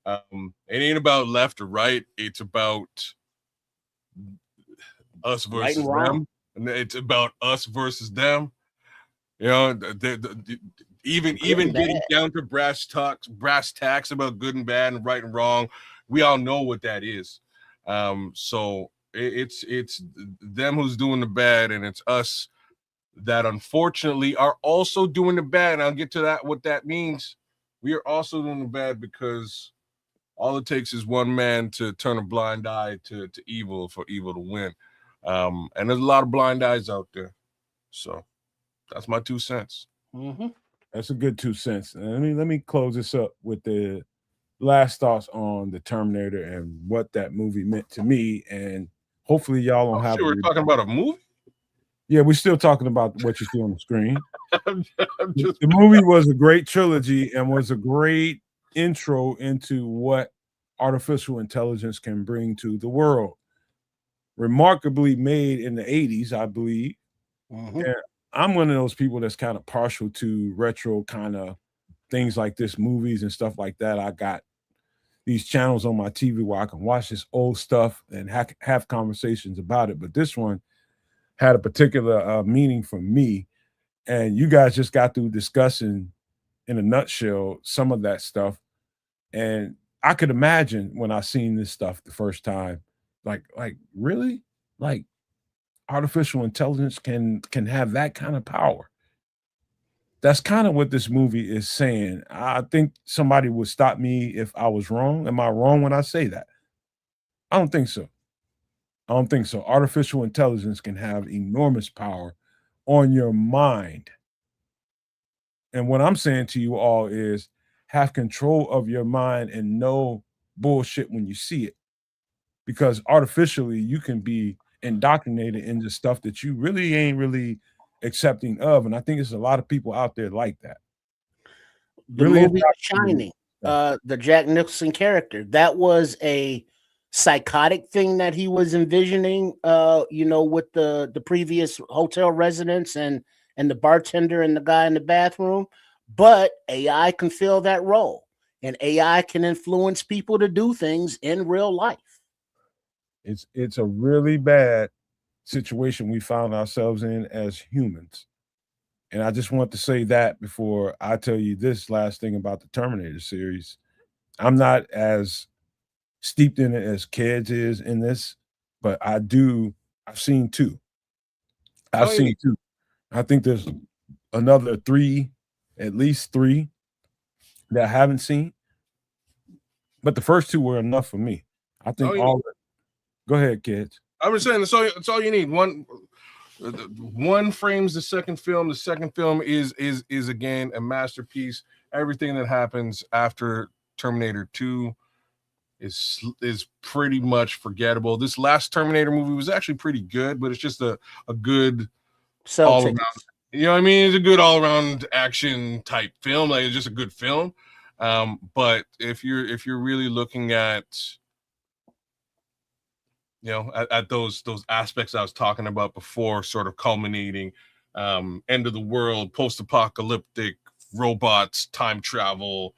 it ain't about left or right. It's about us versus them, and it's about us versus them. You know, even getting down to brass tacks about good and bad and right and wrong. We all know what that is. So it's them who's doing the bad, and it's us that unfortunately are also doing the bad. And I'll get to that, what that means. We are also doing the bad because all it takes is one man to turn a blind eye to evil for evil to win. And there's a lot of blind eyes out there. So that's my 2 cents. Mm-hmm. That's a good 2 cents. Let me close this up with the last thoughts on the Terminator and what that movie meant to me. And hopefully y'all don't have. We're talking about a movie. Yeah, we're still talking about what you see on the screen. The movie was a great trilogy and was a great intro into what artificial intelligence can bring to the world. Remarkably made in the 80s, I believe. Mm-hmm. And I'm one of those people that's kind of partial to retro kind of things like this, movies and stuff like that. I got these channels on my TV where I can watch this old stuff and have conversations about it. But this one had a particular meaning for me. And you guys just got through discussing in a nutshell some of that stuff. And I could imagine when I seen this stuff the first time, like really? Like artificial intelligence can have that kind of power. That's kind of what this movie is saying. I think somebody would stop me if I was wrong. Am I wrong when I say that? I don't think so. I don't think so. Artificial intelligence can have enormous power on your mind. And what I'm saying to you all is have control of your mind and know bullshit when you see it. Because artificially, you can be indoctrinated into stuff that you really ain't really accepting of. And I think there's a lot of people out there like that. The Really movie Shining, the Jack Nicholson character, that was a psychotic thing that he was envisioning, with the previous hotel residents and the bartender and the guy in the bathroom. But AI can fill that role, and AI can influence people to do things in real life. It's a really bad situation we found ourselves in as humans. And I just want to say that before I tell you this last thing about the Terminator series. I'm not as steeped in it as Kids is in this, but I've seen two. I've seen two. I think there's another three, at least three, that I haven't seen. But the first two were enough for me. I think Go ahead, Kids. I was saying it's all you need. One frames the second film. The second film is again a masterpiece. Everything that happens after Terminator 2 is pretty much forgettable. This last Terminator movie was actually pretty good, but it's just a good all around. You know what I mean? It's a good all around action type film. Like it's just a good film. But if you're really looking at at those aspects I was talking about before, sort of culminating, end of the world, post-apocalyptic, robots, time travel,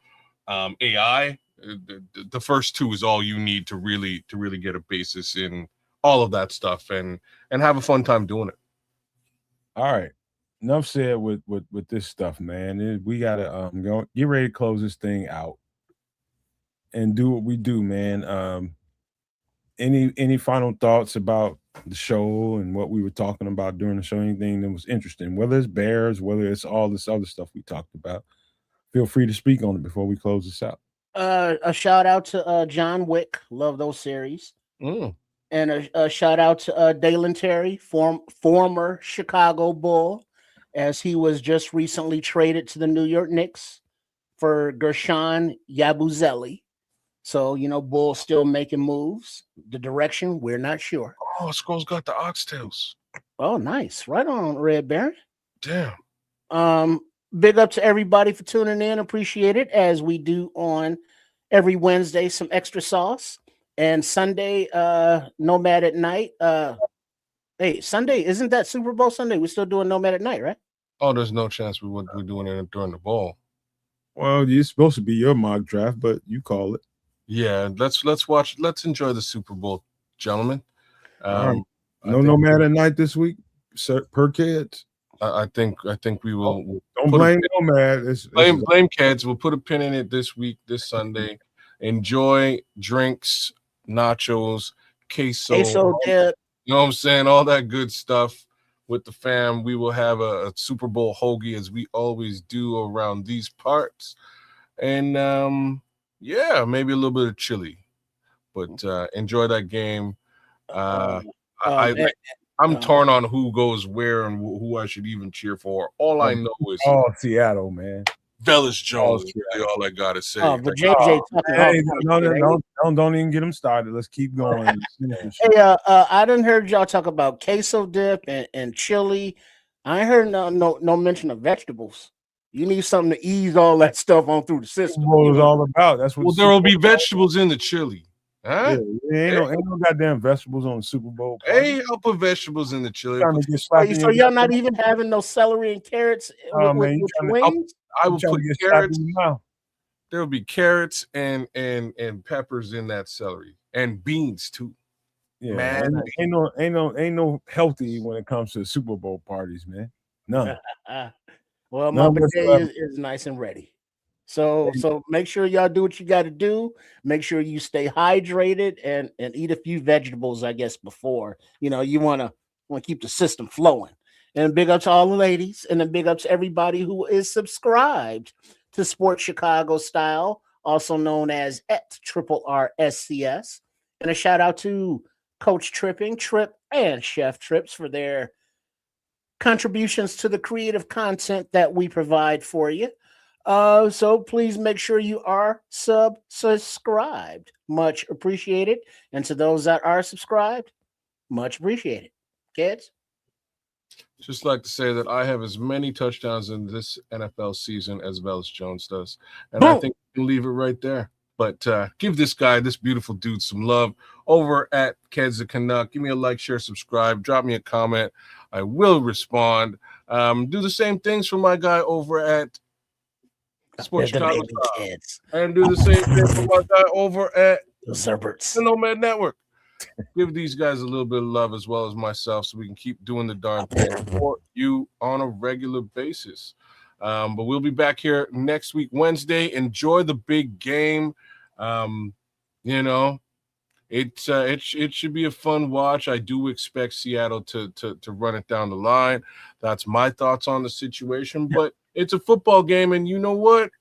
AI. The first two is all you need to really get a basis in all of that stuff and have a fun time doing it. All right. Enough said with this stuff, man. We gotta get ready to close this thing out and do what we do, man. Any final thoughts about the show and what we were talking about during the show? Anything that was interesting, whether it's bears, whether it's all this other stuff we talked about, feel free to speak on it before we close this out. A shout out to John Wick, love those series, and a shout out to Dalen Terry, former Chicago Bull, as he was just recently traded to the New York Knicks for Gershon Yabusele. So, Bull's still making moves. The direction, we're not sure. Oh, Skull's got the oxtails. Oh, nice. Right on, Red Baron. Damn. Big up to everybody for tuning in. Appreciate it, as we do on every Wednesday, some extra sauce. And Sunday, Nomad at Night. Hey, Sunday, isn't that Super Bowl Sunday? We're still doing Nomad at Night, right? Oh, there's no chance we would be doing it during the bowl. Well, it's supposed to be your mock draft, but you call it. Yeah, let's watch. Let's enjoy the Super Bowl, gentlemen. No Nomad at Night this week, per Kids. I think we will. Don't blame Nomad. Blame Kids. We'll put a pin in it this week, this Sunday. Enjoy drinks, nachos, queso dip. You know what I'm saying? All that good stuff with the fam. We will have a Super Bowl hoagie as we always do around these parts. And yeah, maybe a little bit of chili. But enjoy that game. I'm torn on who goes where and who I should even cheer for. All I know is Seattle, man. Velus Jones is really all I gotta say. But JJ don't even get him started. Let's keep going. Hey, I done heard y'all talk about queso dip and chili. I ain't heard no mention of vegetables. You need something to ease all that stuff on through the system. What it's all about. That's what. Well, there will be vegetables in the chili. Huh? Yeah, ain't no goddamn vegetables on the Super Bowl. Hey, I'll put vegetables in the chili. So y'all not even having no celery and carrots with wings? I will put carrots. There will be carrots and peppers in that celery and beans too. Yeah, man, ain't no healthy when it comes to Super Bowl parties, man. None. Well, my bidet is nice and ready. So make sure y'all do what you got to do. Make sure you stay hydrated and eat a few vegetables, I guess, before. You know, you want to keep the system flowing. And big up to all the ladies, and a big up to everybody who is subscribed to Sports Chicago Style, also known as @RRSCS. And a shout out to Coach Trip, and Chef Trips for their contributions to the creative content that we provide for you. So please make sure you are subscribed. Much appreciated. And to those that are subscribed, much appreciated. Kids? Just like to say that I have as many touchdowns in this NFL season as Velus Jones does. And I think we can leave it right there. But give this beautiful dude, some love over at Kids the Canuck. Give me a like, share, subscribe. Drop me a comment. I will respond. Do the same things for my guy over at Sports Chicago Kids. And do the same thing for my guy over at the Nomad Network. Give these guys a little bit of love as well as myself so we can keep doing the darn thing for you on a regular basis. But we'll be back here next week, Wednesday. Enjoy the big game. You know, it should be a fun watch. I do expect Seattle to run it down the line. That's my thoughts on the situation. But it's a football game, and you know what?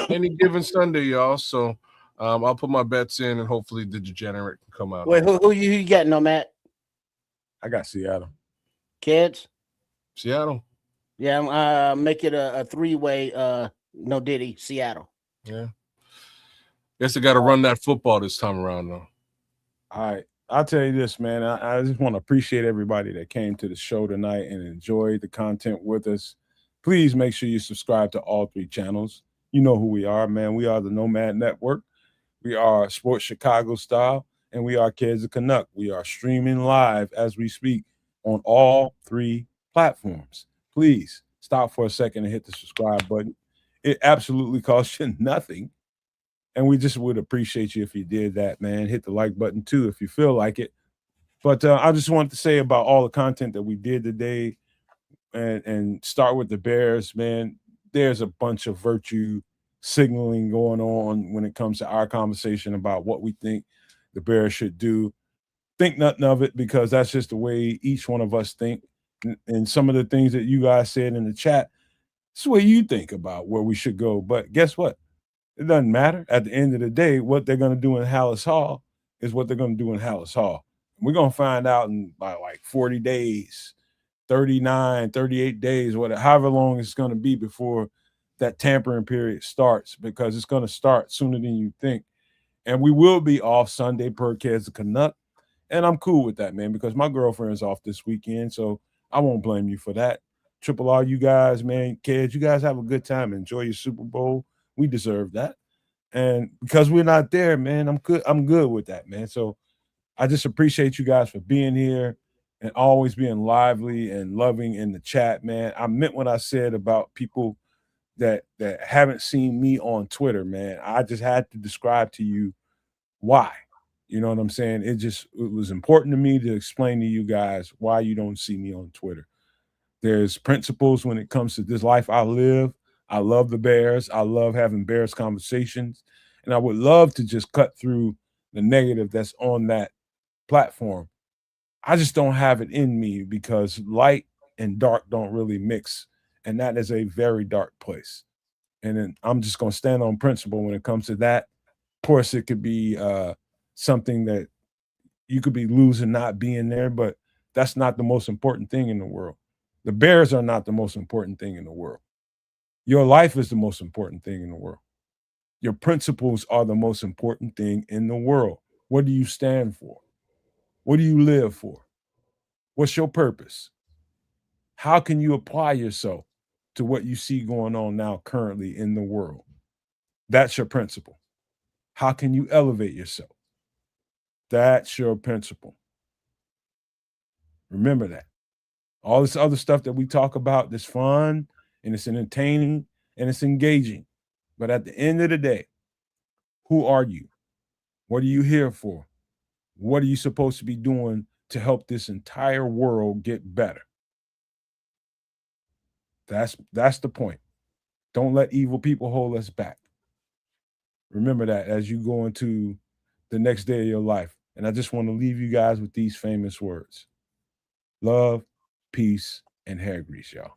Any given Sunday, y'all. So I'll put my bets in, and hopefully the degenerate can come out. Wait, who you getting on, Matt? I got Seattle. Kids? Seattle. Yeah, make it a three-way, no Diddy, Seattle. Yeah. Guess I got to run that football this time around, though. All right. I'll tell you this, man. I just want to appreciate everybody that came to the show tonight and enjoyed the content with us. Please make sure you subscribe to all 3 channels. You know who we are, man. We are the Nomad Network. We are Sports Chicago Style, and we are Kids of Canuck. We are streaming live as we speak on all 3 platforms. Please stop for a second and hit the subscribe button. It absolutely costs you nothing. And we just would appreciate you if you did that, man. Hit the like button too if you feel like it. But I just wanted to say about all the content that we did today and start with the Bears, man. There's a bunch of virtue signaling going on when it comes to our conversation about what we think the Bears should do. Think nothing of it because that's just the way each one of us think. And some of the things that you guys said in the chat, it's the way you think about where we should go. But guess what? It doesn't matter. At the end of the day, what they're going to do in Hallis Hall is what they're going to do in Hallis Hall. We're going to find out in about like 40 days, 39, 38 days, however long it's going to be before that tampering period starts, because it's going to start sooner than you think. And we will be off Sunday per Kids of Canuck. And I'm cool with that, man, because my girlfriend's off this weekend, so I won't blame you for that. Triple R, you guys, man, kids, you guys have a good time. Enjoy your Super Bowl. We deserve that. And because we're not there, man, I'm good with that, man. So I just appreciate you guys for being here and always being lively and loving in the chat, man. I meant what I said about people that haven't seen me on Twitter, man. I just had to describe to you why. You know what I'm saying? It was important to me to explain to you guys why you don't see me on Twitter. There's principles when it comes to this life I live. I love the Bears. I love having Bears conversations. And I would love to just cut through the negative that's on that platform. I just don't have it in me because light and dark don't really mix. And that is a very dark place. And then I'm just going to stand on principle when it comes to that. Of course, it could be something that you could be losing not being there, but that's not the most important thing in the world. The Bears are not the most important thing in the world. Your life is the most important thing in the world. Your principles are the most important thing in the world. What do you stand for? What do you live for? What's your purpose? How can you apply yourself to what you see going on now currently in the world? That's your principle. How can you elevate yourself? That's your principle. Remember that. All this other stuff that we talk about, that's fun and it's entertaining and it's engaging. But at the end of the day, who are you? What are you here for? What are you supposed to be doing to help this entire world get better? That's the point. Don't let evil people hold us back. Remember that as you go into the next day of your life. And I just want to leave you guys with these famous words. Love, peace, and hair grease, y'all.